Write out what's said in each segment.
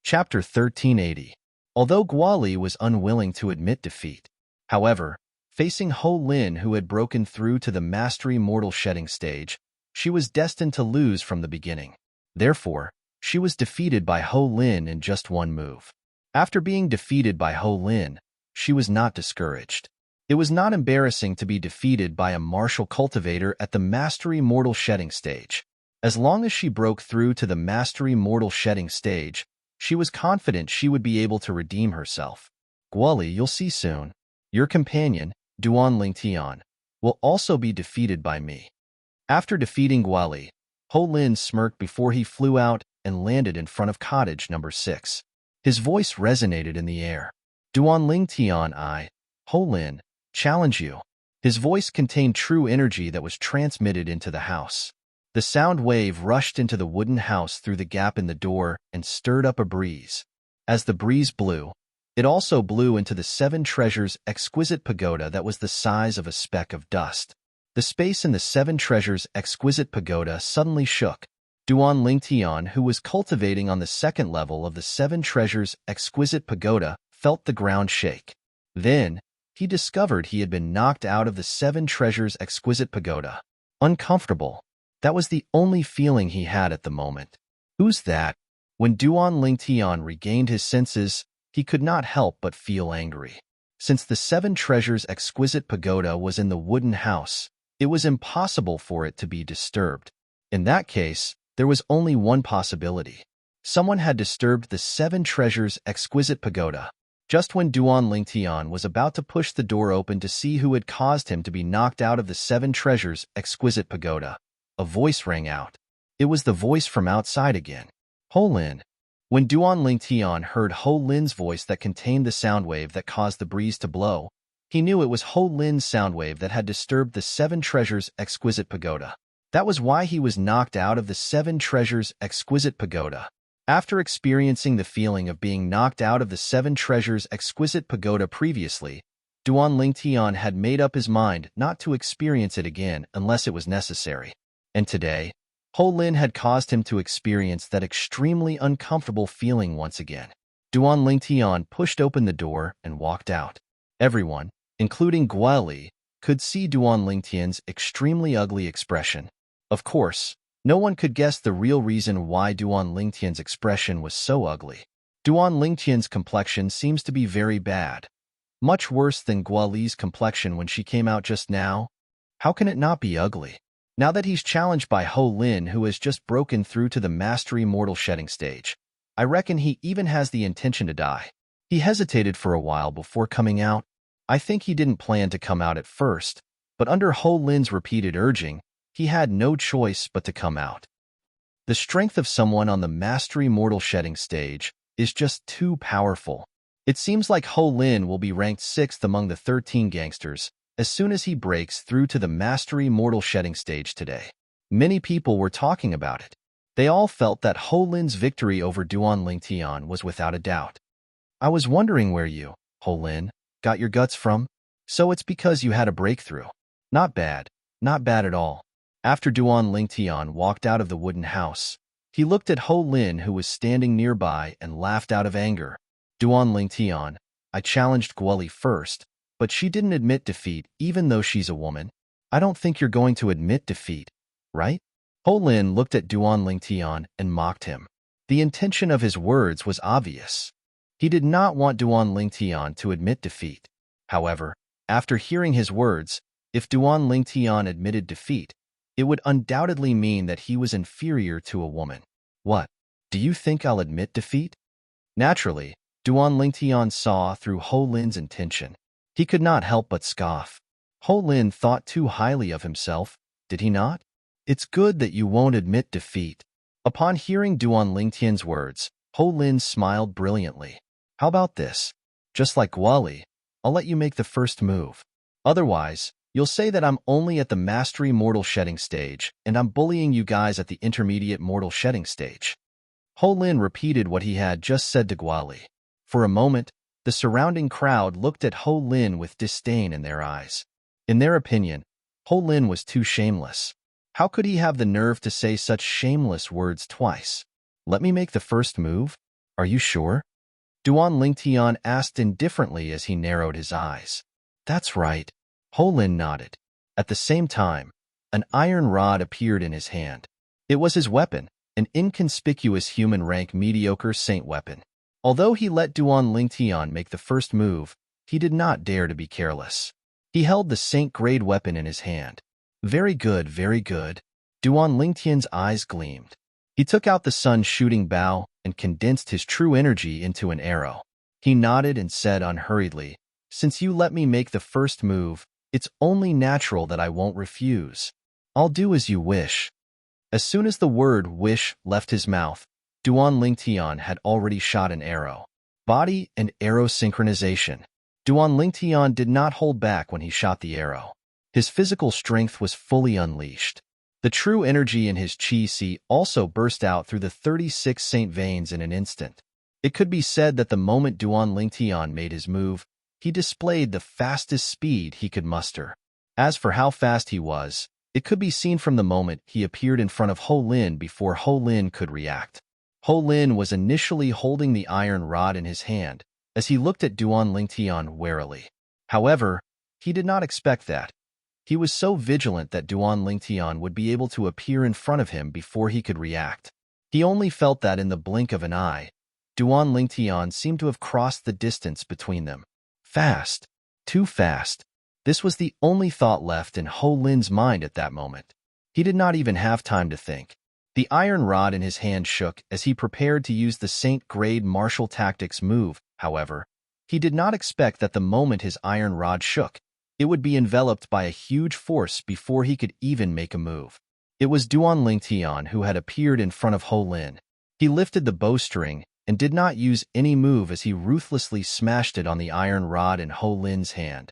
Chapter 1380. Although Guali was unwilling to admit defeat, however, facing Ho Lin, who had broken through to the mastery mortal shedding stage, she was destined to lose from the beginning. Therefore, she was defeated by Ho Lin in just one move. After being defeated by Ho Lin, she was not discouraged. It was not embarrassing to be defeated by a martial cultivator at the mastery mortal shedding stage. As long as she broke through to the mastery mortal shedding stage, she was confident she would be able to redeem herself. Guali, you'll see soon. Your companion, Duan Lingtian, will also be defeated by me. After defeating Guali, Ho Lin smirked before he flew out and landed in front of cottage number 6. His voice resonated in the air. Duan Lingtian, I, Ho Lin, challenge you. His voice contained true energy that was transmitted into the house. The sound wave rushed into the wooden house through the gap in the door and stirred up a breeze. As the breeze blew, it also blew into the 7 treasures' exquisite pagoda that was the size of a speck of dust. The space in the 7 treasures' exquisite pagoda suddenly shook. Duan Lingtian, who was cultivating on the 2nd level of the 7 treasures' exquisite pagoda, felt the ground shake. Then, he discovered he had been knocked out of the 7 treasures' exquisite pagoda. Uncomfortable. That was the only feeling he had at the moment. Who's that? When Duan Lingtian regained his senses, he could not help but feel angry. Since the 7 treasures' exquisite pagoda was in the wooden house, it was impossible for it to be disturbed. In that case, there was only one possibility. Someone had disturbed the 7 treasures' exquisite pagoda. Just when Duan Lingtian was about to push the door open to see who had caused him to be knocked out of the 7 treasures' exquisite pagoda, a voice rang out. It was the voice from outside again. Ho Lin. When Duan Lingtian heard Ho Lin's voice that contained the sound wave that caused the breeze to blow, he knew it was Ho Lin's sound wave that had disturbed the 7 treasures' exquisite pagoda. That was why he was knocked out of the 7 treasures' exquisite pagoda. After experiencing the feeling of being knocked out of the 7 treasures' exquisite pagoda previously, Duan Lingtian had made up his mind not to experience it again unless it was necessary. And today, Ho Lin had caused him to experience that extremely uncomfortable feeling once again. Duan Lingtian pushed open the door and walked out. Everyone, including Guali, could see Duan Lingtian's extremely ugly expression. Of course, no one could guess the real reason why Duan Lingtian's expression was so ugly. Duan Lingtian's complexion seems to be very bad. Much worse than Guali's complexion when she came out just now. How can it not be ugly? Now that he's challenged by Ho Lin, who has just broken through to the mastery mortal shedding stage, I reckon he even has the intention to die. He hesitated for a while before coming out. I think he didn't plan to come out at first, but under Ho Lin's repeated urging, he had no choice but to come out. The strength of someone on the mastery mortal shedding stage is just too powerful. It seems like Ho Lin will be ranked 6th among the 13 gangsters as soon as he breaks through to the mastery mortal shedding stage today. Many people were talking about it. They all felt that Ho Lin's victory over Duan Lingtian was without a doubt. I was wondering where you, Ho Lin, got your guts from? So it's because you had a breakthrough. Not bad. Not bad at all. After Duan Lingtian walked out of the wooden house, he looked at Ho Lin, who was standing nearby, and laughed out of anger. Duan Lingtian, I challenged Guali first, but she didn't admit defeat even though she's a woman. I don't think you're going to admit defeat, right? Ho Lin looked at Duan Lingtian and mocked him. The intention of his words was obvious. He did not want Duan Lingtian to admit defeat. However, after hearing his words, if Duan Lingtian admitted defeat, it would undoubtedly mean that he was inferior to a woman. What? Do you think I'll admit defeat? Naturally, Duan Lingtian saw through Ho Lin's intention. He could not help but scoff. Ho Lin thought too highly of himself, did he not? It's good that you won't admit defeat. Upon hearing Duan Lingtian's words, Ho Lin smiled brilliantly. How about this? Just like Guali, I'll let you make the first move. Otherwise, you'll say that I'm only at the mastery mortal shedding stage, and I'm bullying you guys at the intermediate mortal shedding stage. Ho Lin repeated what he had just said to Guali. For a moment, the surrounding crowd looked at Ho Lin with disdain in their eyes. In their opinion, Ho Lin was too shameless. How could he have the nerve to say such shameless words twice? Let me make the first move? Are you sure? Duan Lingtian asked indifferently as he narrowed his eyes. That's right. Ho Lin nodded. At the same time, an iron rod appeared in his hand. It was his weapon, an inconspicuous human-rank mediocre saint weapon. Although he let Duan Lingtian make the first move, he did not dare to be careless. He held the saint-grade weapon in his hand. Very good, very good. Duan Lingtian's eyes gleamed. He took out the sun-shooting bow and condensed his true energy into an arrow. He nodded and said unhurriedly, "Since you let me make the first move, it's only natural that I won't refuse. I'll do as you wish." As soon as the word wish left his mouth, Duan Lingtian had already shot an arrow. Body and arrow synchronization. Duan Lingtian did not hold back when he shot the arrow. His physical strength was fully unleashed. The true energy in his chi also burst out through the 36 saint veins in an instant. It could be said that the moment Duan Lingtian made his move, he displayed the fastest speed he could muster. As for how fast he was, it could be seen from the moment he appeared in front of Ho Lin before Ho Lin could react. Ho Lin was initially holding the iron rod in his hand as he looked at Duan Lingtian warily. However, he did not expect that. He was so vigilant that Duan Lingtian would be able to appear in front of him before he could react. He only felt that in the blink of an eye, Duan Lingtian seemed to have crossed the distance between them. Fast. Too fast. This was the only thought left in Ho Lin's mind at that moment. He did not even have time to think. The iron rod in his hand shook as he prepared to use the saint-grade martial tactics move. However, he did not expect that the moment his iron rod shook, it would be enveloped by a huge force before he could even make a move. It was Duan Lingtian who had appeared in front of Ho Lin. He lifted the bowstring and did not use any move as he ruthlessly smashed it on the iron rod in Ho Lin's hand.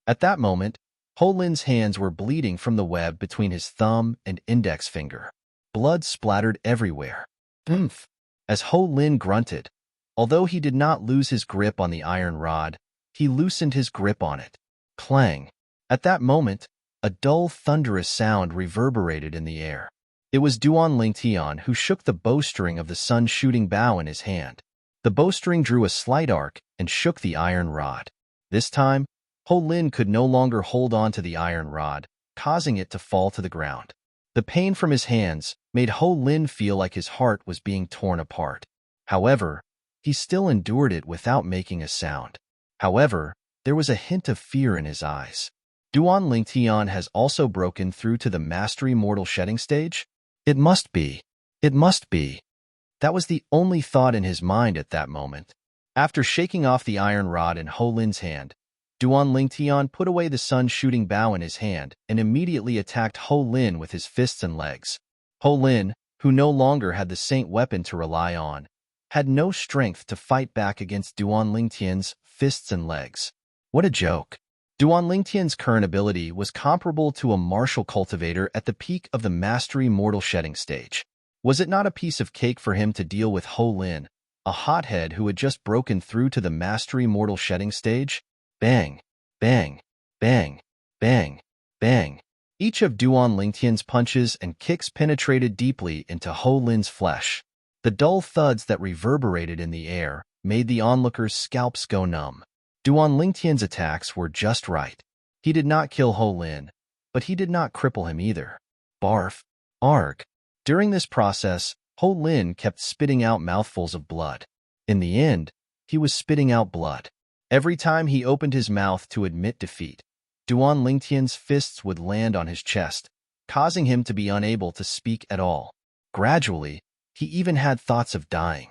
At that moment, Ho Lin's hands were bleeding from the web between his thumb and index finger. Blood splattered everywhere. Oomph! As Ho Lin grunted, although he did not lose his grip on the iron rod, he loosened his grip on it. Clang! At that moment, a dull, thunderous sound reverberated in the air. It was Duan Lingtian who shook the bowstring of the sun-shooting bow in his hand. The bowstring drew a slight arc and shook the iron rod. This time, Ho Lin could no longer hold on to the iron rod, causing it to fall to the ground. The pain from his hands made Ho Lin feel like his heart was being torn apart. However, he still endured it without making a sound. However, there was a hint of fear in his eyes. Duan Lingtian has also broken through to the mastery mortal shedding stage? It must be. It must be. That was the only thought in his mind at that moment. After shaking off the iron rod in Ho Lin's hand, Duan Lingtian put away the sun-shooting bow in his hand and immediately attacked Ho Lin with his fists and legs. Ho Lin, who no longer had the saint weapon to rely on, had no strength to fight back against Duan Lingtian's fists and legs. What a joke. Duan Lingtian's current ability was comparable to a martial cultivator at the peak of the mastery mortal shedding stage. Was it not a piece of cake for him to deal with Ho Lin, a hothead who had just broken through to the mastery mortal shedding stage? Bang, bang, bang, bang, bang. Each of Duan Lingtian's punches and kicks penetrated deeply into Ho Lin's flesh. The dull thuds that reverberated in the air made the onlookers' scalps go numb. Duan Lingtian's attacks were just right. He did not kill Ho Lin, but he did not cripple him either. Barf. Arg. During this process, Ho Lin kept spitting out mouthfuls of blood. In the end, he was spitting out blood. Every time he opened his mouth to admit defeat, Duan Lingtian's fists would land on his chest, causing him to be unable to speak at all. Gradually, he even had thoughts of dying.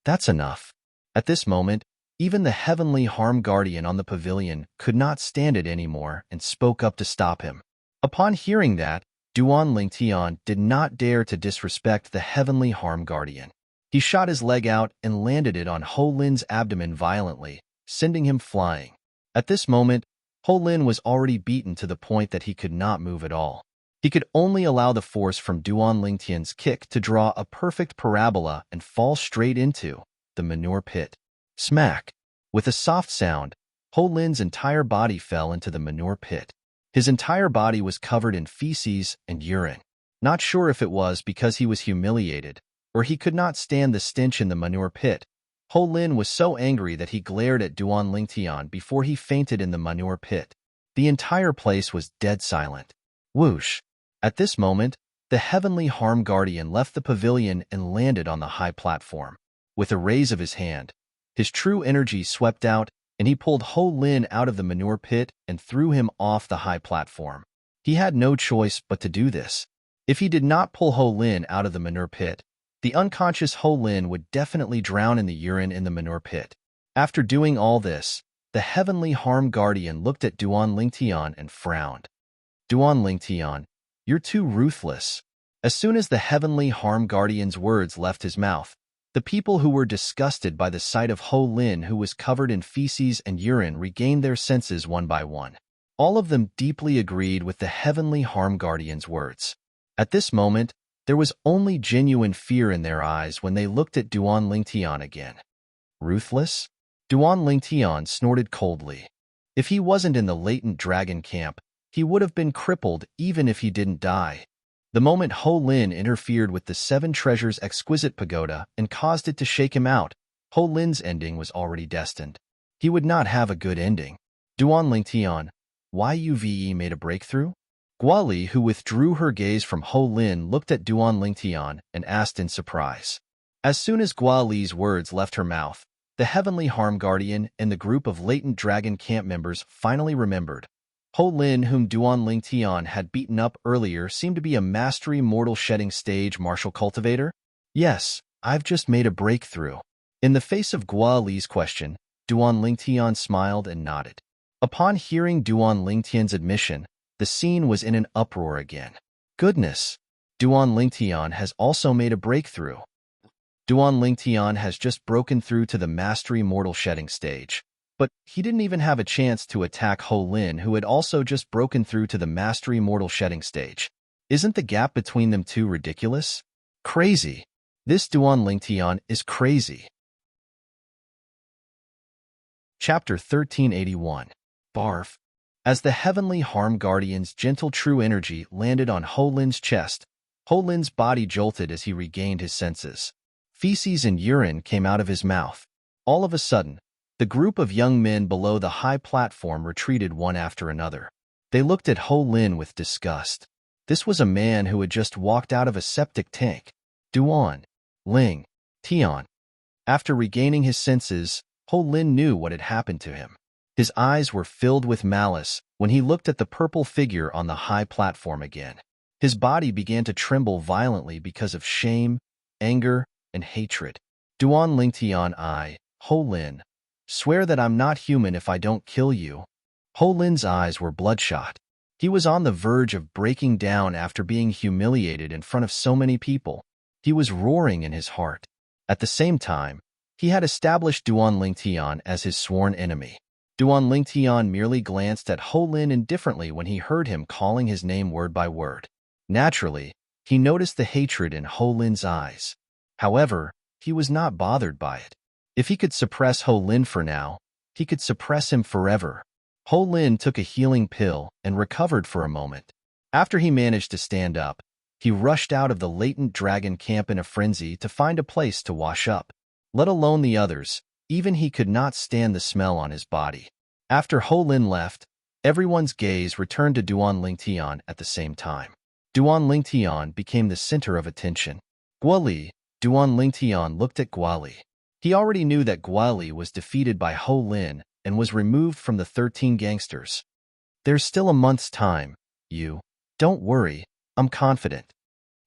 That's enough. At this moment, even the heavenly harm guardian on the pavilion could not stand it anymore and spoke up to stop him. Upon hearing that, Duan Lingtian did not dare to disrespect the heavenly harm guardian. He shot his leg out and landed it on Ho Lin's abdomen violently, sending him flying. At this moment, Ho Lin was already beaten to the point that he could not move at all. He could only allow the force from Duan Lingtian's kick to draw a perfect parabola and fall straight into the manure pit. Smack! With a soft sound, Ho Lin's entire body fell into the manure pit. His entire body was covered in feces and urine. Not sure if it was because he was humiliated, or he could not stand the stench in the manure pit, Ho Lin was so angry that he glared at Duan Lingtian before he fainted in the manure pit. The entire place was dead silent. Whoosh! At this moment, the heavenly harm guardian left the pavilion and landed on the high platform. With a raise of his hand, his true energy swept out, and he pulled Ho Lin out of the manure pit and threw him off the high platform. He had no choice but to do this. If he did not pull Ho Lin out of the manure pit, the unconscious Ho Lin would definitely drown in the urine in the manure pit. After doing all this, the heavenly harm guardian looked at Duan Lingtian and frowned. Duan Lingtian, you're too ruthless. As soon as the heavenly harm guardian's words left his mouth, the people who were disgusted by the sight of Ho Lin, who was covered in feces and urine, regained their senses one by one. All of them deeply agreed with the heavenly harm guardian's words. At this moment, there was only genuine fear in their eyes when they looked at Duan Lingtian again. Ruthless? Duan Lingtian snorted coldly. If he wasn't in the latent dragon camp, he would have been crippled even if he didn't die. The moment Ho Lin interfered with the Seven Treasures' exquisite pagoda and caused it to shake him out, Ho Lin's ending was already destined. He would not have a good ending. Duan Lingtian, why you made a breakthrough? Guali, who withdrew her gaze from Ho Lin, looked at Duan Lingtian and asked in surprise. As soon as Guali's words left her mouth, the heavenly harm guardian and the group of latent dragon camp members finally remembered. Ho Lin, whom Duan Lingtian had beaten up earlier, seemed to be a mastery mortal shedding stage martial cultivator. Yes, I've just made a breakthrough. In the face of Guali's question, Duan Lingtian smiled and nodded. Upon hearing Duan Lingtian's admission, the scene was in an uproar again. Goodness! Duan Lingtian has also made a breakthrough. Duan Lingtian has just broken through to the mastery mortal shedding stage. But he didn't even have a chance to attack Ho Lin, who had also just broken through to the mastery mortal shedding stage. Isn't the gap between them two ridiculous? Crazy. This Duan Lingtian is crazy. Chapter 1381. Barf. As the heavenly harm guardian's gentle true energy landed on Ho Lin's chest, Ho Lin's body jolted as he regained his senses. Feces and urine came out of his mouth. All of a sudden, the group of young men below the high platform retreated one after another. They looked at Ho Lin with disgust. This was a man who had just walked out of a septic tank. Duan Ling Tian. After regaining his senses, Ho Lin knew what had happened to him. His eyes were filled with malice when he looked at the purple figure on the high platform again. His body began to tremble violently because of shame, anger, and hatred. Duan Lingtian, Ho Lin, swear that I'm not human if I don't kill you. Ho Lin's eyes were bloodshot. He was on the verge of breaking down after being humiliated in front of so many people. He was roaring in his heart. At the same time, he had established Duan Lingtian as his sworn enemy. Duan Lingtian merely glanced at Ho Lin indifferently when he heard him calling his name word by word. Naturally, he noticed the hatred in Ho Lin's eyes. However, he was not bothered by it. If he could suppress Ho Lin for now, he could suppress him forever. Ho Lin took a healing pill and recovered for a moment. After he managed to stand up, he rushed out of the latent dragon camp in a frenzy to find a place to wash up. Let alone the others, even he could not stand the smell on his body. After Ho Lin left, everyone's gaze returned to Duan Lingtian at the same time. Duan Lingtian became the center of attention. Guali, Duan Lingtian looked at Guali. He already knew that Guali was defeated by Ho Lin and was removed from the 13 gangsters. There's still a month's time, don't worry, I'm confident.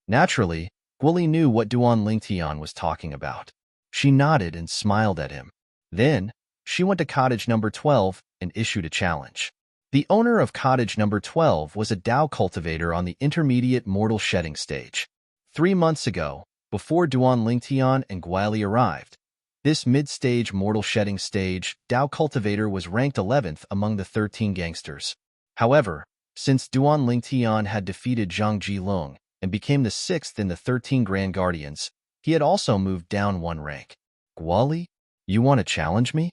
Naturally, Guali knew what Duan Lingtian was talking about. She nodded and smiled at him. Then, she went to cottage number 12 and issued a challenge. The owner of cottage number 12 was a Dao cultivator on the intermediate mortal shedding stage. 3 months ago, before Duan Lingtian and Guali arrived, this mid-stage mortal shedding stage Dao cultivator was ranked 11th among the 13 gangsters. However, since Duan Lingtian had defeated Zhang Jilong and became the 6th in the 13 Grand Guardians, he had also moved down 1 rank. Guali, you want to challenge me?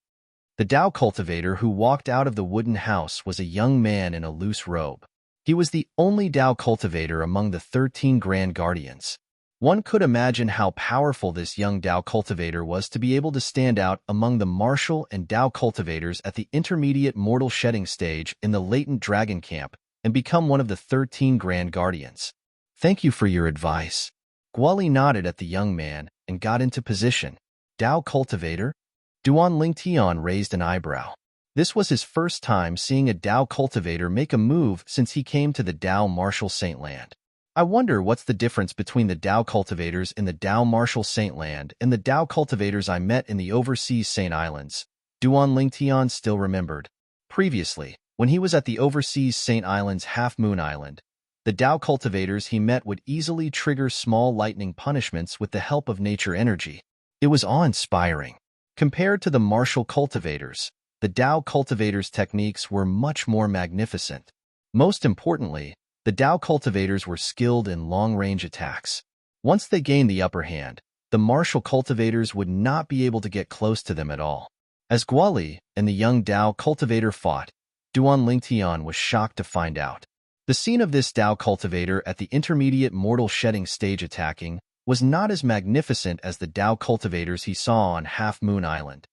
The Dao cultivator who walked out of the wooden house was a young man in a loose robe. He was the only Dao cultivator among the 13 Grand Guardians. One could imagine how powerful this young Dao cultivator was to be able to stand out among the martial and Dao cultivators at the intermediate mortal shedding stage in the latent dragon camp and become one of the 13 Grand Guardians. Thank you for your advice. Guali nodded at the young man and got into position. Dao cultivator? Duan Lingtian raised an eyebrow. This was his first time seeing a Dao cultivator make a move since he came to the Dao Martial Saint Land. I wonder what's the difference between the Dao cultivators in the Dao Martial Saint Land and the Dao cultivators I met in the overseas Saint Islands. Duan Lingtian still remembered. Previously, when he was at the overseas Saint Islands Half Moon Island, the Dao cultivators he met would easily trigger small lightning punishments with the help of nature energy. It was awe-inspiring. Compared to the martial cultivators, the Dao cultivators' techniques were much more magnificent. Most importantly, the Dao cultivators were skilled in long-range attacks. Once they gained the upper hand, the martial cultivators would not be able to get close to them at all. As Guali and the young Dao cultivator fought, Duan Lingtian was shocked to find out. The scene of this Dao cultivator at the intermediate mortal shedding stage attacking was not as magnificent as the Dao cultivators he saw on Half Moon Island.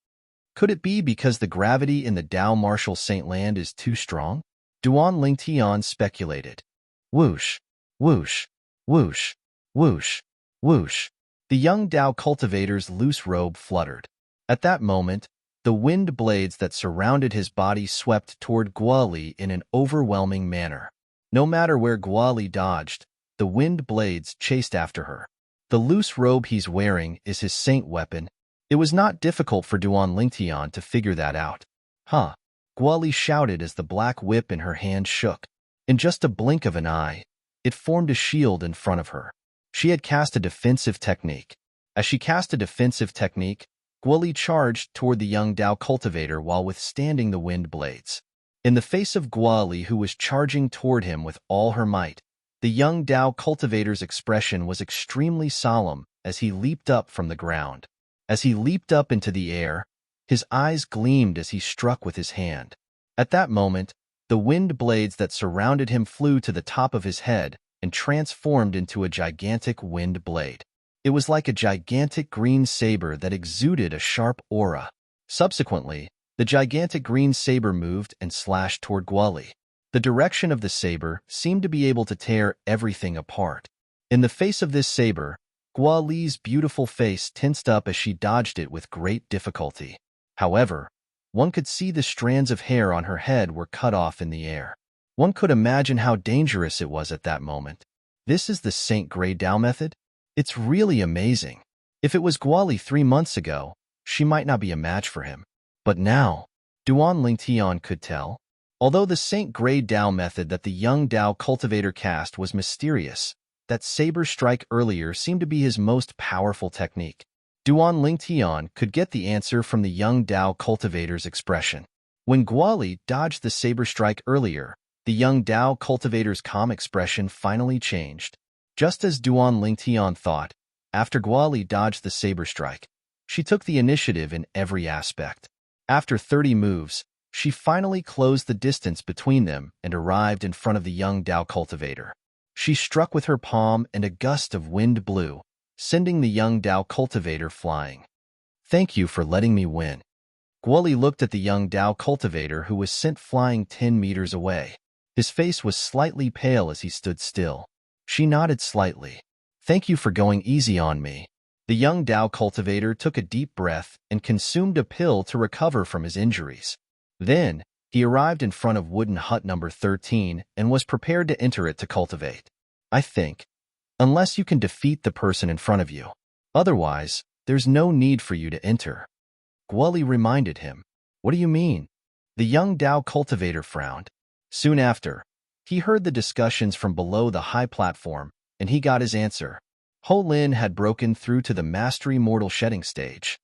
Could it be because the gravity in the Dao Martial Saint Land is too strong? Duan Lingtian speculated. Whoosh, whoosh, whoosh, whoosh, whoosh. The young Dao cultivator's loose robe fluttered. At that moment, the wind blades that surrounded his body swept toward Guali in an overwhelming manner. No matter where Guali dodged, the wind blades chased after her. The loose robe he's wearing is his saint weapon. It was not difficult for Duan Lingtian to figure that out. Huh! Guali shouted as the black whip in her hand shook. In just a blink of an eye, it formed a shield in front of her. She had cast a defensive technique. As she cast a defensive technique, Guali charged toward the young Dao cultivator while withstanding the wind blades. In the face of Guali, who was charging toward him with all her might, the young Dao cultivator's expression was extremely solemn as he leaped up from the ground. As he leaped up into the air, his eyes gleamed as he struck with his hand. At that moment, the wind blades that surrounded him flew to the top of his head and transformed into a gigantic wind blade. It was like a gigantic green saber that exuded a sharp aura. Subsequently, the gigantic green saber moved and slashed toward Guali. The direction of the saber seemed to be able to tear everything apart. In the face of this saber, Guali's beautiful face tensed up as she dodged it with great difficulty. However, one could see the strands of hair on her head were cut off in the air. One could imagine how dangerous it was at that moment. This is the Saint Grey Dao method? It's really amazing. If it was Guali 3 months ago, she might not be a match for him. But now, Duan Lingtian could tell. Although the Saint Grey Dao method that the young Dao cultivator cast was mysterious, that saber strike earlier seemed to be his most powerful technique. Duan Lingtian could get the answer from the young Dao cultivator's expression. When Guali dodged the saber strike earlier, the young Dao cultivator's calm expression finally changed. Just as Duan Lingtian thought, after Guali dodged the saber strike, she took the initiative in every aspect. After 30 moves, she finally closed the distance between them and arrived in front of the young Dao cultivator. She struck with her palm and a gust of wind blew, sending the young Dao cultivator flying. Thank you for letting me win. Guali looked at the young Dao cultivator who was sent flying 10 meters away. His face was slightly pale as he stood still. She nodded slightly. Thank you for going easy on me. The young Dao cultivator took a deep breath and consumed a pill to recover from his injuries. Then, he arrived in front of wooden hut number 13 and was prepared to enter it to cultivate. I think, unless you can defeat the person in front of you. Otherwise, there's no need for you to enter. Guali reminded him. What do you mean? The young Dao cultivator frowned. Soon after, he heard the discussions from below the high platform, and he got his answer. Ho Lin had broken through to the mastery mortal shedding stage.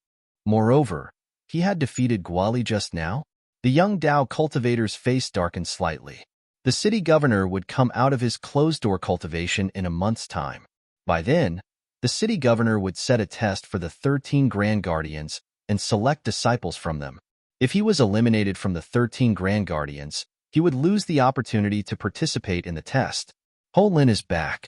Moreover, he had defeated Guali just now. The young Dao cultivator's face darkened slightly. The city governor would come out of his closed-door cultivation in a month's time. By then, the city governor would set a test for the 13 Grand Guardians and select disciples from them. If he was eliminated from the 13 Grand Guardians, he would lose the opportunity to participate in the test. Ho Lin is back.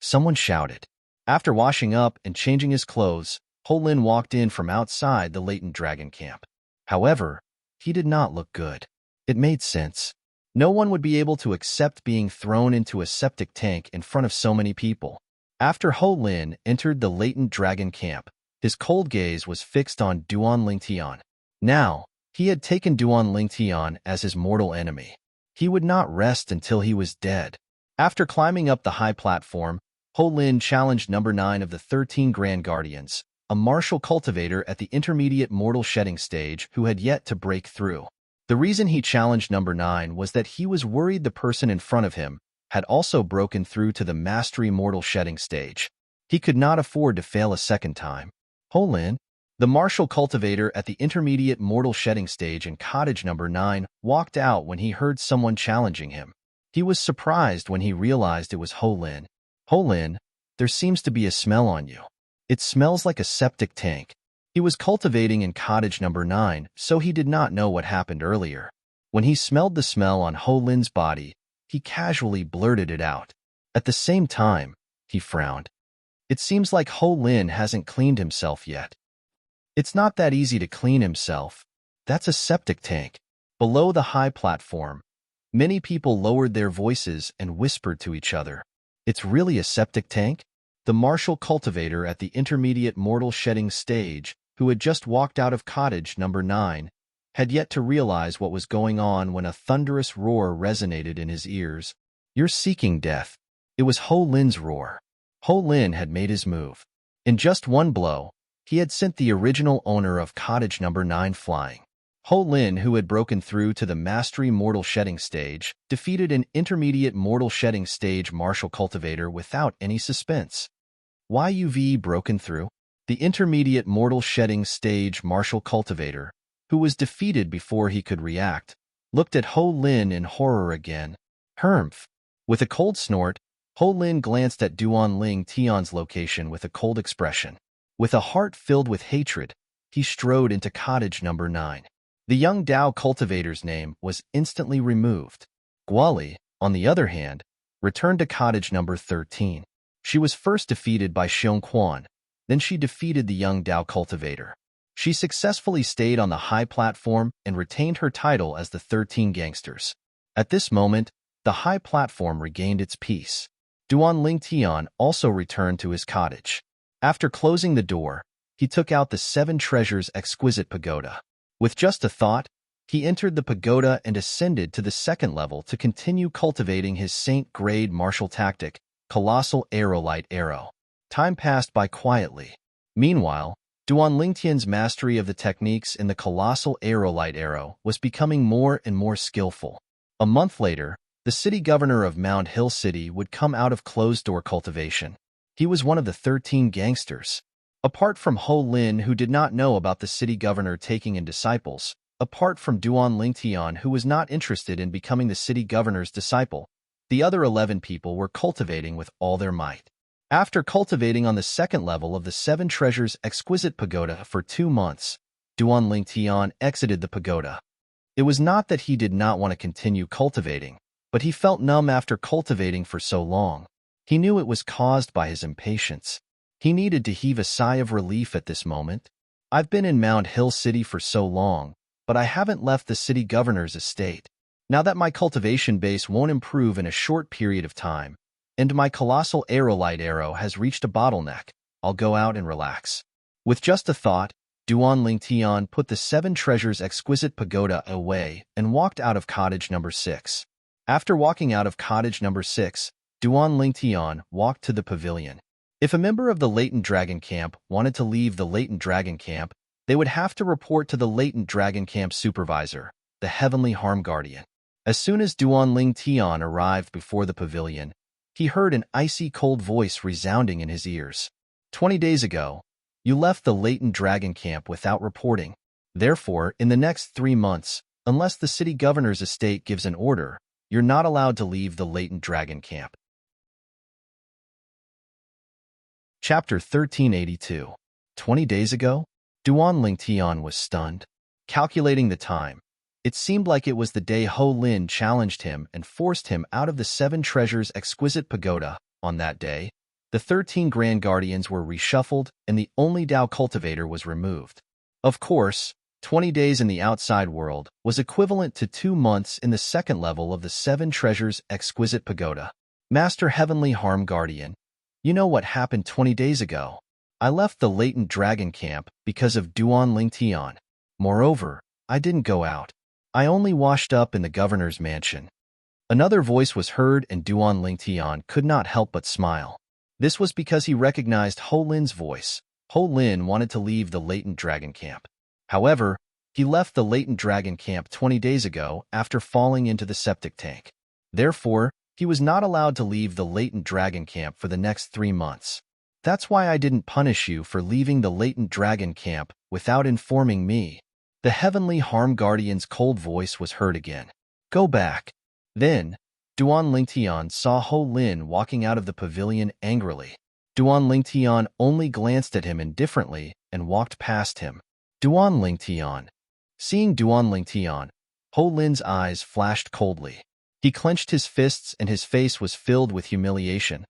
Someone shouted. After washing up and changing his clothes, Ho Lin walked in from outside the latent dragon camp. However, he did not look good. It made sense. No one would be able to accept being thrown into a septic tank in front of so many people. After Ho Lin entered the latent dragon camp, his cold gaze was fixed on Duan Lingtian. Now, he had taken Duan Lingtian as his mortal enemy. He would not rest until he was dead. After climbing up the high platform, Ho Lin challenged number 9 of the 13 Grand Guardians, a martial cultivator at the intermediate mortal shedding stage who had yet to break through. The reason he challenged number 9 was that he was worried the person in front of him had also broken through to the mastery mortal shedding stage. He could not afford to fail a second time. Ho Lin, the martial cultivator at the intermediate mortal shedding stage in cottage number 9, walked out when he heard someone challenging him. He was surprised when he realized it was Ho Lin. Ho Lin, there seems to be a smell on you. It smells like a septic tank. He was cultivating in cottage number 9, so he did not know what happened earlier. When he smelled the smell on Ho Lin's body, he casually blurted it out. At the same time, he frowned. It seems like Ho Lin hasn't cleaned himself yet. It's not that easy to clean himself. That's a septic tank. Below the high platform, many people lowered their voices and whispered to each other. It's really a septic tank? The martial cultivator at the intermediate mortal shedding stage, who had just walked out of cottage number 9, had yet to realize what was going on when a thunderous roar resonated in his ears. You're seeking death. It was Ho Lin's roar. Ho Lin had made his move. In just one blow, he had sent the original owner of cottage number 9 flying. Ho Lin, who had broken through to the mastery mortal shedding stage, defeated an intermediate mortal shedding stage martial cultivator without any suspense. You've broken through? The intermediate mortal shedding stage martial cultivator, who was defeated before he could react, looked at Ho Lin in horror again. Hermph! With a cold snort, Ho Lin glanced at Duan Ling Tian's location with a cold expression. With a heart filled with hatred, he strode into cottage number 9. The young Dao cultivator's name was instantly removed. Guali, on the other hand, returned to cottage number 13. She was first defeated by Xiong Quan, then she defeated the young Dao cultivator. She successfully stayed on the high platform and retained her title as the 13 Gangsters. At this moment, the high platform regained its peace. Duan Lingtian also returned to his cottage. After closing the door, he took out the 7 Treasures Exquisite Pagoda. With just a thought, he entered the pagoda and ascended to the 2nd level to continue cultivating his Saint-grade martial tactic, Colossal Aerolite Arrow. Time passed by quietly. Meanwhile, Duan Lingtian's mastery of the techniques in the Colossal Aerolite Arrow was becoming more and more skillful. A month later, the city governor of Mount Hill City would come out of closed-door cultivation. He was one of the 13 gangsters. Apart from Ho Lin, who did not know about the city governor taking in disciples, apart from Duan Lingtian, who was not interested in becoming the city governor's disciple, the other 11 people were cultivating with all their might. After cultivating on the 2nd level of the 7 Treasures Exquisite Pagoda for 2 months, Duan Lingtian exited the pagoda. It was not that he did not want to continue cultivating, but he felt numb after cultivating for so long. He knew it was caused by his impatience. He needed to heave a sigh of relief at this moment. I've been in Mount Hill City for so long, but I haven't left the city governor's estate. Now that my cultivation base won't improve in a short period of time, and my colossal aerolite arrow has reached a bottleneck, I'll go out and relax. With just a thought, Duan Lingtian put the 7 Treasures Exquisite Pagoda away and walked out of cottage number 6. After walking out of cottage number 6, Duan Lingtian walked to the pavilion. If a member of the Latent Dragon Camp wanted to leave the Latent Dragon Camp, they would have to report to the Latent Dragon Camp supervisor, the Heavenly Harm Guardian. As soon as Duan Lingtian arrived before the pavilion, he heard an icy cold voice resounding in his ears. 20 days ago, you left the Latent Dragon Camp without reporting. Therefore, in the next 3 months, unless the city governor's estate gives an order, you're not allowed to leave the Latent Dragon Camp. Chapter 1382. 20 days ago? Duan Lingtian was stunned. Calculating the time, it seemed like it was the day Ho Lin challenged him and forced him out of the 7 Treasures Exquisite Pagoda. On that day, The 13 Grand Guardians were reshuffled, and the only Tao cultivator was removed. Of course, 20 days in the outside world was equivalent to 2 months in the second level of the Seven Treasures Exquisite Pagoda. Master Heavenly Harm Guardian, you know what happened 20 days ago? I left the latent dragon camp because of Duan Lingtian. Moreover, I didn't go out. I only washed up in the governor's mansion. Another voice was heard, and Duan Lingtian could not help but smile. This was because he recognized Ho Lin's voice. Ho Lin wanted to leave the latent dragon camp. However, he left the latent dragon camp 20 days ago after falling into the septic tank. Therefore, he was not allowed to leave the latent dragon camp for the next 3 months. That's why I didn't punish you for leaving the latent dragon camp without informing me. The Heavenly Harm Guardian's cold voice was heard again. Go back. Then, Duan Lingtian saw Ho Lin walking out of the pavilion angrily. Duan Lingtian only glanced at him indifferently and walked past him. Duan Lingtian. Seeing Duan Lingtian, Ho Lin's eyes flashed coldly. He clenched his fists and his face was filled with humiliation.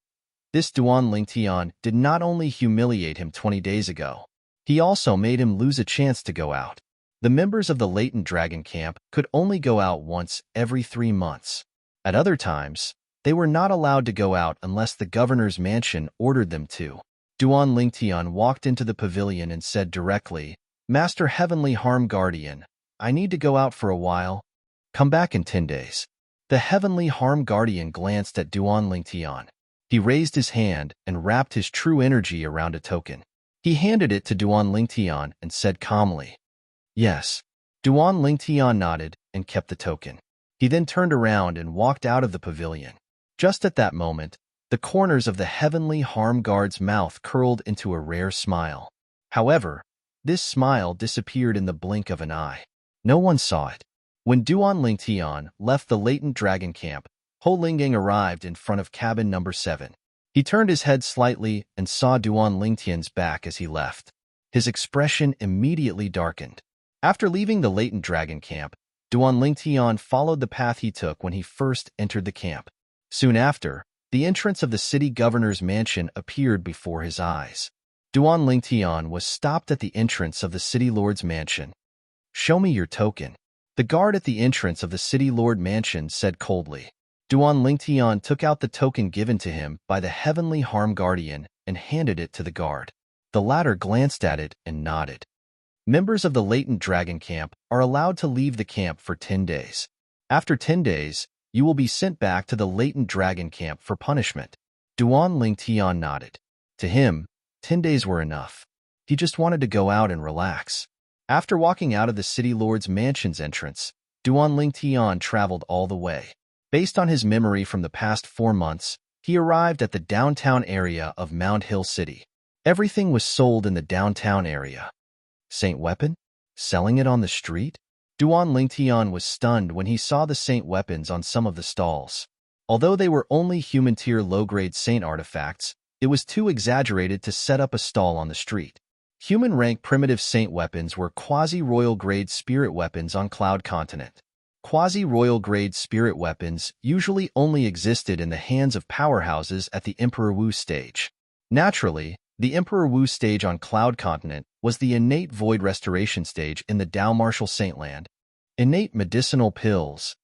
This Duan Lingtian did not only humiliate him 20 days ago, he also made him lose a chance to go out. The members of the latent dragon camp could only go out once every 3 months. At other times, they were not allowed to go out unless the governor's mansion ordered them to. Duan Lingtian walked into the pavilion and said directly, Master Heavenly Harm Guardian, I need to go out for a while. Come back in 10 days. The Heavenly Harm Guardian glanced at Duan Lingtian. He raised his hand and wrapped his true energy around a token. He handed it to Duan Lingtian and said calmly, Yes. Duan Lingtian nodded and kept the token. He then turned around and walked out of the pavilion. Just at that moment, the corners of the Heavenly Harm Guard's mouth curled into a rare smile. However, this smile disappeared in the blink of an eye. No one saw it. When Duan Lingtian left the latent dragon camp, Ho Lingang arrived in front of cabin number 7. He turned his head slightly and saw Duan Lingtian's back as he left. His expression immediately darkened. After leaving the latent dragon camp, Duan Lingtian followed the path he took when he first entered the camp. Soon after, the entrance of the city governor's mansion appeared before his eyes. Duan Lingtian was stopped at the entrance of the city lord's mansion. Show me your token. The guard at the entrance of the city lord mansion said coldly. Duan Lingtian took out the token given to him by the Heavenly Harm Guardian and handed it to the guard. The latter glanced at it and nodded. Members of the latent dragon camp are allowed to leave the camp for 10 days. After 10 days, you will be sent back to the latent dragon camp for punishment. Duan Lingtian nodded. To him, 10 days were enough. He just wanted to go out and relax. After walking out of the city lord's mansion's entrance, Duan Lingtian traveled all the way. Based on his memory from the past 4 months, he arrived at the downtown area of Mount Hill City. Everything was sold in the downtown area. Saint weapon? Selling it on the street? Duan Lingtian was stunned when he saw the saint weapons on some of the stalls. Although they were only human-tier low-grade saint artifacts, it was too exaggerated to set up a stall on the street. Human-rank primitive saint weapons were quasi-royal grade spirit weapons on Cloud Continent. Quasi-royal grade spirit weapons usually only existed in the hands of powerhouses at the Emperor Wu stage. Naturally, the Emperor Wu stage on Cloud Continent was the innate void restoration stage in the Dao Martial Saintland. Innate medicinal pills.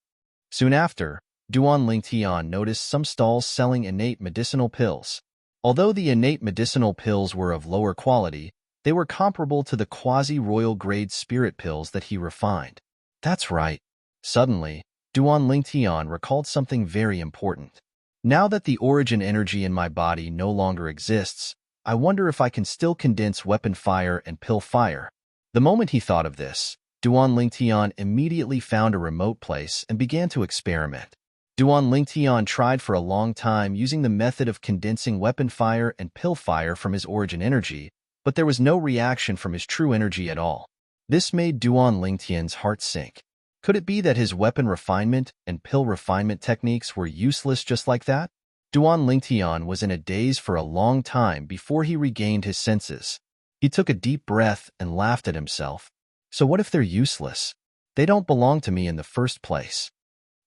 Soon after, Duan Lingtian noticed some stalls selling innate medicinal pills. Although the innate medicinal pills were of lower quality, they were comparable to the quasi-royal grade spirit pills that he refined. That's right. Suddenly, Duan Lingtian recalled something very important. Now that the origin energy in my body no longer exists, I wonder if I can still condense weapon fire and pill fire. The moment he thought of this, Duan Lingtian immediately found a remote place and began to experiment. Duan Lingtian tried for a long time using the method of condensing weapon fire and pill fire from his origin energy, but there was no reaction from his true energy at all. This made Duan Lingtian's heart sink. Could it be that his weapon refinement and pill refinement techniques were useless just like that? Duan Lingtian was in a daze for a long time before he regained his senses. He took a deep breath and laughed at himself. So what if they're useless? They don't belong to me in the first place.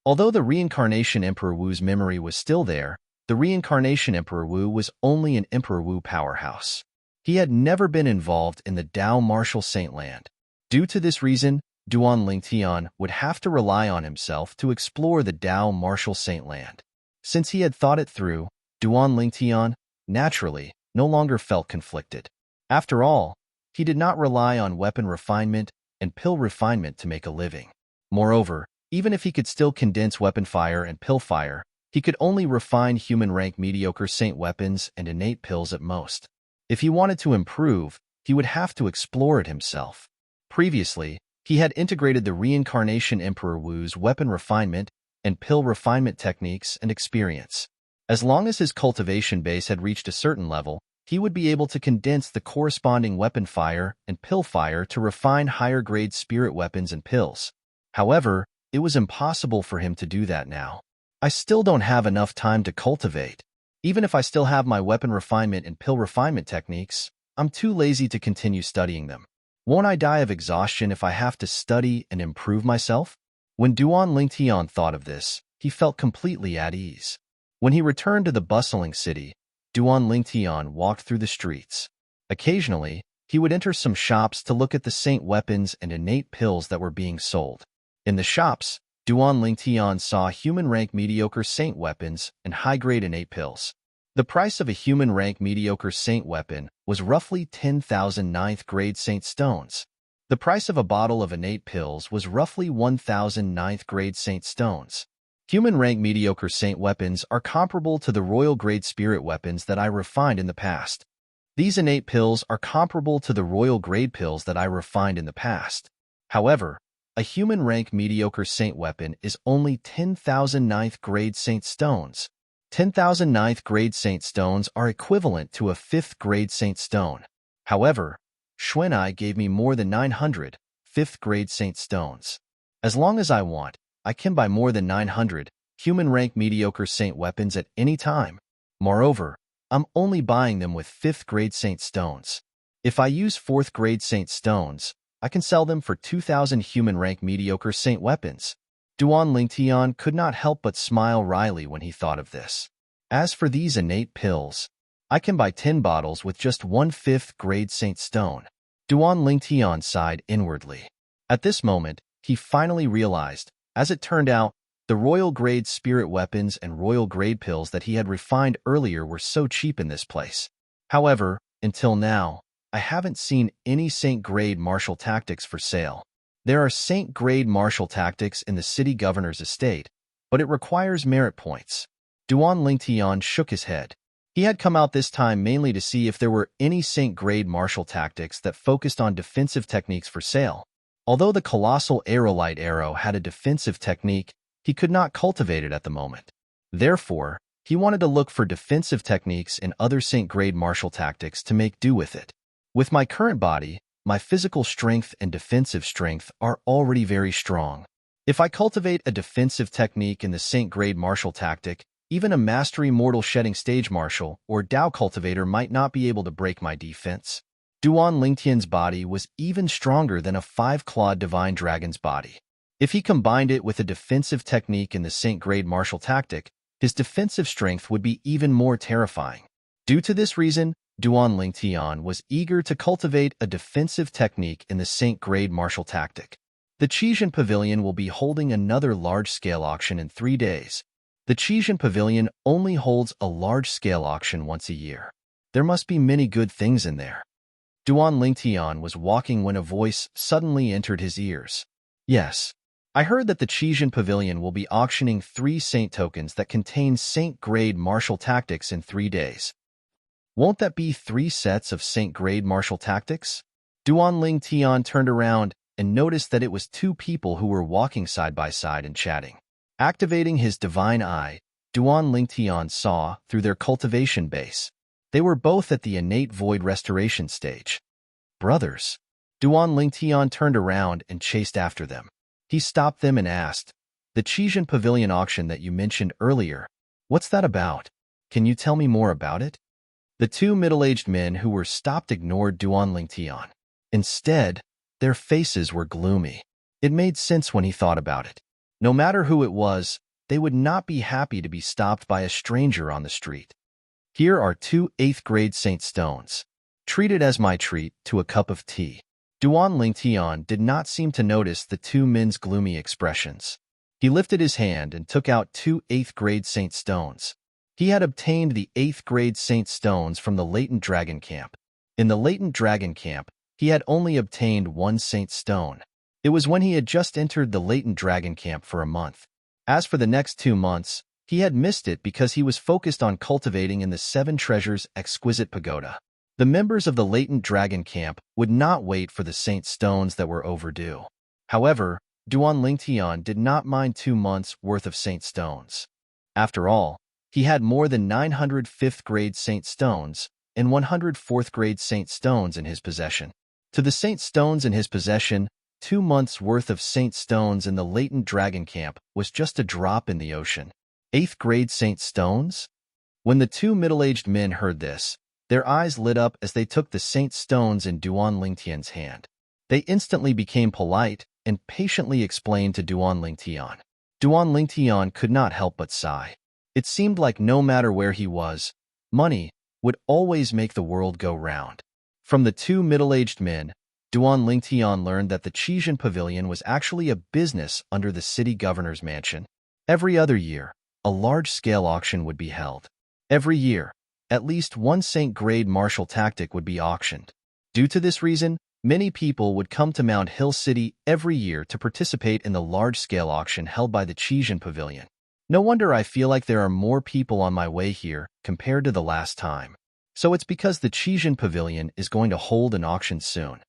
Although the reincarnation Emperor Wu's memory was still there, The reincarnation Emperor Wu was only an Emperor Wu powerhouse. He had never been involved in the Dao martial saint land. Due to this reason, Duan Lingtian would have to rely on himself to explore the Dao martial saint land. Since he had thought it through, Duan Lingtian, naturally, no longer felt conflicted. After all, he did not rely on weapon refinement and pill refinement to make a living. Moreover, even if he could still condense weapon fire and pill fire, he could only refine human-rank mediocre saint weapons and innate pills at most. If he wanted to improve, he would have to explore it himself. Previously, he had integrated the reincarnation Emperor Wu's weapon refinement and pill refinement techniques and experience. As long as his cultivation base had reached a certain level, he would be able to condense the corresponding weapon fire and pill fire to refine higher-grade spirit weapons and pills. However, it was impossible for him to do that now. I still don't have enough time to cultivate. Even if I still have my weapon refinement and pill refinement techniques, I'm too lazy to continue studying them. Won't I die of exhaustion if I have to study and improve myself? When Duan Lingtian thought of this, he felt completely at ease. When he returned to the bustling city, Duan Lingtian walked through the streets. Occasionally, he would enter some shops to look at the saint weapons and innate pills that were being sold. In the shops, Duan Lingtian saw human-rank mediocre saint weapons and high-grade innate pills. The price of a human-rank mediocre saint weapon was roughly 10,000 ninth-grade saint stones. The price of a bottle of innate pills was roughly 1,000 ninth-grade saint stones. Human-rank mediocre saint weapons are comparable to the royal-grade spirit weapons that I refined in the past. These innate pills are comparable to the royal-grade pills that I refined in the past. However, a human-rank mediocre saint weapon is only 10,000 ninth-grade saint stones. 10,000 ninth-grade saint stones are equivalent to a 5th-grade saint stone. However, Xuanai gave me more than 900 5th-grade saint stones. As long as I want, I can buy more than 900 human-rank mediocre saint weapons at any time. Moreover, I'm only buying them with 5th-grade saint stones. If I use 4th-grade saint stones, I can sell them for 2,000 human-rank mediocre saint weapons. Duan Lingtian could not help but smile wryly when he thought of this. As for these innate pills, I can buy 10 bottles with just 1/5-grade saint stone. Duan Lingtian sighed inwardly. At this moment, he finally realized, as it turned out, the royal-grade spirit weapons and royal-grade pills that he had refined earlier were so cheap in this place. However, until now, I haven't seen any saint-grade martial tactics for sale. There are saint-grade martial tactics in the city governor's estate, but it requires merit points. Duan Lingtian shook his head. He had come out this time mainly to see if there were any saint-grade martial tactics that focused on defensive techniques for sale. Although the colossal aerolite arrow had a defensive technique, he could not cultivate it at the moment. Therefore, he wanted to look for defensive techniques in other saint-grade martial tactics to make do with it. With my current body, my physical strength and defensive strength are already very strong. If I cultivate a defensive technique in the saint-grade martial tactic, even a mastery mortal shedding stage martial or Dao cultivator might not be able to break my defense. Duan Lingtian's body was even stronger than a 5-clawed divine dragon's body. If he combined it with a defensive technique in the saint-grade martial tactic, his defensive strength would be even more terrifying. Due to this reason, Duan Lingtian was eager to cultivate a defensive technique in the saint-grade martial tactic. The Qijian Pavilion will be holding another large-scale auction in 3 days. The Qijian Pavilion only holds a large-scale auction once a year. There must be many good things in there. Duan Lingtian was walking when a voice suddenly entered his ears. Yes, I heard that the Qijian Pavilion will be auctioning 3 saint tokens that contain saint-grade martial tactics in 3 days. Won't that be 3 sets of saint-grade martial tactics? Duan Lingtian turned around and noticed that it was 2 people who were walking side by side and chatting. Activating his divine eye, Duan Lingtian saw through their cultivation base. They were both at the innate void restoration stage. Brothers. Duan Lingtian turned around and chased after them. He stopped them and asked, "The Qijian Pavilion auction that you mentioned earlier, what's that about? Can you tell me more about it?" The 2 middle-aged men who were stopped ignored Duan Lingtian. Instead, their faces were gloomy. It made sense when he thought about it. No matter who it was, they would not be happy to be stopped by a stranger on the street. Here are 2 8th-grade saint stones. Treat it as my treat to a cup of tea. Duan Lingtian did not seem to notice the 2 men's gloomy expressions. He lifted his hand and took out 2 8th-grade saint stones. He had obtained the 8th-grade saint stones from the latent dragon camp. In the latent dragon camp, he had only obtained 1 saint stone. It was when he had just entered the latent dragon camp for a month. As for the next 2 months, he had missed it because he was focused on cultivating in the 7 treasures exquisite pagoda. The members of the latent dragon camp would not wait for the saint stones that were overdue. However, Duan Lingtian did not mind 2 months' worth of saint stones. After all, he had more than 900 5th-grade saint stones and 100 4th-grade saint stones in his possession. To the saint stones in his possession, 2 months' worth of saint stones in the latent dragon camp was just a drop in the ocean. 8th-grade saint stones? When the 2 middle-aged men heard this, their eyes lit up as they took the saint stones in Duan Lingtian's hand. They instantly became polite and patiently explained to Duan Lingtian. Duan Lingtian could not help but sigh. It seemed like no matter where he was, money would always make the world go round. From the 2 middle-aged men, Duan Lingtian learned that the Qijian Pavilion was actually a business under the city governor's mansion. Every other year, a large-scale auction would be held. Every year, at least 1 saint-grade martial tactic would be auctioned. Due to this reason, many people would come to Mount Hill City every year to participate in the large-scale auction held by the Qijian Pavilion. No wonder I feel like there are more people on my way here compared to the last time. So it's because the Qijian Pavilion is going to hold an auction soon.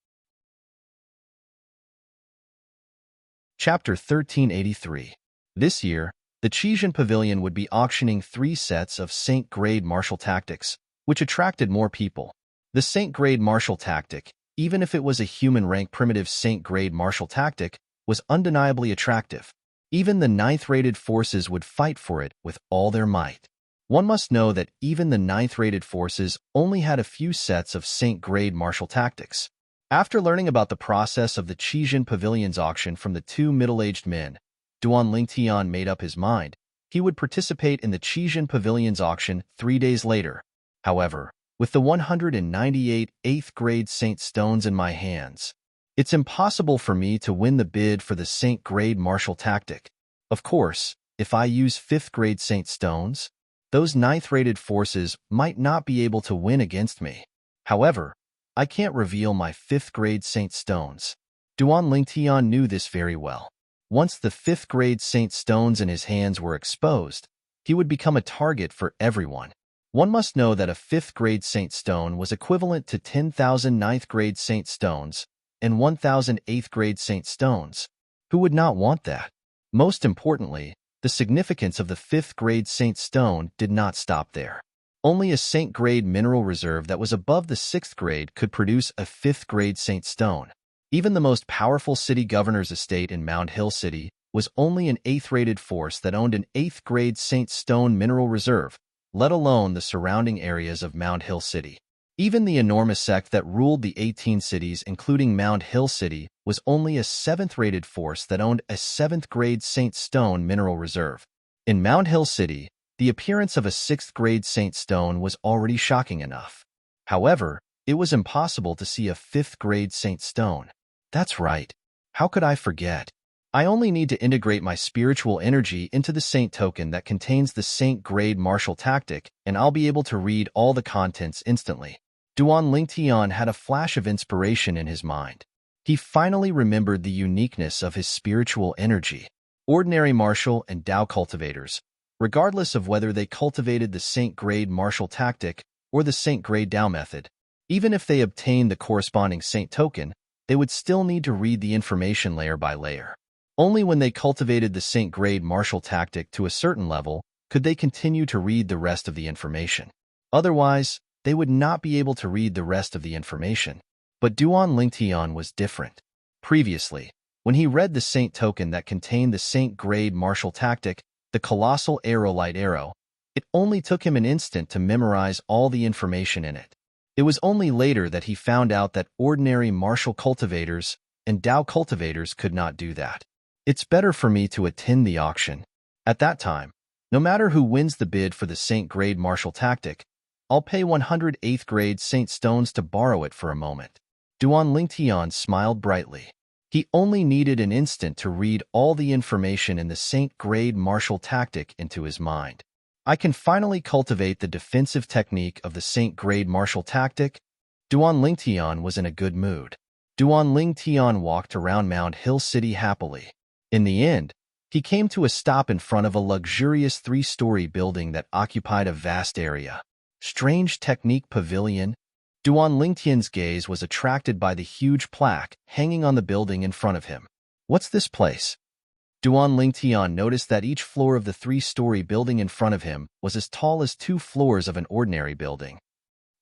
Chapter 1383. This year, the Qijian Pavilion would be auctioning 3 sets of saint-grade martial tactics, which attracted more people. The saint-grade martial tactic, even if it was a human-rank primitive saint-grade martial tactic, was undeniably attractive. Even the 9th-rated forces would fight for it with all their might. One must know that even the 9th-rated forces only had a few sets of saint-grade martial tactics. After learning about the process of the Qijian Pavilion's auction from the 2 middle-aged men, Duan Lingtian made up his mind. He would participate in the Qijian Pavilion's auction 3 days later. However, with the 198 8th-grade saint stones in my hands, it's impossible for me to win the bid for the saint-grade martial tactic. Of course, if I use 5th-grade saint stones, those 9th-rated forces might not be able to win against me. However, I can't reveal my 5th-grade saint stones. Duan Lingtian knew this very well. Once the 5th-grade saint stones in his hands were exposed, he would become a target for everyone. One must know that a 5th-grade saint stone was equivalent to 10,000 9th-grade saint stones and 1,000 8th-grade saint stones. Who would not want that? Most importantly, the significance of the 5th-grade saint stone did not stop there. Only a saint-grade mineral reserve that was above the 6th grade could produce a 5th-grade saint stone. Even the most powerful city governor's estate in Mount Hill City was only an 8th-rated force that owned an 8th-grade saint stone mineral reserve, let alone the surrounding areas of Mount Hill City. Even the enormous sect that ruled the 18 cities, including Mount Hill City, was only a 7th-rated force that owned a 7th-grade saint stone mineral reserve. In Mount Hill City, the appearance of a 6th-grade saint stone was already shocking enough. However, it was impossible to see a 5th-grade saint stone. That's right. How could I forget? I only need to integrate my spiritual energy into the saint token that contains the saint-grade martial tactic, and I'll be able to read all the contents instantly. Duan Lingtian had a flash of inspiration in his mind. He finally remembered the uniqueness of his spiritual energy. Ordinary martial and Dao cultivators, regardless of whether they cultivated the saint-grade martial tactic or the saint-grade Dao method, even if they obtained the corresponding saint token, they would still need to read the information layer by layer. Only when they cultivated the saint-grade martial tactic to a certain level could they continue to read the rest of the information. Otherwise, they would not be able to read the rest of the information. But Duan Lingtian was different. Previously, when he read the saint token that contained the saint-grade martial tactic, the colossal arrow-light arrow, it only took him an instant to memorize all the information in it. It was only later that he found out that ordinary martial cultivators and Dao cultivators could not do that. It's better for me to attend the auction. At that time, no matter who wins the bid for the Saint Grade Martial Tactic, I'll pay 108th grade Saint Stones to borrow it for a moment. Duan Lingtian smiled brightly. He only needed an instant to read all the information in the Saint Grade Martial Tactic into his mind. I can finally cultivate the defensive technique of the Saint Grade Martial Tactic. Duan Lingtian was in a good mood. Duan Lingtian walked around Mount Hill City happily. In the end, he came to a stop in front of a luxurious 3-story building that occupied a vast area. Strange Technique Pavilion. Duan Lingtian's gaze was attracted by the huge plaque hanging on the building in front of him. What's this place? Duan Lingtian noticed that each floor of the 3-story building in front of him was as tall as 2 floors of an ordinary building.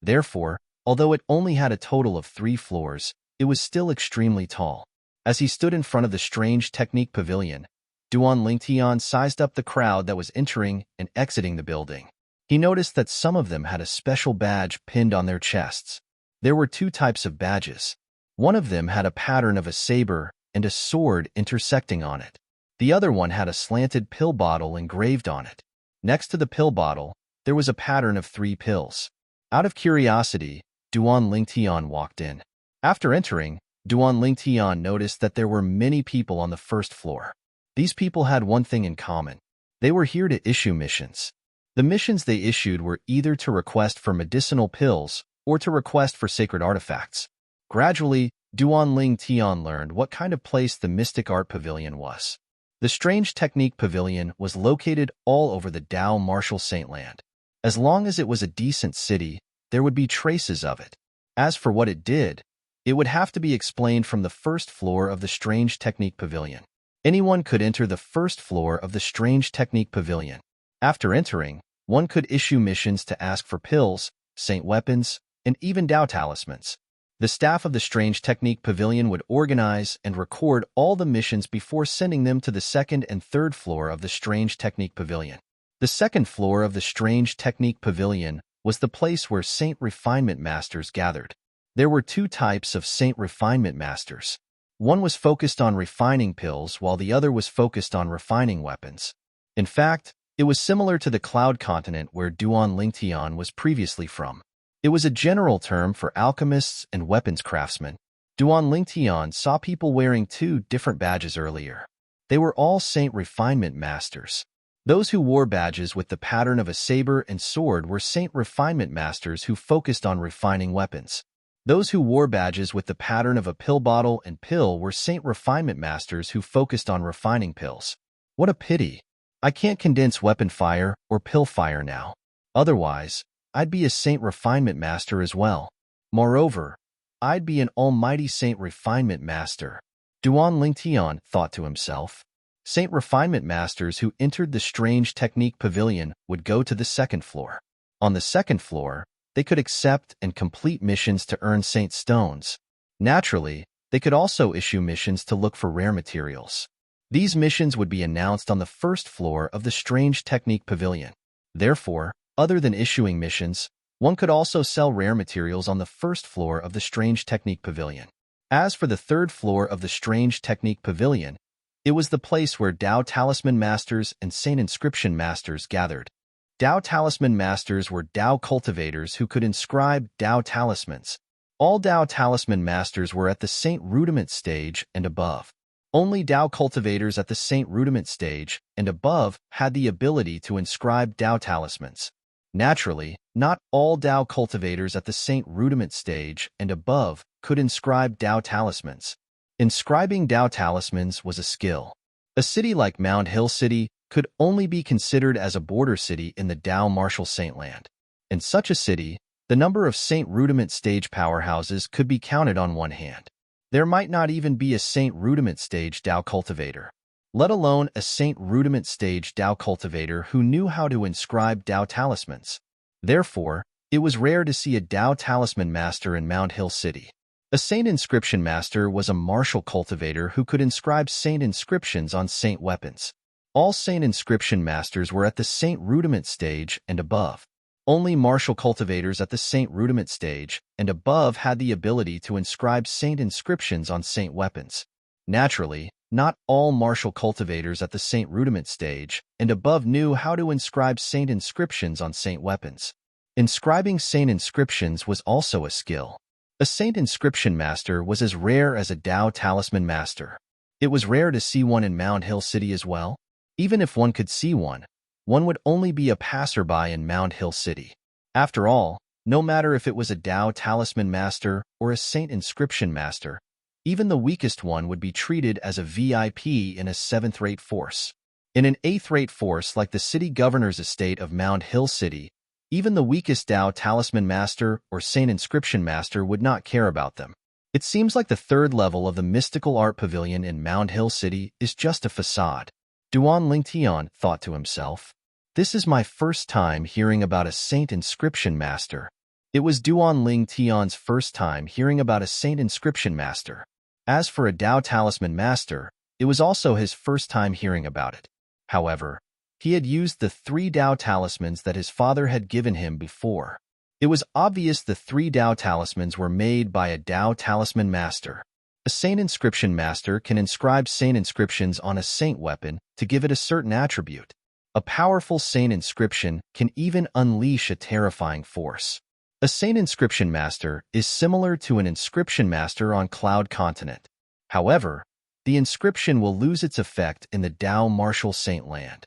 Therefore, although it only had a total of 3 floors, it was still extremely tall. As he stood in front of the Strange Technique Pavilion, Duan Lingtian sized up the crowd that was entering and exiting the building. He noticed that some of them had a special badge pinned on their chests. There were 2 types of badges. One of them had a pattern of a saber and a sword intersecting on it. The other one had a slanted pill bottle engraved on it. Next to the pill bottle, there was a pattern of 3 pills. Out of curiosity, Duan Lingtian walked in. After entering, Duan Lingtian noticed that there were many people on the first floor. These people had one thing in common. They were here to issue missions. The missions they issued were either to request for medicinal pills or to request for sacred artifacts. Gradually, Duan Lingtian learned what kind of place the Mystic Art Pavilion was. The Strange Technique Pavilion was located all over the Dao Martial Saintland. As long as it was a decent city, there would be traces of it. As for what it did, it would have to be explained from the first floor of the Strange Technique Pavilion. Anyone could enter the first floor of the Strange Technique Pavilion. After entering, one could issue missions to ask for pills, saint weapons, and even Dao talismans. The staff of the Strange Technique Pavilion would organize and record all the missions before sending them to the second and third floor of the Strange Technique Pavilion. The second floor of the Strange Technique Pavilion was the place where Saint Refinement Masters gathered. There were 2 types of Saint Refinement Masters. One was focused on refining pills while the other was focused on refining weapons. In fact, it was similar to the Cloud Continent where Duan Lingtian was previously from. It was a general term for alchemists and weapons craftsmen. Duan Lingtian saw people wearing 2 different badges earlier. They were all Saint Refinement Masters. Those who wore badges with the pattern of a saber and sword were Saint Refinement Masters who focused on refining weapons. Those who wore badges with the pattern of a pill bottle and pill were Saint Refinement Masters who focused on refining pills. What a pity! I can't condense weapon fire or pill fire now. Otherwise, I'd be a Saint Refinement Master as well. Moreover, I'd be an almighty Saint Refinement Master. Duan Lingtian thought to himself. Saint Refinement Masters who entered the Strange Technique Pavilion would go to the second floor. On the second floor, they could accept and complete missions to earn Saint Stones. Naturally, they could also issue missions to look for rare materials. These missions would be announced on the first floor of the Strange Technique Pavilion. Therefore, other than issuing missions, one could also sell rare materials on the first floor of the Strange Technique Pavilion. As for the third floor of the Strange Technique Pavilion, it was the place where Dao Talisman Masters and Saint Inscription Masters gathered. Dao Talisman Masters were Dao cultivators who could inscribe Dao talismans. All Dao Talisman Masters were at the Saint Rudiment stage and above. Only Dao cultivators at the Saint Rudiment stage and above had the ability to inscribe Dao talismans. Naturally, not all Dao cultivators at the Saint Rudiment stage and above could inscribe Dao talismans. Inscribing Dao talismans was a skill. A city like Mount Hill City could only be considered as a border city in the Dao Martial Saintland. In such a city, the number of Saint Rudiment stage powerhouses could be counted on one hand. There might not even be a Saint Rudiment stage Dao cultivator, let alone a Saint Rudiment stage Dao cultivator who knew how to inscribe Dao talismans. Therefore, it was rare to see a Dao talisman master in Mount Hill City. A Saint Inscription Master was a martial cultivator who could inscribe Saint inscriptions on Saint weapons. All Saint Inscription Masters were at the Saint Rudiment stage and above. Only martial cultivators at the Saint Rudiment stage and above had the ability to inscribe Saint inscriptions on Saint weapons. Naturally, Not all martial cultivators at the saint rudiment stage and above knew how to inscribe saint inscriptions on saint weapons. Inscribing saint inscriptions was also a skill. A saint inscription master was as rare as a Dao talisman master. It was rare to see one in Mound Hill City as well. Even if one could see one would only be a passerby in Mound Hill City. After all, no matter if it was a Dao talisman master or a saint inscription master, even the weakest one would be treated as a VIP in a 7th-rate force. In an 8th-rate force like the city governor's estate of Mound Hill City, even the weakest Dao talisman master or saint inscription master would not care about them. It seems like the 3rd level of the mystical art pavilion in Mound Hill City is just a facade. Duan Lingtian thought to himself. This is my first time hearing about a saint inscription master. It was Duan Lingtian's first time hearing about a saint inscription master. As for a Dao talisman master, it was also his first time hearing about it. However, he had used the 3 Dao talismans that his father had given him before. It was obvious the 3 Dao talismans were made by a Dao talisman master. A saint inscription master can inscribe saint inscriptions on a saint weapon to give it a certain attribute. A powerful saint inscription can even unleash a terrifying force. A saint inscription master is similar to an inscription master on Cloud Continent. However, the inscription will lose its effect in the Dao martial saint land.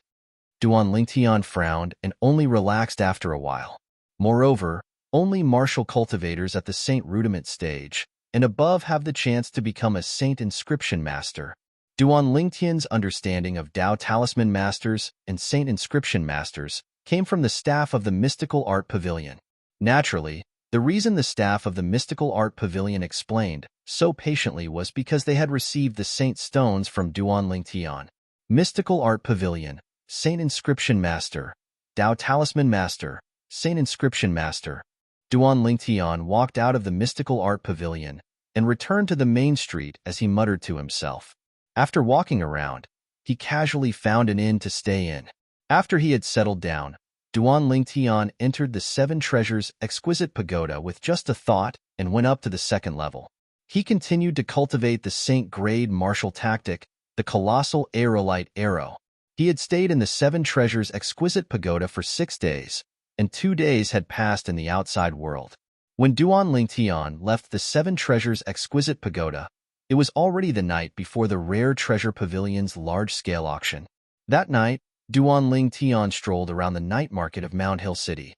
Duan Lingtian frowned and only relaxed after a while. Moreover, only martial cultivators at the saint rudiment stage and above have the chance to become a saint inscription master. Duan Lingtian's understanding of Dao talisman masters and saint inscription masters came from the staff of the mystical art pavilion. Naturally, the reason the staff of the mystical art pavilion explained so patiently was because they had received the saint stones from Duan Lingtian. Mystical art pavilion, saint inscription master, Dao talisman master, saint inscription master. Duan Lingtian walked out of the mystical art pavilion and returned to the main street as he muttered to himself. After walking around, he casually found an inn to stay in. After he had settled down, Duan Lingtian entered the 7 Treasures exquisite pagoda with just a thought and went up to the 2nd level. He continued to cultivate the saint-grade martial tactic, the colossal aerolite arrow. He had stayed in the 7 Treasures exquisite pagoda for 6 days, and 2 days had passed in the outside world. When Duan Lingtian left the 7 Treasures exquisite pagoda, it was already the night before the Rare Treasure Pavilion's large-scale auction. That night, Duan Lingtian strolled around the night market of Mound Hill City.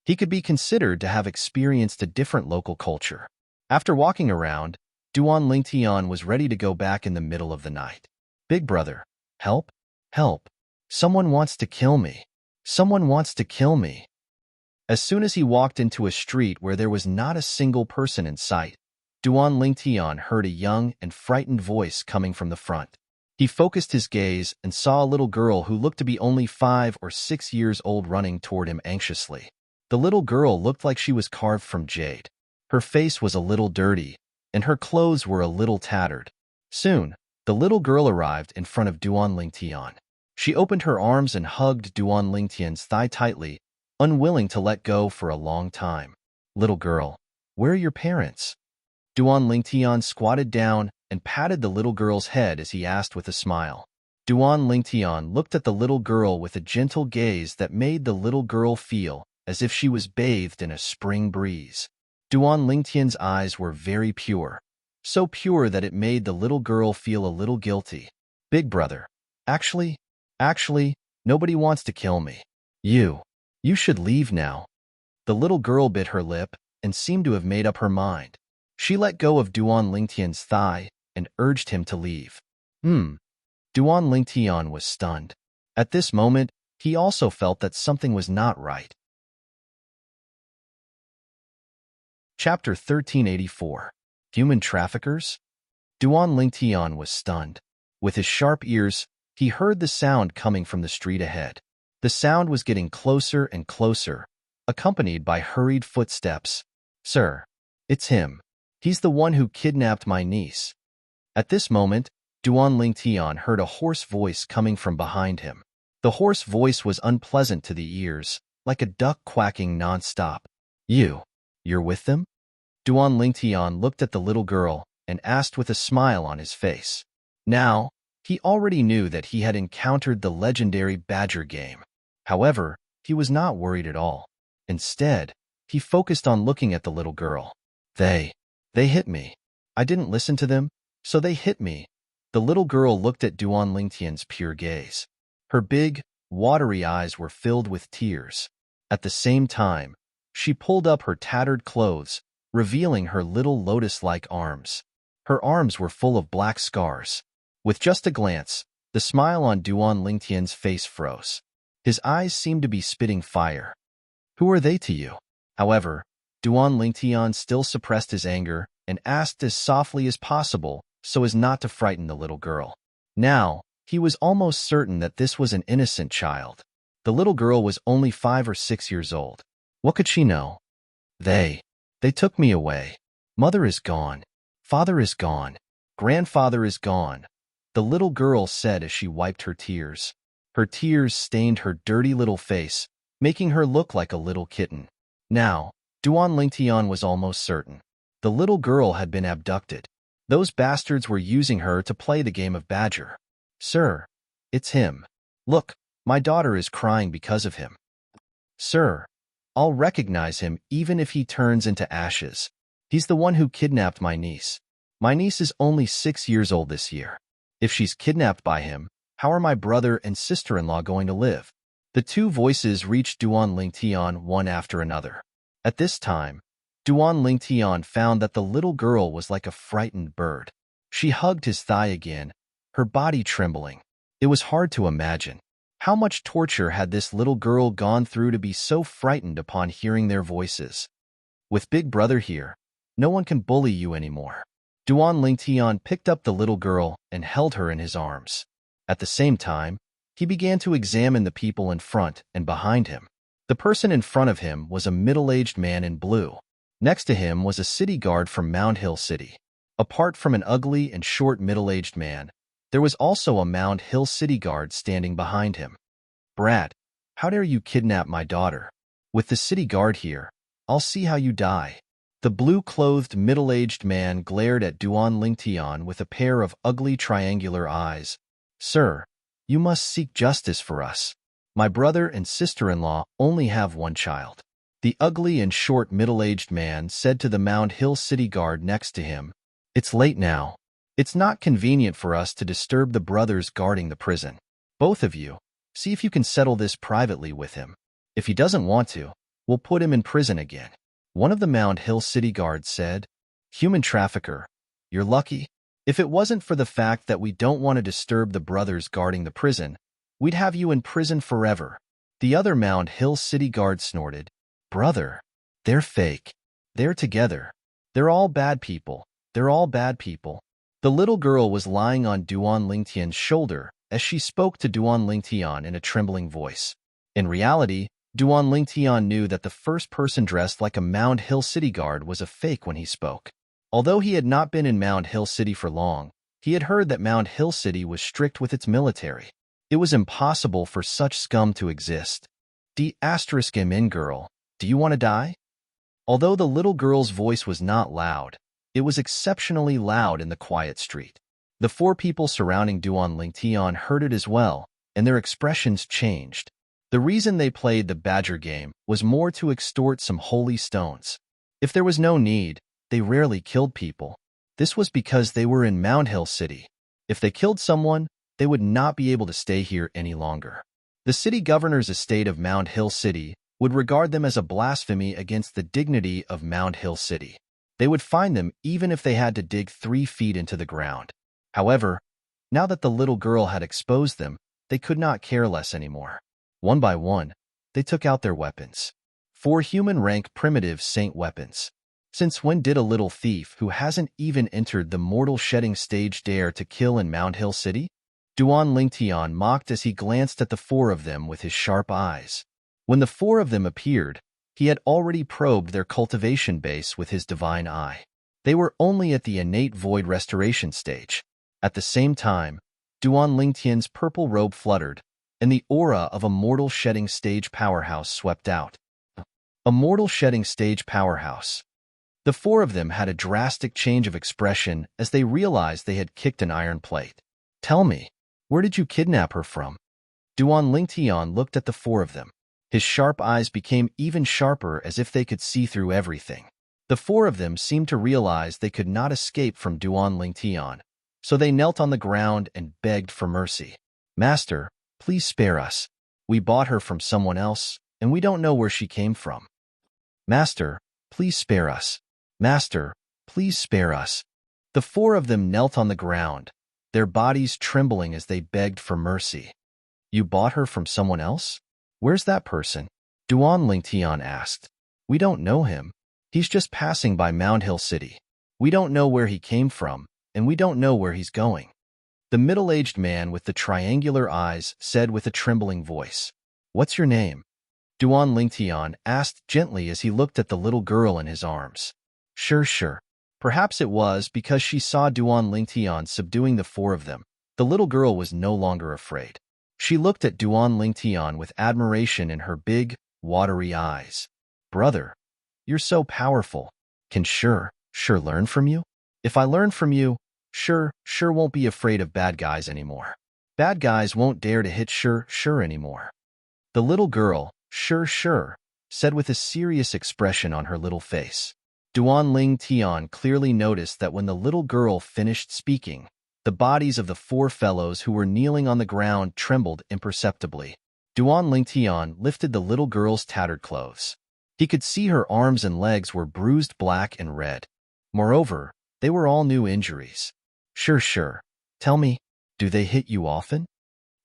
He could be considered to have experienced a different local culture. After walking around, Duan Lingtian was ready to go back in the middle of the night. Big brother, help, help. Someone wants to kill me. Someone wants to kill me. As soon as he walked into a street where there was not a single person in sight, Duan Lingtian heard a young and frightened voice coming from the front. He focused his gaze and saw a little girl who looked to be only 5 or 6 years old running toward him anxiously. The little girl looked like she was carved from jade. Her face was a little dirty, and her clothes were a little tattered. Soon, the little girl arrived in front of Duan Lingtian. She opened her arms and hugged Duan Lingtian's thigh tightly, unwilling to let go for a long time. Little girl, where are your parents? Duan Lingtian squatted down and patted the little girl's head as he asked with a smile. Duan Lingtian looked at the little girl with a gentle gaze that made the little girl feel as if she was bathed in a spring breeze. Duan Lingtian's eyes were very pure, so pure that it made the little girl feel a little guilty. Big brother, actually, nobody wants to kill me. You should leave now. The little girl bit her lip and seemed to have made up her mind. She let go of Duan Lingtian's thigh and urged him to leave. Duan Lingtian was stunned. At this moment, he also felt that something was not right. Chapter 1384. Human Traffickers? Duan Lingtian was stunned. With his sharp ears, he heard the sound coming from the street ahead. The sound was getting closer and closer, accompanied by hurried footsteps. Sir, it's him. He's the one who kidnapped my niece. At this moment, Duan Lingtian heard a hoarse voice coming from behind him. The hoarse voice was unpleasant to the ears, like a duck quacking non-stop. You're with them? Duan Lingtian looked at the little girl and asked with a smile on his face. Now, He already knew that he had encountered the legendary badger game. However, he was not worried at all. Instead, he focused on looking at the little girl. They hit me. I didn't listen to them, so they hit me. The little girl looked at Duan Lingtian's pure gaze. Her big, watery eyes were filled with tears. At the same time, she pulled up her tattered clothes, revealing her little lotus-like arms. Her arms were full of black scars. With just a glance, the smile on Duan Lingtian's face froze. His eyes seemed to be spitting fire. Who are they to you? However, Duan Lingtian still suppressed his anger and asked as softly as possible so as not to frighten the little girl. Now, he was almost certain that this was an innocent child. The little girl was only 5 or 6 years old. What could she know? They took me away. Mother is gone. Father is gone. Grandfather is gone. The little girl said as she wiped her tears. Her tears stained her dirty little face, making her look like a little kitten. Now, Duan Lingtian was almost certain. The little girl had been abducted. Those bastards were using her to play the game of badger. Sir, it's him. Look, my daughter is crying because of him. Sir, I'll recognize him even if he turns into ashes. He's the one who kidnapped my niece. My niece is only 6 years old this year. If she's kidnapped by him, how are my brother and sister-in-law going to live? The two voices reached Duan Lingtian one after another. At this time, Duan Lingtian found that the little girl was like a frightened bird. She hugged his thigh again, her body trembling. It was hard to imagine. How much torture had this little girl gone through to be so frightened upon hearing their voices? With Big Brother here, no one can bully you anymore. Duan Lingtian picked up the little girl and held her in his arms. At the same time, he began to examine the people in front and behind him. The person in front of him was a middle-aged man in blue. Next to him was a city guard from Mound Hill City. Apart from an ugly and short middle-aged man, there was also a Mound Hill City guard standing behind him. Brat, how dare you kidnap my daughter? With the city guard here, I'll see how you die. The blue-clothed middle-aged man glared at Duan Lingtian with a pair of ugly triangular eyes. Sir, you must seek justice for us. My brother and sister-in-law only have one child. The ugly and short middle-aged man said to the Mound Hill City guard next to him, It's late now. It's not convenient for us to disturb the brothers guarding the prison. Both of you, see if you can settle this privately with him. If he doesn't want to, we'll put him in prison again. One of the Mound Hill City guards said, Human trafficker, you're lucky. If it wasn't for the fact that we don't want to disturb the brothers guarding the prison, we'd have you in prison forever. The other Mound Hill City guard snorted, Brother, they're fake. They're together. They're all bad people. They're all bad people. The little girl was lying on Duan Lingtian's shoulder as she spoke to Duan Lingtian in a trembling voice. In reality, Duan Lingtian knew that the first person dressed like a Mound Hill City guard was a fake when he spoke. Although he had not been in Mound Hill City for long, he had heard that Mound Hill City was strict with its military. It was impossible for such scum to exist. D***M girl, do you want to die? Although the little girl's voice was not loud, it was exceptionally loud in the quiet street. The 4 people surrounding Duan Lingtian heard it as well, and their expressions changed. The reason they played the badger game was more to extort some holy stones. If there was no need, they rarely killed people. This was because they were in Mound Hill City. If they killed someone, they would not be able to stay here any longer. The city governor's estate of Mound Hill City would regard them as a blasphemy against the dignity of Mound Hill City. They would fine them even if they had to dig 3 feet into the ground. However, now that the little girl had exposed them, they could not care less anymore. One by one, they took out their weapons. 4 human-rank primitive saint weapons. Since when did a little thief who hasn't even entered the mortal shedding stage dare to kill in Mound Hill City? Duan Lingtian mocked as he glanced at the 4 of them with his sharp eyes. When the 4 of them appeared, he had already probed their cultivation base with his divine eye. They were only at the innate void restoration stage. At the same time, Duan Lingtian's purple robe fluttered, and the aura of a mortal shedding stage powerhouse swept out. A mortal shedding stage powerhouse. The 4 of them had a drastic change of expression as they realized they had kicked an iron plate. Tell me, Where did you kidnap her from? Duan Lingtian looked at the four of them. His sharp eyes became even sharper as if they could see through everything. The four of them seemed to realize they could not escape from Duan Lingtian, so they knelt on the ground and begged for mercy. Master, please spare us. We bought her from someone else, and we don't know where she came from. Master, please spare us. Master, please spare us. The four of them knelt on the ground, their bodies trembling as they begged for mercy. You bought her from someone else? Where's that person? Duan Lingtian asked. We don't know him. He's just passing by Mound Hill City. We don't know where he came from, and we don't know where he's going. The middle-aged man with the triangular eyes said with a trembling voice. What's your name? Duan Lingtian asked gently as he looked at the little girl in his arms. Sure. Perhaps it was because she saw Duan Lingtian subduing the four of them. The little girl was no longer afraid. She looked at Duan Lingtian with admiration in her big, watery eyes. Brother, you're so powerful. Can sure learn from you? If I learn from you, sure won't be afraid of bad guys anymore. Bad guys won't dare to hit sure anymore. The little girl, sure, said with a serious expression on her little face. Duan Lingtian clearly noticed that when the little girl finished speaking, the bodies of the four fellows who were kneeling on the ground trembled imperceptibly. Duan Lingtian lifted the little girl's tattered clothes. He could see her arms and legs were bruised black and red. Moreover, they were all new injuries. Sure. Tell me, do they hit you often?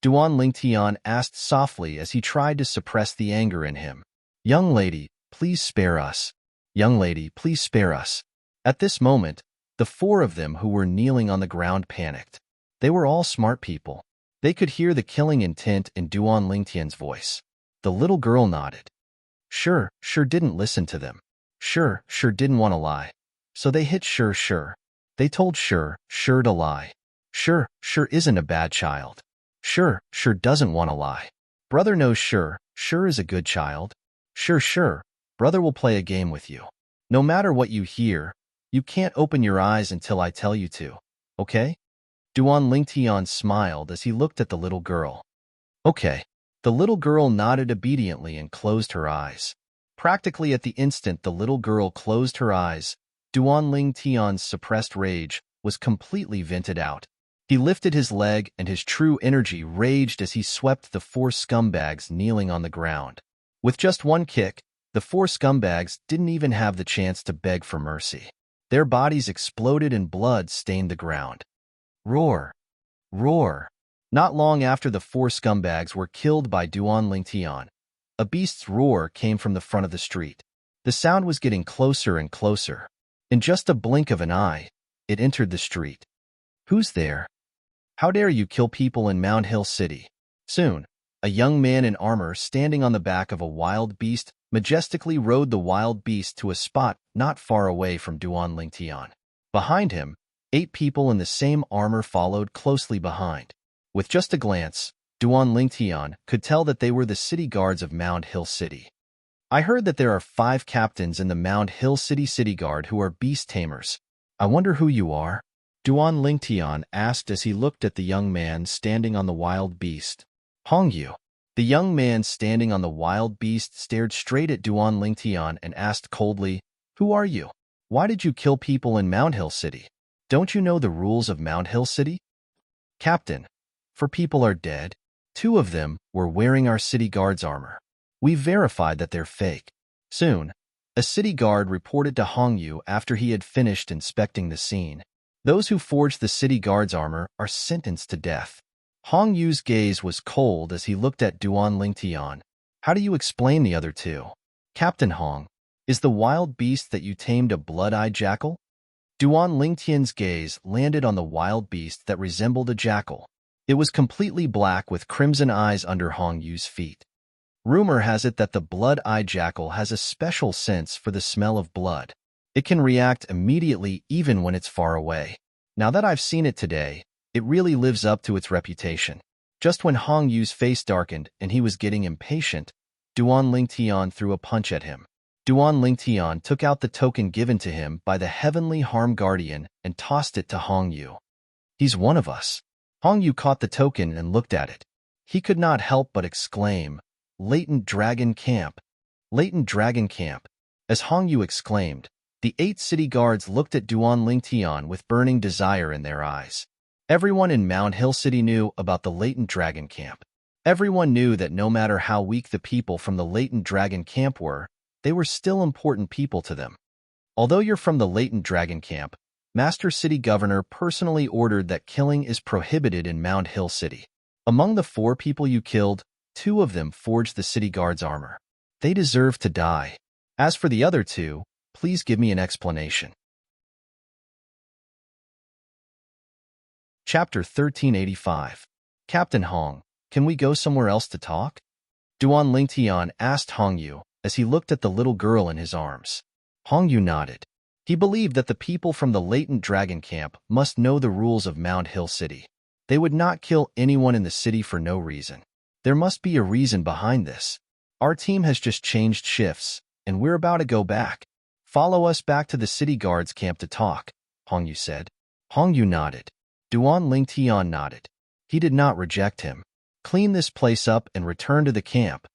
Duan Lingtian asked softly as he tried to suppress the anger in him. Young lady, please spare us. Young lady, please spare us. At this moment, the four of them who were kneeling on the ground panicked. They were all smart people. They could hear the killing intent in Duan Lingtian's voice. The little girl nodded. Sure didn't listen to them. Sure didn't want to lie. So they hit sure. They told sure to lie. Sure isn't a bad child. Sure doesn't want to lie. Brother knows sure is a good child. Sure, brother will play a game with you. No matter what you hear, you can't open your eyes until I tell you to, okay? Duan Lingtian smiled as he looked at the little girl. Okay. The little girl nodded obediently and closed her eyes. Practically at the instant the little girl closed her eyes, Duan Lingtian's suppressed rage was completely vented out. He lifted his leg and his true energy raged as he swept the four scumbags kneeling on the ground. With just one kick, the four scumbags didn't even have the chance to beg for mercy. Their bodies exploded and blood stained the ground. Roar! Not long after the four scumbags were killed by Duan Lingtian, a beast's roar came from the front of the street. The sound was getting closer and closer. In just a blink of an eye, it entered the street. Who's there? How dare you kill people in Mound Hill City? Soon, a young man in armor standing on the back of a wild beast majestically rode the wild beast to a spot not far away from Duan Lingtian. Behind him, 8 people in the same armor followed closely behind. With just a glance, Duan Lingtian could tell that they were the city guards of Mound Hill City. I heard that there are 5 captains in the Mound Hill City Guard who are beast tamers. I wonder who you are? Duan Lingtian asked as he looked at the young man standing on the wild beast. Hongyu. The young man standing on the wild beast stared straight at Duan Lingtian and asked coldly, Who are you? Why did you kill people in Mound Hill City? Don't you know the rules of Mound Hill City? Captain, 4 people are dead. 2 of them were wearing our city guard's armor. We verified that they're fake. Soon, a city guard reported to Hongyu after he had finished inspecting the scene. Those who forged the city guard's armor are sentenced to death. Hongyu's gaze was cold as he looked at Duan Lingtian. How do you explain the other 2? Captain Hong, is the wild beast that you tamed a blood-eyed jackal? Duan Lingtian's gaze landed on the wild beast that resembled a jackal. It was completely black with crimson eyes under Hongyu's feet. Rumor has it that the blood-eyed jackal has a special sense for the smell of blood. It can react immediately even when it's far away. Now that I've seen it today, it really lives up to its reputation. Just when Hongyu's face darkened and he was getting impatient, Duan Lingtian threw a punch at him. Duan Lingtian took out the token given to him by the Heavenly Harm Guardian and tossed it to Hongyu. He's one of us. Hong Yu caught the token and looked at it. He could not help but exclaim, "Latent Dragon Camp! Latent Dragon Camp!" As Hong Yu exclaimed, the 8 city guards looked at Duan Lingtian with burning desire in their eyes. Everyone in Mound Hill City knew about the Latent Dragon Camp. Everyone knew that no matter how weak the people from the Latent Dragon Camp were, they were still important people to them. Although you're from the Latent Dragon Camp, Master City Governor personally ordered that killing is prohibited in Mound Hill City. Among the 4 people you killed, 2 of them forged the city guard's armor. They deserve to die. As for the other 2, please give me an explanation. Chapter 1385. Captain Hong, can we go somewhere else to talk? Duan Lingtian asked Hong Yu as he looked at the little girl in his arms. Hong Yu nodded. He believed that the people from the Latent Dragon Camp must know the rules of Mound Hill City. They would not kill anyone in the city for no reason. There must be a reason behind this. Our team has just changed shifts, and we're about to go back. Follow us back to the city guards camp to talk, Hong Yu said. Hong Yu nodded. Duan Lingtian nodded. He did not reject him. Clean this place up and return to the camp.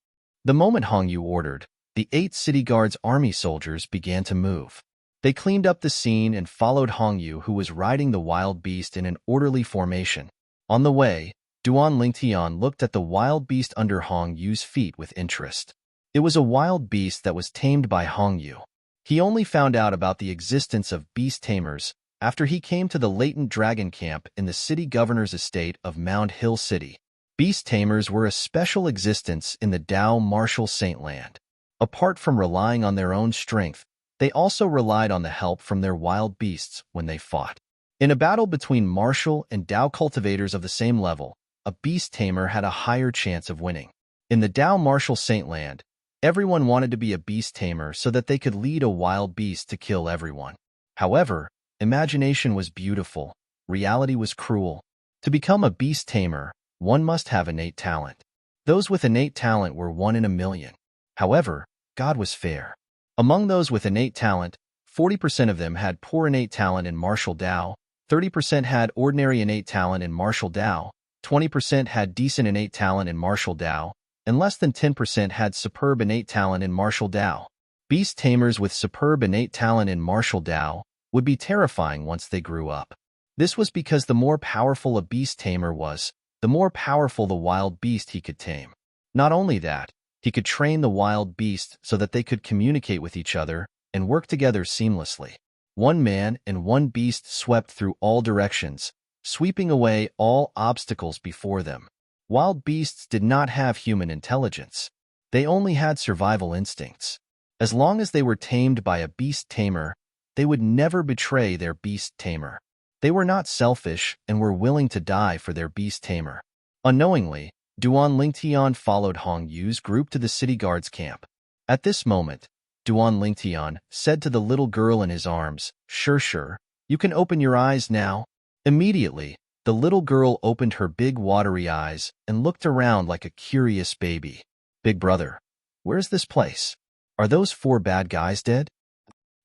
The moment Hong Yu ordered, the 8 city guards' army soldiers began to move. They cleaned up the scene and followed Hong Yu, who was riding the wild beast in an orderly formation. On the way, Duan Lingtian looked at the wild beast under Hong Yu's feet with interest. It was a wild beast that was tamed by Hong Yu. He only found out about the existence of beast tamers after he came to the Latent Dragon Camp in the city governor's estate of Mound Hill City. Beast tamers were a special existence in the Dao Martial Saint Land. Apart from relying on their own strength, they also relied on the help from their wild beasts when they fought. In a battle between martial and Dao cultivators of the same level, a beast tamer had a higher chance of winning. In the Dao Martial Saint Land, everyone wanted to be a beast tamer so that they could lead a wild beast to kill everyone. However, imagination was beautiful, reality was cruel. To become a beast tamer, one must have innate talent. Those with innate talent were 1 in a million. However, God was fair. Among those with innate talent, 40% of them had poor innate talent in martial Dao, 30% had ordinary innate talent in martial Dao, 20% had decent innate talent in martial Dao, and less than 10% had superb innate talent in martial Dao. Beast tamers with superb innate talent in martial Dao would be terrifying once they grew up. This was because the more powerful a beast tamer was, the more powerful the wild beast he could tame. Not only that, he could train the wild beast so that they could communicate with each other and work together seamlessly. One man and one beast swept through all directions, sweeping away all obstacles before them. Wild beasts did not have human intelligence. They only had survival instincts. As long as they were tamed by a beast tamer, they would never betray their beast tamer. They were not selfish and were willing to die for their beast tamer. Unknowingly, Duan Lingtian followed Hong Yu's group to the city guard's camp. At this moment, Duan Lingtian said to the little girl in his arms, Sure, you can open your eyes now." Immediately, the little girl opened her big watery eyes and looked around like a curious baby. "Big brother, where's this place? Are those 4 bad guys dead?"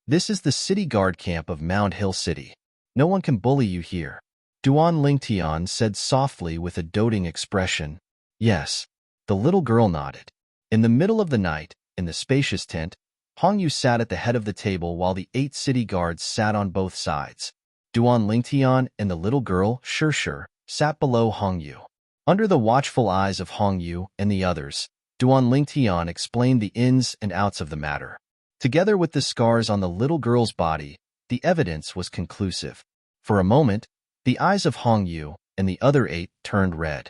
"This is the city guard camp of Mound Hill City. No one can bully you here," Duan Lingtian said softly with a doting expression. "Yes." The little girl nodded. In the middle of the night, in the spacious tent, Hong Yu sat at the head of the table while the 8 city guards sat on both sides. Duan Lingtian and the little girl, Sure, sat below Hong Yu. Under the watchful eyes of Hong Yu and the others, Duan Lingtian explained the ins and outs of the matter. Together with the scars on the little girl's body, the evidence was conclusive. For a moment, the eyes of Hong Yu and the other 8 turned red.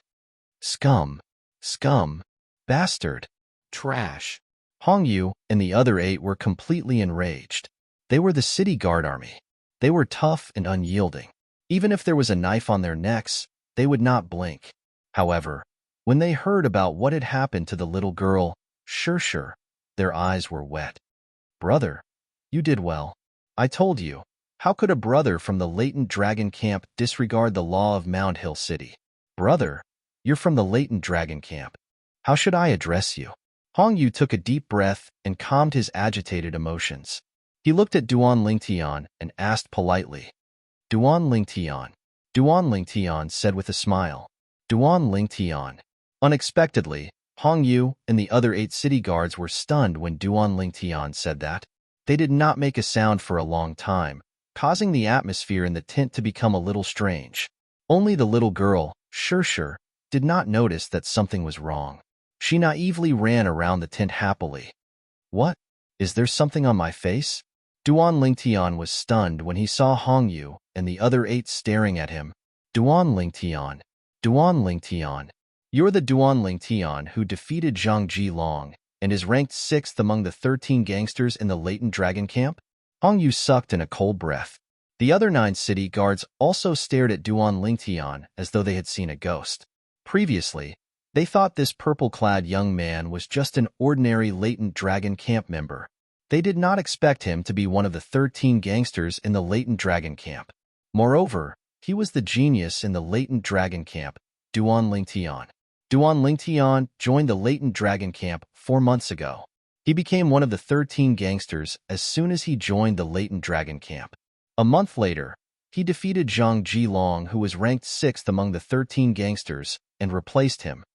Scum, bastard, trash. Hong Yu and the other 8 were completely enraged. They were the city guard army. They were tough and unyielding. Even if there was a knife on their necks, they would not blink. However, when they heard about what had happened to the little girl, Sure, their eyes were wet. "Brother, you did well. I told you. How could a brother from the Latent Dragon Camp disregard the law of Mound Hill City? Brother, you're from the Latent Dragon Camp. How should I address you?" Hong Yu took a deep breath and calmed his agitated emotions. He looked at Duan Lingtian and asked politely, "Duan Lingtian, Duan Lingtian said with a smile. Duan Lingtian. Unexpectedly, Hong Yu and the other 8 city guards were stunned when Duan Lingtian said that. They did not make a sound for a long time, causing the atmosphere in the tent to become a little strange. Only the little girl, Shir, did not notice that something was wrong. She naively ran around the tent happily. What? Is there something on my face? Duan Lingtian was stunned when he saw Hong Yu and the other 8 staring at him. Duan Lingtian. Duan Lingtian. You're the Duan Lingtian who defeated Zhang Jilong and is ranked 6th among the 13 gangsters in the latent dragon camp? Hong Yu sucked in a cold breath. The other 9 city guards also stared at Duan Lingtian as though they had seen a ghost. Previously, they thought this purple-clad young man was just an ordinary latent dragon camp member. They did not expect him to be one of the 13 gangsters in the latent dragon camp. Moreover, he was the genius in the latent dragon camp, Duan Lingtian. Duan Lingtian joined the latent dragon camp 4 months ago. He became one of the 13 gangsters as soon as he joined the latent dragon camp. A month later, he defeated Zhang Jilong, who was ranked 6th among the 13 gangsters, and replaced him.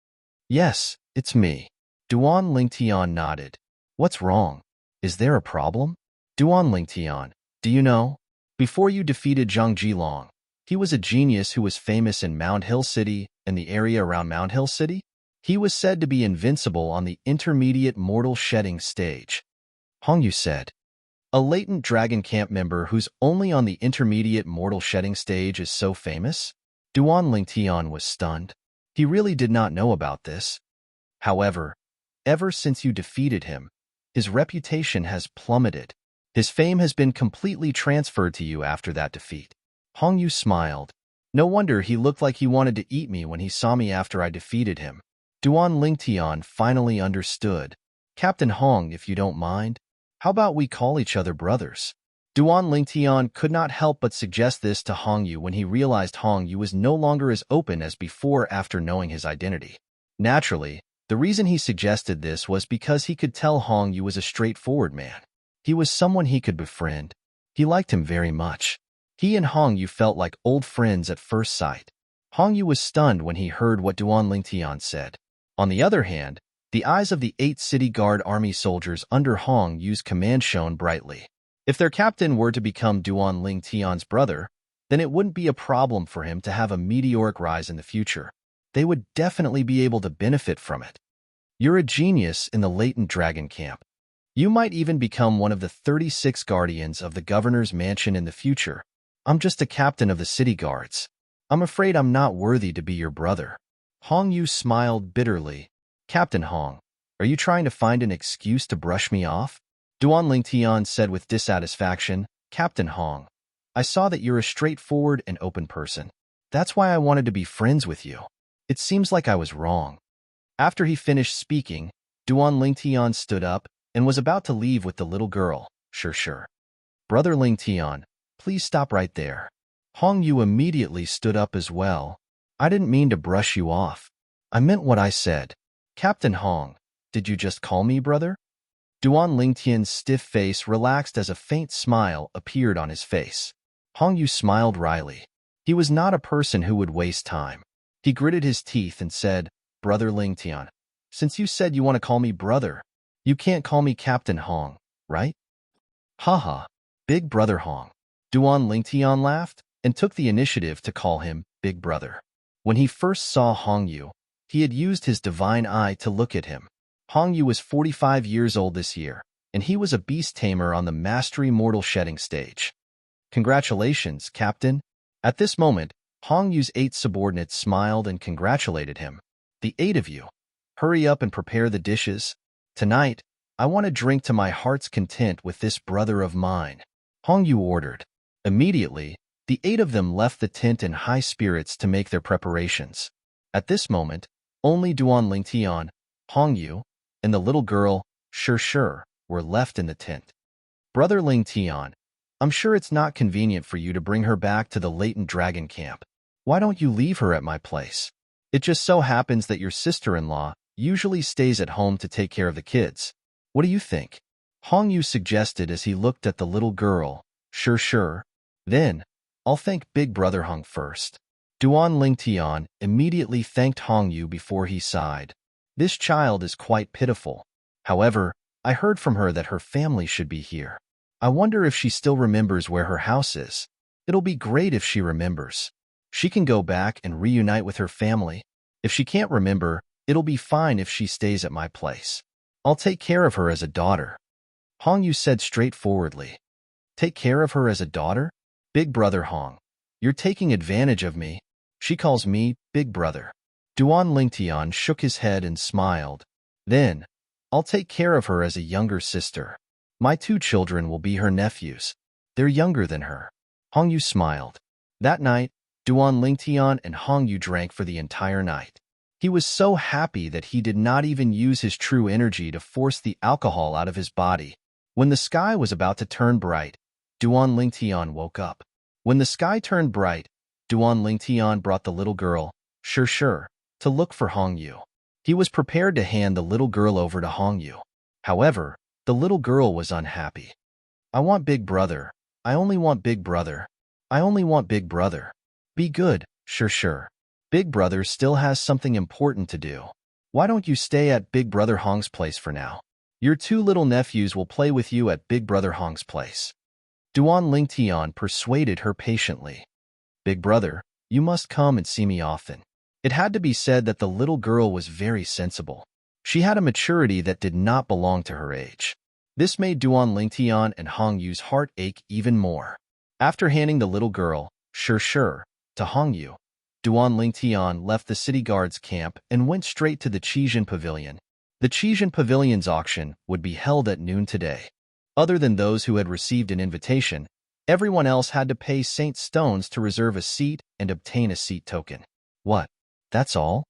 Yes, it's me. Duan Lingtian nodded. What's wrong? Is there a problem? Duan Lingtian, do you know? Before you defeated Zhang Jilong, he was a genius who was famous in Mount Hill City and the area around Mount Hill City. He was said to be invincible on the intermediate mortal shedding stage. Hong Yu said. A latent dragon camp member who's only on the intermediate mortal shedding stage is so famous? Duan Lingtian was stunned. He really did not know about this. However, ever since you defeated him, his reputation has plummeted. His fame has been completely transferred to you after that defeat. Hong Yu smiled. No wonder he looked like he wanted to eat me when he saw me after I defeated him. Duan Lingtian finally understood. Captain Hong, if you don't mind, how about we call each other brothers? Duan Lingtian could not help but suggest this to Hong Yu when he realized Hong Yu was no longer as open as before after knowing his identity. Naturally, the reason he suggested this was because he could tell Hong Yu was a straightforward man. He was someone he could befriend. He liked him very much. He and Hong Yu felt like old friends at first sight. Hong Yu was stunned when he heard what Duan Lingtian said. On the other hand, the eyes of the 8 city guard army soldiers under Hong Yu's command shone brightly. If their captain were to become Duan Lingtian's brother, then it wouldn't be a problem for him to have a meteoric rise in the future. They would definitely be able to benefit from it. You're a genius in the latent dragon camp. You might even become one of the 36 guardians of the governor's mansion in the future. I'm just a captain of the city guards. I'm afraid I'm not worthy to be your brother. Hong Yu smiled bitterly. Captain Hong, are you trying to find an excuse to brush me off? Duan Lingtian said with dissatisfaction. Captain Hong, I saw that you're a straightforward and open person. That's why I wanted to be friends with you. It seems like I was wrong. After he finished speaking, Duan Lingtian stood up and was about to leave with the little girl. Sure. Brother Lingtian, please stop right there. Hong Yu immediately stood up as well. I didn't mean to brush you off. I meant what I said. Captain Hong, did you just call me brother? Duan Lingtian's stiff face relaxed as a faint smile appeared on his face. Hong Yu smiled wryly. He was not a person who would waste time. He gritted his teeth and said, Brother Lingtian, since you said you want to call me brother, you can't call me Captain Hong, right? Haha, Big Brother Hong. Duan Lingtian laughed and took the initiative to call him Big Brother. When he first saw Hong Yu, he had used his divine eye to look at him. Hong Yu was 45 years old this year, and he was a beast tamer on the mastery mortal shedding stage. Congratulations, Captain. At this moment, Hong Yu's 8 subordinates smiled and congratulated him. The 8 of you, hurry up and prepare the dishes. Tonight, I want to drink to my heart's content with this brother of mine. Hong Yu ordered. Immediately, the 8 of them left the tent in high spirits to make their preparations. At this moment, only Duan Lingtian, Hong Yu, and the little girl, Shir, were left in the tent. Brother Lingtian, I'm sure it's not convenient for you to bring her back to the latent dragon camp. Why don't you leave her at my place? It just so happens that your sister-in-law usually stays at home to take care of the kids. What do you think? Hong Yu suggested as he looked at the little girl, Shir. Then, I'll thank Big Brother Hong first. Duan Lingtian immediately thanked Hongyu before he sighed. This child is quite pitiful. However, I heard from her that her family should be here. I wonder if she still remembers where her house is. It'll be great if she remembers. She can go back and reunite with her family. If she can't remember, it'll be fine if she stays at my place. I'll take care of her as a daughter. Hongyu said straightforwardly. Take care of her as a daughter? Big brother Hong. You're taking advantage of me. She calls me Big Brother. Duan Lingtian shook his head and smiled. Then, I'll take care of her as a younger sister. My 2 children will be her nephews. They're younger than her. Hongyu smiled. That night, Duan Lingtian and Hongyu drank for the entire night. He was so happy that he did not even use his true energy to force the alcohol out of his body. When the sky was about to turn bright, Duan Lingtian woke up. When the sky turned bright, Duan Lingtian brought the little girl, sure, to look for Hongyu. He was prepared to hand the little girl over to Hongyu. However, the little girl was unhappy. I want Big Brother. I only want Big Brother. I only want Big Brother. Be good, sure. Big Brother still has something important to do. Why don't you stay at Big Brother Hong's place for now? Your 2 little nephews will play with you at Big Brother Hong's place. Duan Lingtian persuaded her patiently. Big Brother, you must come and see me often. It had to be said that the little girl was very sensible. She had a maturity that did not belong to her age. This made Duan Lingtian and Hongyu's heart ache even more. After handing the little girl, sure, to Hongyu, Duan Lingtian left the city guard's camp and went straight to the Qijin Pavilion. The Qijin Pavilion's auction would be held at noon today. Other than those who had received an invitation, everyone else had to pay Saint Stones to reserve a seat and obtain a seat token. What? That's all?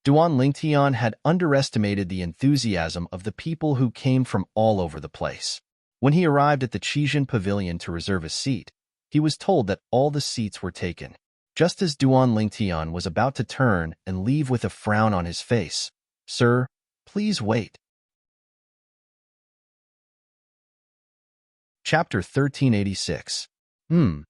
Duan Lingtian had underestimated the enthusiasm of the people who came from all over the place. When he arrived at the Qijin Pavilion to reserve a seat, he was told that all the seats were taken. Just as Duan Lingtian was about to turn and leave with a frown on his face, Sir, please wait. Chapter 1386. Duan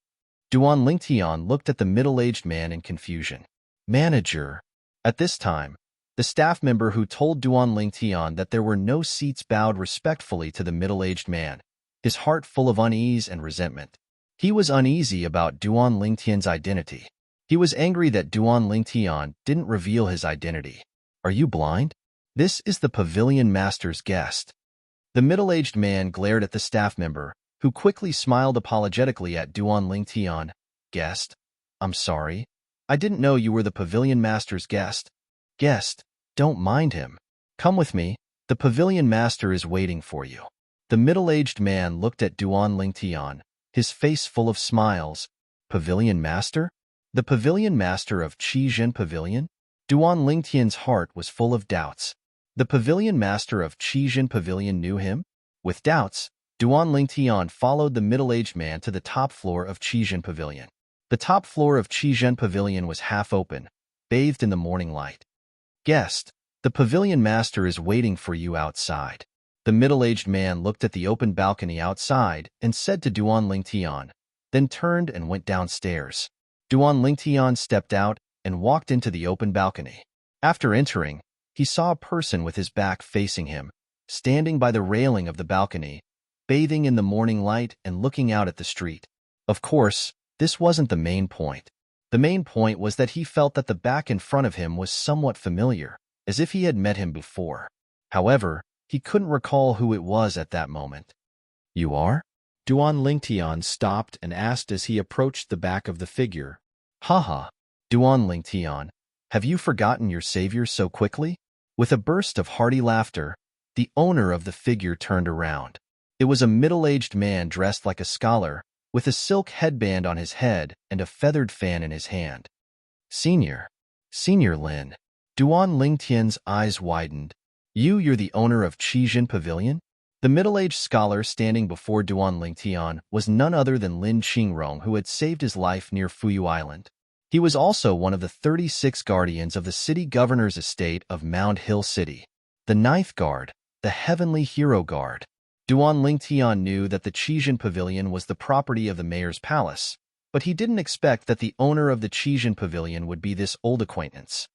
Lingtian looked at the middle-aged man in confusion. Manager. At this time, the staff member who told Duan Lingtian that there were no seats bowed respectfully to the middle-aged man, his heart full of unease and resentment. He was uneasy about Duan Lingtian's identity. He was angry that Duan Lingtian didn't reveal his identity. Are you blind? This is the pavilion master's guest. The middle-aged man glared at the staff member, who quickly smiled apologetically at Duan Lingtian. Guest? I'm sorry. I didn't know you were the pavilion master's guest. Guest, don't mind him. Come with me. The pavilion master is waiting for you. The middle-aged man looked at Duan Lingtian, his face full of smiles. Pavilion master? The pavilion master of Qijin Pavilion? Duan Lingtian's heart was full of doubts. The pavilion master of Qijin Pavilion knew him? With doubts, Duan Lingtian followed the middle-aged man to the top floor of Qijin Pavilion. The top floor of Qijin Pavilion was half open, bathed in the morning light. Guest, the pavilion master is waiting for you outside. The middle-aged man looked at the open balcony outside and said to Duan Lingtian, then turned and went downstairs. Duan Lingtian stepped out and walked into the open balcony. After entering, he saw a person with his back facing him, standing by the railing of the balcony, bathing in the morning light and looking out at the street. Of course, this wasn't the main point. The main point was that he felt that the back in front of him was somewhat familiar, as if he had met him before. However, he couldn't recall who it was at that moment. You are? Duan Lingtian stopped and asked as he approached the back of the figure. Haha, Duan Lingtian, have you forgotten your savior so quickly? With a burst of hearty laughter, the owner of the figure turned around. It was a middle-aged man dressed like a scholar, with a silk headband on his head and a feathered fan in his hand. Senior Lin. Duan Lingtian's eyes widened. You're the owner of Qijin Pavilion? The middle-aged scholar standing before Duan Lingtian was none other than Lin Qingrong, who had saved his life near Fuyu Island. He was also one of the 36 guardians of the city governor's estate of Mound Hill City. The 9th Guard, the Heavenly Hero Guard. Duan Lingtian knew that the Qijin Pavilion was the property of the mayor's palace, but he didn't expect that the owner of the Chixian Pavilion would be this old acquaintance.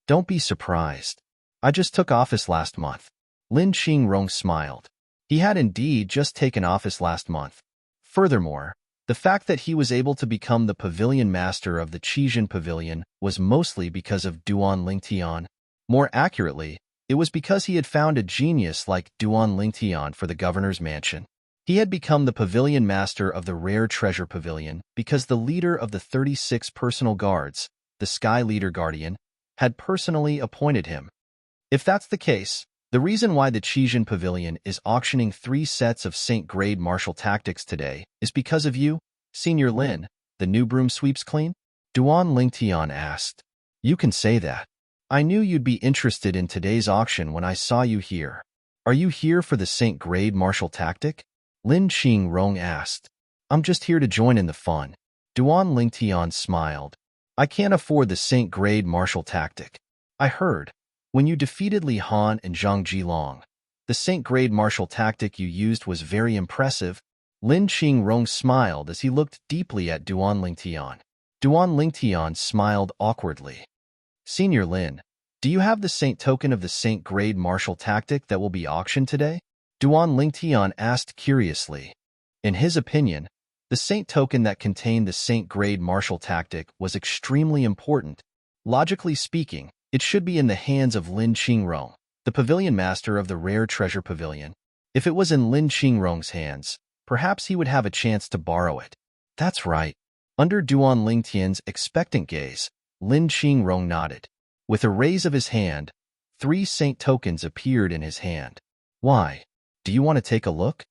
Don't be surprised. I just took office last month. Lin Qingrong smiled. He had indeed just taken office last month. Furthermore, the fact that he was able to become the pavilion master of the Chixian Pavilion was mostly because of Duan Lingtian. More accurately, it was because he had found a genius like Duan Lingtian for the governor's mansion. He had become the pavilion master of the rare treasure pavilion because the leader of the 36 personal guards, the Sky Leader Guardian, had personally appointed him. If that's the case, the reason why the Chixian Pavilion is auctioning 3 sets of Saint-grade martial tactics today is because of you, Senior Lin, the new broom sweeps clean? Duan Lingtian asked. You can say that. I knew you'd be interested in today's auction when I saw you here. Are you here for the Saint-grade martial tactic? Lin Qingrong asked. I'm just here to join in the fun. Duan Lingtian smiled. I can't afford the Saint-grade martial tactic. I heard. When you defeated Li Han and Zhang Jilong, the Saint-grade martial tactic you used was very impressive. Lin Qingrong smiled as he looked deeply at Duan Lingtian. Duan Lingtian smiled awkwardly. Senior Lin, do you have the Saint token of the Saint-grade martial tactic that will be auctioned today? Duan Lingtian asked curiously. In his opinion, the Saint token that contained the Saint-grade martial tactic was extremely important. Logically speaking, it should be in the hands of Lin Qingrong, the pavilion master of the rare treasure pavilion. If it was in Lin Qingrong's hands, perhaps he would have a chance to borrow it. That's right. Under Duan Lingtian's expectant gaze, Lin Qingrong nodded. With a raise of his hand, 3 Saint tokens appeared in his hand. Why? Do you want to take a look?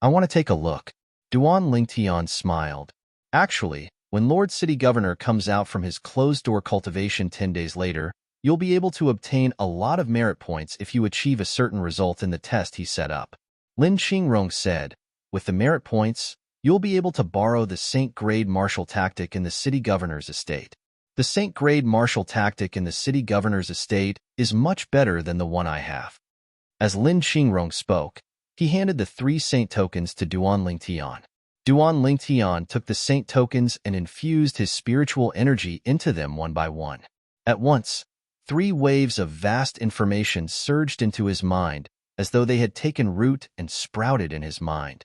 I want to take a look. Duan Lingtian smiled. Actually, when Lord City Governor comes out from his closed-door cultivation 10 days later, you'll be able to obtain a lot of merit points if you achieve a certain result in the test he set up. Lin Qingrong said, with the merit points, you'll be able to borrow the Saint-grade martial tactic in the city governor's estate. The Saint-grade martial tactic in the city governor's estate is much better than the one I have. As Lin Qingrong spoke, he handed the 3 Saint tokens to Duan Lingtian. Duan Lingtian took the Saint tokens and infused his spiritual energy into them one by one. At once, 3 waves of vast information surged into his mind, as though they had taken root and sprouted in his mind.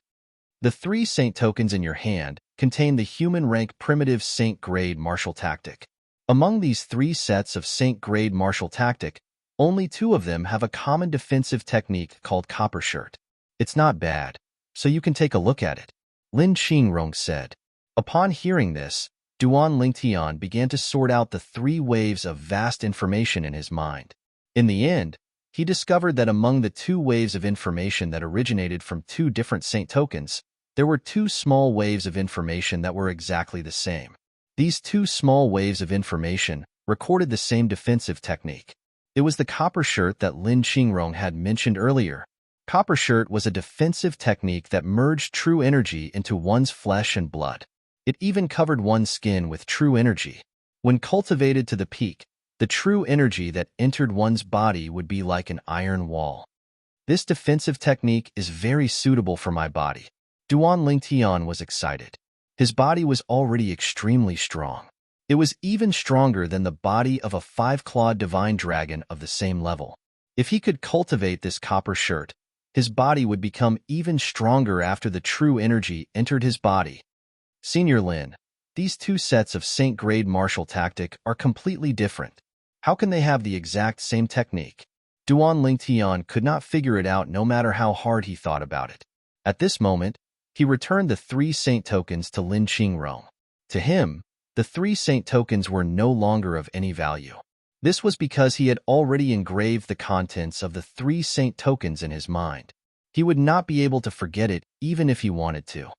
The 3 Saint tokens in your hand contain the human-rank primitive Saint-grade martial tactic. Among these 3 sets of Saint-grade martial tactic, only 2 of them have a common defensive technique called copper shirt. It's not bad, so you can take a look at it. Lin Qingrong said. Upon hearing this, Duan Lingtian began to sort out the 3 waves of vast information in his mind. In the end, he discovered that among the 2 waves of information that originated from 2 different Saint tokens, there were 2 small waves of information that were exactly the same. These 2 small waves of information recorded the same defensive technique. It was the copper shirt that Lin Qingrong had mentioned earlier. Copper shirt was a defensive technique that merged true energy into one's flesh and blood. It even covered one's skin with true energy. When cultivated to the peak, the true energy that entered one's body would be like an iron wall. This defensive technique is very suitable for my body. Duan Lingtian was excited. His body was already extremely strong. It was even stronger than the body of a 5-clawed divine dragon of the same level. If he could cultivate this copper shirt, his body would become even stronger after the true energy entered his body. Senior Lin, these 2 sets of Saint-grade martial tactic are completely different. How can they have the exact same technique? Duan Lingtian could not figure it out no matter how hard he thought about it. At this moment, he returned the 3 Saint tokens to Lin Qingrong. To him, the 3 Saint tokens were no longer of any value. This was because he had already engraved the contents of the 3 Saint tokens in his mind. He would not be able to forget it even if he wanted to.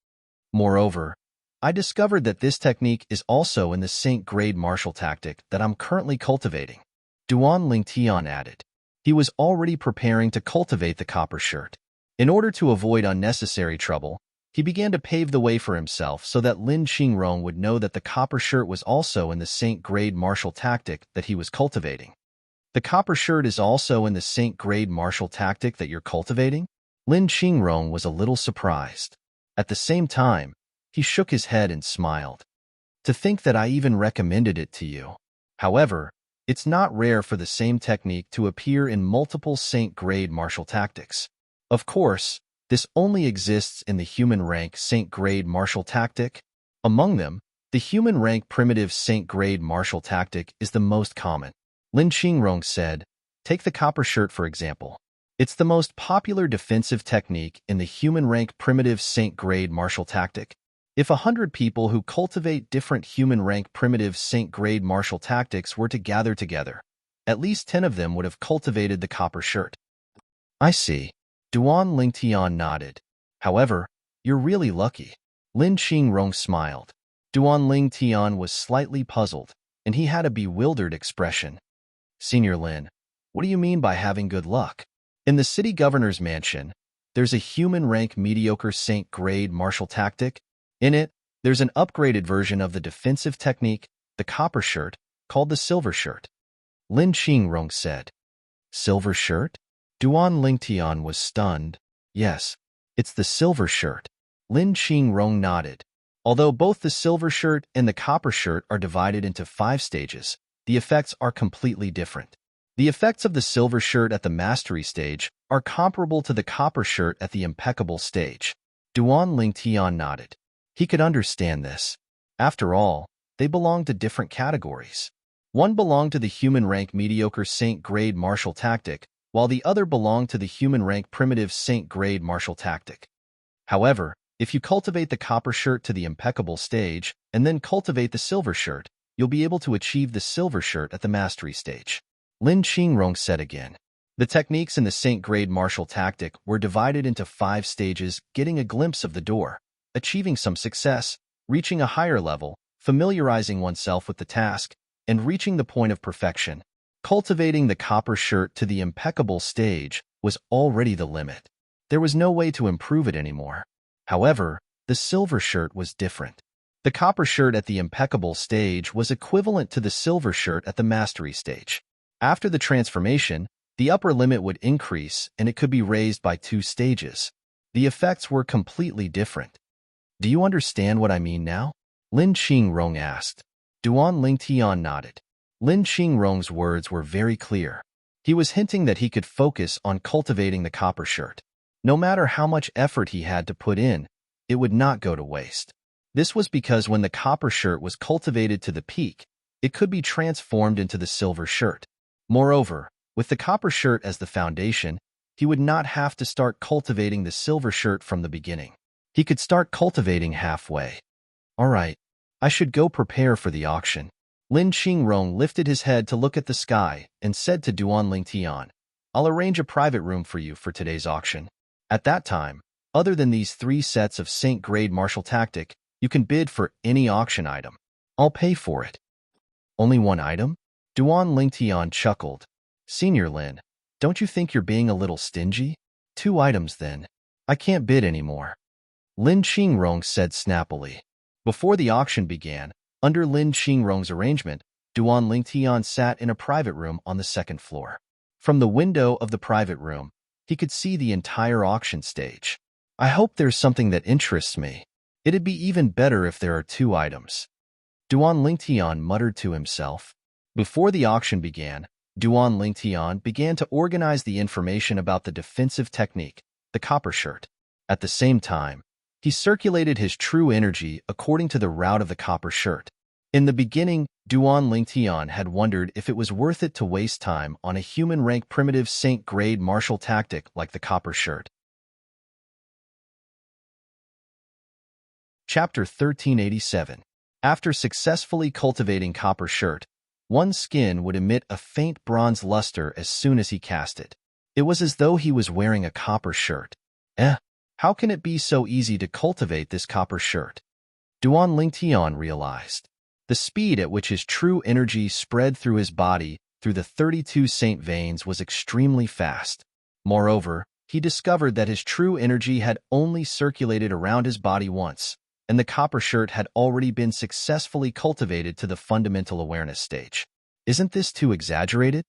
Moreover, I discovered that this technique is also in the Saint-grade martial tactic that I'm currently cultivating. Duan Lingtian added. He was already preparing to cultivate the copper shirt. In order to avoid unnecessary trouble, he began to pave the way for himself so that Lin Qingrong would know that the copper shirt was also in the Saint-grade martial tactic that he was cultivating. The copper shirt is also in the Saint-grade martial tactic that you're cultivating? Lin Qingrong was a little surprised. At the same time, he shook his head and smiled. To think that I even recommended it to you. However, it's not rare for the same technique to appear in multiple Saint-grade martial tactics. Of course, this only exists in the human rank Saint-grade martial tactic. Among them, the human rank primitive Saint-grade martial tactic is the most common. Lin Qingrong said, take the copper shirt for example. It's the most popular defensive technique in the human rank primitive Saint-grade martial tactic. If 100 people who cultivate different human rank primitive Saint-grade martial tactics were to gather together, at least 10 of them would have cultivated the copper shirt. I see. Duan Lingtian nodded. However, you're really lucky. Lin Qingrong smiled. Duan Lingtian was slightly puzzled, and he had a bewildered expression. Senior Lin, what do you mean by having good luck? In the city governor's mansion, there's a human rank mediocre Saint-grade martial tactic. In it, there's an upgraded version of the defensive technique, the copper shirt, called the silver shirt. Lin Qingrong said. Silver shirt? Duan Lingtian was stunned. Yes, it's the silver shirt. Lin Qingrong nodded. Although both the silver shirt and the copper shirt are divided into 5 stages, the effects are completely different. The effects of the silver shirt at the mastery stage are comparable to the copper shirt at the impeccable stage. Duan Lingtian nodded. He could understand this. After all, they belonged to different categories. One belonged to the human rank mediocre Saint-grade martial tactic, while the other belonged to the human rank primitive Saint-grade martial tactic. However, if you cultivate the copper shirt to the impeccable stage, and then cultivate the silver shirt, you'll be able to achieve the silver shirt at the mastery stage. Lin Qingrong said again. The techniques in the Saint-grade martial tactic were divided into 5 stages, getting a glimpse of the door, achieving some success, reaching a higher level, familiarizing oneself with the task, and reaching the point of perfection. Cultivating the copper shirt to the impeccable stage was already the limit. There was no way to improve it anymore. However, the silver shirt was different. The copper shirt at the impeccable stage was equivalent to the silver shirt at the mastery stage. After the transformation, the upper limit would increase and it could be raised by 2 stages. The effects were completely different. Do you understand what I mean now? Lin Qingrong asked. Duan Lingtian nodded. Lin Qingrong's words were very clear. He was hinting that he could focus on cultivating the copper shirt. No matter how much effort he had to put in, it would not go to waste. This was because when the copper shirt was cultivated to the peak, it could be transformed into the silver shirt. Moreover, with the copper shirt as the foundation, he would not have to start cultivating the silver shirt from the beginning. He could start cultivating halfway. All right, I should go prepare for the auction. Lin Qingrong lifted his head to look at the sky and said to Duan Lingtian, I'll arrange a private room for you for today's auction. At that time, other than these 3 sets of Saint-grade martial tactic, you can bid for any auction item. I'll pay for it. Only 1 item? Duan Lingtian chuckled. Senior Lin, don't you think you're being a little stingy? 2 items then. I can't bid anymore. Lin Qingrong said snappily. Before the auction began, under Lin Qingrong's arrangement, Duan Lingtian sat in a private room on the 2nd floor. From the window of the private room, he could see the entire auction stage. I hope there's something that interests me. It'd be even better if there are 2 items. Duan Lingtian muttered to himself. Before the auction began, Duan Lingtian began to organize the information about the defensive technique, the copper shirt. At the same time, he circulated his true energy according to the route of the copper shirt. In the beginning, Duan Lingtian had wondered if it was worth it to waste time on a human rank primitive Saint-grade martial tactic like the copper shirt. Chapter 1387. After successfully cultivating copper shirt, one's skin would emit a faint bronze luster as soon as he cast it. It was as though he was wearing a copper shirt. How can it be so easy to cultivate this copper shirt? Duan Lingtian realized. The speed at which his true energy spread through his body through the 32 saint veins was extremely fast. Moreover, he discovered that his true energy had only circulated around his body once, and the copper shirt had already been successfully cultivated to the fundamental awareness stage. Isn't this too exaggerated?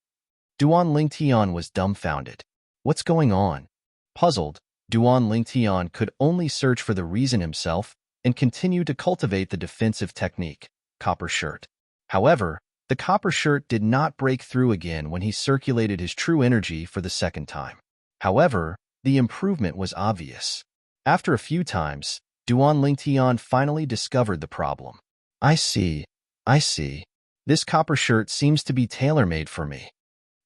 Duan Lingtian was dumbfounded. What's going on? Puzzled, Duan Lingtian could only search for the reason himself and continue to cultivate the defensive technique. copper shirt. However, the copper shirt did not break through again when he circulated his true energy for the second time. However, the improvement was obvious. After a few times, Duan Lingtian finally discovered the problem. I see. This copper shirt seems to be tailor-made for me.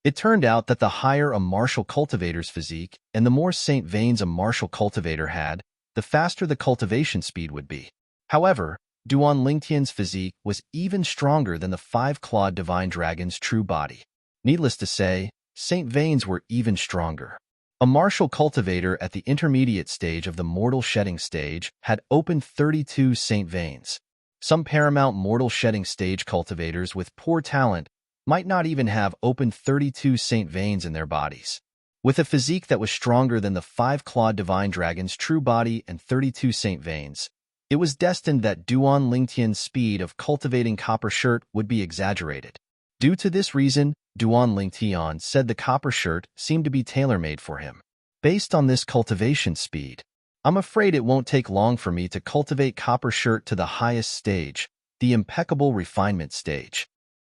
It turned out that the higher a martial cultivator's physique and the more Saint veins a martial cultivator had, the faster the cultivation speed would be. However, Duan Lingtian's physique was even stronger than the five-clawed divine dragon's true body. Needless to say, Saint veins were even stronger. A martial cultivator at the intermediate stage of the mortal shedding stage had opened 32 Saint veins. Some paramount mortal shedding stage cultivators with poor talent might not even have opened 32 Saint veins in their bodies. With a physique that was stronger than the five-clawed divine dragon's true body and 32 Saint veins, it was destined that Duan Lingtian's speed of cultivating copper shirt would be exaggerated. Due to this reason, Duan Lingtian said the copper shirt seemed to be tailor-made for him. Based on this cultivation speed, I'm afraid it won't take long for me to cultivate copper shirt to the highest stage, the impeccable refinement stage.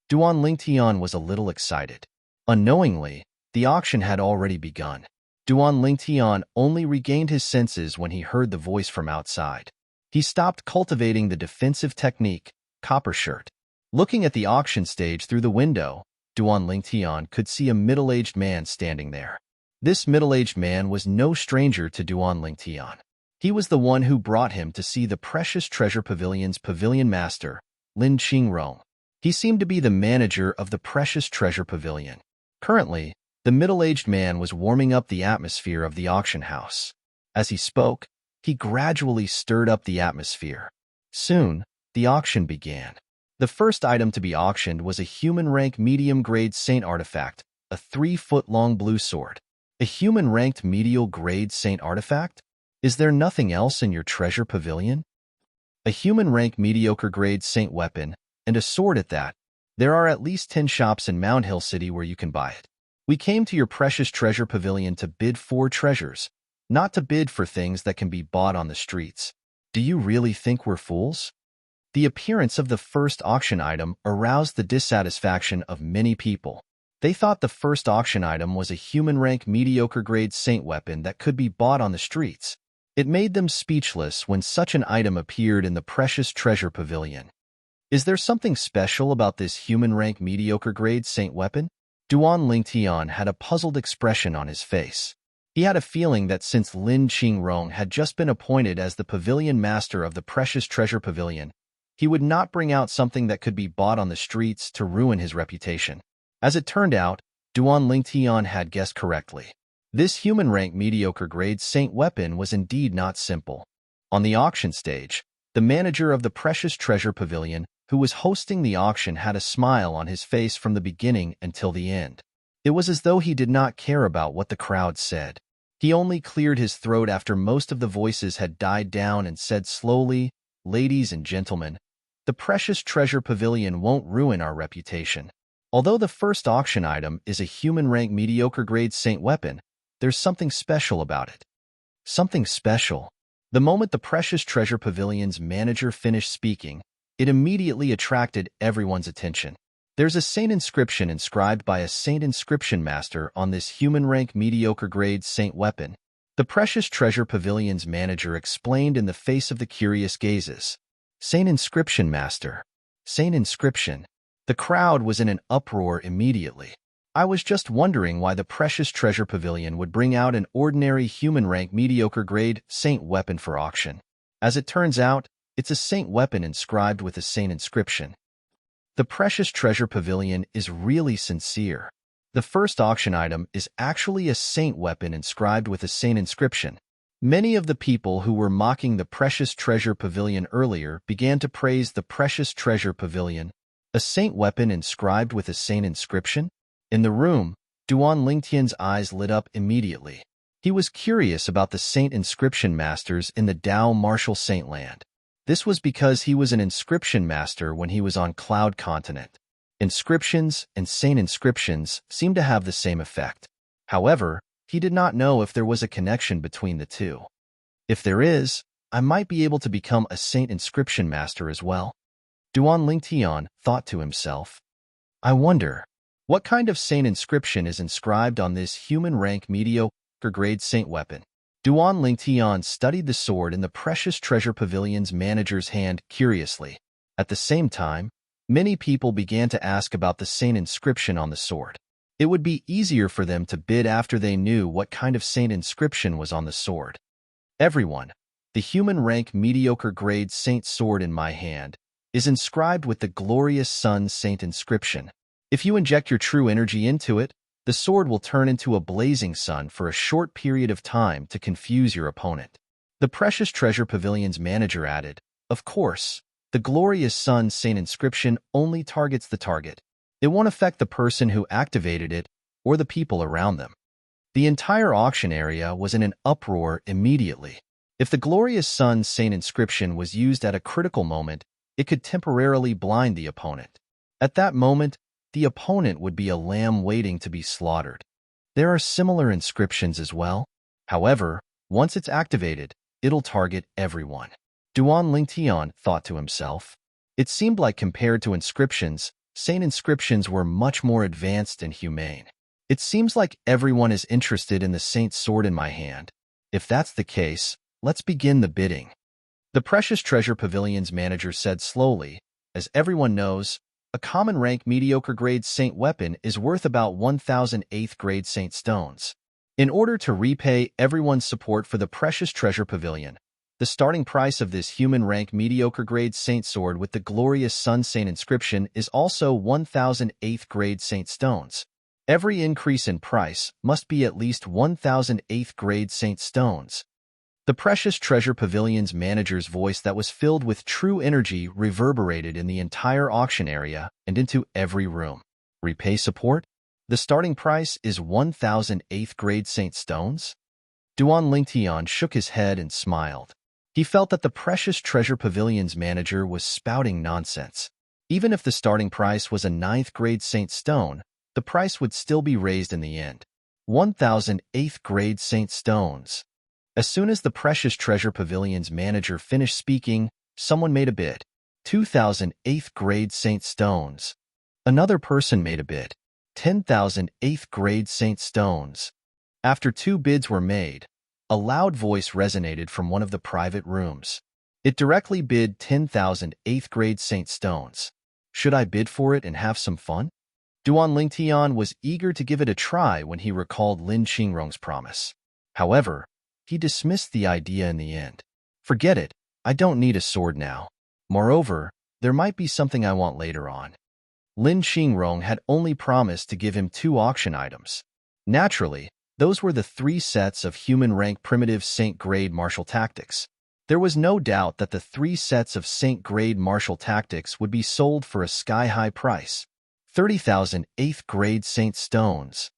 Duan Lingtian was a little excited. Unknowingly, the auction had already begun. Duan Lingtian only regained his senses when he heard the voice from outside. He stopped cultivating the defensive technique, copper shirt. Looking at the auction stage through the window, Duan Lingtian could see a middle-aged man standing there. This middle-aged man was no stranger to Duan Lingtian. He was the one who brought him to see the Precious Treasure Pavilion's pavilion master, Lin Qingrong. He seemed to be the manager of the Precious Treasure Pavilion. Currently, the middle-aged man was warming up the atmosphere of the auction house. As he spoke, he gradually stirred up the atmosphere. Soon, the auction began. The first item to be auctioned was a human-rank medium-grade saint artifact, a 3-foot-long blue sword. A human-ranked medial-grade saint artifact? Is there nothing else in your treasure pavilion? A human-rank mediocre-grade saint weapon, and a sword at that. There are at least 10 shops in Mount Hill City where you can buy it. We came to your Precious Treasure Pavilion to bid for treasures, not to bid for things that can be bought on the streets. Do you really think we're fools? The appearance of the first auction item aroused the dissatisfaction of many people. They thought the first auction item was a human-rank mediocre-grade saint weapon that could be bought on the streets. It made them speechless when such an item appeared in the Precious Treasure Pavilion. Is there something special about this human-rank mediocre-grade saint weapon? Duan Lingtian had a puzzled expression on his face. He had a feeling that since Lin Qingrong had just been appointed as the pavilion master of the Precious Treasure Pavilion, he would not bring out something that could be bought on the streets to ruin his reputation. As it turned out, Duan Lingtian had guessed correctly. This human-rank mediocre-grade saint weapon was indeed not simple. On the auction stage, the manager of the Precious Treasure Pavilion, who was hosting the auction, had a smile on his face from the beginning until the end. It was as though he did not care about what the crowd said. He only cleared his throat after most of the voices had died down and said slowly, "Ladies and gentlemen, the Precious Treasure Pavilion won't ruin our reputation. Although the first auction item is a human-rank mediocre-grade saint weapon, there's something special about it." Something special. The moment the Precious Treasure Pavilion's manager finished speaking, it immediately attracted everyone's attention. There's a saint inscription inscribed by a saint inscription master on this human-rank mediocre-grade saint weapon. The Precious Treasure Pavilion's manager explained in the face of the curious gazes. Saint inscription master. Saint inscription. The crowd was in an uproar immediately. I was just wondering why the Precious Treasure Pavilion would bring out an ordinary human-rank mediocre-grade saint weapon for auction. As it turns out, it's a saint weapon inscribed with a saint inscription. The Precious Treasure Pavilion is really sincere. The first auction item is actually a saint weapon inscribed with a saint inscription. Many of the people who were mocking the Precious Treasure Pavilion earlier began to praise the Precious Treasure Pavilion. A saint weapon inscribed with a saint inscription? In the room, Duan Lingtian's eyes lit up immediately. He was curious about the saint inscription masters in the Dao martial saint land. This was because he was an inscription master when he was on Cloud Continent. Inscriptions and saint inscriptions seemed to have the same effect. However, he did not know if there was a connection between the two. If there is, I might be able to become a saint inscription master as well. Duan Lingtian thought to himself. I wonder, what kind of saint inscription is inscribed on this human rank mediocre grade saint weapon? Duan Lingtian studied the sword in the precious treasure pavilion's manager's hand curiously. At the same time, many people began to ask about the saint inscription on the sword. It would be easier for them to bid after they knew what kind of saint inscription was on the sword. Everyone, the human rank mediocre grade saint sword in my hand, is inscribed with the glorious sun saint inscription. If you inject your true energy into it, the sword will turn into a blazing sun for a short period of time to confuse your opponent. The precious treasure pavilion's manager added, of course, the glorious sun saint inscription only targets the target. It won't affect the person who activated it or the people around them. The entire auction area was in an uproar immediately. If the glorious sun saint inscription was used at a critical moment, it could temporarily blind the opponent. At that moment, the opponent would be a lamb waiting to be slaughtered. There are similar inscriptions as well. However, once it's activated, it'll target everyone. Duan Lingtian thought to himself. It seemed like compared to inscriptions, saint inscriptions were much more advanced and humane. It seems like everyone is interested in the saint's sword in my hand. If that's the case, let's begin the bidding. The precious treasure pavilion's manager said slowly. As everyone knows, a common rank mediocre grade saint weapon is worth about 1,000 8th grade saint stones. In order to repay everyone's support for the precious treasure pavilion, the starting price of this human rank mediocre grade saint sword with the glorious sun saint inscription is also 1,000 8th grade saint stones. Every increase in price must be at least 1,000 8th grade saint stones. The precious treasure pavilion's manager's voice that was filled with true energy reverberated in the entire auction area and into every room. Repay support? The starting price is 1,000 8th grade saint stones? Duan Lingtian shook his head and smiled. He felt that the precious treasure pavilion's manager was spouting nonsense. Even if the starting price was a 9th grade saint stone, the price would still be raised in the end. 1,000 8th grade saint stones. As soon as the precious treasure pavilion's manager finished speaking, someone made a bid. 2,000 8th grade saint stones. Another person made a bid. 10,000 8th grade saint stones. After 2 bids were made, a loud voice resonated from one of the private rooms. It directly bid 10,000 8th grade saint stones. Should I bid for it and have some fun? Duan Lingtian was eager to give it a try when he recalled Lin Qingrong's promise. However, he dismissed the idea in the end. Forget it, I don't need a sword now. Moreover, there might be something I want later on. Lin Qingrong had only promised to give him 2 auction items. Naturally, those were the 3 sets of human rank primitive saint grade martial tactics. There was no doubt that the 3 sets of saint grade martial tactics would be sold for a sky-high price. 30,000 8th grade saint stones.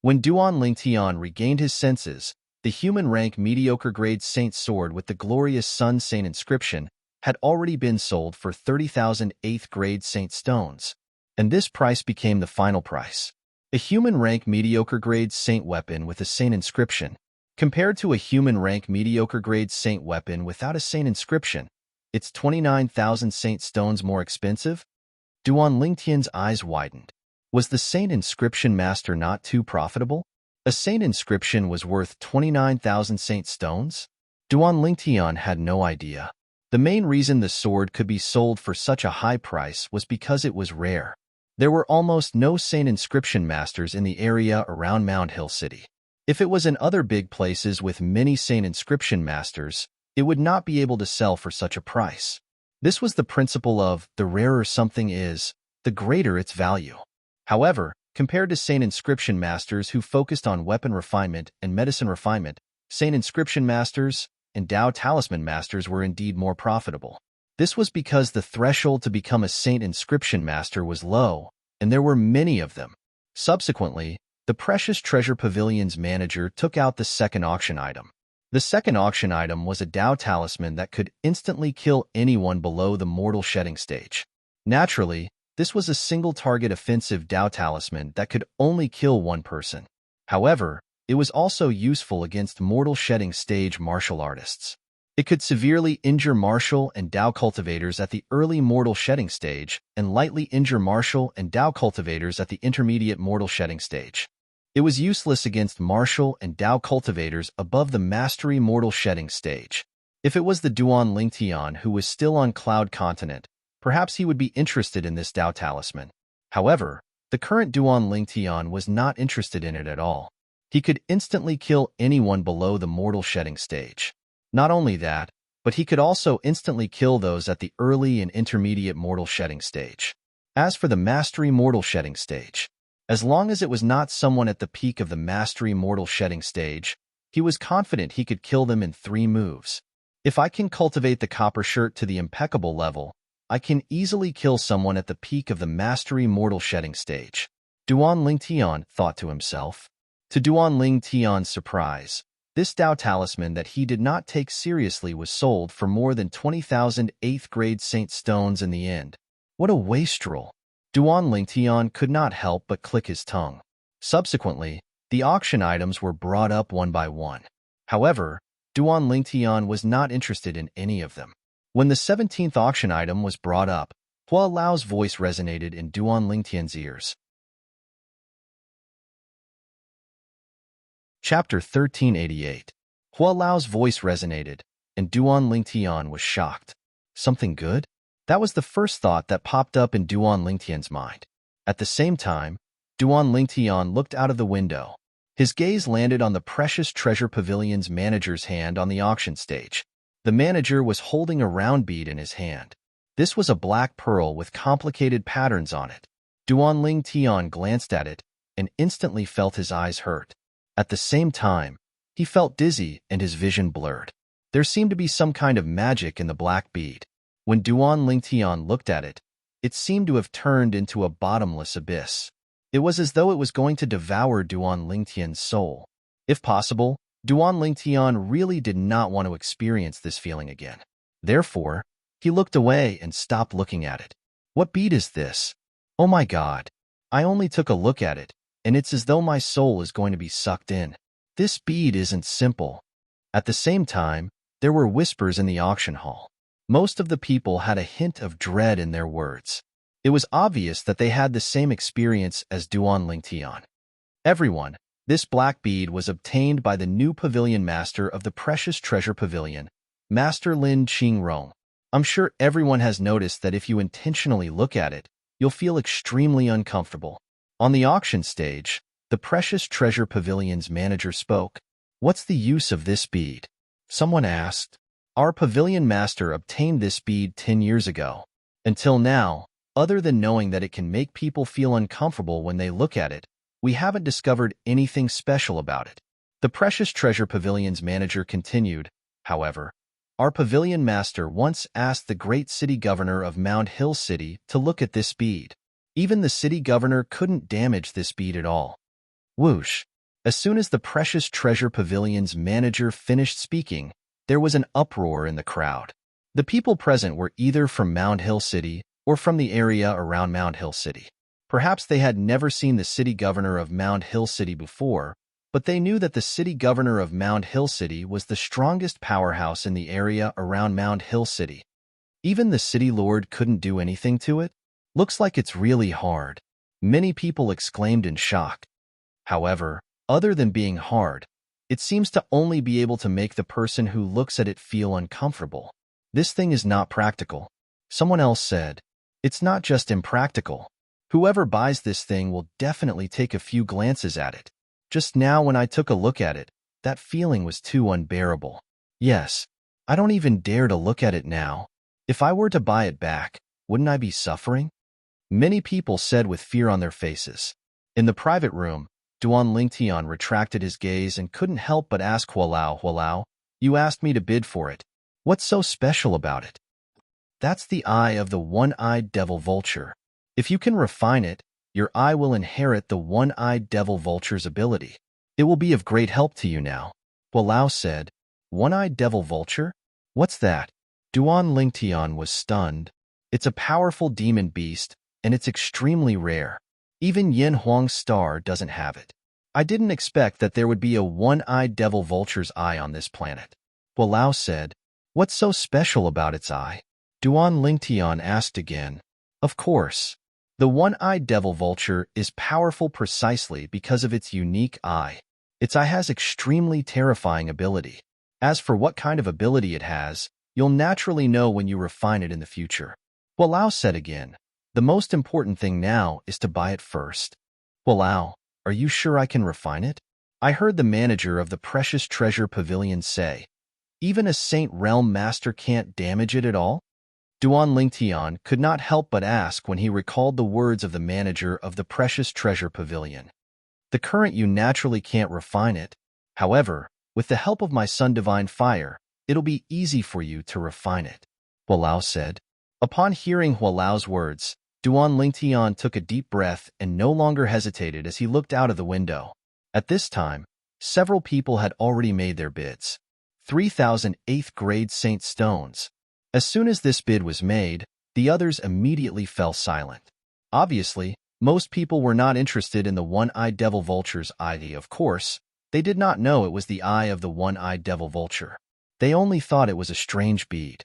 When Duan Lingtian regained his senses, the human rank mediocre grade saint sword with the glorious sun saint inscription had already been sold for 30,000 8th grade saint stones. And this price became the final price. A human rank mediocre grade saint weapon with a saint inscription. Compared to a human rank mediocre grade saint weapon without a saint inscription, it's 29,000 saint stones more expensive? Duan Lingtian's eyes widened. Was the saint inscription master not too profitable? A saint inscription was worth 29,000 saint stones? Duan Lingtian had no idea. The main reason the sword could be sold for such a high price was because it was rare. There were almost no saint inscription masters in the area around Mount Hill City. If it was in other big places with many saint inscription masters, it would not be able to sell for such a price. This was the principle of the rarer something is, the greater its value. However, compared to saint inscription masters who focused on weapon refinement and medicine refinement, saint inscription masters and Tao talisman masters were indeed more profitable. This was because the threshold to become a saint inscription master was low, and there were many of them. Subsequently, the precious treasure pavilion's manager took out the second auction item. The second auction item was a Tao talisman that could instantly kill anyone below the mortal shedding stage. Naturally, this was a single-target offensive Tao talisman that could only kill one person. However, it was also useful against mortal shedding stage martial artists. It could severely injure martial and Dao cultivators at the early mortal shedding stage and lightly injure martial and Dao cultivators at the intermediate mortal shedding stage. It was useless against martial and Dao cultivators above the mastery mortal shedding stage. If it was the Duan Lingtian who was still on Cloud Continent, perhaps he would be interested in this Dao talisman. However, the current Duan Lingtian was not interested in it at all. He could instantly kill anyone below the mortal shedding stage. Not only that, but he could also instantly kill those at the early and intermediate mortal shedding stage. As for the mastery mortal shedding stage, as long as it was not someone at the peak of the mastery mortal shedding stage, he was confident he could kill them in 3 moves. If I can cultivate the copper shirt to the impeccable level, I can easily kill someone at the peak of the mastery mortal shedding stage. Duan Lingtian thought to himself. To Duan Lingtian's surprise, this Dao talisman that he did not take seriously was sold for more than 20,000 8th-grade Saint Stones in the end. What a wastrel! Duan Lingtian could not help but click his tongue. Subsequently, the auction items were brought up one by one. However, Duan Lingtian was not interested in any of them. When the 17th auction item was brought up, Hua Lao's voice resonated in Duan Lingtian's ears. Chapter 1388. Hua Lao's voice resonated, and Duan Lingtian was shocked. Something good? That was the first thought that popped up in Duan Lingtian's mind. At the same time, Duan Lingtian looked out of the window. His gaze landed on the Precious Treasure Pavilion's manager's hand on the auction stage. The manager was holding a round bead in his hand. This was a black pearl with complicated patterns on it. Duan Lingtian glanced at it and instantly felt his eyes hurt. At the same time, he felt dizzy and his vision blurred. There seemed to be some kind of magic in the black bead. When Duan Lingtian looked at it, it seemed to have turned into a bottomless abyss. It was as though it was going to devour Duan Lingtian's soul. If possible, Duan Lingtian really did not want to experience this feeling again. Therefore, he looked away and stopped looking at it. What bead is this? Oh my God! I only took a look at it, and it's as though my soul is going to be sucked in. This bead isn't simple. At the same time, there were whispers in the auction hall. Most of the people had a hint of dread in their words. It was obvious that they had the same experience as Duan Lingtian. Everyone, this black bead was obtained by the new pavilion master of the Precious Treasure Pavilion, Master Lin Qingrong. I'm sure everyone has noticed that if you intentionally look at it, you'll feel extremely uncomfortable. On the auction stage, the Precious Treasure Pavilion's manager spoke. What's the use of this bead? Someone asked. Our pavilion master obtained this bead 10 years ago. Until now, other than knowing that it can make people feel uncomfortable when they look at it, we haven't discovered anything special about it. The Precious Treasure Pavilion's manager continued. However, our pavilion master once asked the great city governor of Mount Hill City to look at this bead. Even the city governor couldn't damage this bead at all. Whoosh! As soon as the Precious Treasure Pavilion's manager finished speaking, there was an uproar in the crowd. The people present were either from Mount Hill City or from the area around Mount Hill City. Perhaps they had never seen the city governor of Mount Hill City before, but they knew that the city governor of Mount Hill City was the strongest powerhouse in the area around Mount Hill City. Even the city lord couldn't do anything to it? Looks like it's really hard. Many people exclaimed in shock. However, other than being hard, it seems to only be able to make the person who looks at it feel uncomfortable. This thing is not practical. Someone else said, it's not just impractical. Whoever buys this thing will definitely take a few glances at it. Just now when I took a look at it, that feeling was too unbearable. Yes, I don't even dare to look at it now. If I were to buy it back, wouldn't I be suffering? Many people said with fear on their faces. In the private room, Duan Lingtian retracted his gaze and couldn't help but ask Hua Lao, you asked me to bid for it. What's so special about it? That's the eye of the one-eyed devil vulture. If you can refine it, your eye will inherit the one-eyed devil vulture's ability. It will be of great help to you now. Hua Lao said, One-eyed devil vulture? What's that? Duan Lingtian was stunned. It's a powerful demon beast, and it's extremely rare. Even Yin Huang's star doesn't have it. I didn't expect that there would be a one-eyed devil vulture's eye on this planet. Hua Lao said, What's so special about its eye? Duan Lingtian asked again. Of course. The one-eyed devil vulture is powerful precisely because of its unique eye. Its eye has extremely terrifying ability. As for what kind of ability it has, you'll naturally know when you refine it in the future. Hualao said again. The most important thing now is to buy it first. Hualao, are you sure I can refine it? I heard the manager of the Precious Treasure Pavilion say. Even a Saint Realm Master can't damage it at all? Duan Lingtian could not help but ask when he recalled the words of the manager of the Precious Treasure Pavilion. The current you naturally can't refine it. However, with the help of my Sun Divine Fire, it'll be easy for you to refine it, Hualao said. Upon hearing Hualao's words, Duan Lingtian took a deep breath and no longer hesitated as he looked out of the window. At this time, several people had already made their bids. 3,000 8th-grade Saint Stones. As soon as this bid was made, the others immediately fell silent. Obviously, most people were not interested in the one-eyed devil vulture's eye. Of course, they did not know it was the eye of the one-eyed devil vulture. They only thought it was a strange bead.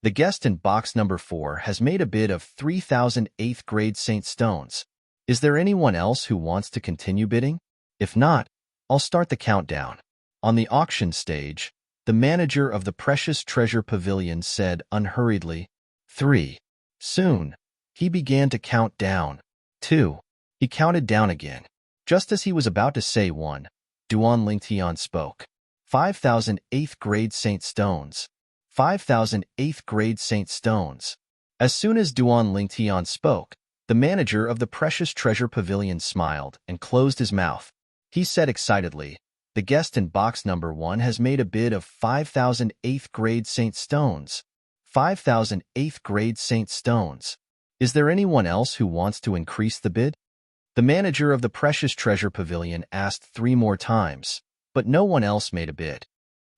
The guest in box number 4 has made a bid of 3,000 8th-grade Saint Stones. Is there anyone else who wants to continue bidding? If not, I'll start the countdown. On the auction stage, the manager of the Precious Treasure Pavilion said unhurriedly, 3. Soon, he began to count down. 2. He counted down again. Just as he was about to say 1, Duan Lingtian spoke. 5,000 8th-grade Saint Stones. 5,000 8th-grade Saint Stones. As soon as Duan Lingtian spoke, the manager of the Precious Treasure Pavilion smiled and closed his mouth. He said excitedly, the guest in box number 1 has made a bid of 5,000 8th-grade Saint Stones. 5,000 8th-grade Saint Stones. Is there anyone else who wants to increase the bid? The manager of the Precious Treasure Pavilion asked 3 more times, but no one else made a bid.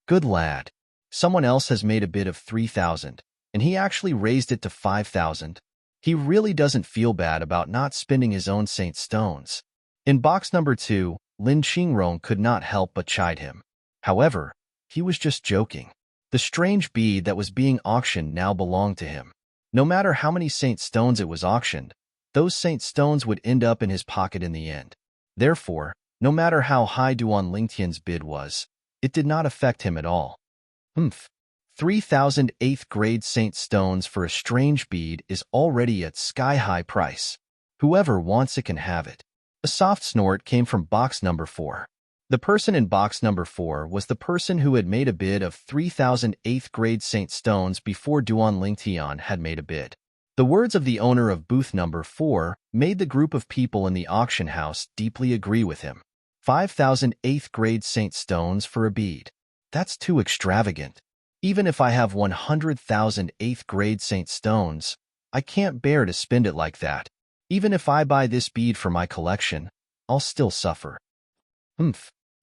Good lad. Someone else has made a bid of 3,000, and he actually raised it to 5,000. He really doesn't feel bad about not spending his own Saint Stones. In box number 2, Lin Qingrong could not help but chide him. However, he was just joking. The strange bead that was being auctioned now belonged to him. No matter how many Saint Stones it was auctioned, those Saint Stones would end up in his pocket in the end. Therefore, no matter how high Duan Lingtian's bid was, it did not affect him at all. 3,000 8th-grade Saint Stones for a strange bead is already at sky-high price. Whoever wants it can have it. A soft snort came from box number 4. The person in box number 4 was the person who had made a bid of 3,000 8th-grade Saint Stones before Duan Lingtian had made a bid. The words of the owner of booth number 4 made the group of people in the auction house deeply agree with him. 5,000 8th-grade Saint Stones for a bead. That's too extravagant. Even if I have 100,000 8th-grade Saint Stones, I can't bear to spend it like that. Even if I buy this bead for my collection, I'll still suffer.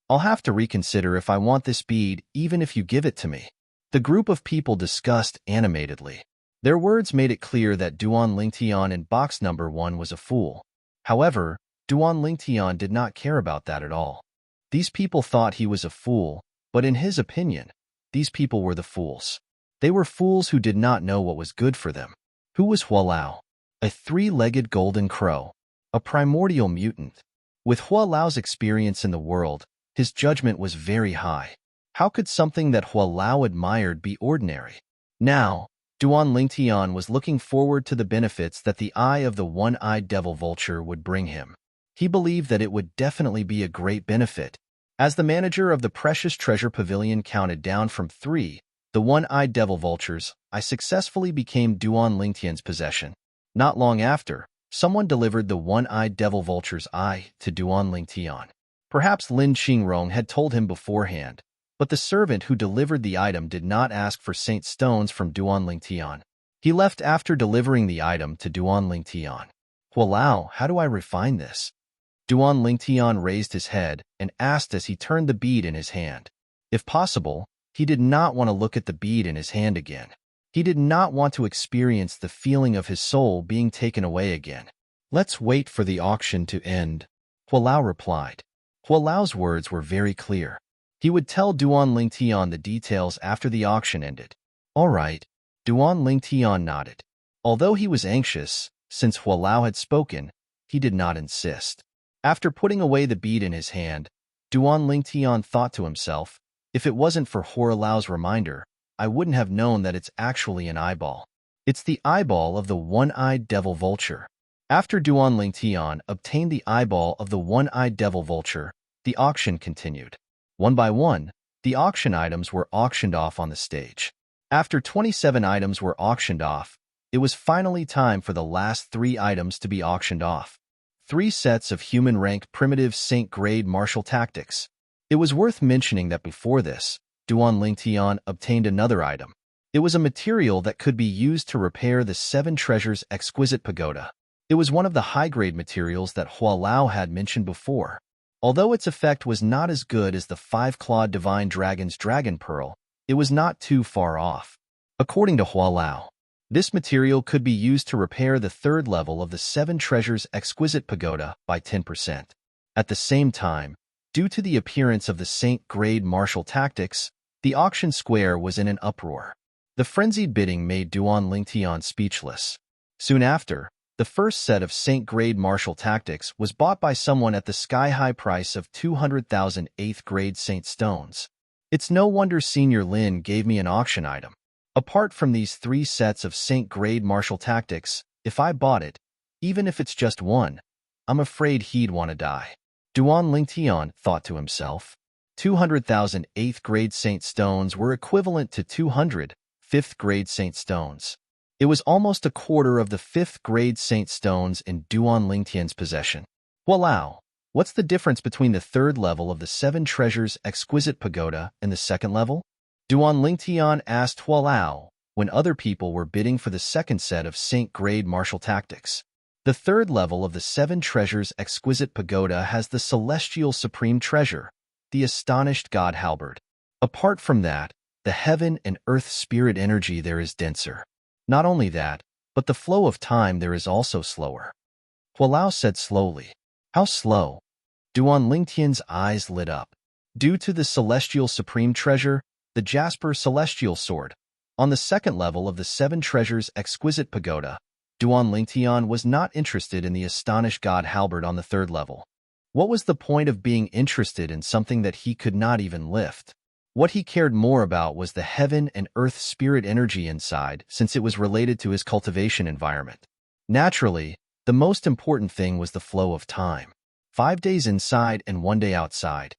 I'll have to reconsider if I want this bead even if you give it to me. The group of people discussed animatedly. Their words made it clear that Duan Lingtian in box number 1 was a fool. However, Duan Lingtian did not care about that at all. These people thought he was a fool, but in his opinion, these people were the fools. They were fools who did not know what was good for them. Who was Hualao? A 3-legged golden crow. A primordial mutant. With Hualao's experience in the world, his judgment was very high. How could something that Hualao admired be ordinary? Now, Duan Lingtian was looking forward to the benefits that the eye of the one-eyed devil vulture would bring him. He believed that it would definitely be a great benefit. As the manager of the Precious Treasure Pavilion counted down from 3, the one-eyed devil vultures, I successfully became Duan Lingtian's possession. Not long after, someone delivered the one-eyed devil vulture's eye to Duan Lingtian. Perhaps Lin Qingrong had told him beforehand, but the servant who delivered the item did not ask for Saint Stones from Duan Lingtian. He left after delivering the item to Duan Lingtian. Hualao, how do I refine this? Duan Lingtian raised his head and asked as he turned the bead in his hand. If possible, he did not want to look at the bead in his hand again. He did not want to experience the feeling of his soul being taken away again. Let's wait for the auction to end, Hualao replied. Hualao's words were very clear. He would tell Duan Lingtian the details after the auction ended. All right. Duan Lingtian nodded. Although he was anxious, since Hualao had spoken, he did not insist. After putting away the bead in his hand, Duan Lingtian thought to himself, if it wasn't for Hualao's reminder, I wouldn't have known that it's actually an eyeball. It's the eyeball of the one-eyed devil vulture. After Duan Lingtian obtained the eyeball of the one-eyed devil vulture, the auction continued. One by one, the auction items were auctioned off on the stage. After 27 items were auctioned off, it was finally time for the last 3 items to be auctioned off. 3 sets of human-rank primitive Saint-grade martial tactics. It was worth mentioning that before this, Duan Lingtian obtained another item. It was a material that could be used to repair the 7 treasures exquisite pagoda. It was one of the high-grade materials that Hualao had mentioned before. Although its effect was not as good as the 5-clawed divine dragon's dragon pearl, it was not too far off. According to Hualao, this material could be used to repair the 3rd level of the 7 treasures exquisite pagoda by 10%. At the same time, due to the appearance of the Saint-grade martial tactics, the auction square was in an uproar. The frenzied bidding made Duan Lingtian speechless. Soon after, the first set of Saint-grade martial tactics was bought by someone at the sky-high price of 200,000 8th-grade Saint stones. It's no wonder Senior Lin gave me an auction item. Apart from these 3 sets of Saint-grade martial tactics, if I bought it, even if it's just one, I'm afraid he'd want to die. Duan Lingtian thought to himself. 200,000 8th-grade Saint stones were equivalent to 200 5th-grade Saint stones. It was almost a quarter of the 5th-grade Saint stones in Duan Lingtian's possession. Hualao, what's the difference between the 3rd level of the 7 treasures exquisite pagoda and the 2nd level? Duan Lingtian asked Hualao when other people were bidding for the 2nd set of Saint-grade martial tactics. The 3rd level of the 7 treasures exquisite pagoda has the celestial supreme treasure, the astonished god halberd. Apart from that, the heaven and earth spirit energy there is denser. Not only that, but the flow of time there is also slower. Hualao said slowly. How slow? Duan Lingtian's eyes lit up. Due to the celestial supreme treasure, the Jasper Celestial Sword, on the 2nd level of the 7 treasures exquisite pagoda, Duan Lingtian was not interested in the astonished god halberd on the 3rd level. What was the point of being interested in something that he could not even lift? What he cared more about was the heaven and earth spirit energy inside, since it was related to his cultivation environment. Naturally, the most important thing was the flow of time. 5 days inside and 1 day outside.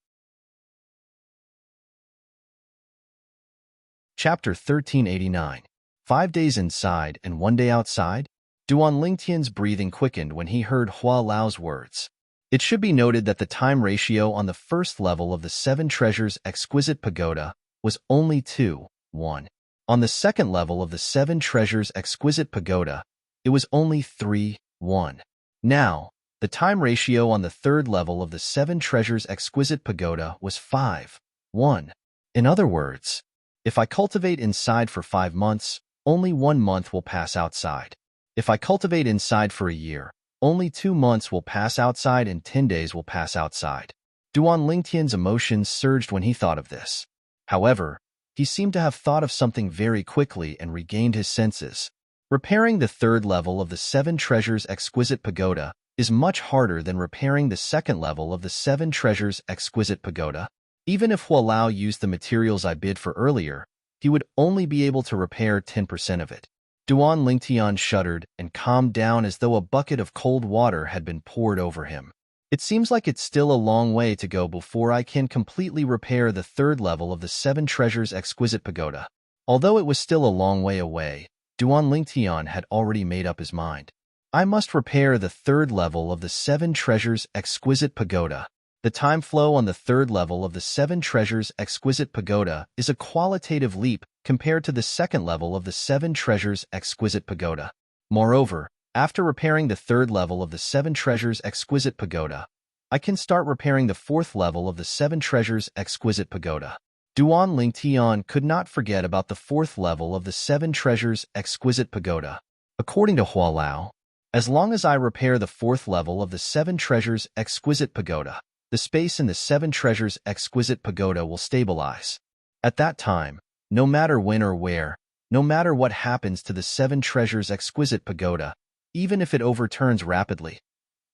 Chapter 1389. 5 days inside and 1 day outside? Duan Lingtian's breathing quickened when he heard Hualao's words. It should be noted that the time ratio on the 1st level of the 7 treasures exquisite pagoda was only 2:1. On the 2nd level of the 7 treasures exquisite pagoda, it was only 3:1. Now, the time ratio on the 3rd level of the 7 treasures exquisite pagoda was 5:1. In other words, if I cultivate inside for 5 months, only 1 month will pass outside. If I cultivate inside for a year, only 2 months will pass outside and 10 days will pass outside. Duan Lingtian's emotions surged when he thought of this. However, he seemed to have thought of something very quickly and regained his senses. Repairing the 3rd level of the 7 treasures exquisite pagoda is much harder than repairing the 2nd level of the 7 treasures exquisite pagoda. Even if Hualao used the materials I bid for earlier, he would only be able to repair 10% of it. Duan Lingtian shuddered and calmed down as though a bucket of cold water had been poured over him. It seems like it's still a long way to go before I can completely repair the 3rd level of the 7 treasures exquisite pagoda. Although it was still a long way away, Duan Lingtian had already made up his mind. I must repair the 3rd level of the 7 treasures exquisite pagoda. The time flow on the 3rd level of the 7 treasures exquisite pagoda is a qualitative leap compared to the 2nd level of the 7 treasures exquisite pagoda. Moreover, after repairing the 3rd level of the 7 treasures exquisite pagoda, I can start repairing the 4th level of the 7 treasures exquisite pagoda. Duan Lingtian could not forget about the 4th level of the 7 treasures exquisite pagoda. According to Hualao, as long as I repair the 4th level of the 7 treasures exquisite pagoda, the space in the 7 treasures exquisite pagoda will stabilize. At that time, no matter when or where, No matter what happens to the seven treasures' exquisite pagoda, even if it overturns rapidly,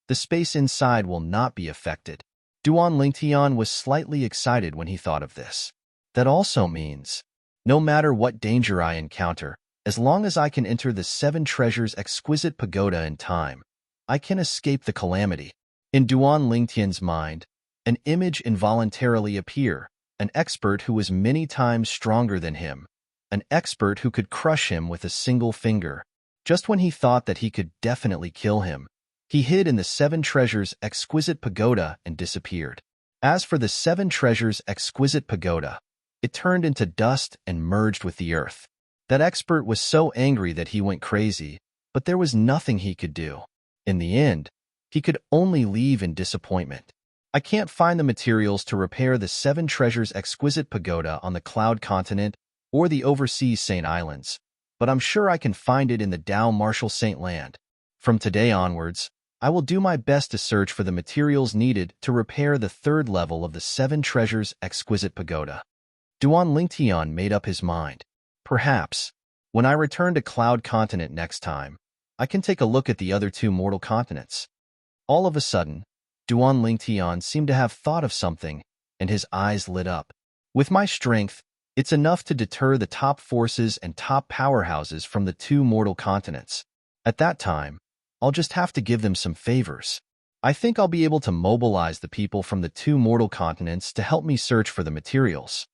the space inside will not be affected. Duan Lingtian was slightly excited when he thought of this. That also means, no matter what danger I encounter, as long as I can enter the seven treasures' exquisite pagoda in time, I can escape the calamity. In Duan Lingtian's mind, an image involuntarily appeared, an expert who was many times stronger than him, an expert who could crush him with a single finger. Just when he thought that he could definitely kill him, he hid in the seven treasures' exquisite pagoda and disappeared. As for the seven treasures' exquisite pagoda, it turned into dust and merged with the earth. That expert was so angry that he went crazy, but there was nothing he could do. In the end, he could only leave in disappointment. I can't find the materials to repair the seven treasures' exquisite pagoda on the Cloud Continent or the overseas Saint Islands, but I'm sure I can find it in the Dao Marshall Saint Land. From today onwards, I will do my best to search for the materials needed to repair the third level of the seven treasures' exquisite pagoda. Duan Lingtian made up his mind. Perhaps, when I return to Cloud Continent next time, I can take a look at the other two mortal continents. All of a sudden, Duan Lingtian seemed to have thought of something, and his eyes lit up. With my strength, it's enough to deter the top forces and top powerhouses from the two mortal continents. At that time, I'll just have to give them some favors. I think I'll be able to mobilize the people from the two mortal continents to help me search for the materials.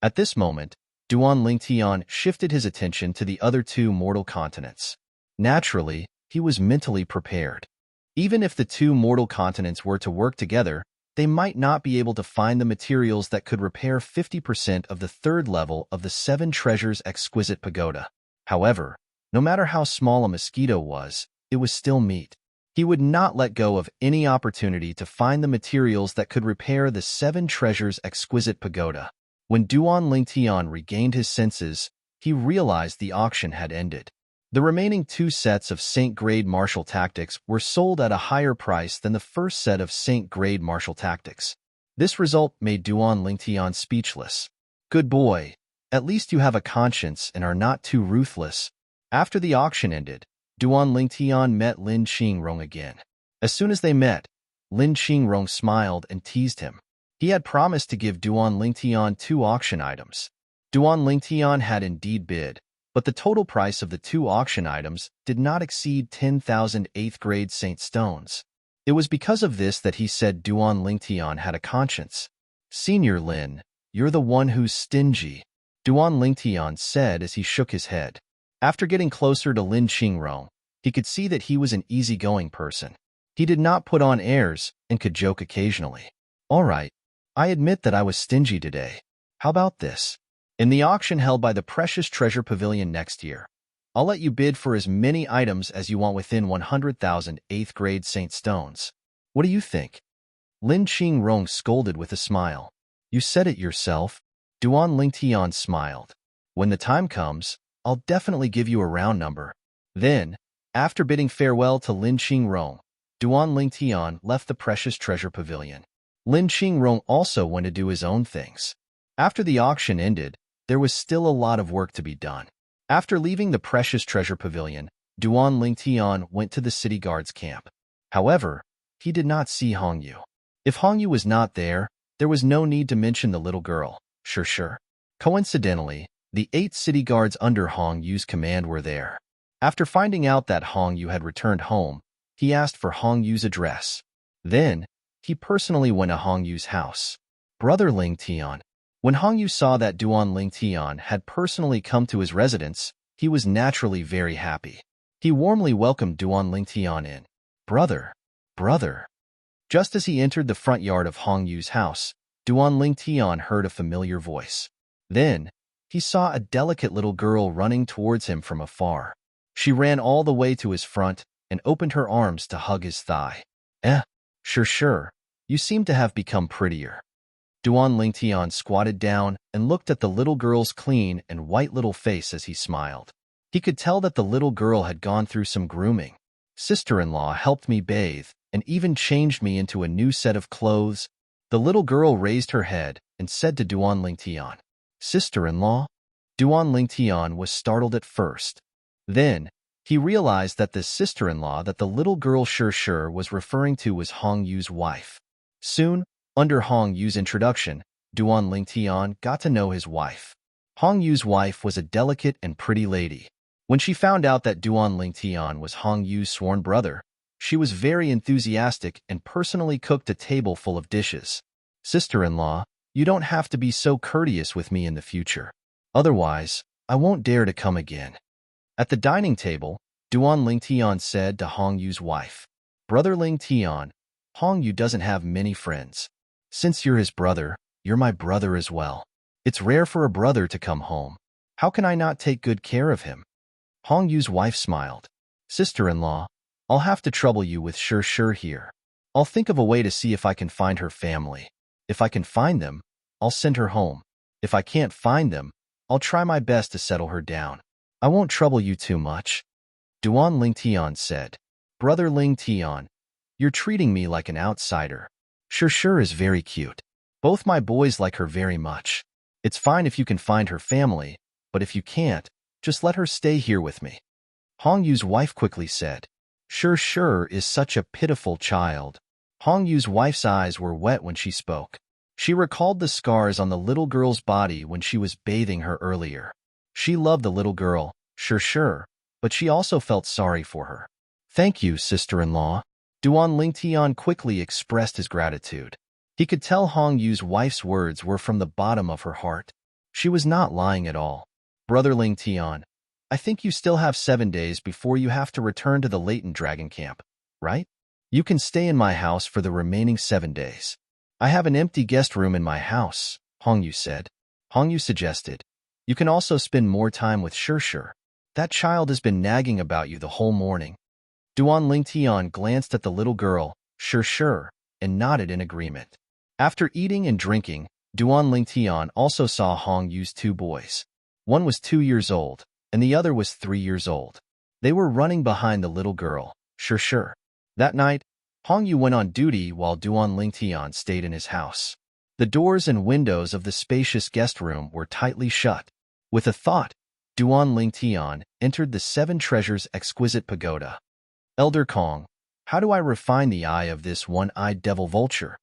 At this moment, Duan Lingtian shifted his attention to the other two mortal continents. Naturally, he was mentally prepared. Even if the two mortal continents were to work together, they might not be able to find the materials that could repair 50% of the third level of the seven treasures' exquisite pagoda. However, no matter how small a mosquito was, it was still meat. He would not let go of any opportunity to find the materials that could repair the seven treasures' exquisite pagoda. When Duan Lingtian regained his senses, he realized the auction had ended. The remaining two sets of Saint-grade martial tactics were sold at a higher price than the first set of Saint-grade martial tactics. This result made Duan Lingtian speechless. Good boy, at least you have a conscience and are not too ruthless. After the auction ended, Duan Lingtian met Lin Qingrong again. As soon as they met, Lin Qingrong smiled and teased him. He had promised to give Duan Lingtian two auction items. Duan Lingtian had indeed bid, but the total price of the two auction items did not exceed 10,000 8th-grade Saint stones. It was because of this that he said Duan Lingtian had a conscience. Senior Lin, you're the one who's stingy, Duan Lingtian said as he shook his head. After getting closer to Lin Qingrong, he could see that he was an easygoing person. He did not put on airs and could joke occasionally. All right, I admit that I was stingy today. How about this? In the auction held by the Precious Treasure Pavilion next year, I'll let you bid for as many items as you want within 100,000 8th-grade Saint stones. What do you think? Lin Qingrong scolded with a smile. You said it yourself. Duan Lingtian smiled. When the time comes, I'll definitely give you a round number. Then, after bidding farewell to Lin Qingrong, Duan Lingtian left the Precious Treasure Pavilion. Lin Qingrong also went to do his own things. After the auction ended, there was still a lot of work to be done. After leaving the Precious Treasure Pavilion, Duan Lingtian went to the city guard's camp. However, he did not see Hongyu. If Hongyu was not there, there was no need to mention the little girl. Sure. Coincidentally, the 8 city guards under Hongyu's command were there. After finding out that Hongyu had returned home, he asked for Hongyu's address. Then, he personally went to Hongyu's house. Brother Lingtian. When Hongyu saw that Duan Lingtian had personally come to his residence, he was naturally very happy. He warmly welcomed Duan Lingtian in. Brother. Just as he entered the front yard of Hongyu's house, Duan Lingtian heard a familiar voice. Then, he saw a delicate little girl running towards him from afar. She ran all the way to his front and opened her arms to hug his thigh. Sure, you seem to have become prettier. Duan Lingtian squatted down and looked at the little girl's clean and white little face as he smiled. He could tell that the little girl had gone through some grooming. Sister-in-law helped me bathe and even changed me into a new set of clothes. The little girl raised her head and said to Duan Lingtian, Sister-in-law? Duan Lingtian was startled at first. Then, he realized that the sister-in-law that the little girl Sure was referring to was Hong Yu's wife. Soon, under Hong Yu's introduction, Duan Lingtian got to know his wife. Hong Yu's wife was a delicate and pretty lady. When she found out that Duan Lingtian was Hong Yu's sworn brother, she was very enthusiastic and personally cooked a table full of dishes. Sister-in-law, you don't have to be so courteous with me in the future. Otherwise, I won't dare to come again. At the dining table, Duan Lingtian said to Hong Yu's wife, Brother Lingtian, Hong Yu doesn't have many friends. Since you're his brother, you're my brother as well. It's rare for a brother to come home. How can I not take good care of him? Hong Yu's wife smiled. Sister-in-law, I'll have to trouble you with Sure here. I'll think of a way to see if I can find her family. If I can find them, I'll send her home. If I can't find them, I'll try my best to settle her down. I won't trouble you too much. Duan Lingtian said, Brother Lingtian, you're treating me like an outsider. Sure is very cute. Both my boys like her very much. It's fine if you can find her family, but if you can't, just let her stay here with me. Hong Yu's wife quickly said, Sure is such a pitiful child. Hong Yu's wife's eyes were wet when she spoke. She recalled the scars on the little girl's body when she was bathing her earlier. She loved the little girl, Sure, but she also felt sorry for her. Thank you, sister-in-law. Duan Lingtian quickly expressed his gratitude. He could tell Hong Yu's wife's words were from the bottom of her heart. She was not lying at all. Brother Lingtian, I think you still have 7 days before you have to return to the Leighton Dragon Camp, right? You can stay in my house for the remaining 7 days. I have an empty guest room in my house, Hong Yu said. Hong Yu suggested, you can also spend more time with Sure. That child has been nagging about you the whole morning. Duan Lingtian glanced at the little girl, Sure, and nodded in agreement. After eating and drinking, Duan Lingtian also saw Hong Yu's 2 boys. One was 2 years old, and the other was 3 years old. They were running behind the little girl, Sure. That night, Hong Yu went on duty while Duan Lingtian stayed in his house. The doors and windows of the spacious guest room were tightly shut. With a thought, Duan Lingtian entered the 7 Treasures exquisite pagoda. Elder Kong, how do I refine the eye of this one-eyed devil vulture?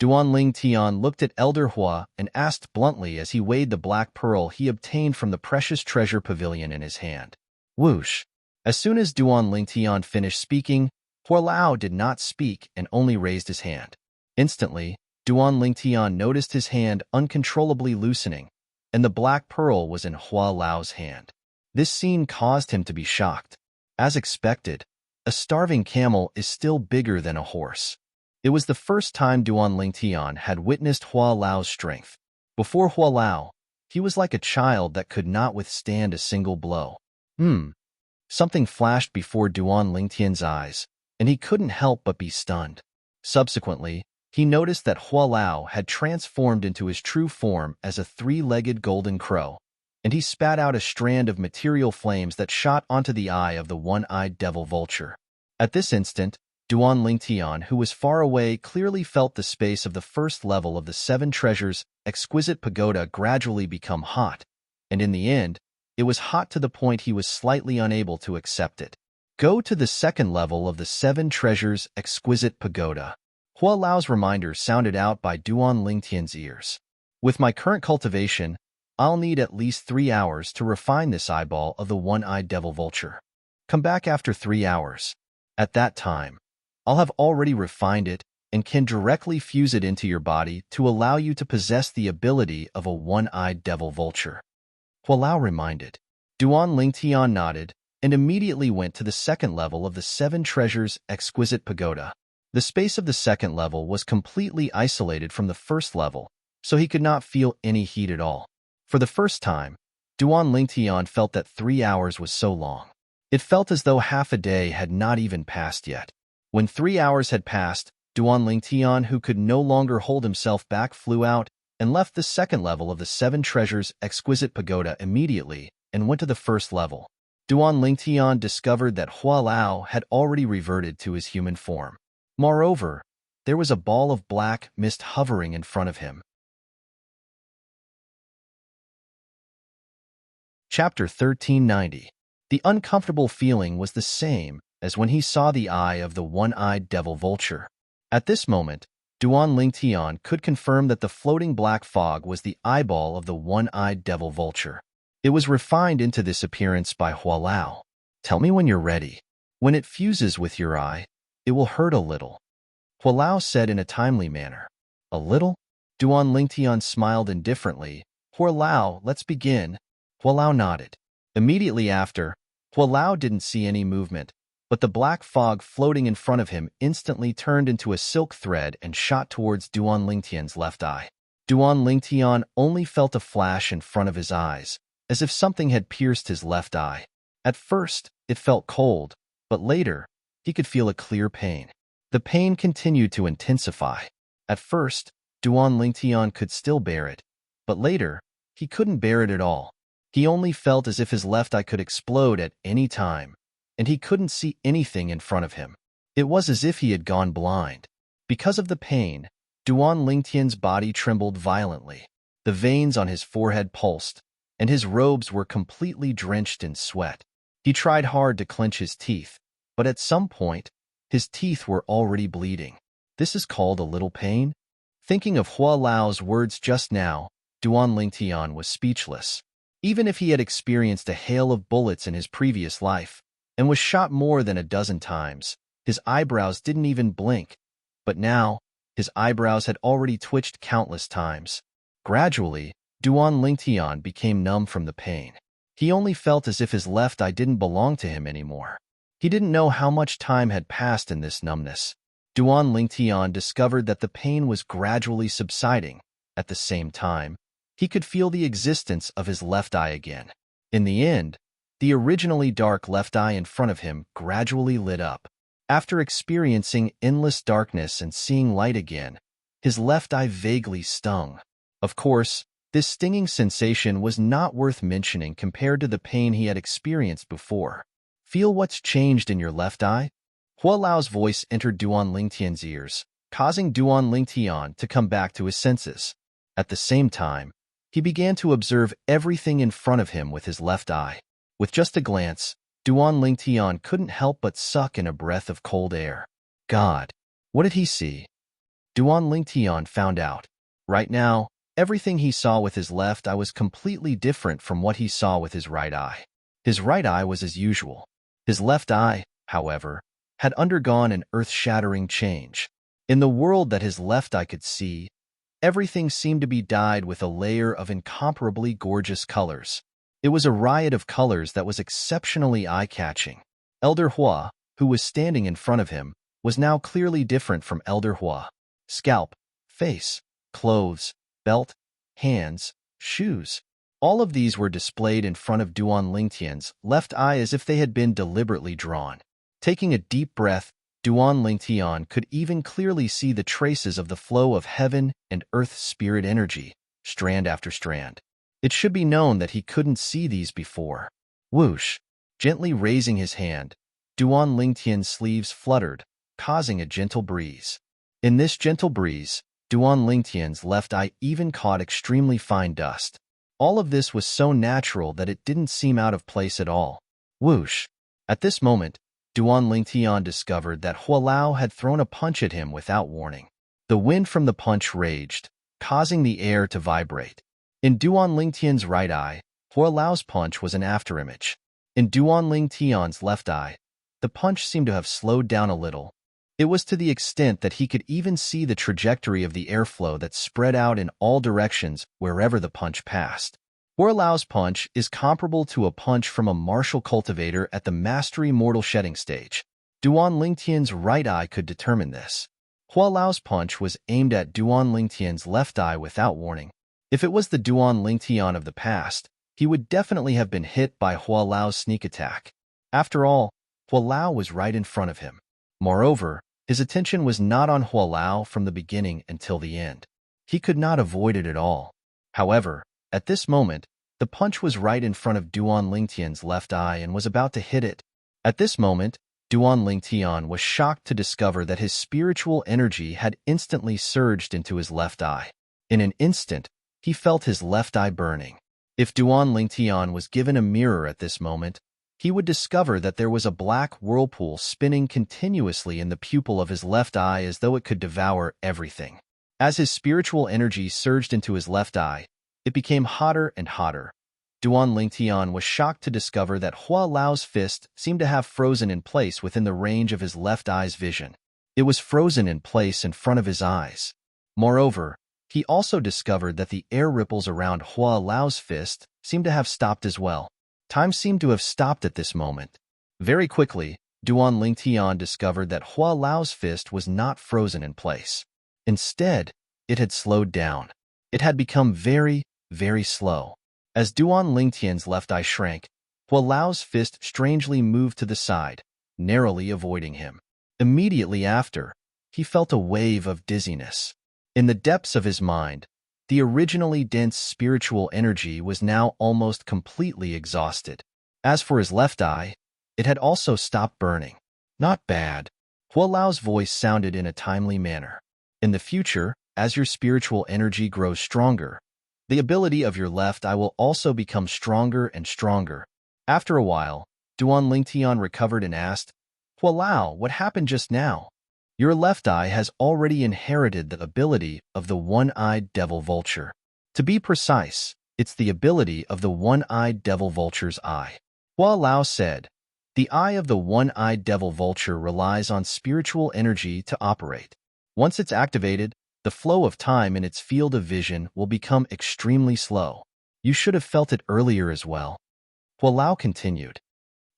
Duan Lingtian looked at Elder Hua and asked bluntly as he weighed the black pearl he obtained from the precious treasure pavilion in his hand. Whoosh! As soon as Duan Lingtian finished speaking, Hua Lao did not speak and only raised his hand. Instantly, Duan Lingtian noticed his hand uncontrollably loosening, and the black pearl was in Hua Lao's hand. This scene caused him to be shocked. As expected, a starving camel is still bigger than a horse. It was the first time Duan Lingtian had witnessed Hua Lao's strength. Before Hua Lao, he was like a child that could not withstand a single blow. Something flashed before Duan Lingtian's eyes, and he couldn't help but be stunned. Subsequently, he noticed that Hua Lao had transformed into his true form as a 3-legged golden crow, and he spat out a strand of material flames that shot onto the eye of the one-eyed devil vulture. At this instant, Duan Lingtian, who was far away, clearly felt the space of the first level of the 7 Treasures exquisite pagoda gradually become hot, and in the end, it was hot to the point he was slightly unable to accept it. Go to the 2nd level of the 7 Treasures exquisite pagoda. Hua Lao's reminder sounded out by Duan Lingtian's ears. With my current cultivation, I'll need at least 3 hours to refine this eyeball of the one-eyed devil vulture. Come back after 3 hours. At that time, I'll have already refined it and can directly fuse it into your body to allow you to possess the ability of a one-eyed devil vulture. Hua Lao reminded. Duan Lingtian nodded and immediately went to the 2nd level of the 7 Treasures exquisite pagoda. The space of the 2nd level was completely isolated from the 1st level, so he could not feel any heat at all. For the first time, Duan Lingtian felt that 3 hours was so long. It felt as though half a day had not even passed yet. When 3 hours had passed, Duan Lingtian, who could no longer hold himself back, flew out and left the 2nd level of the 7 Treasures exquisite pagoda immediately and went to the 1st level. Duan Lingtian discovered that Hua Lao had already reverted to his human form. Moreover, there was a ball of black mist hovering in front of him. Chapter 1390. The uncomfortable feeling was the same as when he saw the eye of the one-eyed devil vulture. At this moment, Duan Lingtian could confirm that the floating black fog was the eyeball of the one-eyed devil vulture. It was refined into this appearance by Hualao. Tell me when you're ready. When it fuses with your eye, it will hurt a little, Hualao said in a timely manner. A little? Duan Lingtian smiled indifferently. Hualao, let's begin. Hualao nodded. Immediately after, Hualao didn't see any movement, but the black fog floating in front of him instantly turned into a silk thread and shot towards Duan Lingtian's left eye. Duan Lingtian only felt a flash in front of his eyes, as if something had pierced his left eye. At first, it felt cold, but later, he could feel a clear pain. The pain continued to intensify. At first, Duan Lingtian could still bear it, but later, he couldn't bear it at all. He only felt as if his left eye could explode at any time, and he couldn't see anything in front of him. It was as if he had gone blind. Because of the pain, Duan Lingtian's body trembled violently. The veins on his forehead pulsed, and his robes were completely drenched in sweat. He tried hard to clench his teeth, but at some point, his teeth were already bleeding. This is called a little pain? Thinking of Hualao's words just now, Duan Lingtian was speechless. Even if he had experienced a hail of bullets in his previous life, and was shot more than a dozen times, his eyebrows didn't even blink. But now, his eyebrows had already twitched countless times. Gradually, Duan Lingtian became numb from the pain. He only felt as if his left eye didn't belong to him anymore. He didn't know how much time had passed in this numbness. Duan Lingtian discovered that the pain was gradually subsiding. At the same time, he could feel the existence of his left eye again. In the end, the originally dark left eye in front of him gradually lit up. After experiencing endless darkness and seeing light again, his left eye vaguely stung. Of course, this stinging sensation was not worth mentioning compared to the pain he had experienced before. Feel what's changed in your left eye? Hualao's voice entered Duan Lingtian's ears, causing Duan Lingtian to come back to his senses. At the same time, he began to observe everything in front of him with his left eye. With just a glance, Duan Lingtian couldn't help but suck in a breath of cold air. God, what did he see? Duan Lingtian found out. Right now, everything he saw with his left eye was completely different from what he saw with his right eye. His right eye was as usual. His left eye, however, had undergone an earth-shattering change. In the world that his left eye could see, everything seemed to be dyed with a layer of incomparably gorgeous colors. It was a riot of colors that was exceptionally eye-catching. Elder Hua, who was standing in front of him, was now clearly different from Elder Hua. Scalp, face, clothes, belt, hands, shoes. All of these were displayed in front of Duan Lingtian's left eye as if they had been deliberately drawn. Taking a deep breath, Duan Lingtian could even clearly see the traces of the flow of heaven and earth spirit energy, strand after strand. It should be known that he couldn't see these before. Whoosh! Gently raising his hand, Duan Lingtian's sleeves fluttered, causing a gentle breeze. In this gentle breeze, Duan Lingtian's left eye even caught extremely fine dust. All of this was so natural that it didn't seem out of place at all. Whoosh! At this moment, Duan Lingtian discovered that Hualao had thrown a punch at him without warning. The wind from the punch raged, causing the air to vibrate. In Duan Lingtian's right eye, Hualao's punch was an afterimage. In Duan Lingtian's left eye, the punch seemed to have slowed down a little. It was to the extent that he could even see the trajectory of the airflow that spread out in all directions wherever the punch passed. Hualao's punch is comparable to a punch from a martial cultivator at the mastery mortal shedding stage. Duan Lingtian's right eye could determine this. Hualao's punch was aimed at Duan Lingtian's left eye without warning. If it was the Duan Lingtian of the past, he would definitely have been hit by Hualao's sneak attack. After all, Hualao was right in front of him. Moreover, his attention was not on Hualao from the beginning until the end. He could not avoid it at all. However, at this moment, the punch was right in front of Duan Lingtian's left eye and was about to hit it. At this moment, Duan Lingtian was shocked to discover that his spiritual energy had instantly surged into his left eye. In an instant, he felt his left eye burning. If Duan Lingtian was given a mirror at this moment, he would discover that there was a black whirlpool spinning continuously in the pupil of his left eye as though it could devour everything. As his spiritual energy surged into his left eye, it became hotter and hotter. Duan Lingtian was shocked to discover that Hua Lao's fist seemed to have frozen in place within the range of his left eye's vision. It was frozen in place in front of his eyes. Moreover, he also discovered that the air ripples around Hua Lao's fist seemed to have stopped as well. Time seemed to have stopped at this moment. Very quickly, Duan Lingtian discovered that Hua Lao's fist was not frozen in place. Instead, it had slowed down. It had become very, very slow. As Duan Lingtian's left eye shrank, Hua Lao's fist strangely moved to the side, narrowly avoiding him. Immediately after, he felt a wave of dizziness. In the depths of his mind, the originally dense spiritual energy was now almost completely exhausted. As for his left eye, it had also stopped burning. Not bad. Hua Lao's voice sounded in a timely manner. In the future, as your spiritual energy grows stronger, the ability of your left eye will also become stronger and stronger. After a while, Duan Lingtian recovered and asked, Hua Lao, what happened just now? Your left eye has already inherited the ability of the one-eyed devil vulture. To be precise, it's the ability of the one-eyed devil vulture's eye. Hua Lao said, the eye of the one-eyed devil vulture relies on spiritual energy to operate. Once it's activated, the flow of time in its field of vision will become extremely slow. You should have felt it earlier as well. Hua Lao continued.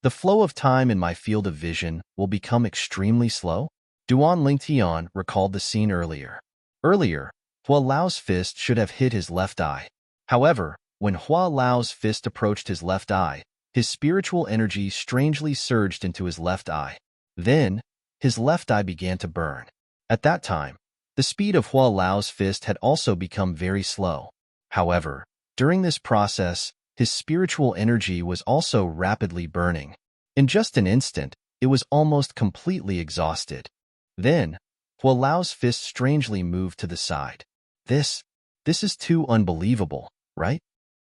The flow of time in my field of vision will become extremely slow? Duan Lingtian recalled the scene earlier. Earlier, Hua Lao's fist should have hit his left eye. However, when Hua Lao's fist approached his left eye, his spiritual energy strangely surged into his left eye. Then, his left eye began to burn. At that time, the speed of Hua Lao's fist had also become very slow. However, during this process, his spiritual energy was also rapidly burning. In just an instant, it was almost completely exhausted. Then, Hua Lao's fist strangely moved to the side. This is too unbelievable, right?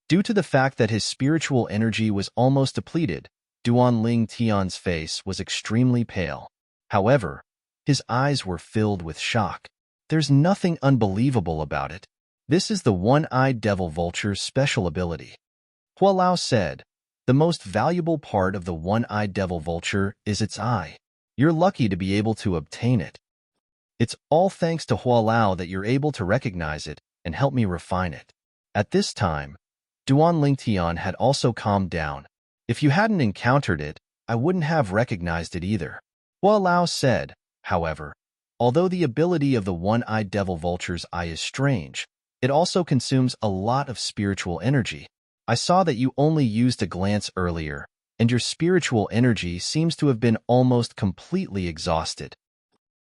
Due to the fact that his spiritual energy was almost depleted, Duan Lingtian's face was extremely pale. However, his eyes were filled with shock. There's nothing unbelievable about it. This is the one-eyed devil vulture's special ability. Hua Lao said, the most valuable part of the one-eyed devil vulture is its eye. You're lucky to be able to obtain it. It's all thanks to Hua Lao that you're able to recognize it and help me refine it. At this time, Duan Lingtian had also calmed down. If you hadn't encountered it, I wouldn't have recognized it either. Hua Lao said, however, although the ability of the one-eyed devil vulture's eye is strange, it also consumes a lot of spiritual energy. I saw that you only used a glance earlier, and your spiritual energy seems to have been almost completely exhausted.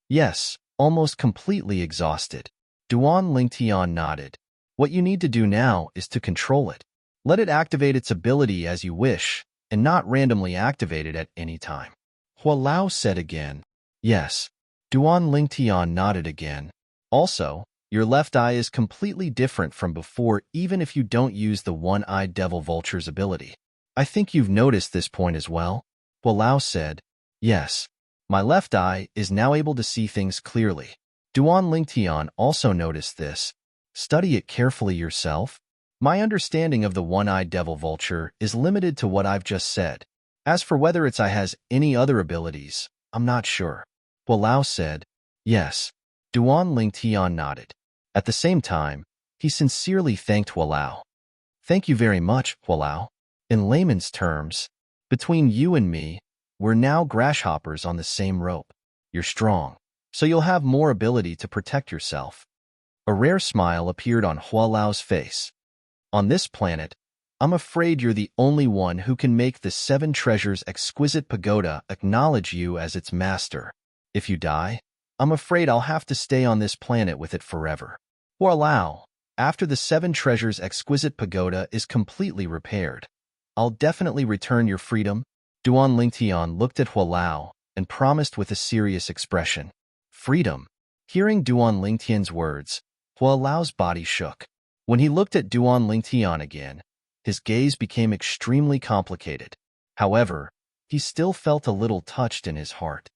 Yes, almost completely exhausted. Duan Lingtian nodded. What you need to do now is to control it. Let it activate its ability as you wish, and not randomly activate it at any time. Hua Lao said again. Yes. Duan Lingtian nodded again. Also, your left eye is completely different from before even if you don't use the one-eyed devil vulture's ability. I think you've noticed this point as well. Hua Lao said, yes. My left eye is now able to see things clearly. Duan Lingtian also noticed this. Study it carefully yourself. My understanding of the one-eyed devil vulture is limited to what I've just said. As for whether its eye has any other abilities, I'm not sure. Hua Lao said, yes. Duan Lingtian nodded. At the same time, he sincerely thanked Hua Lao. Thank you very much, Hua Lao. In layman's terms, between you and me, we're now grasshoppers on the same rope. You're strong, so you'll have more ability to protect yourself. A rare smile appeared on Hua Lao's face. On this planet, I'm afraid you're the only one who can make the Seven Treasures' exquisite pagoda acknowledge you as its master. If you die, I'm afraid I'll have to stay on this planet with it forever. Hua Lao, after the Seven Treasures' exquisite pagoda is completely repaired, I'll definitely return your freedom. Duan Lingtian looked at Hua Lao and promised with a serious expression. Freedom. Hearing Duan Lingtian's words, Hua Lao's body shook. When he looked at Duan Lingtian again, his gaze became extremely complicated. However, he still felt a little touched in his heart.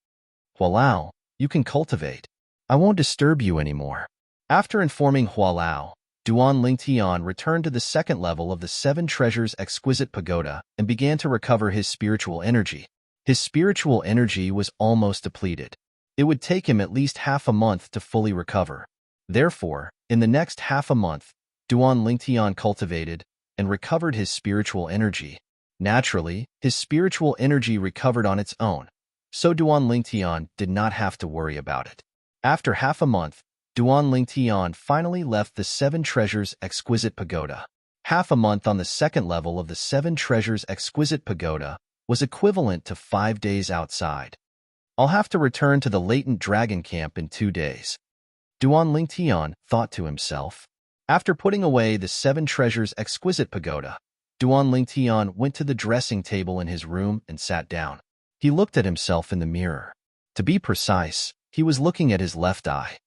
Hualao, you can cultivate. I won't disturb you anymore. After informing Hualao, Duan Lingtian returned to the second level of the Seven Treasures Exquisite Pagoda and began to recover his spiritual energy. His spiritual energy was almost depleted. It would take him at least half a month to fully recover. Therefore, in the next half a month, Duan Lingtian cultivated and recovered his spiritual energy. Naturally, his spiritual energy recovered on its own, so Duan Lingtian did not have to worry about it. After half a month, Duan Lingtian finally left the Seven Treasures Exquisite Pagoda. Half a month on the second level of the Seven Treasures Exquisite Pagoda was equivalent to 5 days outside. I'll have to return to the latent dragon camp in 2 days. Duan Lingtian thought to himself. After putting away the Seven Treasures Exquisite Pagoda, Duan Lingtian went to the dressing table in his room and sat down. He looked at himself in the mirror. To be precise, he was looking at his left eye.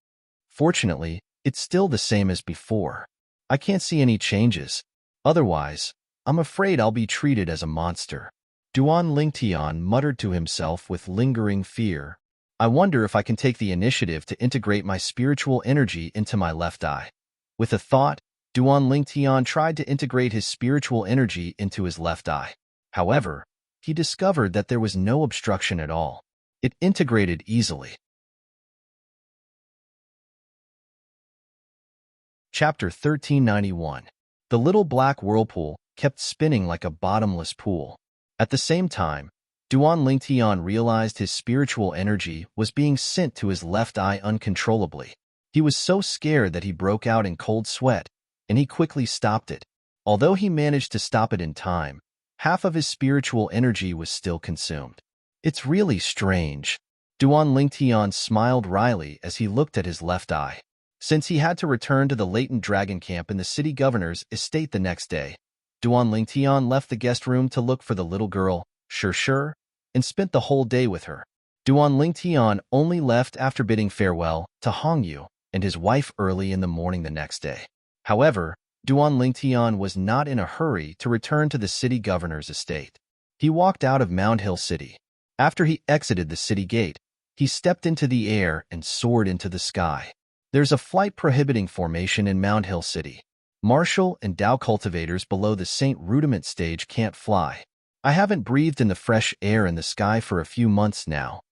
Fortunately, it's still the same as before. I can't see any changes. Otherwise, I'm afraid I'll be treated as a monster. Duan Lingtian muttered to himself with lingering fear. I wonder if I can take the initiative to integrate my spiritual energy into my left eye. With a thought, Duan Lingtian tried to integrate his spiritual energy into his left eye. However, he discovered that there was no obstruction at all. It integrated easily. Chapter 1391. The little black whirlpool kept spinning like a bottomless pool. At the same time, Duan Lingtian realized his spiritual energy was being sent to his left eye uncontrollably. He was so scared that he broke out in cold sweat, and he quickly stopped it. Although he managed to stop it in time, half of his spiritual energy was still consumed. It's really strange. Duan Lingtian smiled wryly as he looked at his left eye. Since he had to return to the latent dragon camp in the city governor's estate the next day, Duan Lingtian left the guest room to look for the little girl, Sure, and spent the whole day with her. Duan Lingtian only left after bidding farewell to Hongyu and his wife early in the morning the next day. However, Duan Lingtian was not in a hurry to return to the city governor's estate. He walked out of Mound Hill City. After he exited the city gate, he stepped into the air and soared into the sky. There's a flight-prohibiting formation in Mound Hill City. Martial and Dao cultivators below the Saint Rudiment stage can't fly. I haven't breathed in the fresh air in the sky for a few months now.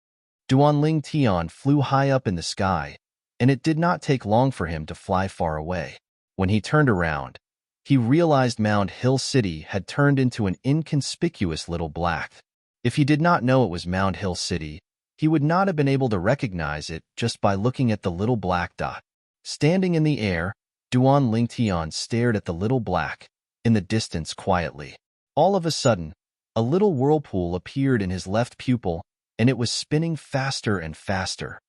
Duan Lingtian flew high up in the sky, and it did not take long for him to fly far away. When he turned around, he realized Mound Hill City had turned into an inconspicuous little black. If he did not know it was Mound Hill City, he would not have been able to recognize it just by looking at the little black dot. Standing in the air, Duan Lingtian stared at the little black in the distance quietly. All of a sudden, a little whirlpool appeared in his left pupil, and it was spinning faster and faster.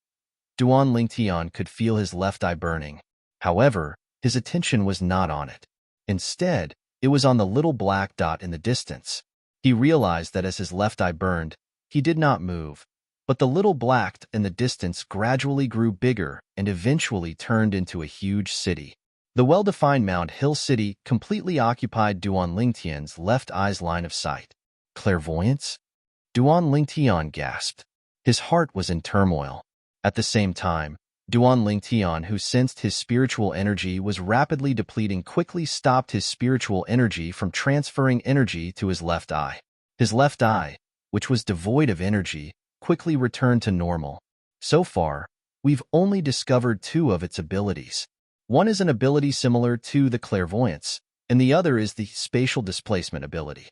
Duan Lingtian could feel his left eye burning. However, his attention was not on it. Instead, it was on the little black dot in the distance. He realized that as his left eye burned, he did not move. But the little black in the distance gradually grew bigger and eventually turned into a huge city. The well-defined Mound Hill City completely occupied Duan Lingtian's left eye's line of sight. Clairvoyance? Duan Lingtian gasped. His heart was in turmoil. At the same time, Duan Lingtian, who sensed his spiritual energy was rapidly depleting, quickly stopped his spiritual energy from transferring energy to his left eye. His left eye, which was devoid of energy, quickly returned to normal. So far, we've only discovered 2 of its abilities. One is an ability similar to the clairvoyance, and the other is the spatial displacement ability.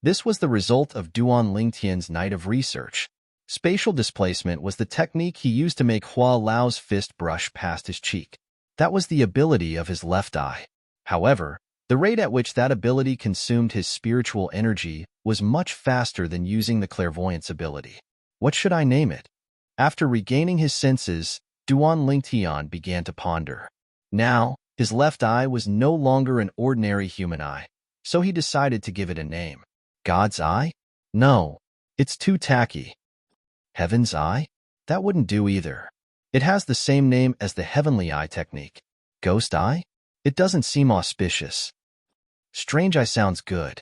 This was the result of Duan Lingtian's night of research. Spatial displacement was the technique he used to make Hua Lao's fist brush past his cheek. That was the ability of his left eye. However, the rate at which that ability consumed his spiritual energy was much faster than using the clairvoyance ability. What should I name it? After regaining his senses, Duan Lingtian began to ponder. Now, his left eye was no longer an ordinary human eye, so he decided to give it a name. God's eye? No, it's too tacky. Heaven's eye? That wouldn't do either. It has the same name as the heavenly eye technique. Ghost eye? It doesn't seem auspicious. Strange Eye sounds good.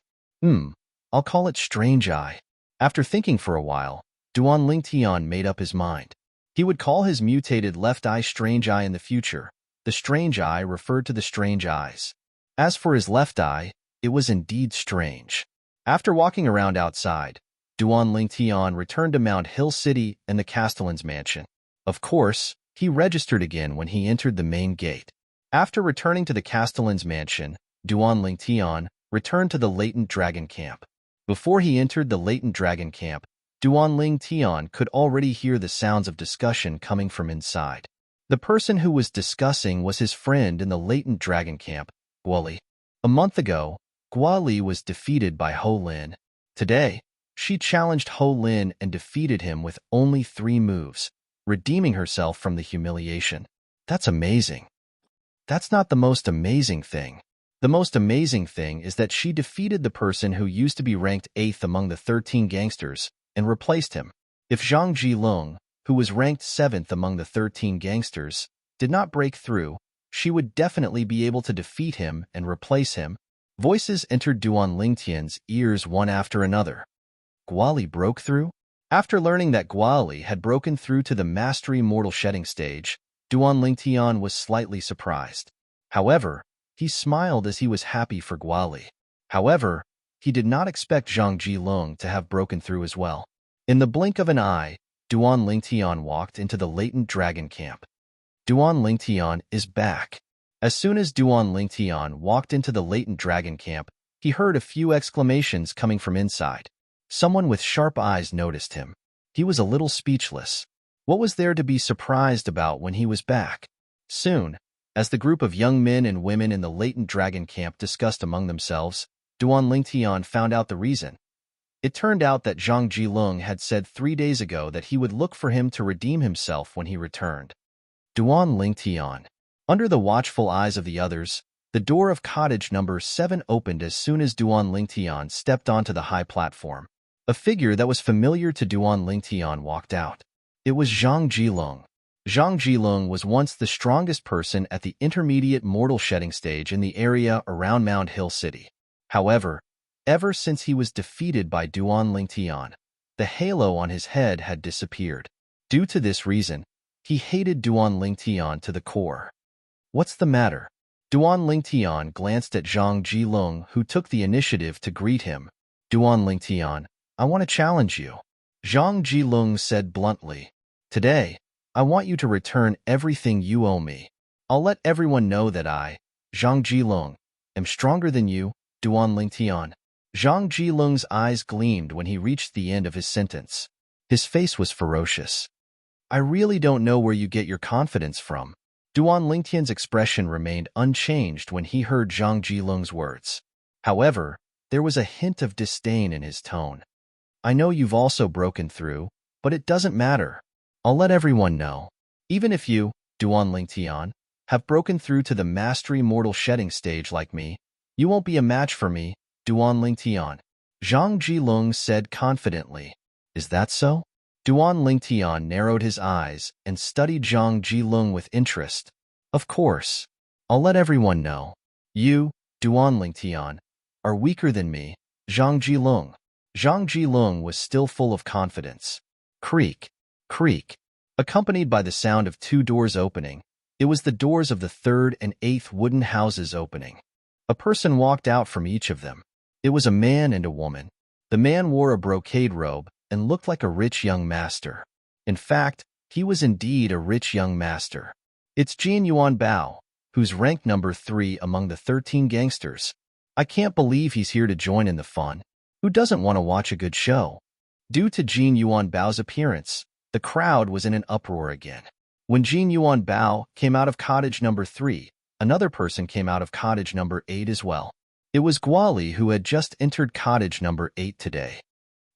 I'll call it Strange Eye. After thinking for a while, Duan Lingtian made up his mind. He would call his mutated left eye Strange Eye in the future. The Strange Eye referred to the strange eyes. As for his left eye, it was indeed strange. After walking around outside, Duan Lingtian returned to Mount Hill City and the Castellan's mansion. Of course, he registered again when he entered the main gate. After returning to the Castellan's mansion, Duan Lingtian returned to the latent dragon camp. Before he entered the latent dragon camp, Duan Lingtian could already hear the sounds of discussion coming from inside. The person who was discussing was his friend in the latent dragon camp, Guoli. A month ago, Guoli was defeated by Ho Lin. Today, she challenged Ho Lin and defeated him with only 3 moves, redeeming herself from the humiliation. That's amazing. That's not the most amazing thing. The most amazing thing is that she defeated the person who used to be ranked 8th among the 13 gangsters and replaced him. If Zhang Jilong, who was ranked 7th among the 13 gangsters, did not break through, she would definitely be able to defeat him and replace him. Voices entered Duan Lingtian's ears one after another. Guoli broke through? After learning that Guoli had broken through to the Mastery Mortal Shedding stage, Duan Lingtian was slightly surprised. However, he smiled as he was happy for Guoli. However, he did not expect Zhang Jilong to have broken through as well. In the blink of an eye, Duan Lingtian walked into the latent dragon camp. Duan Lingtian is back. As soon as Duan Lingtian walked into the latent dragon camp, he heard a few exclamations coming from inside. Someone with sharp eyes noticed him. He was a little speechless. What was there to be surprised about when he was back? Soon, as the group of young men and women in the latent dragon camp discussed among themselves, Duan Lingtian found out the reason. It turned out that Zhang Jilong had said 3 days ago that he would look for him to redeem himself when he returned. Duan Lingtian. Under the watchful eyes of the others, the door of cottage number 7 opened as soon as Duan Lingtian stepped onto the high platform. A figure that was familiar to Duan Lingtian walked out. It was Zhang Jilong. Zhang Jilong was once the strongest person at the intermediate mortal shedding stage in the area around Mount Hill City. However, ever since he was defeated by Duan Lingtian, the halo on his head had disappeared. Due to this reason, he hated Duan Lingtian to the core. What's the matter? Duan Lingtian glanced at Zhang Jilong, who took the initiative to greet him. Duan Lingtian, I want to challenge you. Zhang Jilong said bluntly. Today, I want you to return everything you owe me. I'll let everyone know that I, Zhang Jilong, am stronger than you, Duan Lingtian. Zhang Jilong's eyes gleamed when he reached the end of his sentence. His face was ferocious. I really don't know where you get your confidence from. Duan Lingtian's expression remained unchanged when he heard Zhang Jilong's words. However, there was a hint of disdain in his tone. I know you've also broken through, but it doesn't matter. I'll let everyone know. Even if you, Duan Lingtian, have broken through to the Mastery Mortal Shedding stage like me, you won't be a match for me, Duan Lingtian. Zhang Jilong said confidently. Is that so? Duan Lingtian narrowed his eyes and studied Zhang Jilong with interest. Of course. I'll let everyone know. You, Duan Lingtian, are weaker than me, Zhang Jilong. Zhang Jilong was still full of confidence. Creak, creak. Accompanied by the sound of 2 doors opening, it was the doors of the 3rd and 8th wooden houses opening. A person walked out from each of them. It was a man and a woman. The man wore a brocade robe and looked like a rich young master. In fact, he was indeed a rich young master. It's Jin Yuan Bao, who's ranked number 3 among the 13 gangsters. I can't believe he's here to join in the fun. Who doesn't want to watch a good show? Due to Jin Yuan Bao's appearance, the crowd was in an uproar again. When Jin Yuan Bao came out of cottage number 3, another person came out of cottage number 8 as well. It was Guoli who had just entered cottage number 8 today.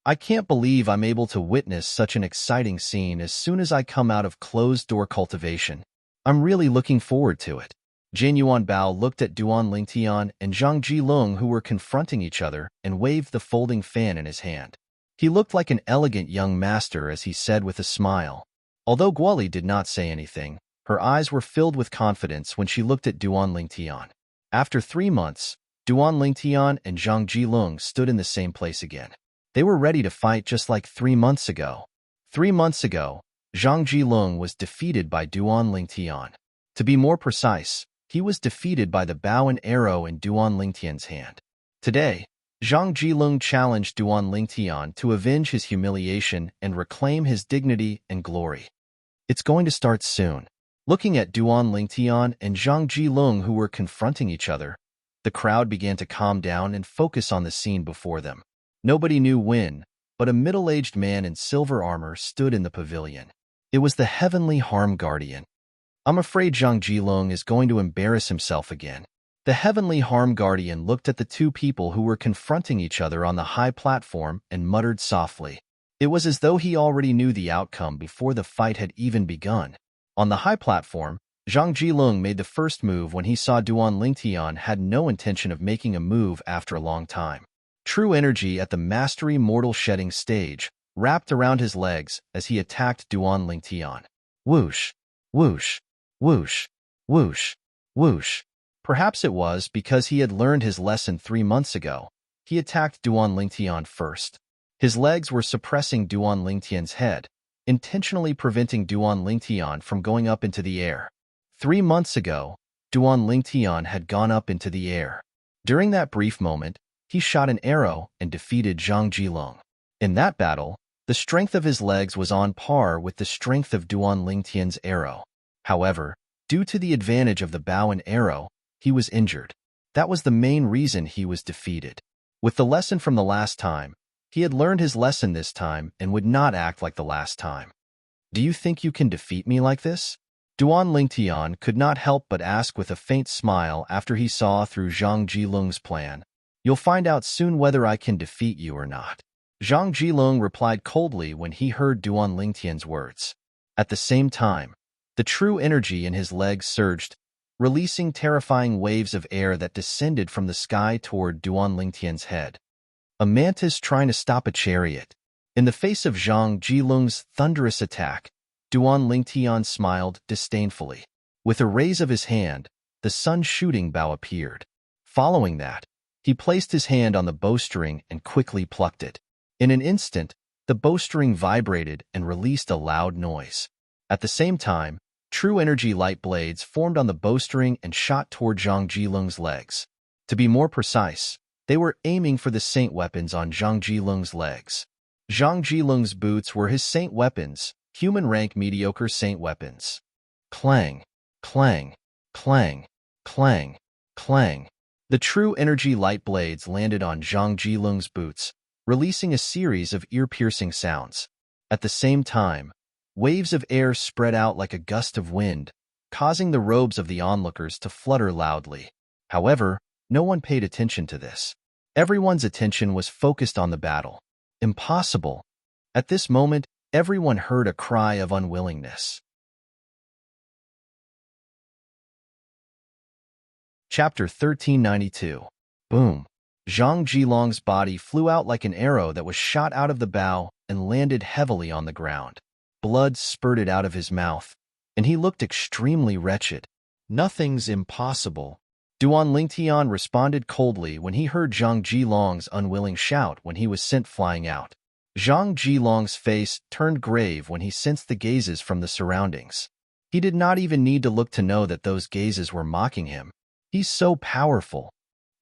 I can't believe I'm able to witness such an exciting scene as soon as I come out of closed-door cultivation. I'm really looking forward to it. Jin Yuan Bao looked at Duan Lingtian and Zhang Jilong, who were confronting each other, and waved the folding fan in his hand. He looked like an elegant young master as he said with a smile. Although Guoli did not say anything, her eyes were filled with confidence when she looked at Duan Lingtian. After 3 months, Duan Lingtian and Zhang Jilong stood in the same place again. They were ready to fight just like 3 months ago. 3 months ago, Zhang Jilong was defeated by Duan Lingtian. To be more precise, he was defeated by the bow and arrow in Duan Lingtian's hand. Today, Zhang Jilong challenged Duan Lingtian to avenge his humiliation and reclaim his dignity and glory. It's going to start soon. Looking at Duan Lingtian and Zhang Jilong, who were confronting each other, the crowd began to calm down and focus on the scene before them. Nobody knew when, but a middle-aged man in silver armor stood in the pavilion. It was the Heavenly Harm Guardian. I'm afraid Zhang Jilong is going to embarrass himself again. The Heavenly Harm Guardian looked at the two people who were confronting each other on the high platform and muttered softly. It was as though he already knew the outcome before the fight had even begun. On the high platform, Zhang Jilong made the first move when he saw Duan Lingtian had no intention of making a move after a long time. True energy at the mastery mortal shedding stage wrapped around his legs as he attacked Duan Lingtian. Whoosh, whoosh, whoosh, whoosh, whoosh. Perhaps it was because he had learned his lesson 3 months ago. He attacked Duan Lingtian first. His legs were suppressing Duan Lingtian's head, intentionally preventing Duan Lingtian from going up into the air. 3 months ago, Duan Lingtian had gone up into the air. During that brief moment, he shot an arrow and defeated Zhang Jilong. In that battle, the strength of his legs was on par with the strength of Duan Lingtian's arrow. However, due to the advantage of the bow and arrow, he was injured. That was the main reason he was defeated. With the lesson from the last time, he had learned his lesson this time and would not act like the last time. Do you think you can defeat me like this? Duan Lingtian could not help but ask with a faint smile after he saw through Zhang Jilong's plan. You'll find out soon whether I can defeat you or not. Zhang Jilong replied coldly when he heard Duan Lingtian's words. At the same time, the true energy in his legs surged, releasing terrifying waves of air that descended from the sky toward Duan Lingtian's head. A mantis trying to stop a chariot. In the face of Zhang Jilong's thunderous attack, Duan Lingtian smiled disdainfully. With a raise of his hand, the sun-shooting bow appeared. Following that, he placed his hand on the bowstring and quickly plucked it. In an instant, the bowstring vibrated and released a loud noise. At the same time, true energy light blades formed on the bowstring and shot toward Zhang Jilong's legs. To be more precise, they were aiming for the saint weapons on Zhang Jilong's legs. Zhang Jilong's boots were his saint weapons, human rank mediocre saint weapons. Clang, clang, clang, clang, clang. The true energy light blades landed on Zhang Jilong's boots, releasing a series of ear-piercing sounds. At the same time, waves of air spread out like a gust of wind, causing the robes of the onlookers to flutter loudly. However, no one paid attention to this. Everyone's attention was focused on the battle. Impossible. At this moment, everyone heard a cry of unwillingness. Chapter 1392. Boom. Zhang Jilong's body flew out like an arrow that was shot out of the bow and landed heavily on the ground. Blood spurted out of his mouth, and he looked extremely wretched. Nothing's impossible. Duan Lingtian responded coldly when he heard Zhang Jilong's unwilling shout when he was sent flying out. Zhang Jilong's face turned grave when he sensed the gazes from the surroundings. He did not even need to look to know that those gazes were mocking him. He's so powerful.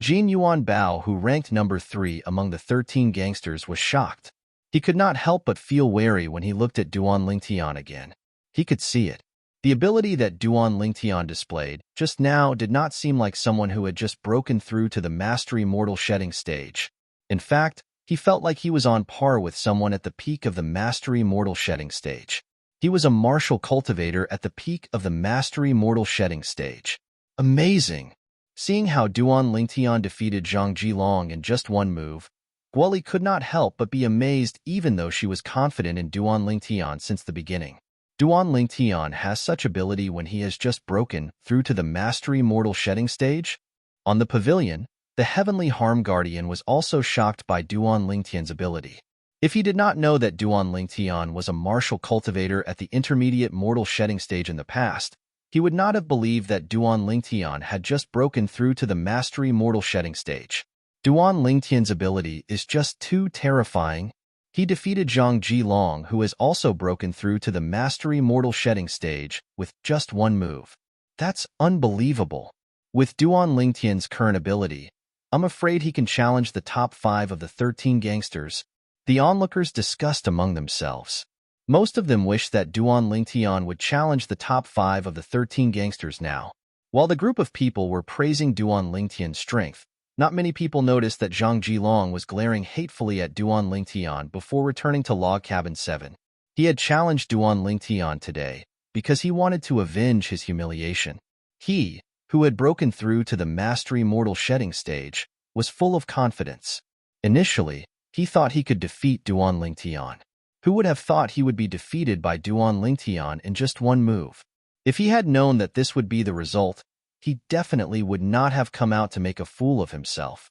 Jin Yuan Bao, who ranked number 3 among the 13 gangsters, was shocked. He could not help but feel wary when he looked at Duan Lingtian again. He could see it. The ability that Duan Lingtian displayed just now did not seem like someone who had just broken through to the mastery mortal shedding stage. In fact, he felt like he was on par with someone at the peak of the mastery mortal shedding stage. He was a martial cultivator at the peak of the mastery mortal shedding stage. Amazing! Seeing how Duan Lingtian defeated Zhang Jilong in just one move, Guoli could not help but be amazed even though she was confident in Duan Lingtian since the beginning. Duan Lingtian has such ability when he has just broken through to the mastery mortal shedding stage? On the pavilion, the Heavenly Harm Guardian was also shocked by Duan Lingtian's ability. If he did not know that Duan Lingtian was a martial cultivator at the intermediate mortal shedding stage in the past, He would not have believed that Duan Lingtian had just broken through to the mastery mortal shedding stage. Duan Lingtian's ability is just too terrifying. He defeated Zhang Jilong, who has also broken through to the mastery mortal shedding stage, with just one move. That's unbelievable. With Duan Lingtian's current ability, I'm afraid he can challenge the top 5 of the 13 gangsters. The onlookers discussed among themselves. Most of them wished that Duan Lingtian would challenge the top 5 of the 13 gangsters now. While the group of people were praising Duan Lingtian's strength, not many people noticed that Zhang Jilong was glaring hatefully at Duan Lingtian before returning to Log Cabin 7. He had challenged Duan Lingtian today because he wanted to avenge his humiliation. He, who had broken through to the mastery mortal shedding stage, was full of confidence. Initially, he thought he could defeat Duan Lingtian. Who would have thought he would be defeated by Duan Lingtian in just one move? If he had known that this would be the result, he definitely would not have come out to make a fool of himself.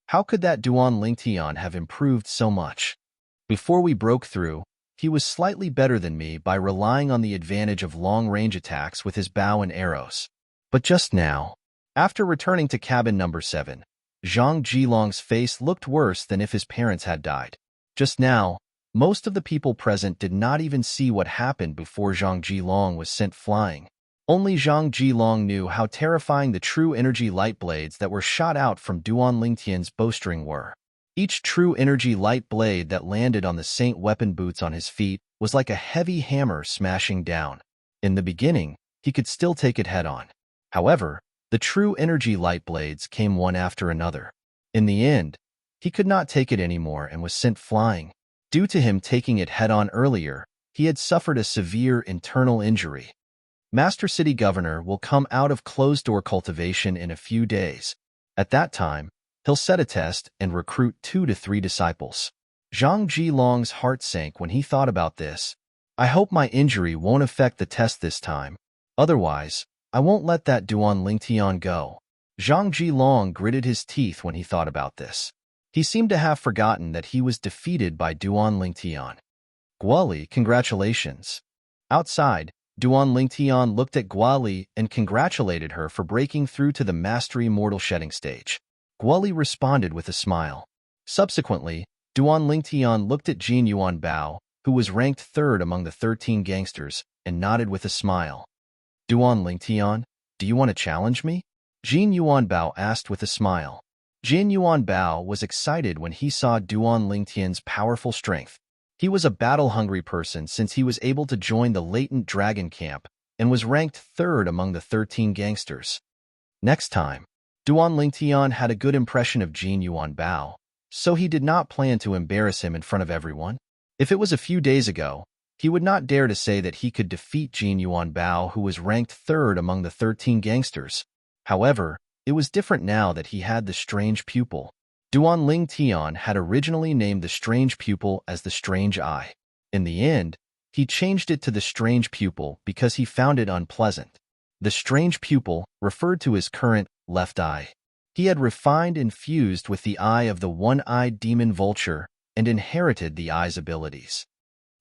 How could that Duan Lingtian have improved so much? Before we broke through, he was slightly better than me by relying on the advantage of long-range attacks with his bow and arrows. But just now, after returning to cabin number 7, Zhang Jilong's face looked worse than if his parents had died. Just now, most of the people present did not even see what happened before Zhang Jilong was sent flying. Only Zhang Jilong knew how terrifying the true energy light blades that were shot out from Duan Lingtian's bowstring were. Each true energy light blade that landed on the Saint weapon boots on his feet was like a heavy hammer smashing down. In the beginning, he could still take it head-on. However, the true energy light blades came one after another. In the end, he could not take it anymore and was sent flying. Due to him taking it head-on earlier, he had suffered a severe internal injury. Master City Governor will come out of closed-door cultivation in a few days. At that time, he'll set a test and recruit 2 to 3 disciples. Zhang Jilong's heart sank when he thought about this. I hope my injury won't affect the test this time. Otherwise, I won't let that Duan Lingtian go. Zhang Jilong gritted his teeth when he thought about this. He seemed to have forgotten that he was defeated by Duan Lingtian. Guoli, congratulations. Outside, Duan Lingtian looked at Guoli and congratulated her for breaking through to the mastery mortal shedding stage. Guoli responded with a smile. Subsequently, Duan Lingtian looked at Jin Yuan Bao, who was ranked 3rd among the 13 gangsters, and nodded with a smile. Duan Lingtian, do you want to challenge me? Jin Yuan Bao asked with a smile. Jin Yuan Bao was excited when he saw Duan Lingtian's powerful strength. He was a battle-hungry person since he was able to join the latent dragon camp and was ranked 3rd among the 13 gangsters. Next time, Duan Lingtian had a good impression of Jin Yuan Bao, so he did not plan to embarrass him in front of everyone. If it was a few days ago, he would not dare to say that he could defeat Jin Yuan Bao, who was ranked 3rd among the 13 gangsters. However, it was different now that he had the strange pupil. Duan Lingtian had originally named the strange pupil as the strange eye. In the end, he changed it to the strange pupil because he found it unpleasant. The strange pupil referred to his current left eye. He had refined and fused with the eye of the one-eyed demon vulture and inherited the eye's abilities.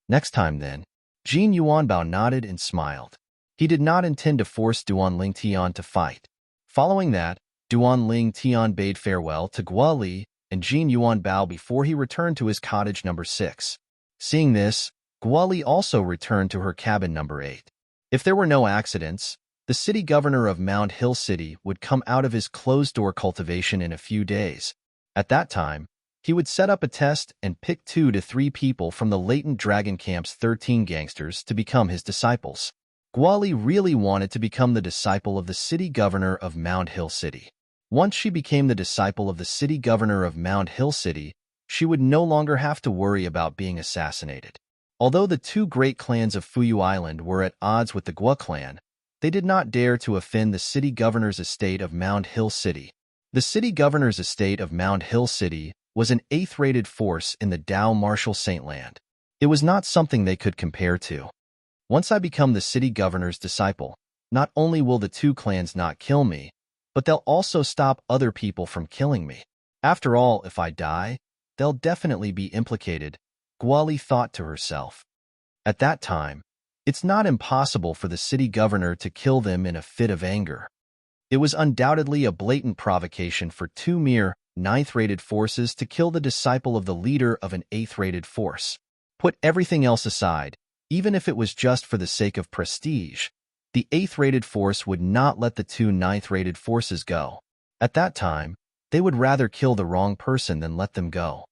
Next time then, Jin Yuan Bao nodded and smiled. He did not intend to force Duan Lingtian to fight. Following that, Duan Lingtian bade farewell to Guoli and Jin Yuan Bao before he returned to his cottage number 6. Seeing this, Guoli also returned to her cabin number 8. If there were no accidents, the city governor of Mound Hill City would come out of his closed-door cultivation in a few days. At that time, he would set up a test and pick 2 to 3 people from the latent dragon camp's 13 gangsters to become his disciples. Guoli really wanted to become the disciple of the city governor of Mound Hill City. Once she became the disciple of the city governor of Mound Hill City, she would no longer have to worry about being assassinated. Although the 2 great clans of Fuyu Island were at odds with the Gua clan, they did not dare to offend the city governor's estate of Mound Hill City. The city governor's estate of Mound Hill City was an 8th-rated force in the Dao Marshal Saintland. It was not something they could compare to. Once I become the city governor's disciple, not only will the 2 clans not kill me, but they'll also stop other people from killing me. After all, if I die, they'll definitely be implicated, Guoli thought to herself. At that time, It's not impossible for the city governor to kill them in a fit of anger. It was undoubtedly a blatant provocation for two mere ninth-rated forces to kill the disciple of the leader of an eighth-rated force. Put everything else aside, even if it was just for the sake of prestige, the eighth-rated force would not let the two ninth-rated forces go. At that time, they would rather kill the wrong person than let them go.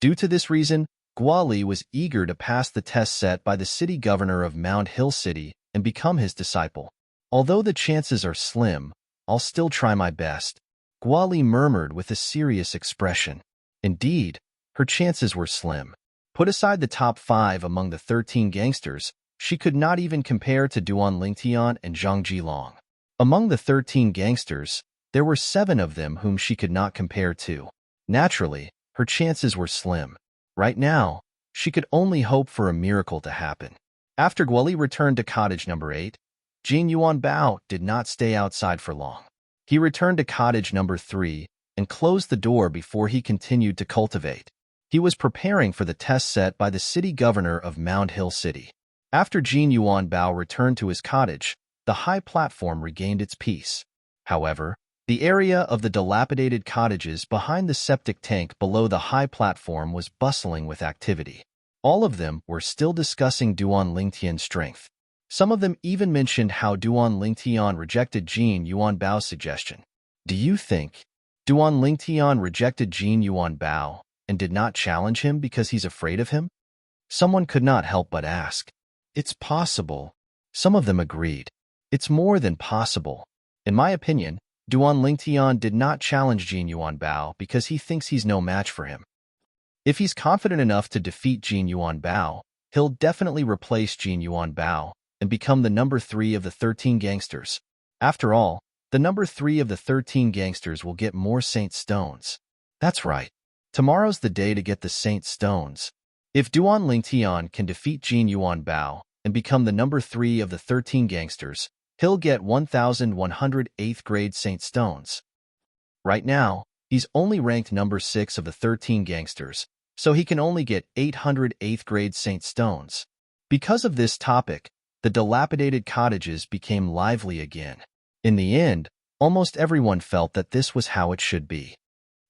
Due to this reason, Guali was eager to pass the test set by the city governor of Mound Hill City and become his disciple. Although the chances are slim, I'll still try my best, Guali murmured with a serious expression. Indeed, her chances were slim. Put aside the top 5 among the 13 gangsters, she could not even compare to Duan Lingtian and Zhang Jilong. Among the 13 gangsters, there were 7 of them whom she could not compare to. Naturally, her chances were slim. Right now, she could only hope for a miracle to happen. After Guali returned to cottage number 8, Jin Yuan Bao did not stay outside for long. He returned to cottage number 3 and closed the door before he continued to cultivate. He was preparing for the test set by the city governor of Mound Hill City. After Jin Yuan Bao returned to his cottage, the high platform regained its peace. However, the area of the dilapidated cottages behind the septic tank below the high platform was bustling with activity. All of them were still discussing Duan Lingtian's strength. Some of them even mentioned how Duan Lingtian rejected Jin Yuan Bao's suggestion. Do you think Duan Lingtian rejected Jin Yuan Bao and did not challenge him because he's afraid of him? Someone could not help but ask. It's possible. Some of them agreed. It's more than possible. In my opinion, Duan Lingtian did not challenge Jin Yuan Bao because he thinks he's no match for him. If he's confident enough to defeat Jin Yuan Bao, he'll definitely replace Jin Yuan Bao and become the number 3 of the 13 gangsters. After all, the number 3 of the 13 gangsters will get more Saint Stones. That's right. Tomorrow's the day to get the Saint Stones. If Duan Lingtian can defeat Jin Yuan Bao and become the number 3 of the 13 gangsters, he'll get 1,100 8th grade Saint Stones. Right now, he's only ranked number 6 of the 13 gangsters, so he can only get 800 8th grade Saint Stones. Because of this topic, the dilapidated cottages became lively again. In the end, almost everyone felt that this was how it should be.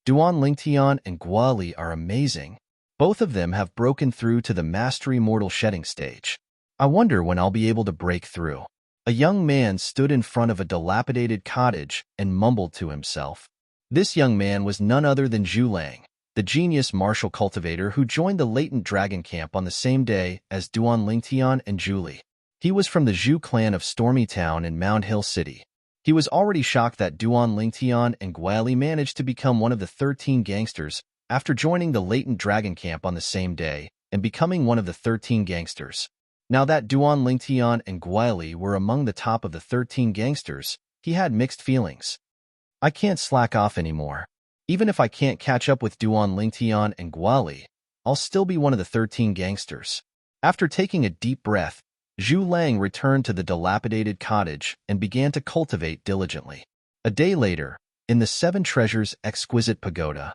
Duan Lingtian and Guali are amazing. Both of them have broken through to the mastery mortal shedding stage. I wonder when I'll be able to break through. A young man stood in front of a dilapidated cottage and mumbled to himself. This young man was none other than Zhu Lang, the genius martial cultivator who joined the latent dragon camp on the same day as Duan Lingtian and Julie. He was from the Zhu clan of Stormy Town in Mound Hill City. He was already shocked that Duan Lingtian and Guali managed to become one of the 13 gangsters after joining the latent dragon camp on the same day and becoming one of the 13 gangsters. Now that Duan Lingtian and Guali were among the top of the 13 gangsters, he had mixed feelings. I can't slack off anymore. Even if I can't catch up with Duan Lingtian and Guali, I'll still be one of the 13 gangsters. After taking a deep breath, Zhu Lang returned to the dilapidated cottage and began to cultivate diligently. A day later, in the Seven Treasures Exquisite Pagoda,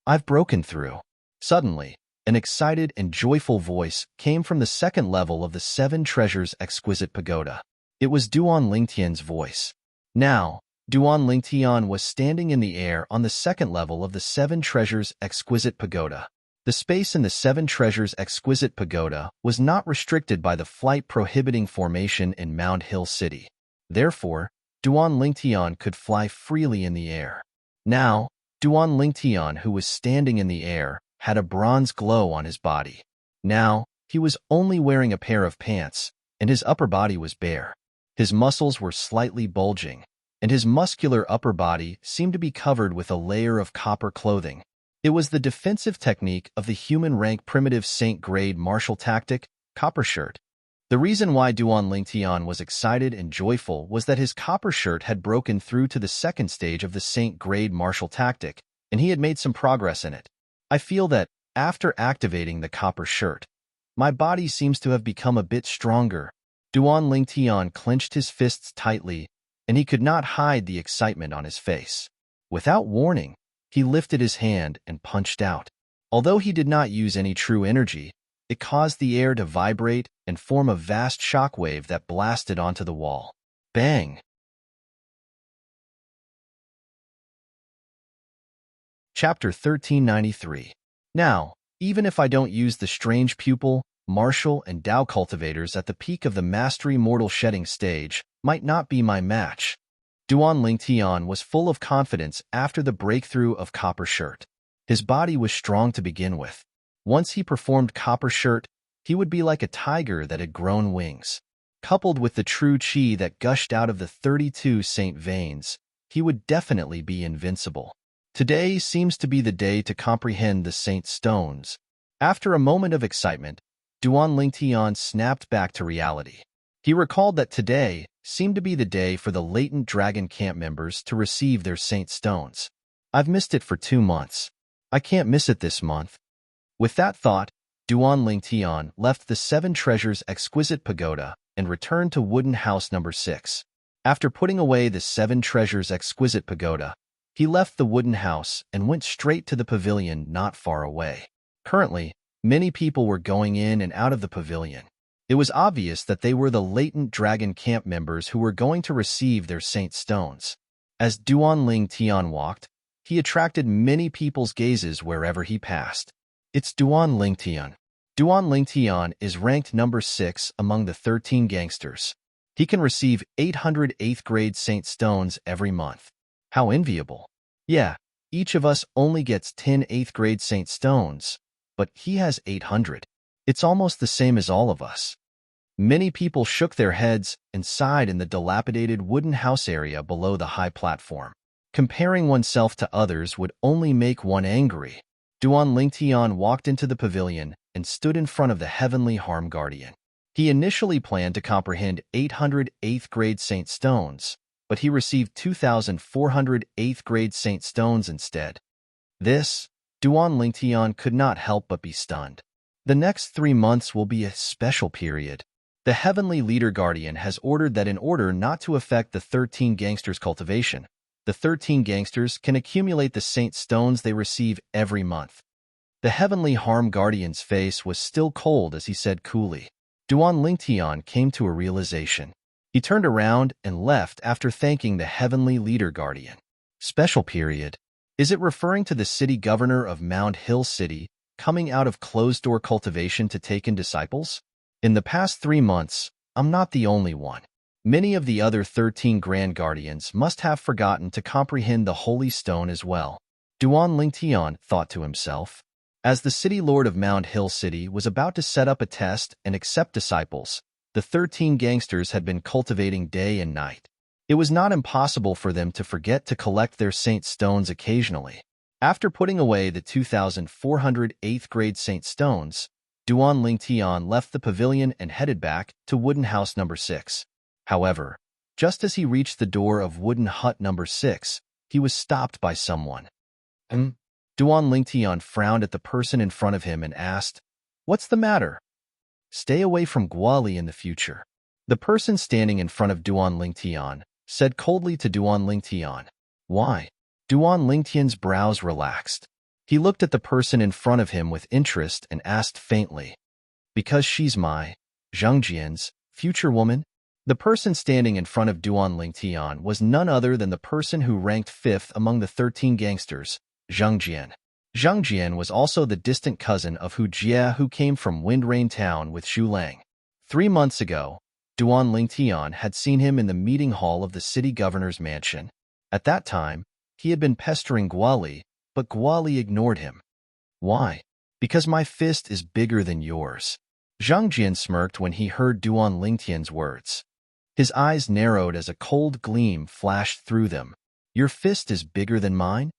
I've broken through. Suddenly, an excited and joyful voice came from the second level of the Seven Treasures Exquisite Pagoda. It was Duan Lingtian's voice. Now, Duan Lingtian was standing in the air on the second level of the Seven Treasures Exquisite Pagoda. The space in the Seven Treasures Exquisite Pagoda was not restricted by the flight-prohibiting formation in Mound Hill City. Therefore, Duan Lingtian could fly freely in the air. Now, Duan Lingtian, who was standing in the air, had a bronze glow on his body. Now, he was only wearing a pair of pants, and his upper body was bare. His muscles were slightly bulging, and his muscular upper body seemed to be covered with a layer of copper clothing. It was the defensive technique of the human rank primitive Saint grade martial tactic, copper shirt. The reason why Duan Lingtian was excited and joyful was that his copper shirt had broken through to the second stage of the Saint grade martial tactic, and he had made some progress in it. I feel that, after activating the copper shirt, my body seems to have become a bit stronger. Duan Lingtian clenched his fists tightly, and he could not hide the excitement on his face. Without warning, he lifted his hand and punched out. Although he did not use any true energy, it caused the air to vibrate and form a vast shockwave that blasted onto the wall. Bang! Chapter 1393. Now, even if I don't use the strange pupil, martial, and Dao cultivators at the peak of the mastery mortal shedding stage, might not be my match. Duan Lingtian was full of confidence after the breakthrough of Copper Shirt. His body was strong to begin with. Once he performed Copper Shirt, he would be like a tiger that had grown wings. Coupled with the true chi that gushed out of the 32 saint veins, he would definitely be invincible. Today seems to be the day to comprehend the saint stones. After a moment of excitement, Duan Lingtian snapped back to reality. He recalled that today seemed to be the day for the latent dragon camp members to receive their saint stones. I've missed it for 2 months. I can't miss it this month. With that thought, Duan Lingtian left the 7 Treasures Exquisite Pagoda and returned to Wooden House number 6. After putting away the 7 Treasures Exquisite Pagoda, he left the wooden house and went straight to the pavilion not far away. Currently, many people were going in and out of the pavilion. It was obvious that they were the latent dragon camp members who were going to receive their saint stones. As Duan Lingtian walked, he attracted many people's gazes wherever he passed. It's Duan Lingtian. Duan Lingtian is ranked number 6 among the 13 gangsters. He can receive 800 8th grade saint stones every month. How enviable. Yeah, each of us only gets 10 8th grade saint stones, but he has 800. It's almost the same as all of us. Many people shook their heads and sighed in the dilapidated wooden house area below the high platform. Comparing oneself to others would only make one angry. Duan Lingtian walked into the pavilion and stood in front of the Heavenly Harm Guardian. He initially planned to comprehend 800 8th grade saint stones, but he received 2,400 8th grade saint stones instead. This, Duan Lingtian could not help but be stunned. The next 3 months will be a special period. The Heavenly Leader Guardian has ordered that in order not to affect the 13 gangsters' cultivation, the 13 gangsters can accumulate the saint stones they receive every month. The Heavenly Harm Guardian's face was still cold as he said coolly. Duan Lingtian came to a realization. He turned around and left after thanking the Heavenly Leader Guardian. Special period. Is it referring to the city governor of Mound Hill City coming out of closed-door cultivation to take in disciples? In the past 3 months, I'm not the only one. Many of the other 13 Grand Guardians must have forgotten to comprehend the Holy Stone as well. Duan Lingtian thought to himself. As the city lord of Mound Hill City was about to set up a test and accept disciples, the 13 gangsters had been cultivating day and night. It was not impossible for them to forget to collect their saint stones occasionally. After putting away the 2,400 8th grade saint stones, Duan Lingtian left the pavilion and headed back to Wooden House number 6. However, just as he reached the door of Wooden Hut number 6, he was stopped by someone. Duan Lingtian frowned at the person in front of him and asked, "What's the matter?" "Stay away from Guali in the future." The person standing in front of Duan Lingtian said coldly to Duan Lingtian. "Why?" Duan Lingtian's brows relaxed. He looked at the person in front of him with interest and asked faintly, "Because she's my, Zhangjian's, future woman?" The person standing in front of Duan Lingtian was none other than the person who ranked 5th among the 13 gangsters, Zhangjian. Zhangjian was also the distant cousin of Hu Jie who came from Windrain Town with Xu Lang. 3 months ago, Duan Lingtian had seen him in the meeting hall of the city governor's mansion. At that time, he had been pestering Guali, but Guali ignored him. "Why?" "Because my fist is bigger than yours." Zhangjian smirked when he heard Duan Lingtian's words. His eyes narrowed as a cold gleam flashed through them. "Your fist is bigger than mine?"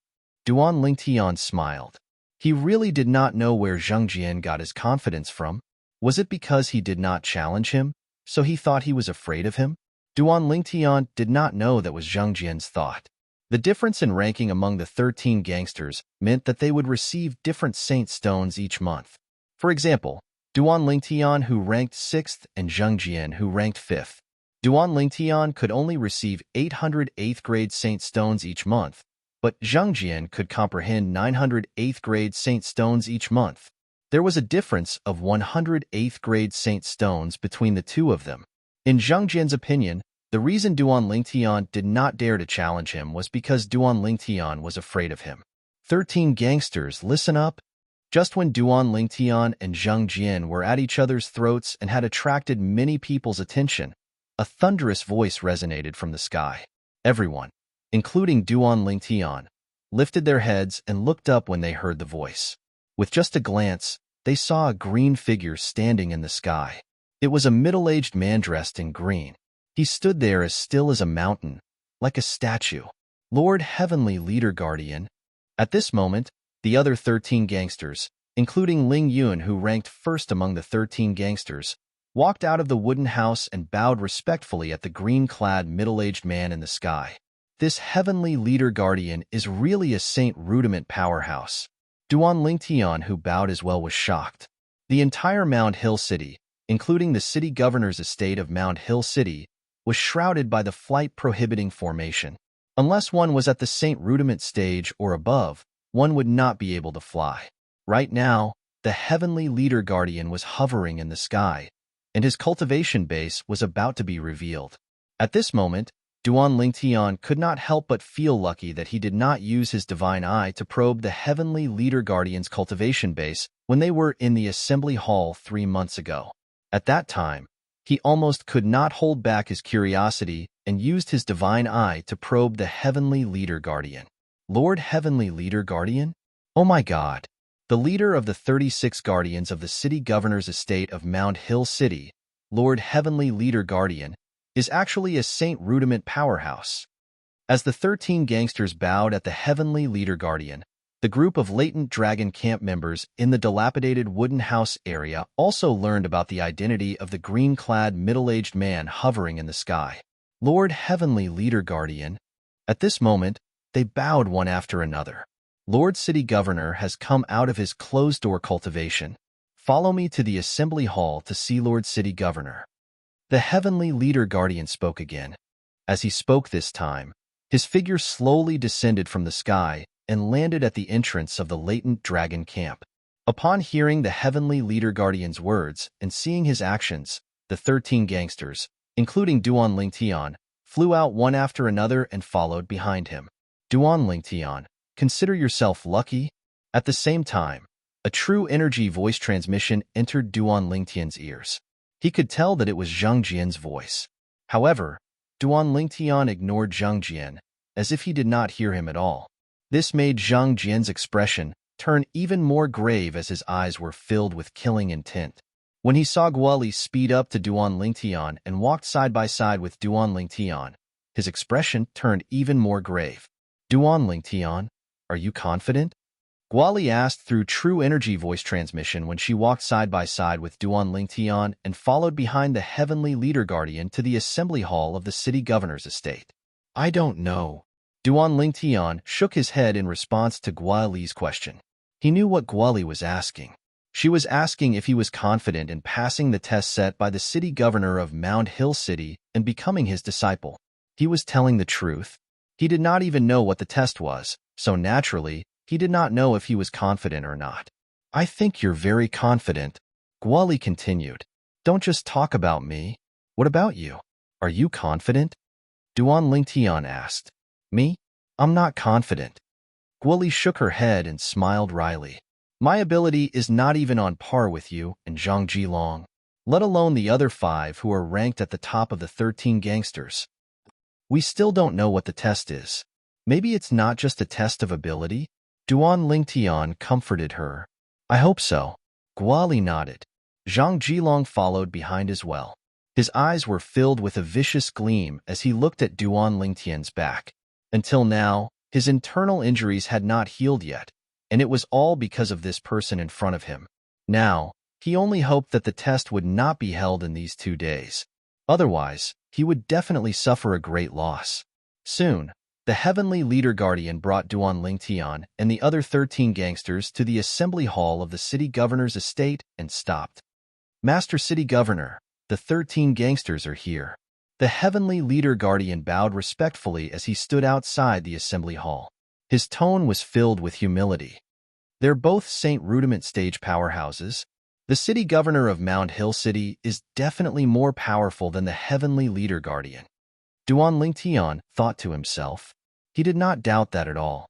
Duan Lingtian smiled. He really did not know where Zhangjian got his confidence from. Was it because he did not challenge him, so he thought he was afraid of him? Duan Lingtian did not know that was Zhangjian's thought. The difference in ranking among the 13 gangsters meant that they would receive different saint stones each month. For example, Duan Lingtian, who ranked 6th, and Zhangjian, who ranked 5th. Duan Lingtian could only receive 800 8th grade saint stones each month, but Zhangjian could comprehend 900 8th grade saint stones each month. There was a difference of 100 8th-grade Saint stones between the two of them. In Zhang Jian's opinion, the reason Duan Lingtian did not dare to challenge him was because Duan Lingtian was afraid of him. 13 gangsters, listen up. Just when Duan Lingtian and Zhang Jian were at each other's throats and had attracted many people's attention, a thunderous voice resonated from the sky. Everyone, including Duan Lingtian, lifted their heads and looked up when they heard the voice. With just a glance, they saw a green figure standing in the sky. It was a middle-aged man dressed in green. He stood there as still as a mountain, like a statue. Lord Heavenly Leader Guardian. At this moment, the other 13 gangsters, including Ling Yun, who ranked first among the 13 gangsters, walked out of the wooden house and bowed respectfully at the green-clad middle-aged man in the sky. This Heavenly Leader Guardian is really a Saint Rudiment powerhouse. Duan Lingtian, who bowed as well, was shocked. The entire Mound Hill City, including the city governor's estate of Mound Hill City, was shrouded by the flight-prohibiting formation. Unless one was at the Saint Rudiment stage or above, one would not be able to fly. Right now, the Heavenly Leader Guardian was hovering in the sky, and his cultivation base was about to be revealed. At this moment, Duan Lingtian could not help but feel lucky that he did not use his divine eye to probe the Heavenly Leader Guardian's cultivation base when they were in the assembly hall 3 months ago. At that time, he almost could not hold back his curiosity and used his divine eye to probe the Heavenly Leader Guardian. Lord Heavenly Leader Guardian? Oh my God! The leader of the 36 guardians of the city governor's estate of Mound Hill City, Lord Heavenly Leader Guardian, is actually a Saint Rudiment powerhouse. As the 13 gangsters bowed at the Heavenly Leader Guardian, the group of latent dragon camp members in the dilapidated wooden house area also learned about the identity of the green-clad middle-aged man hovering in the sky. Lord Heavenly Leader Guardian. At this moment, they bowed one after another. Lord City Governor has come out of his closed-door cultivation. Follow me to the assembly hall to see Lord City Governor. The Heavenly Leader Guardian spoke again. As he spoke this time, his figure slowly descended from the sky and landed at the entrance of the latent dragon camp. Upon hearing the Heavenly Leader Guardian's words and seeing his actions, the 13 gangsters, including Duan Lingtian, flew out one after another and followed behind him. Duan Lingtian, consider yourself lucky. At the same time, a true energy voice transmission entered Duan Lingtian's ears. He could tell that it was Zhang Jian's voice. However, Duan Lingtian ignored Zhang Jian, as if he did not hear him at all. This made Zhang Jian's expression turn even more grave as his eyes were filled with killing intent. When he saw Guoli speed up to Duan Lingtian and walked side by side with Duan Lingtian, his expression turned even more grave. Duan Lingtian, are you confident? Guoli asked through true energy voice transmission when she walked side by side with Duan Lingtian and followed behind the Heavenly Leader Guardian to the assembly hall of the city governor's estate. I don't know. Duan Lingtian shook his head in response to Guoli's question. He knew what Guoli was asking. She was asking if he was confident in passing the test set by the city governor of Mound Hill City and becoming his disciple. He was telling the truth. He did not even know what the test was, so naturally, he did not know if he was confident or not. I think you're very confident, Guoli continued. Don't just talk about me. What about you? Are you confident? Duan Lingtian asked. Me? I'm not confident. Guoli shook her head and smiled wryly. My ability is not even on par with you and Zhang Jilong, let alone the other 5 who are ranked at the top of the 13 gangsters. We still don't know what the test is. Maybe it's not just a test of ability? Duan Lingtian comforted her. I hope so. Guoli nodded. Zhang Jilong followed behind as well. His eyes were filled with a vicious gleam as he looked at Duan Lingtian's back. Until now, his internal injuries had not healed yet, and it was all because of this person in front of him. Now, he only hoped that the test would not be held in these 2 days. Otherwise, he would definitely suffer a great loss. Soon, the Heavenly Leader Guardian brought Duan Lingtian and the other 13 gangsters to the assembly hall of the city governor's estate and stopped. Master City Governor, the 13 gangsters are here. The Heavenly Leader Guardian bowed respectfully as he stood outside the assembly hall. His tone was filled with humility. They're both Saint Rudiment stage powerhouses. The city governor of Mount Hill City is definitely more powerful than the heavenly leader guardian. Duan Lingtian thought to himself. He did not doubt that at all.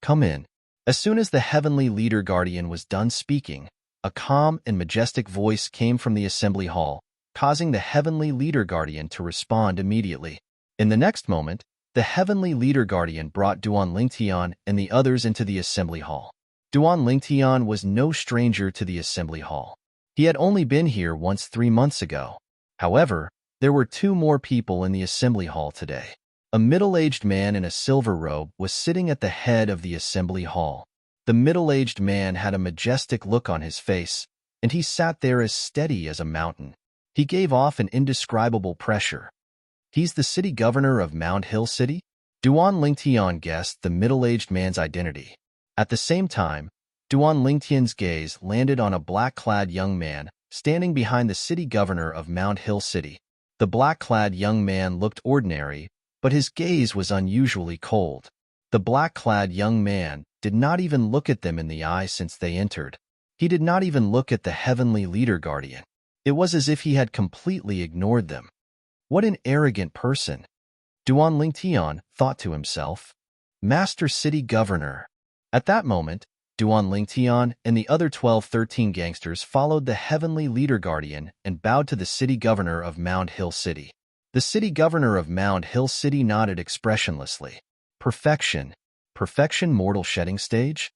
Come in. As soon as the heavenly leader guardian was done speaking, a calm and majestic voice came from the assembly hall, causing the heavenly leader guardian to respond immediately. In the next moment, the heavenly leader guardian brought Duan Lingtian and the others into the assembly hall. Duan Lingtian was no stranger to the assembly hall. He had only been here once 3 months ago. However, there were 2 more people in the assembly hall today. A middle-aged man in a silver robe was sitting at the head of the assembly hall. The middle-aged man had a majestic look on his face, and he sat there as steady as a mountain. He gave off an indescribable pressure. He's the city governor of Mount Hill City? Duan Lingtian guessed the middle-aged man's identity. At the same time, Duan Lingtian's gaze landed on a black-clad young man standing behind the city governor of Mount Hill City. The black-clad young man looked ordinary, but his gaze was unusually cold. The black-clad young man did not even look at them in the eye since they entered. He did not even look at the heavenly leader guardian. It was as if he had completely ignored them. What an arrogant person! Duan Lingtian thought to himself. Master City Governor. At that moment, Duan Lingtian and the other 12-13 gangsters followed the heavenly leader guardian and bowed to the city governor of Mount Hill City. The city governor of Mount Hill City nodded expressionlessly. Perfection. Perfection mortal shedding stage?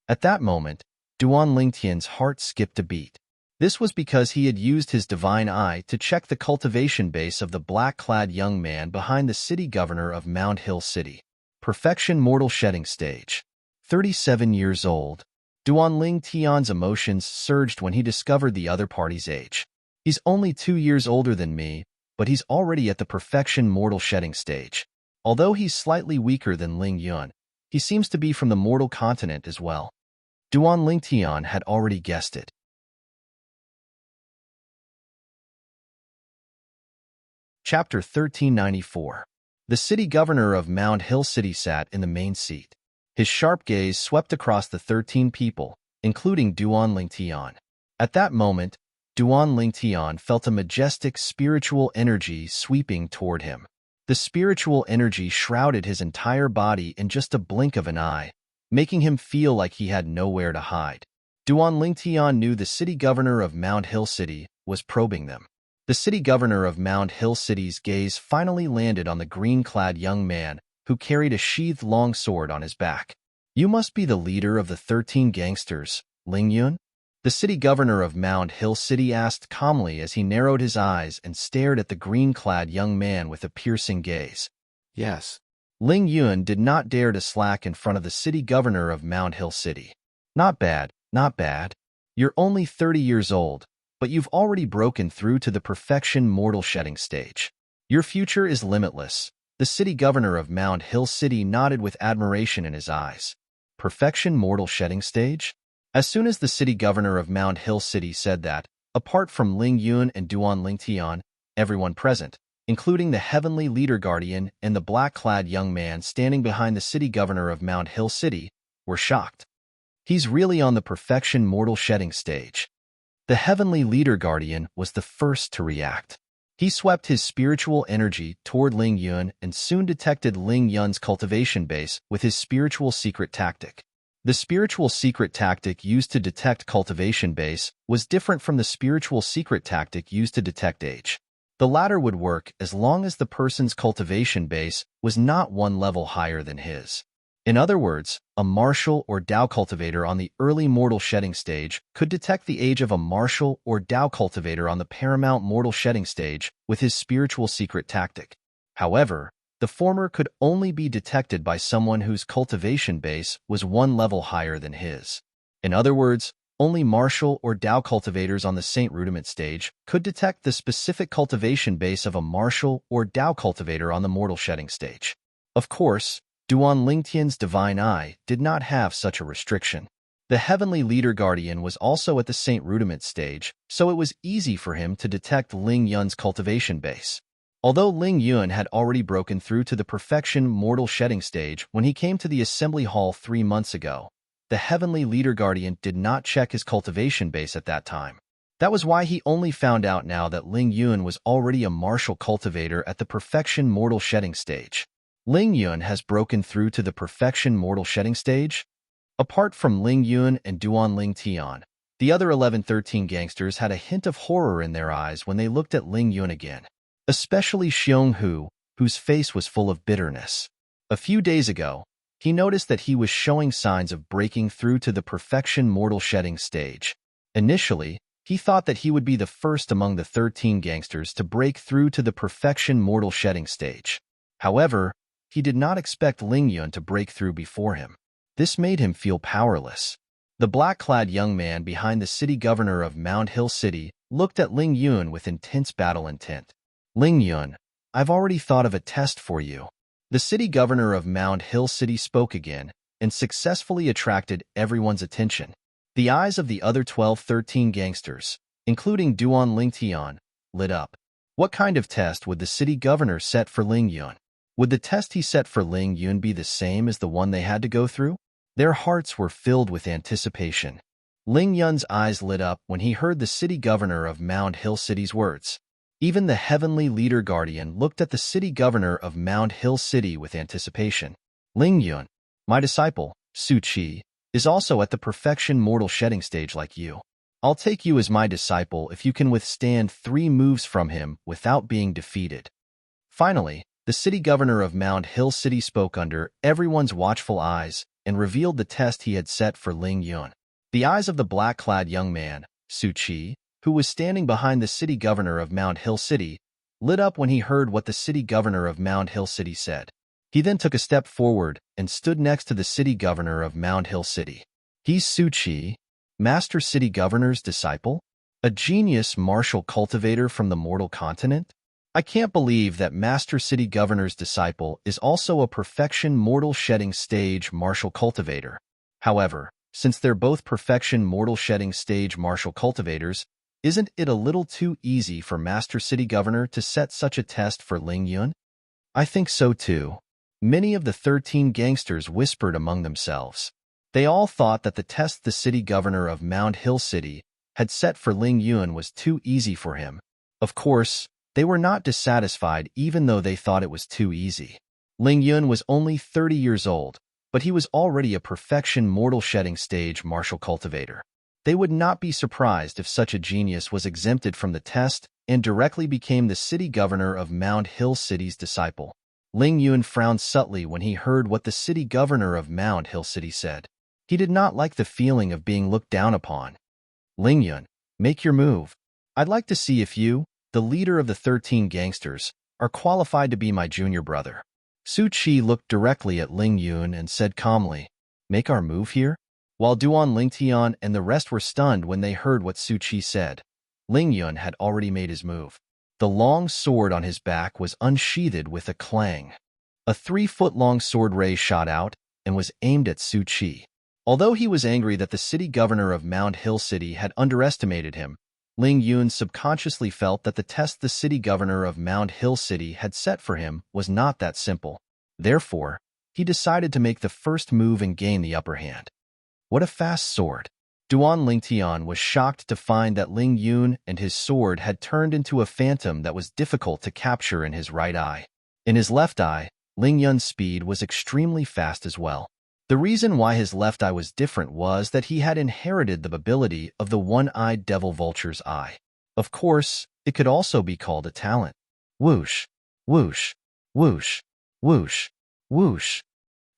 At that moment, Duan Lingtian's heart skipped a beat. This was because he had used his divine eye to check the cultivation base of the black-clad young man behind the city governor of Mount Hill City. Perfection mortal shedding stage. 37 years old. Duan Lingtian's emotions surged when he discovered the other party's age. He's only 2 years older than me, but he's already at the perfection mortal shedding stage. Although he's slightly weaker than Ling Yun, he seems to be from the mortal continent as well. Duan Lingtian had already guessed it. Chapter 1394. The city governor of Mount Hill City sat in the main seat. His sharp gaze swept across the 13 people, including Duan Lingtian. At that moment, Duan Lingtian felt a majestic spiritual energy sweeping toward him. The spiritual energy shrouded his entire body in just a blink of an eye, making him feel like he had nowhere to hide. Duan Lingtian knew the city governor of Mount Hill City was probing them. The city governor of Mount Hill City's gaze finally landed on the green-clad young man who carried a sheathed long sword on his back. You must be the leader of the 13 gangsters, Ling Yun? The city governor of Mount Hill City asked calmly as he narrowed his eyes and stared at the green-clad young man with a piercing gaze. Yes. Ling Yun did not dare to slack in front of the city governor of Mount Hill City. Not bad, not bad. You're only 30 years old, but you've already broken through to the perfection mortal shedding stage. Your future is limitless. The city governor of Mount Hill City nodded with admiration in his eyes. Perfection mortal shedding stage? As soon as the city governor of Mount Hill City said that, apart from Ling Yun and Duan Lingtian, everyone present, including the heavenly leader guardian and the black-clad young man standing behind the city governor of Mount Hill City, were shocked. He's really on the perfection mortal shedding stage. The heavenly leader guardian was the first to react. He swept his spiritual energy toward Ling Yun and soon detected Ling Yun's cultivation base with his spiritual secret tactic. The spiritual secret tactic used to detect cultivation base was different from the spiritual secret tactic used to detect age. The latter would work as long as the person's cultivation base was not 1 level higher than his. In other words, a martial or Dao cultivator on the early mortal shedding stage could detect the age of a martial or Dao cultivator on the paramount mortal shedding stage with his spiritual secret tactic. However, the former could only be detected by someone whose cultivation base was 1 level higher than his. In other words, only martial or Dao cultivators on the Saint Rudiment stage could detect the specific cultivation base of a martial or Dao cultivator on the mortal shedding stage. Of course, Duan Lingtian's divine eye did not have such a restriction. The heavenly leader guardian was also at the Saint Rudiment stage, so it was easy for him to detect Ling Yun's cultivation base. Although Ling Yun had already broken through to the perfection mortal shedding stage when he came to the assembly hall 3 months ago, the heavenly leader guardian did not check his cultivation base at that time. That was why he only found out now that Ling Yun was already a martial cultivator at the perfection mortal shedding stage. Ling Yun has broken through to the perfection mortal shedding stage? Apart from Ling Yun and Duan Ling Tian, the other 11-13 gangsters had a hint of horror in their eyes when they looked at Ling Yun again, especially Xiong Hu, whose face was full of bitterness. A few days ago, he noticed that he was showing signs of breaking through to the perfection mortal shedding stage. Initially, he thought that he would be the first among the 13 gangsters to break through to the perfection mortal shedding stage. However, he did not expect Ling Yun to break through before him. This made him feel powerless. The black-clad young man behind the city governor of Mound Hill City looked at Ling Yun with intense battle intent. Ling Yun, I've already thought of a test for you. The city governor of Mound Hill City spoke again and successfully attracted everyone's attention. The eyes of the other 12-13 gangsters, including Duan Ling Tian, lit up. What kind of test would the city governor set for Ling Yun? Would the test he set for Ling Yun be the same as the one they had to go through? Their hearts were filled with anticipation. Ling Yun's eyes lit up when he heard the city governor of Mound Hill City's words. Even the heavenly leader guardian looked at the city governor of Mound Hill City with anticipation. Ling Yun, my disciple, Su Qi, is also at the perfection mortal shedding stage like you. I'll take you as my disciple if you can withstand 3 moves from him without being defeated. Finally, the city governor of Mound Hill City spoke under everyone's watchful eyes and revealed the test he had set for Ling Yun. The eyes of the black-clad young man, Su Qi, who was standing behind the city governor of Mound Hill City, lit up when he heard what the city governor of Mound Hill City said. He then took a step forward and stood next to the city governor of Mound Hill City. He's Su Qi, Master City Governor's disciple? A genius martial cultivator from the mortal continent? I can't believe that Master City Governor's disciple is also a perfection mortal shedding stage martial cultivator. However, since they're both perfection mortal shedding stage martial cultivators, isn't it a little too easy for Master City Governor to set such a test for Ling Yun? I think so too. Many of the 13 gangsters whispered among themselves. They all thought that the test the city governor of Mound Hill City had set for Ling Yun was too easy for him. Of course, they were not dissatisfied even though they thought it was too easy. Ling Yun was only 30 years old, but he was already a perfection mortal shedding stage martial cultivator. They would not be surprised if such a genius was exempted from the test and directly became the city governor of Mound Hill City's disciple. Ling Yun frowned subtly when he heard what the city governor of Mound Hill City said. He did not like the feeling of being looked down upon. Ling Yun, make your move. I'd like to see if you, the leader of the 13 gangsters, are qualified to be my junior brother. Su Qi looked directly at Ling Yun and said calmly, make our move here? While Duan Ling Tian and the rest were stunned when they heard what Su Qi said, Ling Yun had already made his move. The long sword on his back was unsheathed with a clang. A 3-foot-long sword ray shot out and was aimed at Su Qi. Although he was angry that the city governor of Mound Hill City had underestimated him, Ling Yun subconsciously felt that the test the city governor of Mound Hill City had set for him was not that simple. Therefore, he decided to make the first move and gain the upper hand. What a fast sword! Duan Ling Tian was shocked to find that Ling Yun and his sword had turned into a phantom that was difficult to capture in his right eye. In his left eye, Ling Yun's speed was extremely fast as well. The reason why his left eye was different was that he had inherited the ability of the one-eyed devil vulture's eye. Of course, it could also be called a talent. Whoosh, whoosh, whoosh, whoosh, whoosh.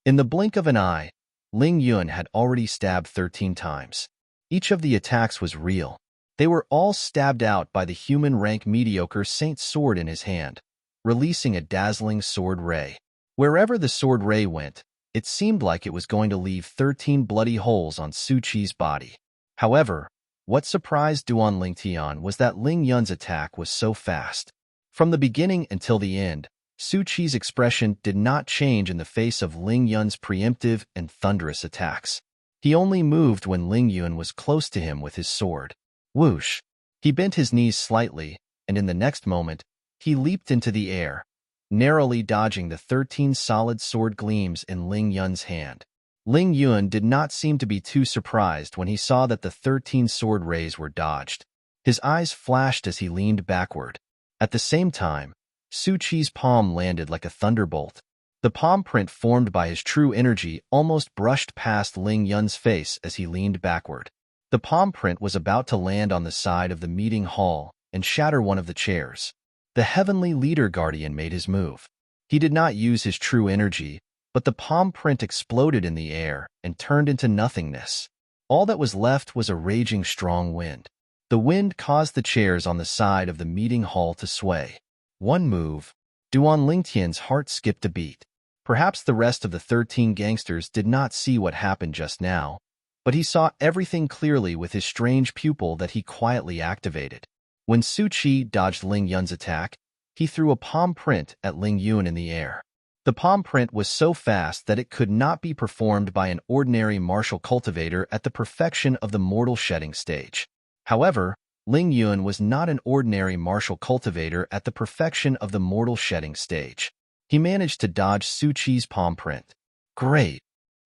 In the blink of an eye, Ling Yun had already stabbed 13 times. Each of the attacks was real. They were all stabbed out by the human-rank mediocre saint's sword in his hand, releasing a dazzling sword ray. Wherever the sword ray went, it seemed like it was going to leave 13 bloody holes on Su Qi's body. However, what surprised Duan Ling Tian was that Ling Yun's attack was so fast. From the beginning until the end, Su Qi's expression did not change in the face of Ling Yun's preemptive and thunderous attacks. He only moved when Ling Yun was close to him with his sword. Whoosh! He bent his knees slightly, and in the next moment, he leaped into the air, narrowly dodging the 13 solid sword gleams in Ling Yun's hand. Ling Yuan did not seem to be too surprised when he saw that the 13 sword rays were dodged. His eyes flashed as he leaned backward. At the same time, Su Qi's palm landed like a thunderbolt. The palm print formed by his true energy almost brushed past Ling Yun's face as he leaned backward. The palm print was about to land on the side of the meeting hall and shatter one of the chairs. The heavenly leader guardian made his move. He did not use his true energy, but the palm print exploded in the air and turned into nothingness. All that was left was a raging strong wind. The wind caused the chairs on the side of the meeting hall to sway. One move. Duan Lingtian's heart skipped a beat. Perhaps the rest of the 13 gangsters did not see what happened just now, but he saw everything clearly with his strange pupil that he quietly activated. When Su Qi dodged Ling Yun's attack, he threw a palm print at Ling Yun in the air. The palm print was so fast that it could not be performed by an ordinary martial cultivator at the perfection of the mortal shedding stage. However, Ling Yun was not an ordinary martial cultivator at the perfection of the mortal shedding stage. He managed to dodge Su Qi's palm print. Great.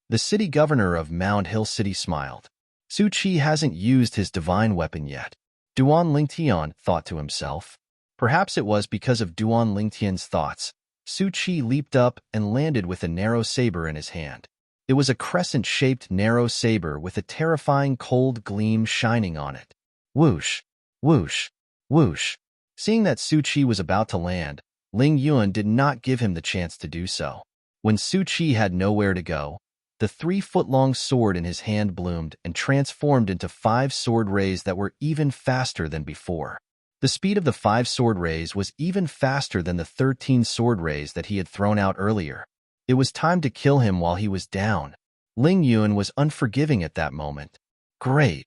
The city governor of Mound Hill City smiled. Su Qi hasn't used his divine weapon yet. Duan Lingtian thought to himself. Perhaps it was because of Duan Lingtian's thoughts. Su Qi leaped up and landed with a narrow saber in his hand. It was a crescent-shaped narrow saber with a terrifying cold gleam shining on it. Whoosh, whoosh, whoosh. Seeing that Su Qi was about to land, Ling Yuan did not give him the chance to do so. When Su Qi had nowhere to go, the 3-foot-long sword in his hand bloomed and transformed into 5 sword rays that were even faster than before. The speed of the 5 sword rays was even faster than the 13 sword rays that he had thrown out earlier. It was time to kill him while he was down. Ling Yuan was unforgiving at that moment. Great.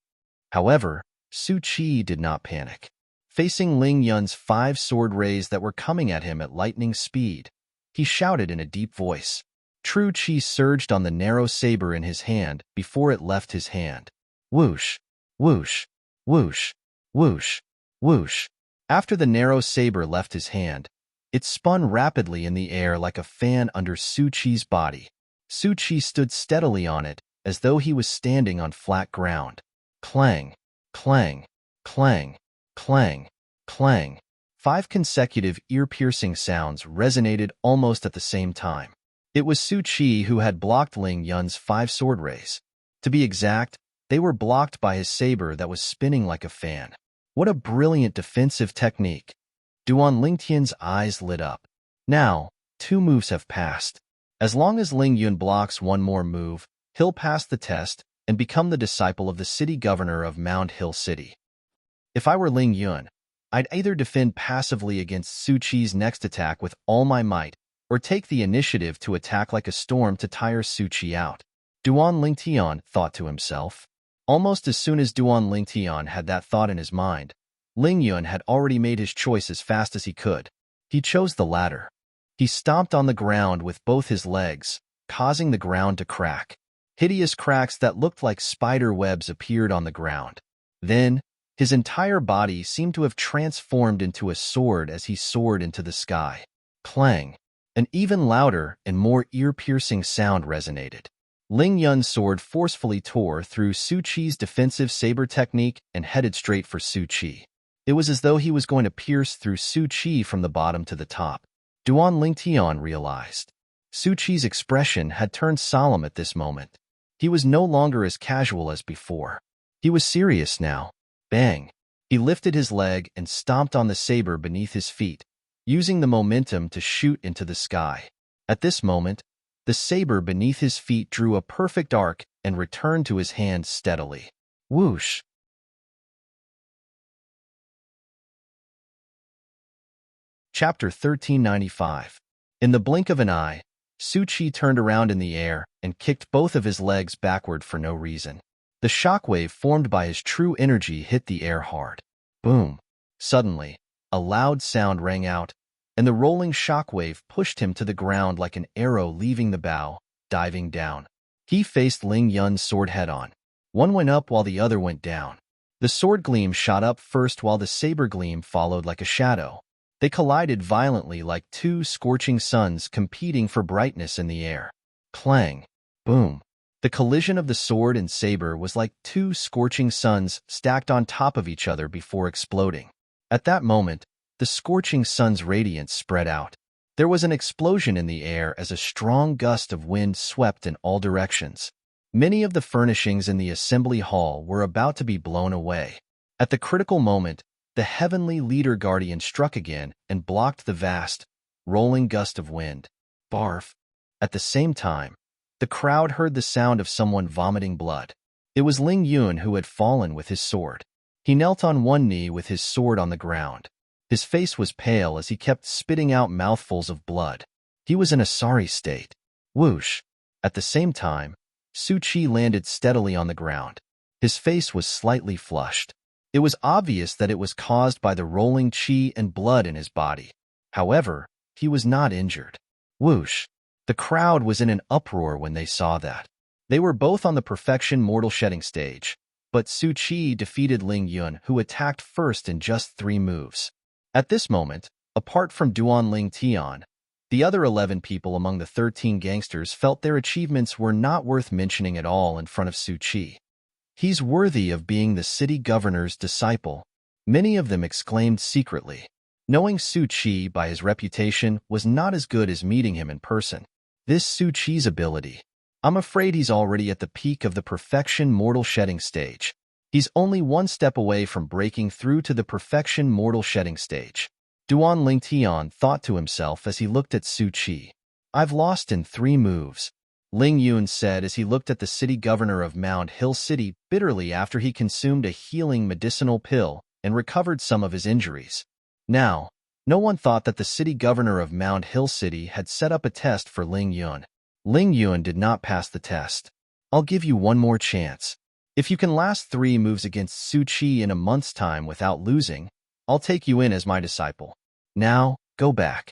However, Su Qi did not panic. Facing Ling Yun's 5 sword rays that were coming at him at lightning speed, he shouted in a deep voice. True Qi surged on the narrow saber in his hand before it left his hand. Whoosh, whoosh, whoosh, whoosh, whoosh. After the narrow saber left his hand, it spun rapidly in the air like a fan under Su Qi's body. Su Qi stood steadily on it as though he was standing on flat ground. Clang, clang, clang, clang, clang. 5 consecutive ear-piercing sounds resonated almost at the same time. It was Su Qi who had blocked Ling Yun's 5 sword rays. To be exact, they were blocked by his saber that was spinning like a fan. What a brilliant defensive technique. Duan Lingtian's eyes lit up. Now, 2 moves have passed. As long as Ling Yun blocks one more move, he'll pass the test and become the disciple of the city governor of Mound Hill City. If I were Ling Yun, I'd either defend passively against Su Qi's next attack with all my might, or take the initiative to attack like a storm to tire Su Qi out. Duan Lingtian thought to himself. Almost as soon as Duan Lingtian had that thought in his mind, Ling Yun had already made his choice as fast as he could. He chose the latter. He stomped on the ground with both his legs, causing the ground to crack. Hideous cracks that looked like spider webs appeared on the ground. Then, his entire body seemed to have transformed into a sword as he soared into the sky. Clang! An even louder and more ear-piercing sound resonated. Ling Yun's sword forcefully tore through Su Qi's defensive saber technique and headed straight for Su Qi. It was as though he was going to pierce through Su Qi from the bottom to the top. Duan Lingtian realized. Su Qi's expression had turned solemn at this moment. He was no longer as casual as before. He was serious now. Bang! He lifted his leg and stomped on the saber beneath his feet, using the momentum to shoot into the sky. At this moment, the saber beneath his feet drew a perfect arc and returned to his hand steadily. Whoosh! Chapter 1395. In the blink of an eye, Su Qi turned around in the air and kicked both of his legs backward for no reason. The shockwave formed by his true energy hit the air hard. Boom! Suddenly, a loud sound rang out, and the rolling shockwave pushed him to the ground like an arrow leaving the bow, diving down. He faced Ling Yun's sword head-on. One went up while the other went down. The sword gleam shot up first while the saber gleam followed like a shadow. They collided violently like 2 scorching suns competing for brightness in the air. Clang! Boom! The collision of the sword and saber was like two scorching suns stacked on top of each other before exploding. At that moment, the scorching sun's radiance spread out. There was an explosion in the air as a strong gust of wind swept in all directions. Many of the furnishings in the assembly hall were about to be blown away. At the critical moment, the heavenly leader guardian struck again and blocked the vast, rolling gust of wind. Barf. At the same time, the crowd heard the sound of someone vomiting blood. It was Ling Yun who had fallen with his sword. He knelt on one knee with his sword on the ground. His face was pale as he kept spitting out mouthfuls of blood. He was in a sorry state. Whoosh! At the same time, Su Qi landed steadily on the ground. His face was slightly flushed. It was obvious that it was caused by the rolling qi and blood in his body. However, he was not injured. Whoosh! The crowd was in an uproar when they saw that. They were both on the perfection mortal shedding stage, but Su Qi defeated Ling Yun, who attacked first in just 3 moves. At this moment, apart from Duan Ling Tian, the other 11 people among the 13 gangsters felt their achievements were not worth mentioning at all in front of Su Qi. He's worthy of being the city governor's disciple, many of them exclaimed secretly. Knowing Su Qi by his reputation was not as good as meeting him in person. This Su Qi's ability. I'm afraid he's already at the peak of the perfection mortal shedding stage. He's only 1 step away from breaking through to the perfection mortal shedding stage. Duan Ling Tian thought to himself as he looked at Su Qi. I've lost in 3 moves, Ling Yun said as he looked at the city governor of Mound Hill City bitterly after he consumed a healing medicinal pill and recovered some of his injuries. Now, no one thought that the city governor of Mound Hill City had set up a test for Ling Yun. Ling Yun did not pass the test. I'll give you one more chance. If you can last 3 moves against Su Qi in a month's time without losing, I'll take you in as my disciple. Now, go back.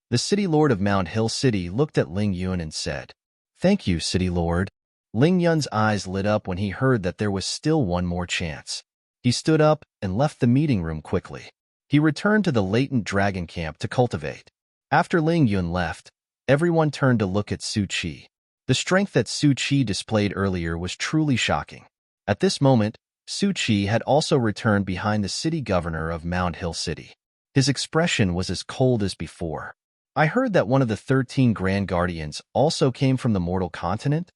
The city lord of Mound Hill City looked at Ling Yun and said, Thank you, city lord. Ling Yun's eyes lit up when he heard that there was still one more chance. He stood up and left the meeting room quickly. He returned to the latent dragon camp to cultivate. After Ling Yun left, everyone turned to look at Su Qi. The strength that Su Qi displayed earlier was truly shocking. At this moment, Su Qi had also returned behind the city governor of Mound Hill City. His expression was as cold as before. I heard that one of the 13 Grand Guardians also came from the mortal continent?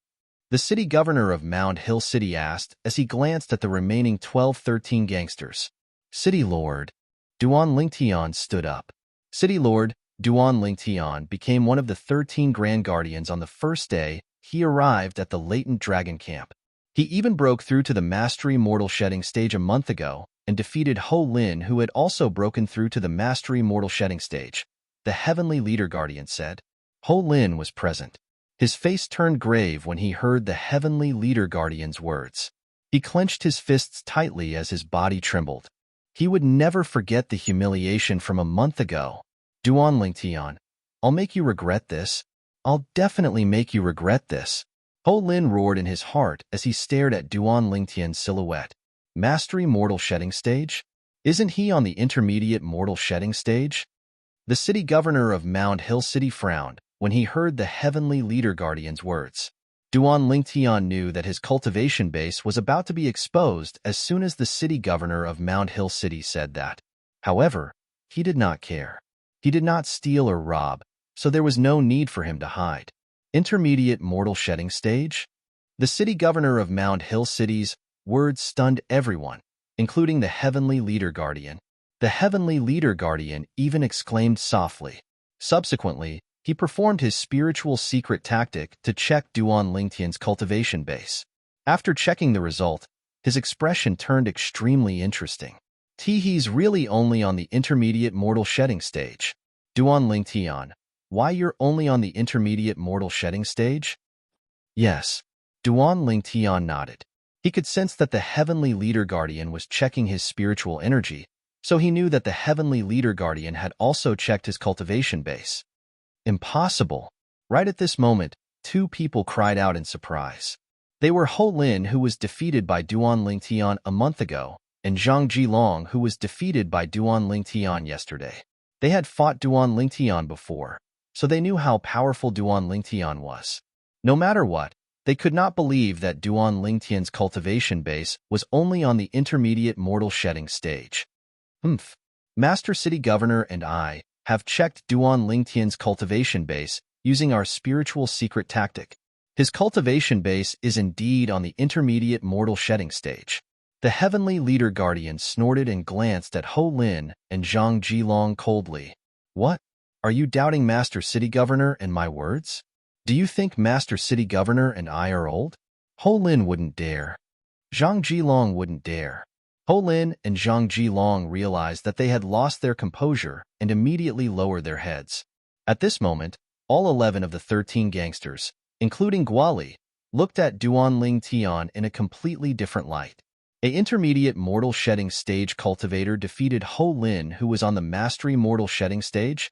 The city governor of Mound Hill City asked as he glanced at the remaining 13 gangsters. City Lord, Duan Lingtian stood up. City Lord, Duan Lingtian became one of the 13 Grand Guardians on the first day he arrived at the latent dragon camp. He even broke through to the Mastery Mortal Shedding stage a month ago and defeated Ho Lin, who had also broken through to the Mastery Mortal Shedding stage. The Heavenly Leader Guardian said. Ho Lin was present. His face turned grave when he heard the Heavenly Leader Guardian's words. He clenched his fists tightly as his body trembled. He would never forget the humiliation from a month ago. Duan Lingtian, I'll make you regret this. I'll definitely make you regret this. Ho Lin roared in his heart as he stared at Duan Lingtian's silhouette. Mastery Mortal Shedding stage? Isn't he on the intermediate Mortal Shedding stage? The city governor of Mound Hill City frowned when he heard the Heavenly Leader Guardian's words. Duan Lingtian knew that his cultivation base was about to be exposed as soon as the city governor of Mound Hill City said that. However, he did not care. He did not steal or rob, so there was no need for him to hide. Intermediate Mortal Shedding stage? The city governor of Mound Hill City's words stunned everyone, including the Heavenly Leader Guardian. The Heavenly Leader Guardian even exclaimed softly. Subsequently, he performed his spiritual secret tactic to check Duan Lingtian's cultivation base. After checking the result, his expression turned extremely interesting. He's really only on the intermediate Mortal Shedding stage. Duan Lingtian, why you're only on the intermediate Mortal Shedding stage? Yes. Duan Lingtian nodded. He could sense that the Heavenly Leader Guardian was checking his spiritual energy, so he knew that the Heavenly Leader Guardian had also checked his cultivation base. Impossible. Right at this moment, 2 people cried out in surprise. They were Ho Lin, who was defeated by Duan Lingtian a month ago, and Zhang Jilong, who was defeated by Duan Lingtian yesterday. They had fought Duan Lingtian before, so they knew how powerful Duan Lingtian was. No matter what, They could not believe that Duan Lingtian's cultivation base was only on the intermediate mortal shedding stage. Humph. Master City Governor and I have checked Duan Lingtian's cultivation base using our spiritual secret tactic. His cultivation base is indeed on the intermediate mortal shedding stage. The heavenly leader guardian snorted and glanced at Ho Lin and Zhang Jilong coldly. What? Are you doubting Master City Governor and my words? Do you think Master City Governor and I are old? Ho Lin wouldn't dare. Zhang Jilong wouldn't dare. Ho Lin and Zhang Jilong realized that they had lost their composure and immediately lowered their heads. At this moment, all 11 of the 13 gangsters, including Guali, looked at Duan Lingtian in a completely different light. An intermediate mortal shedding stage cultivator defeated Ho Lin, who was on the mastery mortal shedding stage.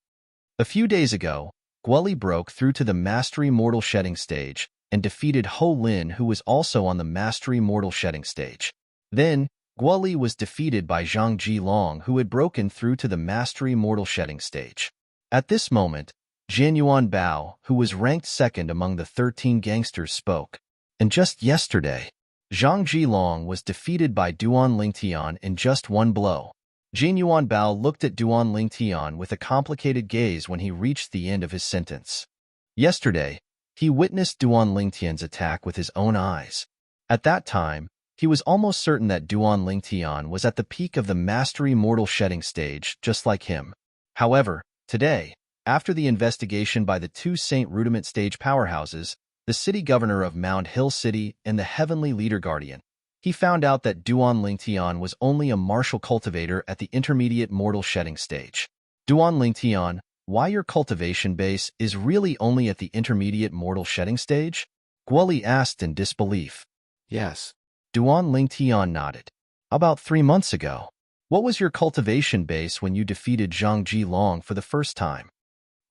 A few days ago, Guali broke through to the mastery mortal shedding stage and defeated Ho Lin, who was also on the mastery mortal shedding stage. Then, Guali was defeated by Zhang Jilong, who had broken through to the mastery mortal shedding stage. At this moment, Jianyuan Bao, who was ranked second among the 13 gangsters, spoke. And just yesterday, Zhang Jilong was defeated by Duan Lingtian in just one blow. Jianyuan Bao looked at Duan Lingtian with a complicated gaze when he reached the end of his sentence. Yesterday, he witnessed Duan Lingtian's attack with his own eyes. At that time, he was almost certain that Duan Lingtian was at the peak of the mastery mortal shedding stage, just like him. However, today, after the investigation by the two Saint Rudiment stage powerhouses, the city governor of Mound Hill City and the heavenly leader guardian, he found out that Duan Lingtian was only a martial cultivator at the intermediate mortal shedding stage. Duan Lingtian, why your cultivation base is really only at the intermediate mortal shedding stage? Guoli asked in disbelief. Yes. Duan Lingtian nodded. About 3 months ago. What was your cultivation base when you defeated Zhang Jilong for the first time?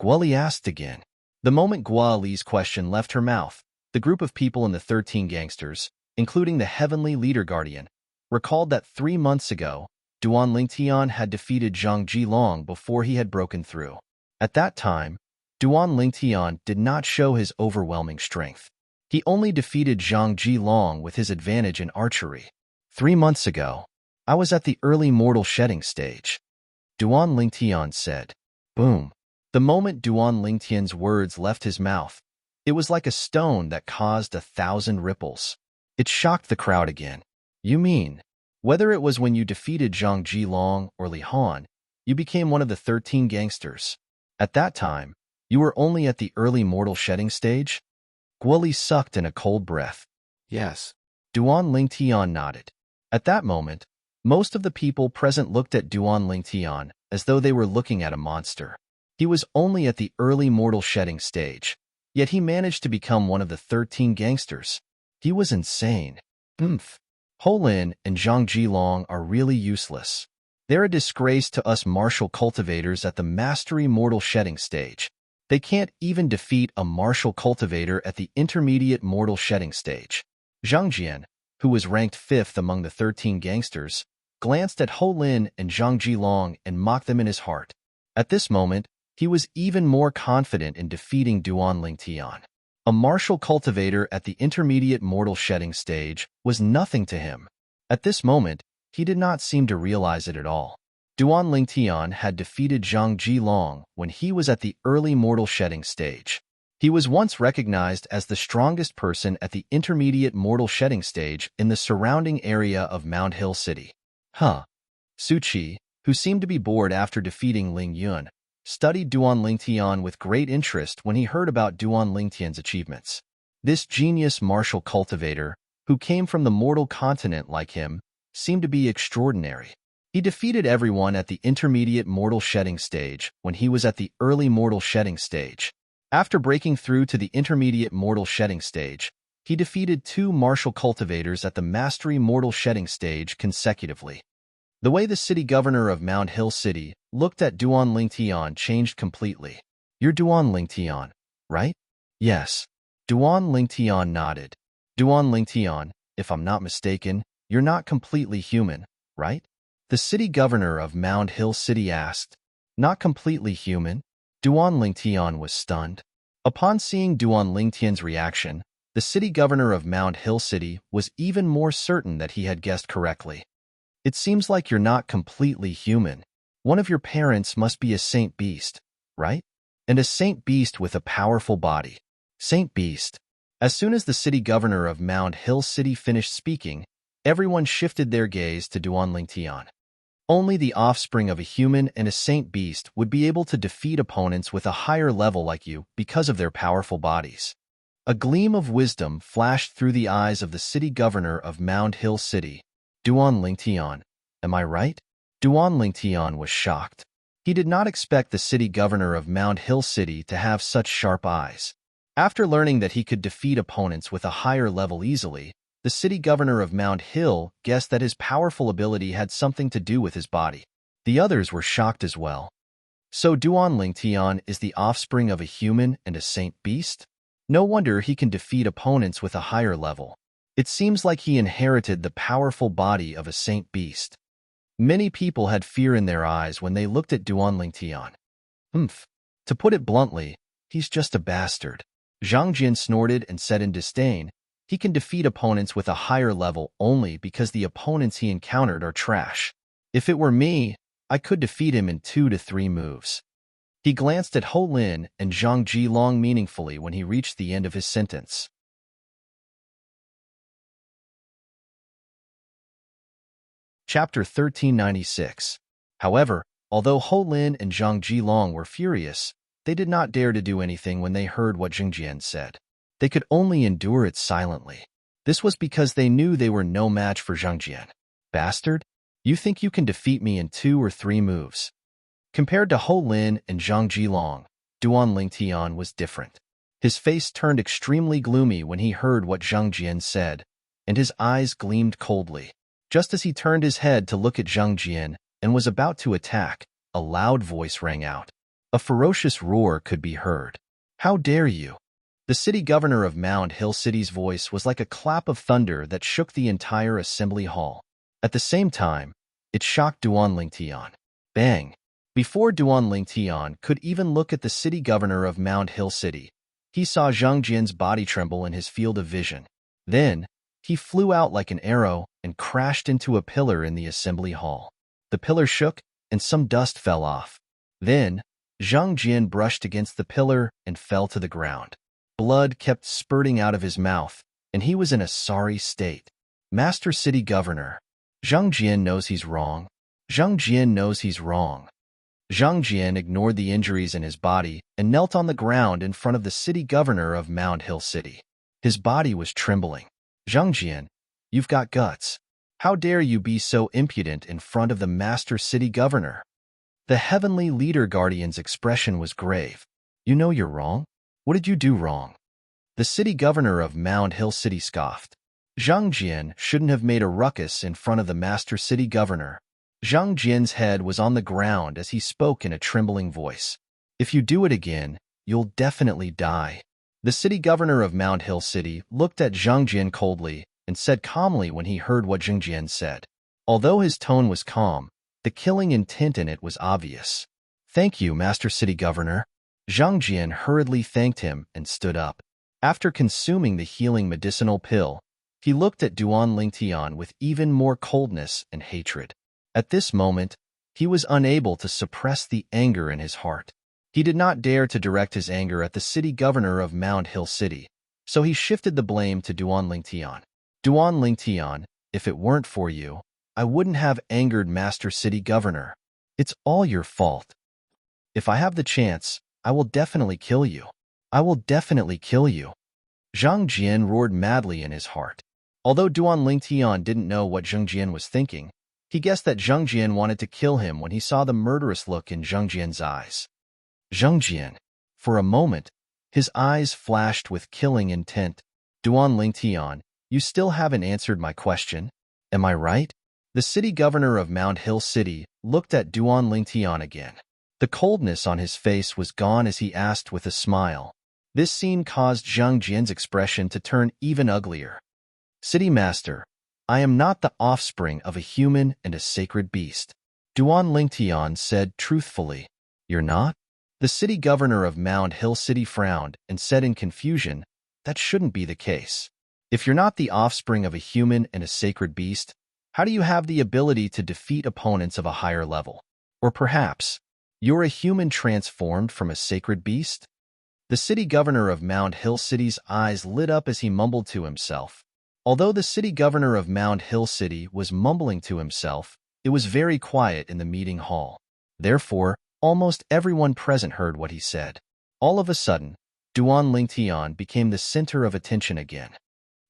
Guoli asked again. The moment Guoli's question left her mouth, the group of people in the 13 gangsters, including the heavenly leader guardian, recalled that 3 months ago, Duan Lingtian had defeated Zhang Jilong before he had broken through. At that time, Duan Lingtian did not show his overwhelming strength. He only defeated Zhang Jilong with his advantage in archery. 3 months ago, I was at the early mortal shedding stage. Duan Lingtian said. Boom. The moment Duan Lingtian's words left his mouth, it was like a stone that caused 1,000 ripples. It shocked the crowd again. You mean, whether it was when you defeated Zhang Jilong or Li Han, you became one of the 13 gangsters. At that time, you were only at the early mortal shedding stage? Guoli sucked in a cold breath. Yes. Duan Lingtian nodded. At that moment, most of the people present looked at Duan Lingtian as though they were looking at a monster. He was only at the early mortal shedding stage, yet he managed to become one of the 13 gangsters. He was insane. Ho Lin and Zhang Jilong are really useless. They're a disgrace to us martial cultivators at the mastery mortal shedding stage. They can't even defeat a martial cultivator at the intermediate mortal shedding stage. Zhang Jian, who was ranked 5th among the 13 gangsters, glanced at Ho Lin and Zhang Jilong and mocked them in his heart. At this moment, he was even more confident in defeating Duan Lingtian. A martial cultivator at the intermediate mortal shedding stage was nothing to him. At this moment, he did not seem to realize it at all. Duan Lingtian had defeated Zhang Jilong when he was at the early mortal shedding stage. He was once recognized as the strongest person at the intermediate mortal shedding stage in the surrounding area of Mound Hill City. Su Qi, who seemed to be bored after defeating Ling Yun, studied Duan Lingtian with great interest when he heard about Duan Lingtian's achievements. This genius martial cultivator, who came from the mortal continent like him, seemed to be extraordinary. He defeated everyone at the intermediate mortal shedding stage when he was at the early mortal shedding stage. After breaking through to the intermediate mortal shedding stage, he defeated 2 martial cultivators at the mastery mortal shedding stage consecutively. The way the city governor of Mound Hill City looked at Duan Lingtian changed completely. You're Duan Lingtian, right? Yes. Duan Lingtian nodded. Duan Lingtian, if I'm not mistaken, you're not completely human, right? The city governor of Mound Hill City asked. Not completely human? Duan Lingtian was stunned. Upon seeing Duan Lingtian's reaction, The city governor of Mount Hill City was even more certain that he had guessed correctly. It seems like you're not completely human. One of your parents must be a saint beast, right? And a saint beast with a powerful body. Saint beast. As soon as the city governor of Mount Hill City finished speaking, everyone shifted their gaze to Duanlingtian. Only the offspring of a human and a saint beast would be able to defeat opponents with a higher level like you because of their powerful bodies. A gleam of wisdom flashed through the eyes of the city governor of Mount Hill City. Duanlingtian, am I right? Duanlingtian was shocked. He did not expect the city governor of Mount Hill City to have such sharp eyes. After learning that he could defeat opponents with a higher level easily, the city governor of Mount Hill guessed that his powerful ability had something to do with his body. The others were shocked as well. So Duanlingtian is the offspring of a human and a saint beast? No wonder he can defeat opponents with a higher level. It seems like he inherited the powerful body of a saint beast. Many people had fear in their eyes when they looked at Duanlingtian. To put it bluntly, he's just a bastard. Zhang Jian snorted and said in disdain, he can defeat opponents with a higher level only because the opponents he encountered are trash. If it were me, I could defeat him in 2 to 3 moves. He glanced at Ho Lin and Zhang Jilong meaningfully when he reached the end of his sentence. Chapter 1396. However, although Ho Lin and Zhang Jilong were furious, they did not dare to do anything when they heard what Zheng Jian said. They could only endure it silently. This was because they knew they were no match for Zheng Jian. Bastard, you think you can defeat me in 2 or 3 moves? Compared to Ho Lin and Zhang Jilong, Duanlingtian was different. His face turned extremely gloomy when he heard what Zheng Jian said, and his eyes gleamed coldly. Just as he turned his head to look at Zheng Jian and was about to attack, a loud voice rang out. A ferocious roar could be heard. How dare you? The city governor of Mount Hill City's voice was like a clap of thunder that shook the entire assembly hall. At the same time, it shocked Duanlingtian. Bang! Before Duanlingtian could even look at the city governor of Mount Hill City, he saw Zhang Jian's body tremble in his field of vision. Then, he flew out like an arrow and crashed into a pillar in the assembly hall. The pillar shook, and some dust fell off. Then, Zhang Jian brushed against the pillar and fell to the ground. Blood kept spurting out of his mouth, and he was in a sorry state. Master City Governor. Zhang Jian knows he's wrong. Zhang Jian knows he's wrong. Zhang Jian ignored the injuries in his body and knelt on the ground in front of the city governor of Mount Hill City. His body was trembling. Zhang Jian, you've got guts. How dare you be so impudent in front of the Master City Governor? The Heavenly Leader Guardian's expression was grave. You know you're wrong? What did you do wrong? The city governor of Mount Hill City scoffed. Zhang Jian shouldn't have made a ruckus in front of the Master City Governor. Zhang Jian's head was on the ground as he spoke in a trembling voice. If you do it again, you'll definitely die. The city governor of Mount Hill City looked at Zhang Jian coldly and said calmly when he heard what Zheng Jian said. Although his tone was calm, the killing intent in it was obvious. Thank you, Master City Governor. Zhang Jian hurriedly thanked him and stood up. After consuming the healing medicinal pill, he looked at Duanlingtian with even more coldness and hatred. At this moment, he was unable to suppress the anger in his heart. He did not dare to direct his anger at the city governor of Mount Hill City, so he shifted the blame to Duanlingtian. Duanlingtian, if it weren't for you, I wouldn't have angered Master City Governor. It's all your fault. If I have the chance, I will definitely kill you. I will definitely kill you. Zhang Jian roared madly in his heart. Although Duanlingtian didn't know what Zheng Jian was thinking, he guessed that Zheng Jian wanted to kill him when he saw the murderous look in Zheng Jian's eyes. Zheng Jian. For a moment, his eyes flashed with killing intent. Duanlingtian, you still haven't answered my question. Am I right? The city governor of Mount Hill City looked at Duanlingtian again. The coldness on his face was gone as he asked with a smile. This scene caused Zhang Jian's expression to turn even uglier. City Master, I am not the offspring of a human and a sacred beast. Duanlingtian said truthfully. You're not? The city governor of Mount Hill City frowned and said in confusion, that shouldn't be the case. If you're not the offspring of a human and a sacred beast, how do you have the ability to defeat opponents of a higher level? Or perhaps, you're a human transformed from a sacred beast? The city governor of Mound Hill City's eyes lit up as he mumbled to himself. Although the city governor of Mound Hill City was mumbling to himself, it was very quiet in the meeting hall. Therefore, almost everyone present heard what he said. All of a sudden, Duan Lingtian became the center of attention again.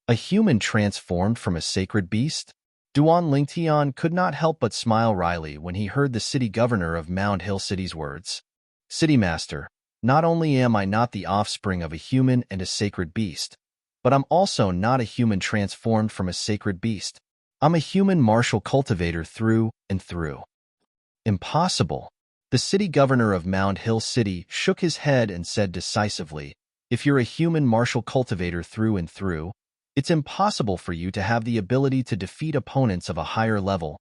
A human transformed from a sacred beast? Duan Lingtian could not help but smile wryly when he heard the city governor of Mound Hill City's words. City Master, not only am I not the offspring of a human and a sacred beast, but I'm also not a human transformed from a sacred beast. I'm a human martial cultivator through and through. Impossible. The city governor of Mound Hill City shook his head and said decisively, if you're a human martial cultivator through and through, it's impossible for you to have the ability to defeat opponents of a higher level.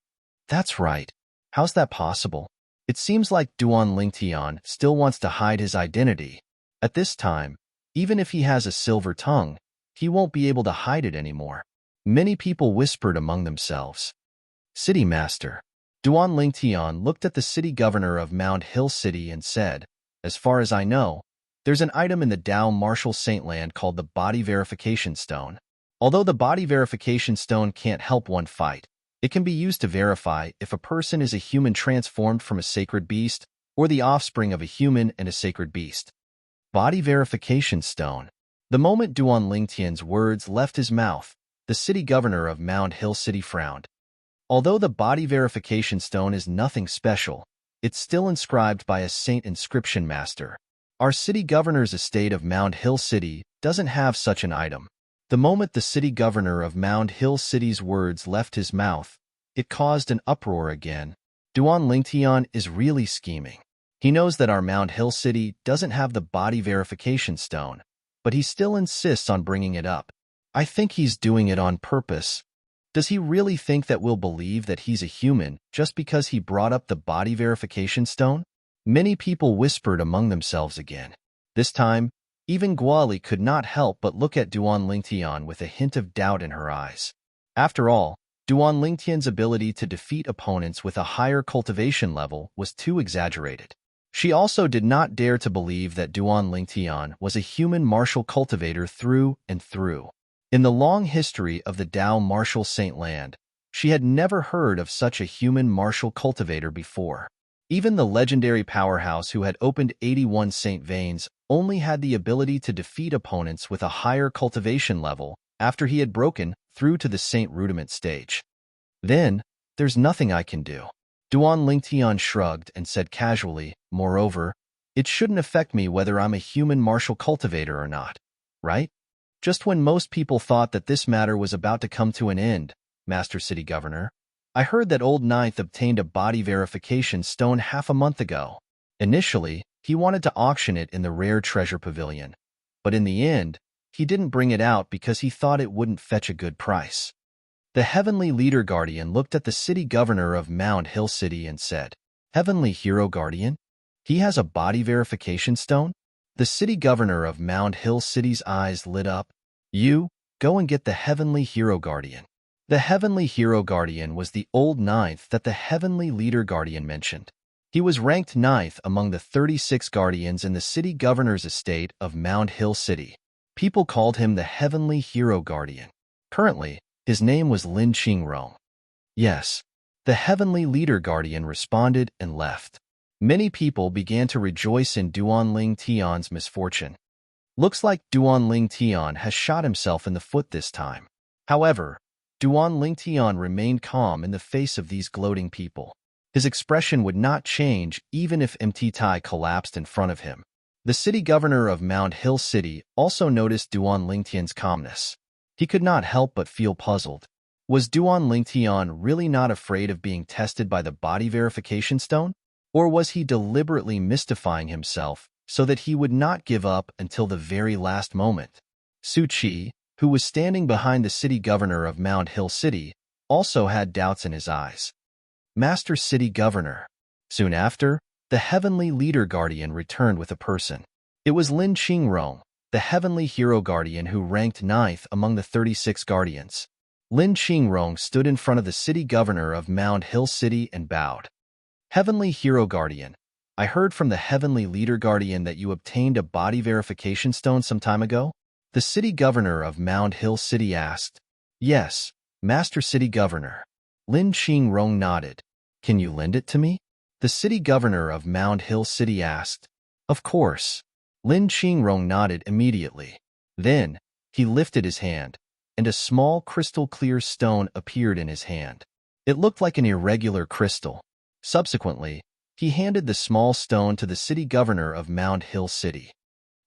That's right. How's that possible? It seems like Duan Lingtian still wants to hide his identity. At this time, even if he has a silver tongue, he won't be able to hide it anymore. Many people whispered among themselves. City Master. Duan Lingtian looked at the city governor of Mound Hill City and said, as far as I know, there's an item in the Dao Martial Saintland called the Body Verification Stone. Although the Body Verification Stone can't help one fight, it can be used to verify if a person is a human transformed from a sacred beast or the offspring of a human and a sacred beast. Body Verification Stone. The moment Duan Lingtian's words left his mouth, the city governor of Mound Hill City frowned. Although the Body Verification Stone is nothing special, it's still inscribed by a saint inscription master. Our city governor's estate of Mound Hill City doesn't have such an item. The moment the city governor of Mound Hill City's words left his mouth, it caused an uproar again. Duan Lingtian is really scheming. He knows that our Mound Hill City doesn't have the Body Verification Stone, but he still insists on bringing it up. I think he's doing it on purpose. Does he really think that we'll believe that he's a human just because he brought up the Body Verification Stone? Many people whispered among themselves again. This time, even Guali could not help but look at Duan Lingtian with a hint of doubt in her eyes. After all, Duan Lingtian's ability to defeat opponents with a higher cultivation level was too exaggerated. She also did not dare to believe that Duan Lingtian was a human martial cultivator through and through. In the long history of the Dao Martial Saint Land, she had never heard of such a human martial cultivator before. Even the legendary powerhouse who had opened 81 Saint Veins only had the ability to defeat opponents with a higher cultivation level after he had broken through to the Saint Rudiment stage. Then, there's nothing I can do. Duan Lingtian shrugged and said casually, moreover, it shouldn't affect me whether I'm a human martial cultivator or not, right? Just when most people thought that this matter was about to come to an end, Master City Governor, I heard that Old Ninth obtained a Body Verification Stone half a month ago. Initially, he wanted to auction it in the Rare Treasure Pavilion, but in the end, he didn't bring it out because he thought it wouldn't fetch a good price. The Heavenly Leader Guardian looked at the city governor of Mound Hill City and said, Heavenly Hero Guardian? He has a Body Verification Stone? The city governor of Mound Hill City's eyes lit up. You, go and get the Heavenly Hero Guardian. The Heavenly Hero Guardian was the Old Ninth that the Heavenly Leader Guardian mentioned. He was ranked 9th among the 36 guardians in the city governor's estate of Mound Hill City. People called him the Heavenly Hero Guardian. Currently, his name was Lin Qingrong. Yes, the Heavenly Leader Guardian responded and left. Many people began to rejoice in Duan Lingtian's misfortune. Looks like Duan Lingtian has shot himself in the foot this time. However, Duan Lingtian remained calm in the face of these gloating people. His expression would not change even if Mtitai collapsed in front of him. The city governor of Mound Hill City also noticed Duan Lingtian's calmness. He could not help but feel puzzled. Was Duan Lingtian really not afraid of being tested by the Body Verification Stone? Or was he deliberately mystifying himself so that he would not give up until the very last moment? Su Qi, who was standing behind the city governor of Mound Hill City, also had doubts in his eyes. Master City Governor. Soon after, the Heavenly Leader Guardian returned with a person. It was Lin Qingrong, the heavenly hero guardian who ranked ninth among the 36 guardians. Lin Qingrong stood in front of the city governor of Mound Hill City and bowed. Heavenly hero guardian, I heard from the heavenly leader guardian that you obtained a body verification stone some time ago? The city governor of Mound Hill City asked. Yes, Master City Governor. Lin Qingrong nodded. Can you lend it to me? The city governor of Mound Hill City asked. Of course. Lin Qingrong nodded immediately. Then, he lifted his hand, and a small crystal-clear stone appeared in his hand. It looked like an irregular crystal. Subsequently, he handed the small stone to the city governor of Mound Hill City.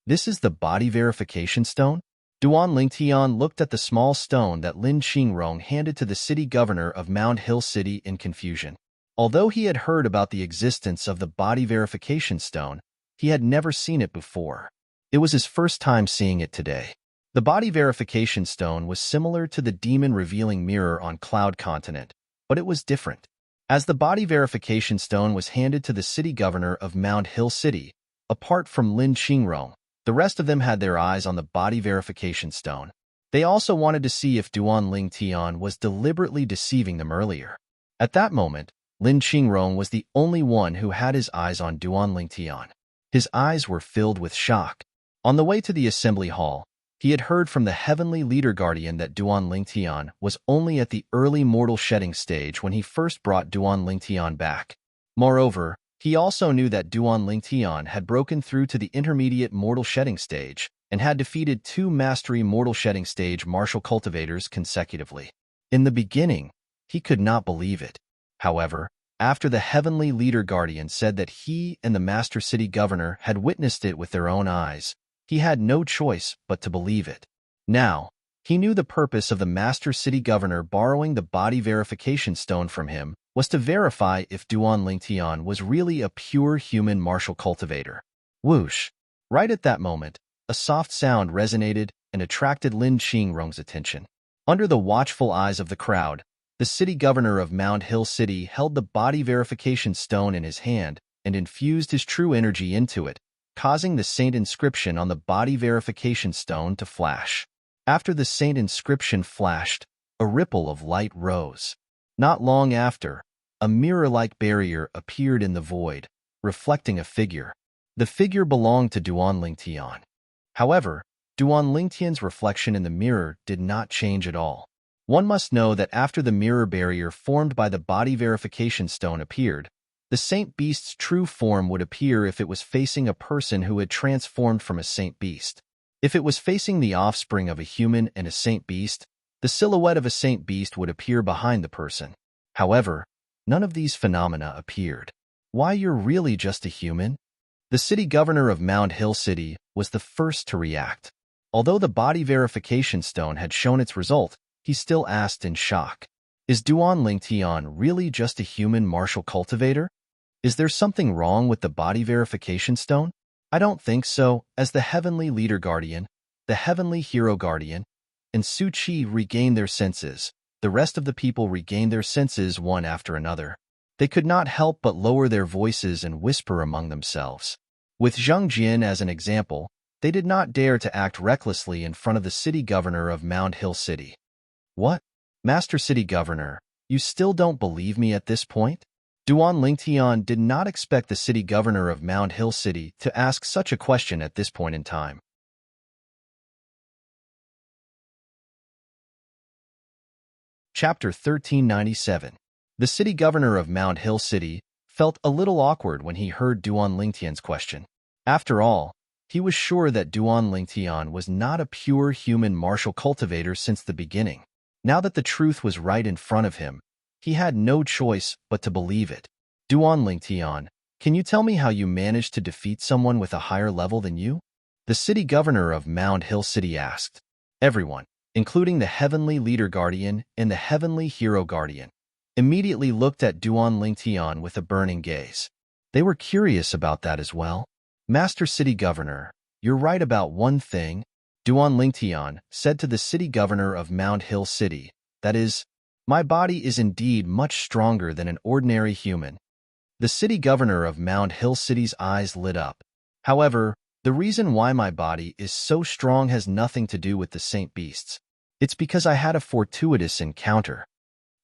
This is the body verification stone? Duan Lingtian looked at the small stone that Lin Qingrong handed to the city governor of Mound Hill City in confusion. Although he had heard about the existence of the body verification stone, he had never seen it before. It was his first time seeing it today. The body verification stone was similar to the demon revealing mirror on Cloud Continent, but it was different. As the body verification stone was handed to the city governor of Mound Hill City, apart from Lin Qingrong, the rest of them had their eyes on the body verification stone. They also wanted to see if Duan Lingtian was deliberately deceiving them earlier. At that moment, Lin Qingrong was the only one who had his eyes on Duan Lingtian. His eyes were filled with shock. On the way to the assembly hall, he had heard from the heavenly leader guardian that Duan Lingtian was only at the early mortal shedding stage when he first brought Duan Lingtian back. Moreover, he also knew that Duan Lingtian had broken through to the intermediate mortal shedding stage and had defeated 2 mastery mortal shedding stage martial cultivators consecutively. In the beginning, he could not believe it. However, after the heavenly leader guardian said that he and the master city governor had witnessed it with their own eyes, he had no choice but to believe it. Now, he knew the purpose of the master city governor borrowing the body verification stone from him was to verify if Duan Lingtian was really a pure human martial cultivator. Whoosh! Right at that moment, a soft sound resonated and attracted Lin Qingrong's attention. Under the watchful eyes of the crowd, the city governor of Mound Hill City held the body verification stone in his hand and infused his true energy into it, causing the saint inscription on the body verification stone to flash. After the saint inscription flashed, a ripple of light rose. Not long after, a mirror-like barrier appeared in the void, reflecting a figure. The figure belonged to Duan Lingtian. However, Duan Lingtian's reflection in the mirror did not change at all. One must know that after the mirror barrier formed by the body verification stone appeared, the saint beast's true form would appear if it was facing a person who had transformed from a saint beast. If it was facing the offspring of a human and a saint beast, the silhouette of a saint beast would appear behind the person. However, none of these phenomena appeared. Why, you're really just a human? The city governor of Mound Hill City was the first to react. Although the body verification stone had shown its result, he still asked in shock, is Duan Lingtian really just a human martial cultivator? Is there something wrong with the body verification stone? I don't think so. As the heavenly leader guardian, the heavenly hero guardian, and Su Qi regained their senses, the rest of the people regained their senses one after another. They could not help but lower their voices and whisper among themselves. With Zhang Jian as an example, they did not dare to act recklessly in front of the city governor of Mound Hill City. What? Master City Governor, you still don't believe me at this point? Duan Lingtian did not expect the city governor of Mound Hill City to ask such a question at this point in time. Chapter 1397. The city governor of Mound Hill City felt a little awkward when he heard Duan Lingtian's question. After all, he was sure that Duan Lingtian was not a pure human martial cultivator since the beginning. Now that the truth was right in front of him, he had no choice but to believe it. Duan Lingtian, can you tell me how you managed to defeat someone with a higher level than you? The city governor of Mound Hill City asked. Everyone, including the heavenly leader guardian and the heavenly hero guardian, immediately looked at Duan Lingtian with a burning gaze. They were curious about that as well. Master City Governor, you're right about one thing, Duan Lingtian said to the city governor of Mound Hill City, that is, my body is indeed much stronger than an ordinary human. The city governor of Mound Hill City's eyes lit up. However, The reason why my body is so strong has nothing to do with the saint beasts. It's because I had a fortuitous encounter.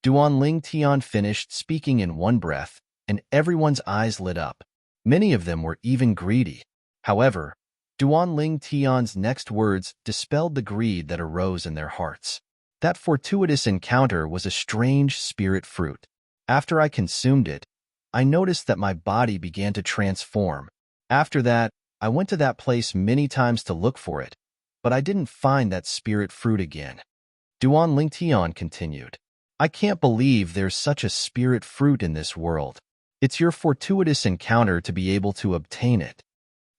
Duan Tian finished speaking in one breath, and everyone's eyes lit up. Many of them were even greedy. However, Duan Tian's next words dispelled the greed that arose in their hearts. That fortuitous encounter was a strange spirit fruit. After I consumed it, I noticed that my body began to transform. After that, I went to that place many times to look for it, but I didn't find that spirit fruit again. Duan Tian continued, I can't believe there's such a spirit fruit in this world. It's your fortuitous encounter to be able to obtain it.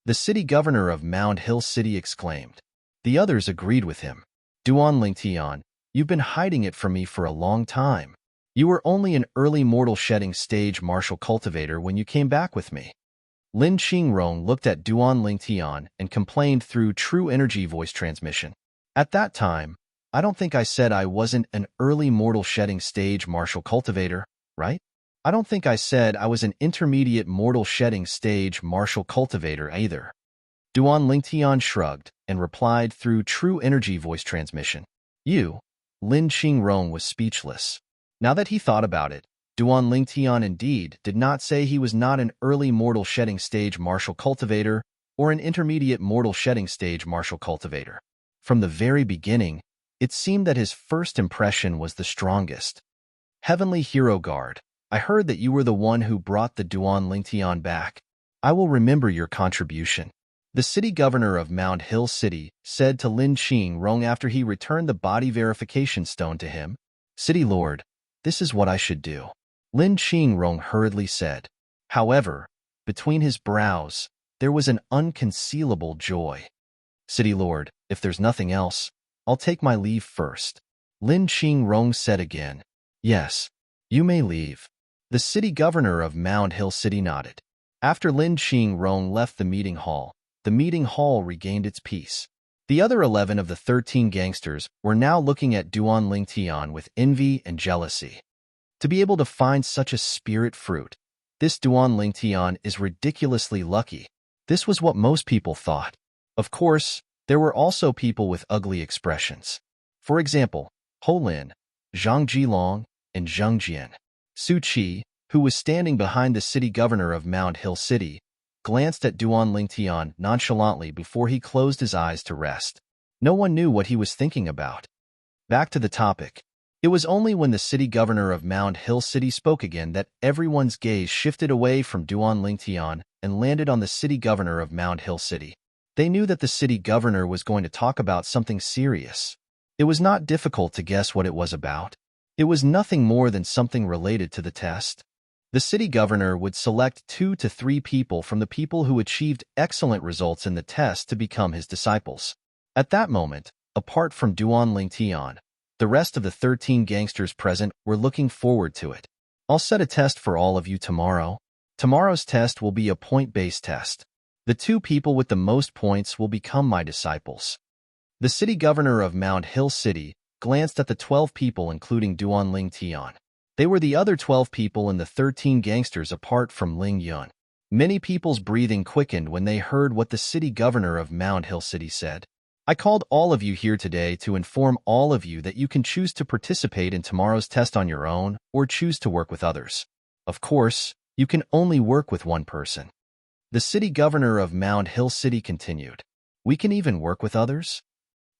The city governor of Mound Hill City exclaimed. The others agreed with him. Duan Tian, you've been hiding it from me for a long time. You were only an early mortal shedding stage martial cultivator when you came back with me. Lin Qingrong looked at Duan Tian and complained through true energy voice transmission. At that time, I don't think I said I wasn't an early mortal shedding stage martial cultivator, right? I don't think I said I was an intermediate mortal shedding stage martial cultivator either. Duan Tian shrugged and replied through true energy voice transmission. You, Lin Qingrong was speechless. Now that he thought about it, Duan Tian indeed did not say he was not an early mortal shedding stage martial cultivator or an intermediate mortal shedding stage martial cultivator. From the very beginning, it seemed that his first impression was the strongest. Heavenly Hero Guard, I heard that you were the one who brought the Duan Tian back. I will remember your contribution. The city governor of Mound Hill City said to Lin Qingrong after he returned the body verification stone to him. City Lord, this is what I should do. Lin Qingrong hurriedly said. However, between his brows, there was an unconcealable joy. City Lord, if there's nothing else, I'll take my leave first. Lin Qingrong said again. Yes, you may leave. The city governor of Mound Hill City nodded. After Lin Qingrong left the meeting hall regained its peace. The other 11 of the 13 gangsters were now looking at Duan Tian with envy and jealousy. To be able to find such a spirit fruit, this Duan Tian is ridiculously lucky. This was what most people thought. Of course, there were also people with ugly expressions. For example, Ho Lin, Zhang Jilong, and Zheng Jian. Su Qi, who was standing behind the city governor of Mound Hill City, glanced at Duan Tian nonchalantly before he closed his eyes to rest. No one knew what he was thinking about. Back to the topic. It was only when the city governor of Mound Hill City spoke again that everyone's gaze shifted away from Duan Tian and landed on the city governor of Mound Hill City. They knew that the city governor was going to talk about something serious. It was not difficult to guess what it was about. It was nothing more than something related to the test. The city governor would select 2 to 3 people from the people who achieved excellent results in the test to become his disciples. At that moment, apart from Duan Tian, the rest of the 13 gangsters present were looking forward to it. I'll set a test for all of you tomorrow. Tomorrow's test will be a point-based test. The 2 people with the most points will become my disciples. The city governor of Mound Hill City glanced at the 12 people including Duan Tian. They were the other 12 people in the 13 gangsters apart from Ling Yun. Many people's breathing quickened when they heard what the city governor of Mound Hill City said. I called all of you here today to inform all of you that you can choose to participate in tomorrow's test on your own or choose to work with others. Of course, you can only work with one person. The city governor of Mound Hill City continued. We can even work with others?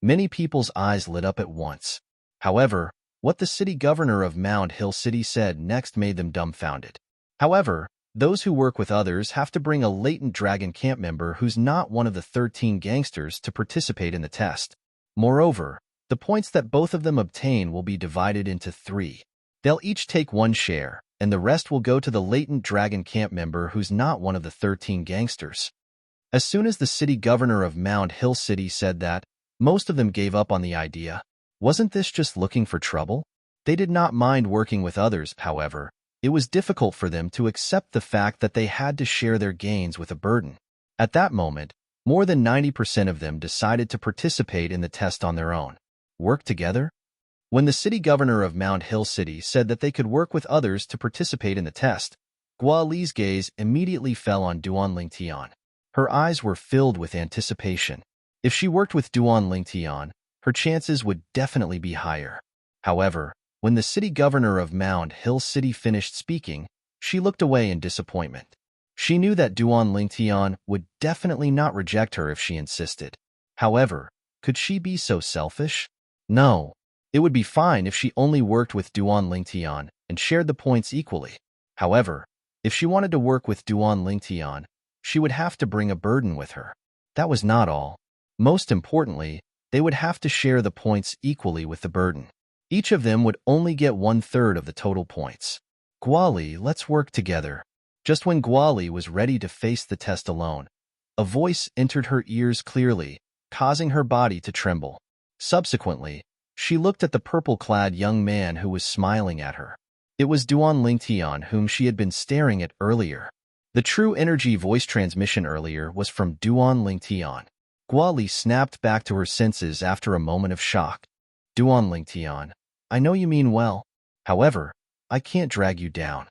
Many people's eyes lit up at once. However, what the city governor of Mound Hill City said next made them dumbfounded. However, those who work with others have to bring a latent dragon camp member who's not one of the 13 gangsters to participate in the test. Moreover, the points that both of them obtain will be divided into 3. They'll each take 1 share, and the rest will go to the latent dragon camp member who's not one of the 13 gangsters. As soon as the city governor of Mound Hill City said that, most of them gave up on the idea. Wasn't this just looking for trouble? They did not mind working with others, however. It was difficult for them to accept the fact that they had to share their gains with a burden. At that moment, more than 90% of them decided to participate in the test on their own. Work together? When the city governor of Mound Hill City said that they could work with others to participate in the test, Gua Li's gaze immediately fell on Duan Tian. Her eyes were filled with anticipation. If she worked with Duan Lingtian, her chances would definitely be higher. However, when the city governor of Mound Hill City finished speaking, she looked away in disappointment. She knew that Duan Lingtian would definitely not reject her if she insisted. However, could she be so selfish? No. It would be fine if she only worked with Duan Lingtian and shared the points equally. However, if she wanted to work with Duan Lingtian, she would have to bring a burden with her. That was not all. Most importantly, they would have to share the points equally with the burden. Each of them would only get 1/3 of the total points. Guali, let's work together. Just when Guali was ready to face the test alone, a voice entered her ears clearly, causing her body to tremble. Subsequently, she looked at the purple-clad young man who was smiling at her. It was Duan Lingtian, whom she had been staring at earlier. The true energy voice transmission earlier was from Duan Lingtian. Guali snapped back to her senses after a moment of shock. Duan Lingtian, I know you mean well. However, I can't drag you down.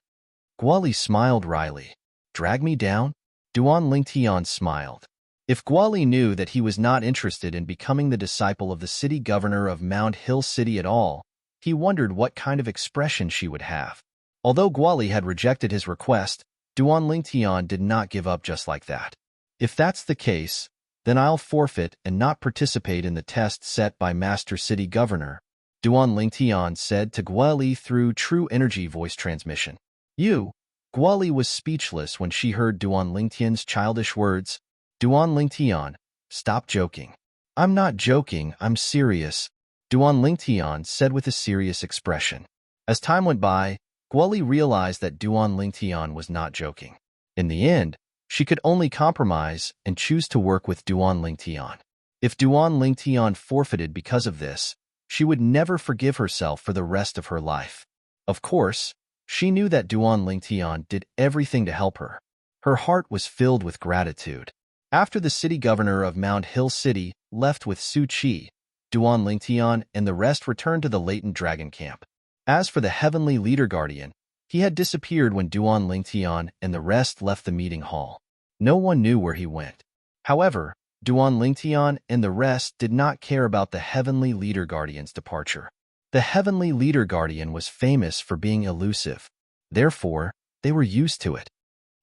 Guali smiled wryly. Drag me down? Duan Lingtian smiled. If Guali knew that he was not interested in becoming the disciple of the city governor of Mound Hill City at all, he wondered what kind of expression she would have. Although Guali had rejected his request, Duan Lingtian did not give up just like that. If that's the case, then I'll forfeit and not participate in the test set by Master City Governor, Duan Lingtian said to Guali through true energy voice transmission. Guali was speechless when she heard Duan Lingtian's childish words. Duan Lingtian, stop joking. I'm not joking, I'm serious, Duan Lingtian said with a serious expression. As time went by, Guali realized that Duan Lingtian was not joking. In the end, she could only compromise and choose to work with Duan Lingtian. If Duan Lingtian forfeited because of this, she would never forgive herself for the rest of her life. Of course, she knew that Duan Lingtian did everything to help her. Her heart was filled with gratitude. After the city governor of Mound Hill City left with Su Qi, Duan Lingtian and the rest returned to the latent dragon camp. As for the heavenly leader guardian, he had disappeared when Duan Lingtian and the rest left the meeting hall. No one knew where he went. However, Duan Lingtian and the rest did not care about the heavenly leader guardian's departure. The heavenly leader guardian was famous for being elusive. Therefore, they were used to it.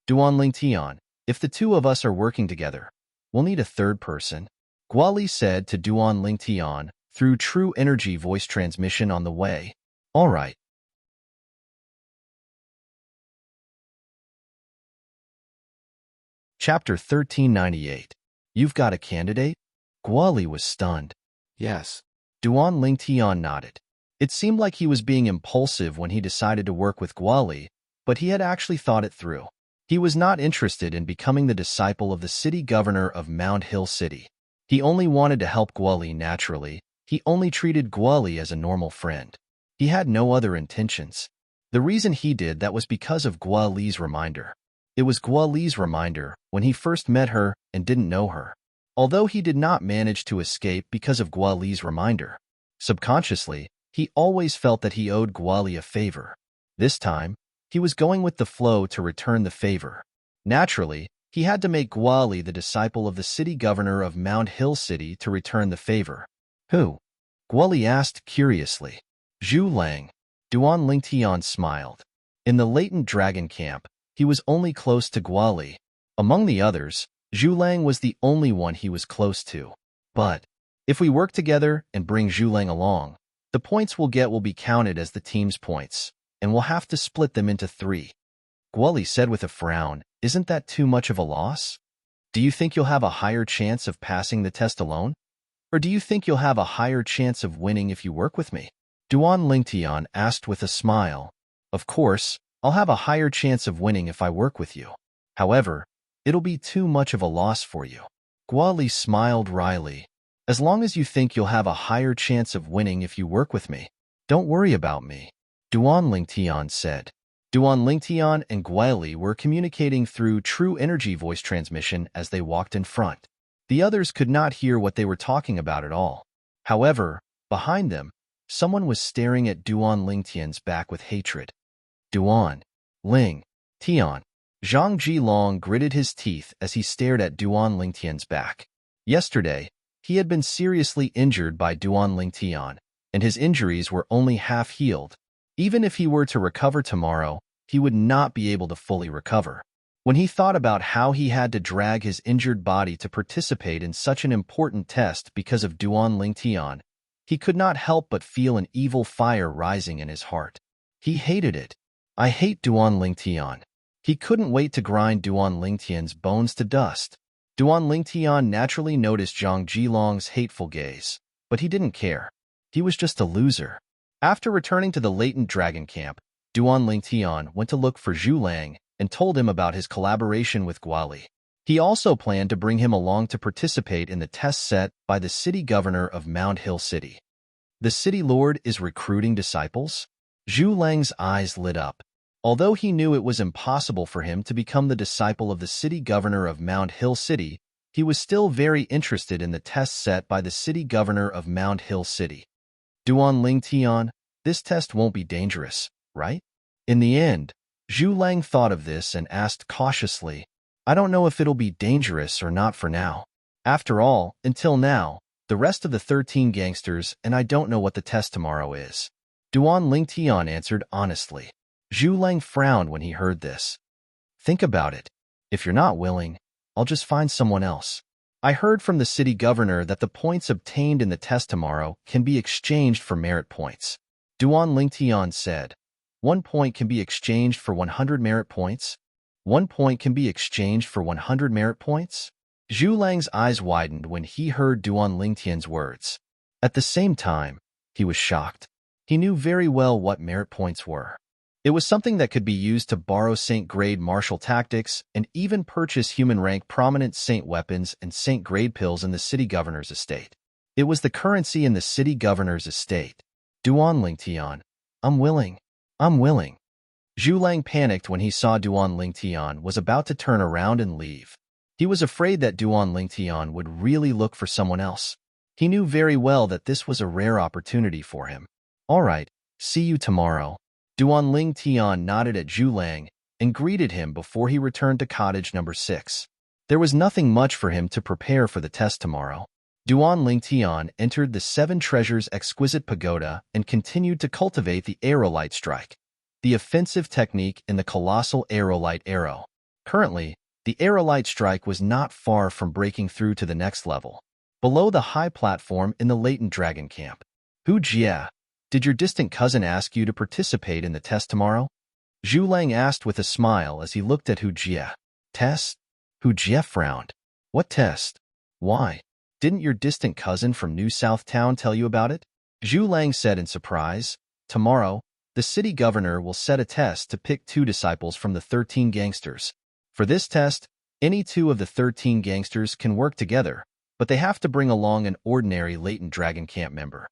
Duan Lingtian, if the two of us are working together, we'll need a third person, Guali said to Duan Lingtian through true energy voice transmission on the way. All right. Chapter 1398. You've got a candidate? Guali was stunned. Yes. Duan Lingtian nodded. It seemed like he was being impulsive when he decided to work with Guali, but he had actually thought it through. He was not interested in becoming the disciple of the city governor of Mound Hill City. He only wanted to help Guali naturally. He only treated Guali as a normal friend. He had no other intentions. The reason he did that was because of Guali's reminder. It was Guali's reminder when he first met her and didn't know her. Although he did not manage to escape because of Guali's reminder, subconsciously, he always felt that he owed Guali a favor. This time, he was going with the flow to return the favor. Naturally, he had to make Guali the disciple of the city governor of Mound Hill City to return the favor. Who? Guali asked curiously. Zhu Lang. Duan Lingtian smiled. In the latent dragon camp, he was only close to Guali. Among the others, Zhu Lang was the only one he was close to. But, if we work together and bring Zhu Lang along, the points we'll get will be counted as the team's points, and we'll have to split them into 3. Guali said with a frown, isn't that too much of a loss? Do you think you'll have a higher chance of passing the test alone? Or do you think you'll have a higher chance of winning if you work with me? Duan Lingtian asked with a smile. Of course, I'll have a higher chance of winning if I work with you. However, it'll be too much of a loss for you. Guali smiled wryly. As long as you think you'll have a higher chance of winning if you work with me, don't worry about me, Duan Lingtian said. Duan Lingtian and Guali were communicating through true energy voice transmission as they walked in front. The others could not hear what they were talking about at all. However, behind them, someone was staring at Duan Lingtian's back with hatred. Duan Lingtian, Zhang Jilong gritted his teeth as he stared at Duan Lingtian's back. Yesterday, he had been seriously injured by Duan Lingtian, and his injuries were only half healed. Even if he were to recover tomorrow, he would not be able to fully recover. When he thought about how he had to drag his injured body to participate in such an important test because of Duan Lingtian, he could not help but feel an evil fire rising in his heart. He hated it. I hate Duan Lingtian. He couldn't wait to grind Duan Lingtian's bones to dust. Duan Lingtian naturally noticed Zhang Jilong's hateful gaze, but he didn't care. He was just a loser. After returning to the latent dragon camp, Duan Lingtian went to look for Zhu Lang and told him about his collaboration with Guali. He also planned to bring him along to participate in the test set by the city governor of Mount Hill City. The city lord is recruiting disciples? Zhu Lang's eyes lit up. Although he knew it was impossible for him to become the disciple of the city governor of Mount Hill City, he was still very interested in the test set by the city governor of Mount Hill City. Duan Lingtian, this test won't be dangerous, right? In the end, Zhu Lang thought of this and asked cautiously, I don't know if it'll be dangerous or not for now. After all, until now, the rest of the 13 gangsters and I don't know what the test tomorrow is. Duan Lingtian answered honestly. Zhu Lang frowned when he heard this. Think about it. If you're not willing, I'll just find someone else. I heard from the city governor that the points obtained in the test tomorrow can be exchanged for merit points. Duan Lingtian said, 1 point can be exchanged for 100 merit points? 1 point can be exchanged for 100 merit points? Zhu Lang's eyes widened when he heard Duan Lingtian's words. At the same time, he was shocked. He knew very well what merit points were. It was something that could be used to borrow Saint-grade martial tactics and even purchase human-rank prominent Saint weapons and Saint-grade pills in the city governor's estate. It was the currency in the city governor's estate. Duan Lingtian, I'm willing. Zhu Lang panicked when he saw Duan Lingtian was about to turn around and leave. He was afraid that Duan Lingtian would really look for someone else. He knew very well that this was a rare opportunity for him. All right, see you tomorrow. Duan Lingtian nodded at Zhu Lang and greeted him before he returned to cottage number 6. There was nothing much for him to prepare for the test tomorrow. Duan Lingtian entered the 7 Treasures Exquisite Pagoda and continued to cultivate the Aerolite Strike, the offensive technique in the colossal Aerolite Arrow. Currently, the Aerolite Strike was not far from breaking through to the next level, below the high platform in the latent dragon camp. Hu Jie, did your distant cousin ask you to participate in the test tomorrow? Zhu Lang asked with a smile as he looked at Hu Jie. Test? Hu Jie frowned. What test? Why? Didn't your distant cousin from New South Town tell you about it? Zhu Lang said in surprise. Tomorrow, the city governor will set a test to pick 2 disciples from the 13 gangsters. For this test, any 2 of the 13 gangsters can work together, but they have to bring along an ordinary latent dragon camp member.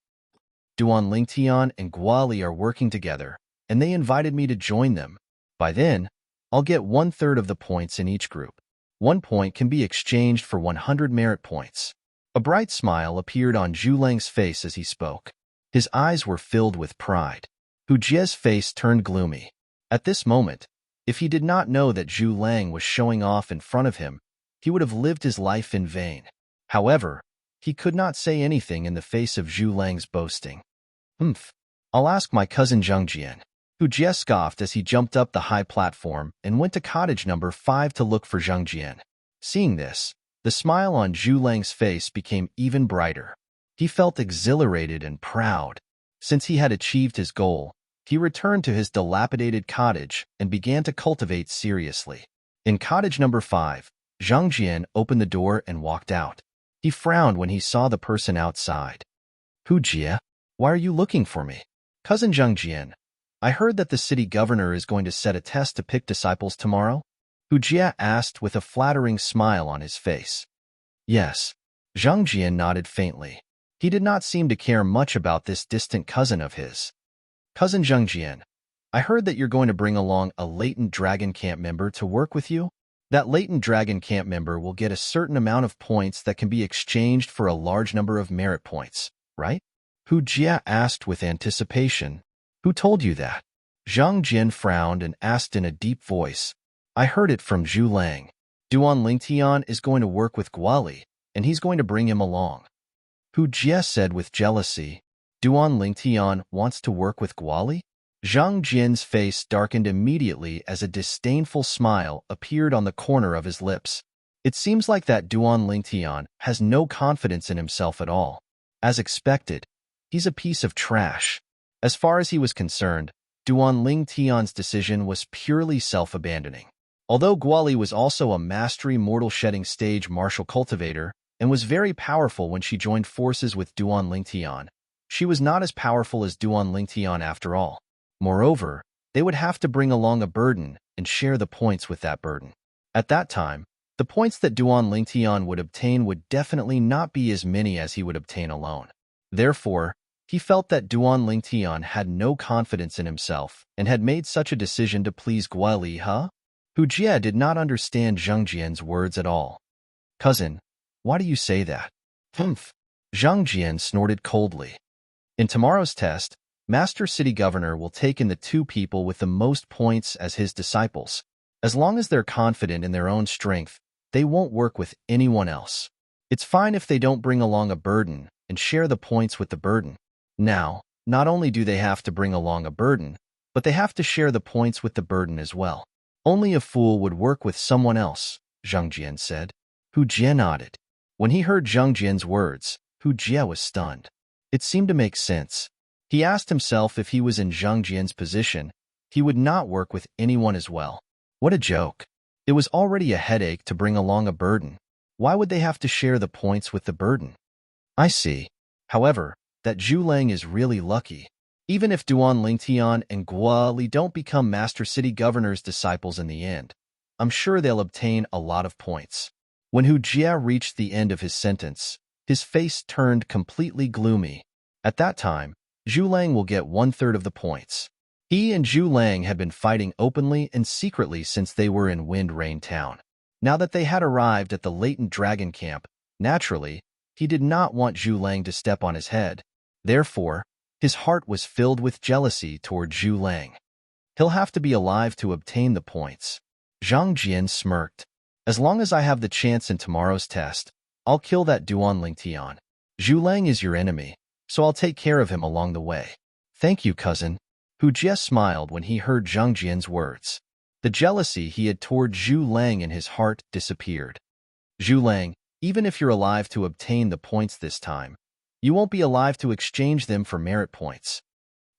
Duan Lingtian and Guali are working together, and they invited me to join them. By then, I'll get 1/3 of the points in each group. 1 point can be exchanged for 100 merit points. A bright smile appeared on Zhu Lang's face as he spoke. His eyes were filled with pride. Hu Jie's face turned gloomy. At this moment, if he did not know that Zhu Lang was showing off in front of him, he would have lived his life in vain. However, he could not say anything in the face of Zhu Lang's boasting. I'll ask my cousin Zhang Jian. Hu Jie scoffed as he jumped up the high platform and went to cottage number 5 to look for Zhang Jian. Seeing this, the smile on Zhu Lang's face became even brighter. He felt exhilarated and proud. Since he had achieved his goal, he returned to his dilapidated cottage and began to cultivate seriously. In cottage number 5, Zhang Jian opened the door and walked out. He frowned when he saw the person outside. Hu Jie, why are you looking for me? Cousin Zhang Jian, I heard that the city governor is going to set a test to pick disciples tomorrow. Hu Jie asked with a flattering smile on his face. Yes. Zhang Jian nodded faintly. He did not seem to care much about this distant cousin of his. Cousin Zhang Jian, I heard that you're going to bring along a latent dragon camp member to work with you. That latent dragon camp member will get a certain amount of points that can be exchanged for a large number of merit points, right? Hu Jie asked with anticipation. Who told you that? Zhang Jian frowned and asked in a deep voice. I heard it from Zhu Lang. Duan Lingtian is going to work with Guali, and he's going to bring him along. Hu Jie said with jealousy. Duan Lingtian wants to work with Guali? Zhang Jian's face darkened immediately as a disdainful smile appeared on the corner of his lips. It seems like that Duan Lingtian has no confidence in himself at all. As expected, he's a piece of trash. As far as he was concerned, Duan Lingtian's decision was purely self-abandoning. Although Guali was also a mastery mortal shedding stage martial cultivator and was very powerful when she joined forces with Duan Lingtian, she was not as powerful as Duan Lingtian after all. Moreover, they would have to bring along a burden and share the points with that burden. At that time, the points that Duan Lingtian would obtain would definitely not be as many as he would obtain alone. Therefore, he felt that Duan Lingtian had no confidence in himself and had made such a decision to please Guali, huh? Hu Jie did not understand Zhang Jian's words at all. Cousin, why do you say that? Humph. Zhang Jian snorted coldly. In tomorrow's test, Master City Governor will take in the 2 people with the most points as his disciples. As long as they're confident in their own strength, they won't work with anyone else. It's fine if they don't bring along a burden and share the points with the burden. Now, not only do they have to bring along a burden, but they have to share the points with the burden as well. Only a fool would work with someone else, Zhang Jian said. Hu Jie nodded. When he heard Zhang Jian's words, Hu Jie was stunned. It seemed to make sense. He asked himself if he was in Zhang Jian's position, he would not work with anyone as well. What a joke. It was already a headache to bring along a burden. Why would they have to share the points with the burden? I see. However, that Zhu Lang is really lucky. Even if Duan Lingtian and Guali don't become Master City Governor's disciples in the end, I'm sure they'll obtain a lot of points. When Hu Jie reached the end of his sentence, his face turned completely gloomy. At that time, Zhu Lang will get 1/3 of the points. He and Zhu Lang had been fighting openly and secretly since they were in Wind Rain Town. Now that they had arrived at the latent dragon camp, naturally, he did not want Zhu Lang to step on his head. Therefore, his heart was filled with jealousy toward Zhu Lang. He'll have to be alive to obtain the points. Zhang Jian smirked. As long as I have the chance in tomorrow's test, I'll kill that Duan Lingtian. Zhu Lang is your enemy, so I'll take care of him along the way. Thank you, cousin. Hu Jie smiled when he heard Zhang Jian's words. The jealousy he had toward Zhu Lang in his heart disappeared. Zhu Lang, even if you're alive to obtain the points this time, you won't be alive to exchange them for merit points.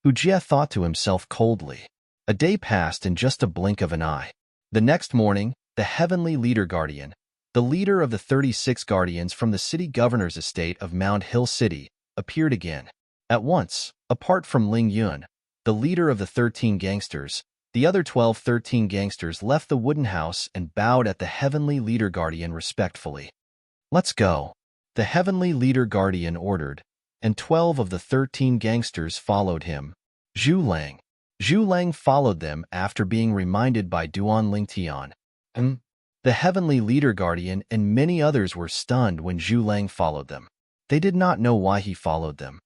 Hu Jie thought to himself coldly. A day passed in just a blink of an eye. The next morning, the Heavenly Leader Guardian, the leader of the 36 guardians from the city governor's estate of Mount Hill City, appeared again. At once, apart from Ling Yun, the leader of the 13 gangsters, the other 13 gangsters left the wooden house and bowed at the Heavenly Leader Guardian respectfully. Let's go. The Heavenly Leader Guardian ordered, and 12 of the 13 gangsters followed him. Zhu Lang followed them after being reminded by Duan Lingtian. The Heavenly Leader Guardian and many others were stunned when Zhu Lang followed them. They did not know why he followed them.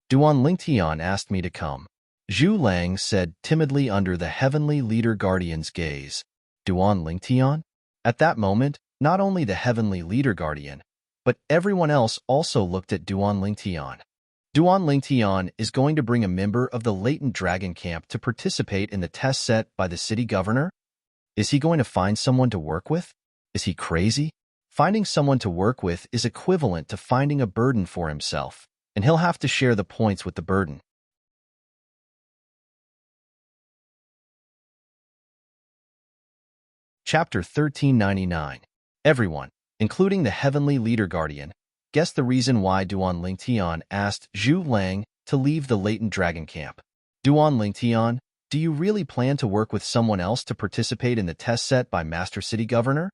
Duan Lingtian asked me to come. Zhu Lang said timidly under the Heavenly Leader Guardian's gaze. Duan Lingtian? At that moment, not only the Heavenly Leader Guardian, but everyone else also looked at Duan Lingtian. Duan Lingtian is going to bring a member of the Latent Dragon Camp to participate in the test set by the city governor? Is he going to find someone to work with? Is he crazy? Finding someone to work with is equivalent to finding a burden for himself, and he'll have to share the points with the burden. Chapter 1399. Everyone, including the Heavenly Leader Guardian, guessed the reason why Duan Lingtian asked Zhu Lang to leave the Latent Dragon Camp. Duan Lingtian, do you really plan to work with someone else to participate in the test set by Master City Governor?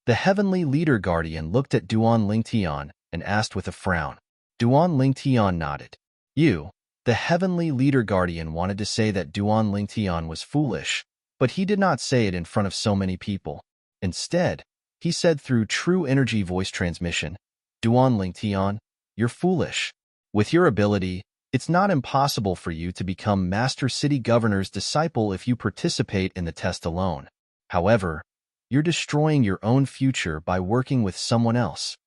The Heavenly Leader Guardian looked at Duan Lingtian and asked with a frown. Duan Lingtian nodded. You, the Heavenly Leader Guardian, wanted to say that Duan Lingtian was foolish, but he did not say it in front of so many people. Instead, he said through true energy voice transmission, Duan Lingtian, you're foolish. With your ability, it's not impossible for you to become Master City Governor's disciple if you participate in the test alone. However, You're destroying your own future by working with someone else.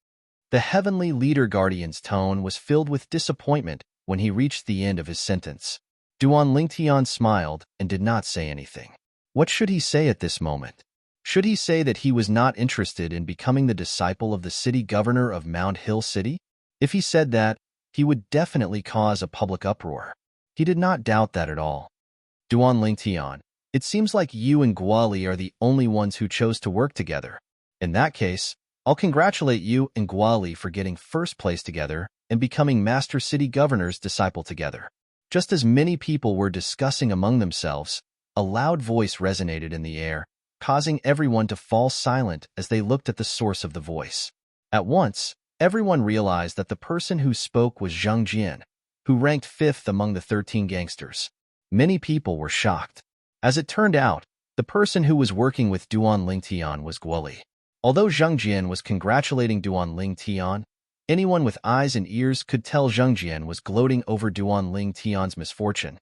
The heavenly leader guardian's tone was filled with disappointment when he reached the end of his sentence. Duan Lingtian smiled and did not say anything. What should he say at this moment? Should he say that he was not interested in becoming the disciple of the city governor of Mount Hill City? If he said that, he would definitely cause a public uproar. He did not doubt that at all. Duan Lingtian, it seems like you and Guali are the only ones who chose to work together. In that case, I'll congratulate you and Guali for getting first place together and becoming Master City Governor's disciple together. Just as many people were discussing among themselves, a loud voice resonated in the air, causing everyone to fall silent as they looked at the source of the voice. At once, everyone realized that the person who spoke was Zhang Jian, who ranked 5th among the 13 gangsters. Many people were shocked. As it turned out, the person who was working with Duan Lingtian was Guoli. Although Zhang Jian was congratulating Duan Lingtian, anyone with eyes and ears could tell Zhang Jian was gloating over Duan Lingtian's misfortune.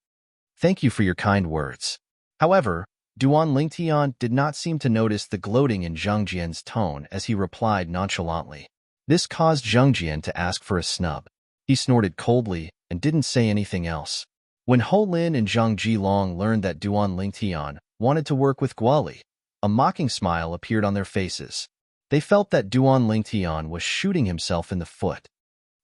Thank you for your kind words. However, Duan Lingtian did not seem to notice the gloating in Zhang Jian's tone as he replied nonchalantly. This caused Zhang Jian to ask for a snub. He snorted coldly and didn't say anything else. When Ho Lin and Zhang Jilong learned that Duan Lingtian wanted to work with Guoli, a mocking smile appeared on their faces. They felt that Duan Lingtian was shooting himself in the foot.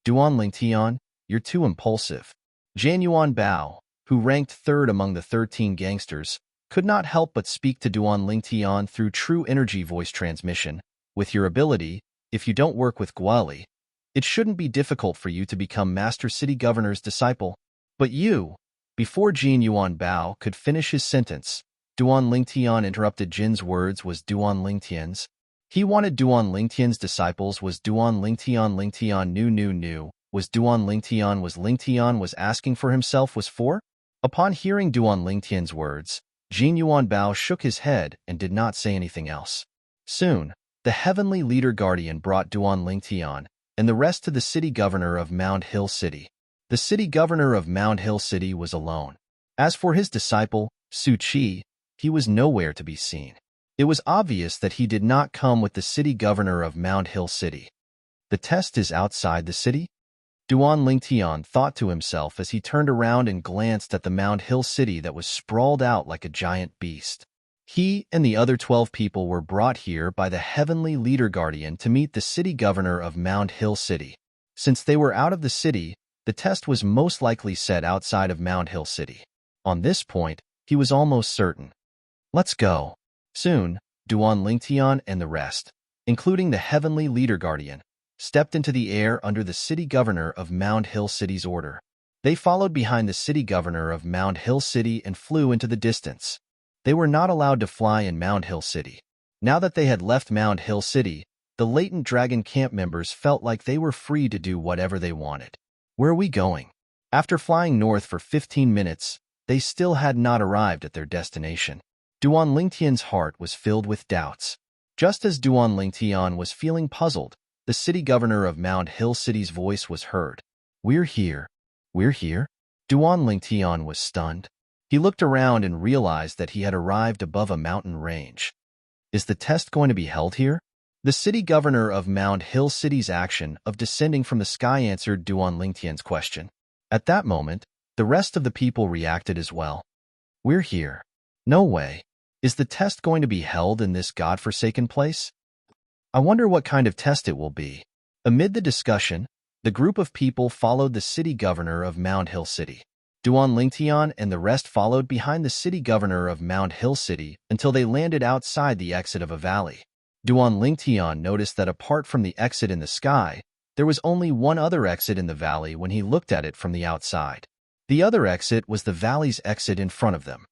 Duan Lingtian, you're too impulsive. Jian Yuan Bao, who ranked 3rd among the 13 gangsters, could not help but speak to Duan Lingtian through true energy voice transmission. With your ability, if you don't work with Guali, it shouldn't be difficult for you to become Master City Governor's disciple. But you, before Jian Yuan Bao could finish his sentence, Duan Lingtian interrupted Jin's words was Duan Lingtian's. He wanted Duan Lingtian's disciples was Duan Lingtian knew was Duan Lingtian was asking for himself was for? Upon hearing Duan Lingtian's words, Jian Yuan Bao shook his head and did not say anything else. Soon, the heavenly leader guardian brought Duan Lingtian and the rest to the city governor of Mount Hill City. The city governor of Mount Hill City was alone. As for his disciple, Su Qi, he was nowhere to be seen. It was obvious that he did not come with the city governor of Mount Hill City. The test is outside the city? Duan Lingtian thought to himself as he turned around and glanced at the Mount Hill City that was sprawled out like a giant beast. He and the other 12 people were brought here by the heavenly leader guardian to meet the city governor of Mount Hill City. Since they were out of the city, the test was most likely set outside of Mount Hill City. On this point, he was almost certain. Let's go. Soon, Duan Lingtian and the rest, including the heavenly leader guardian, stepped into the air under the city governor of Mount Hill City's order. They followed behind the city governor of Mount Hill City and flew into the distance. They were not allowed to fly in Mount Hill City. Now that they had left Mount Hill City, the latent dragon camp members felt like they were free to do whatever they wanted. Where are we going? After flying north for 15 minutes, they still had not arrived at their destination. Duan Lingtian's heart was filled with doubts. Just as Duan Lingtian was feeling puzzled, the city governor of Mount Hill City's voice was heard. We're here. We're here? Duan Lingtian was stunned. He looked around and realized that he had arrived above a mountain range. Is the test going to be held here? The city governor of Mount Hill City's action of descending from the sky answered Duan Lingtian's question. At that moment, the rest of the people reacted as well. We're here. No way. Is the test going to be held in this godforsaken place? I wonder what kind of test it will be. Amid the discussion, the group of people followed the city governor of Mount Hill City. Duan Lingtian and the rest followed behind the city governor of Mount Hill City until they landed outside the exit of a valley. Duan Lingtian noticed that apart from the exit in the sky, there was only one other exit in the valley when he looked at it from the outside. The other exit was the valley's exit in front of them.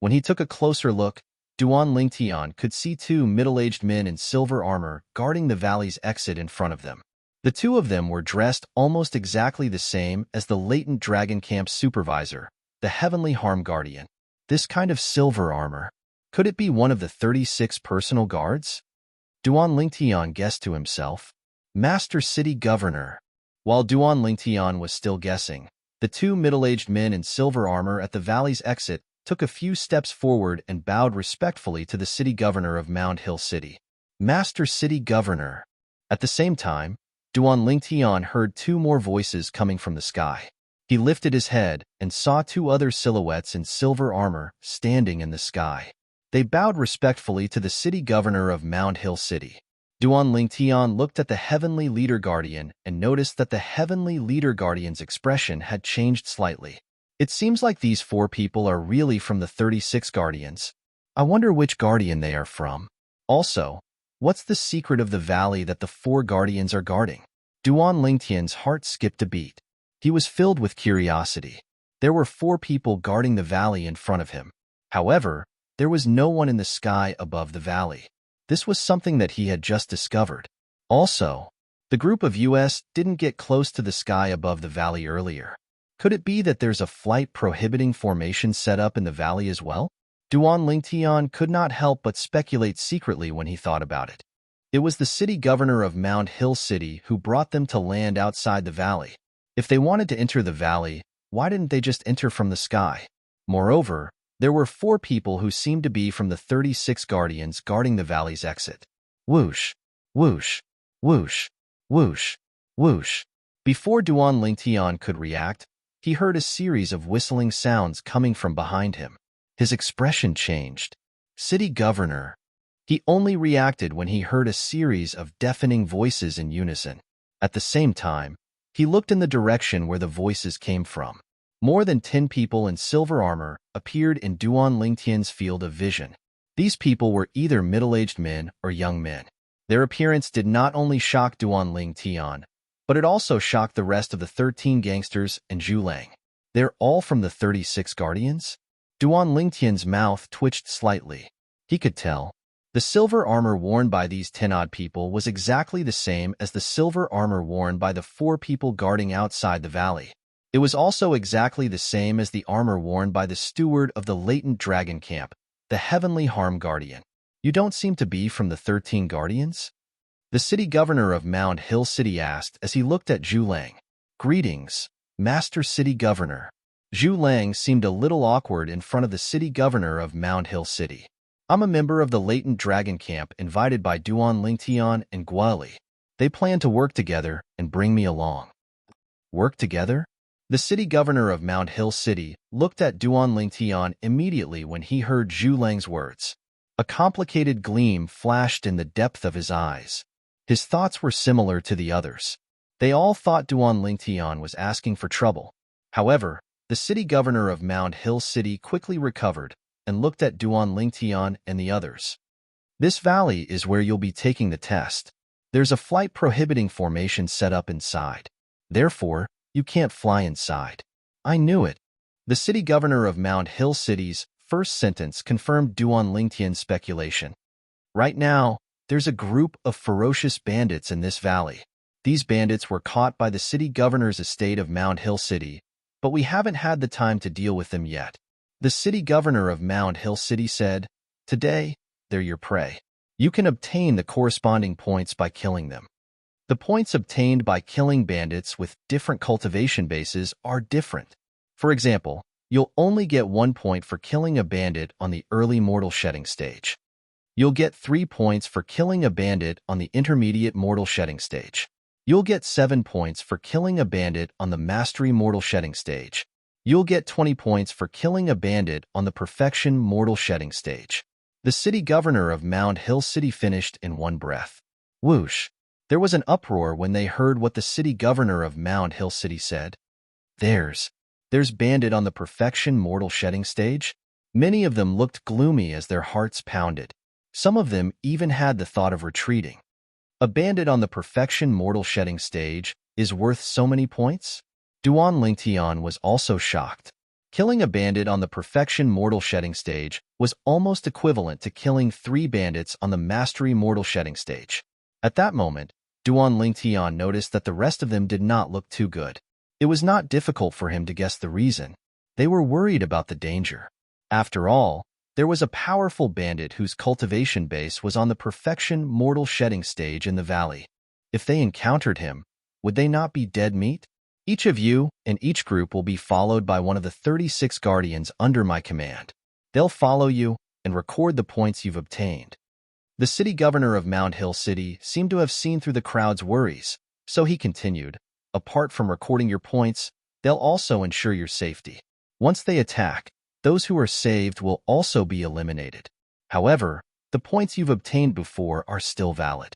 When he took a closer look, Duan Lingtian could see 2 middle-aged men in silver armor guarding the valley's exit in front of them. The 2 of them were dressed almost exactly the same as the latent dragon camp supervisor, the heavenly harm guardian. This kind of silver armor. Could it be one of the 36 personal guards? Duan Lingtian guessed to himself. Master City Governor. While Duan Lingtian was still guessing, the 2 middle-aged men in silver armor at the valley's exit took a few steps forward and bowed respectfully to the city governor of Mound Hill City. Master City Governor. At the same time, Duan Lingtian heard two more voices coming from the sky. He lifted his head and saw two other silhouettes in silver armor standing in the sky. They bowed respectfully to the city governor of Mound Hill City. Duan Lingtian looked at the Heavenly Leader Guardian and noticed that the Heavenly Leader Guardian's expression had changed slightly. It seems like these four people are really from the 36 Guardians. I wonder which Guardian they are from. Also, what's the secret of the valley that the four Guardians are guarding? Duan Lingtian's heart skipped a beat. He was filled with curiosity. There were four people guarding the valley in front of him. However, there was no one in the sky above the valley. This was something that he had just discovered. Also, the group of US didn't get close to the sky above the valley earlier. Could it be that there's a flight prohibiting formation set up in the valley as well? Duan Lingtian could not help but speculate secretly when he thought about it. It was the city governor of Mound Hill City who brought them to land outside the valley. If they wanted to enter the valley, why didn't they just enter from the sky? Moreover, there were four people who seemed to be from the 36 Guardians guarding the valley's exit. Whoosh, whoosh, whoosh, whoosh, whoosh. Before Duan Lingtian could react, he heard a series of whistling sounds coming from behind him. His expression changed. City governor. He only reacted when he heard a series of deafening voices in unison. At the same time, he looked in the direction where the voices came from. More than 10 people in silver armor appeared in Duan Lingtian's field of vision. These people were either middle-aged men or young men. Their appearance did not only shock Duan Lingtian, but it also shocked the rest of the 13 gangsters and Zhu Lang. They're all from the 36 Guardians? Duan Lingtian's mouth twitched slightly. He could tell. The silver armor worn by these 10-odd people was exactly the same as the silver armor worn by the four people guarding outside the valley. It was also exactly the same as the armor worn by the steward of the latent dragon camp, the Heavenly Harm Guardian. You don't seem to be from the 13 Guardians? The city governor of Mound Hill City asked as he looked at Zhu Lang. Greetings, Master City Governor. Zhu Lang seemed a little awkward in front of the city governor of Mound Hill City. I'm a member of the latent dragon camp invited by Duan Lingtian and Guali. They plan to work together and bring me along. Work together? The city governor of Mound Hill City looked at Duan Lingtian immediately when he heard Zhu Lang's words. A complicated gleam flashed in the depth of his eyes. His thoughts were similar to the others. They all thought Duan Lingtian was asking for trouble. However, the city governor of Mound Hill City quickly recovered and looked at Duan Lingtian and the others. This valley is where you'll be taking the test. There's a flight prohibiting formation set up inside. Therefore, you can't fly inside. I knew it. The city governor of Mound Hill City's first sentence confirmed Duan Lingtian's speculation. Right now, there's a group of ferocious bandits in this valley. These bandits were caught by the city governor's estate of Mound Hill City, but we haven't had the time to deal with them yet. The city governor of Mound Hill City said, Today, they're your prey. You can obtain the corresponding points by killing them. The points obtained by killing bandits with different cultivation bases are different. For example, you'll only get 1 point for killing a bandit on the early mortal shedding stage. You'll get 3 points for killing a bandit on the intermediate mortal shedding stage. You'll get 7 points for killing a bandit on the mastery mortal shedding stage. You'll get 20 points for killing a bandit on the perfection mortal shedding stage. The city governor of Mound Hill City finished in one breath. Whoosh! There was an uproar when they heard what the city governor of Mound Hill City said. There's bandit on the perfection mortal shedding stage? Many of them looked gloomy as their hearts pounded. Some of them even had the thought of retreating. A bandit on the perfection mortal shedding stage is worth so many points? Duan Lingtian was also shocked. Killing a bandit on the perfection mortal shedding stage was almost equivalent to killing 3 bandits on the mastery mortal shedding stage. At that moment, Duan Lingtian noticed that the rest of them did not look too good. It was not difficult for him to guess the reason. They were worried about the danger. After all, there was a powerful bandit whose cultivation base was on the perfection mortal shedding stage in the valley. If they encountered him, would they not be dead meat? Each of you and each group will be followed by one of the 36 guardians under my command. They'll follow you and record the points you've obtained. The city governor of Mount Hill City seemed to have seen through the crowd's worries, so he continued, apart from recording your points, they'll also ensure your safety. Once they attack, those who are saved will also be eliminated. However, the points you've obtained before are still valid.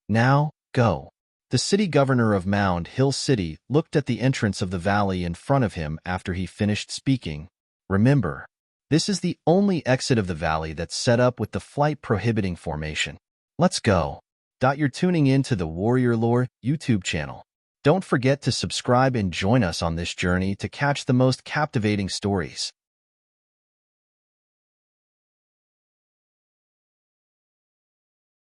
Now, go. The city governor of Mound Hill City looked at the entrance of the valley in front of him after he finished speaking. Remember, this is the only exit of the valley that's set up with the flight prohibiting formation. Let's go. You're tuning in to the Warrior Lore YouTube channel. Don't forget to subscribe and join us on this journey to catch the most captivating stories.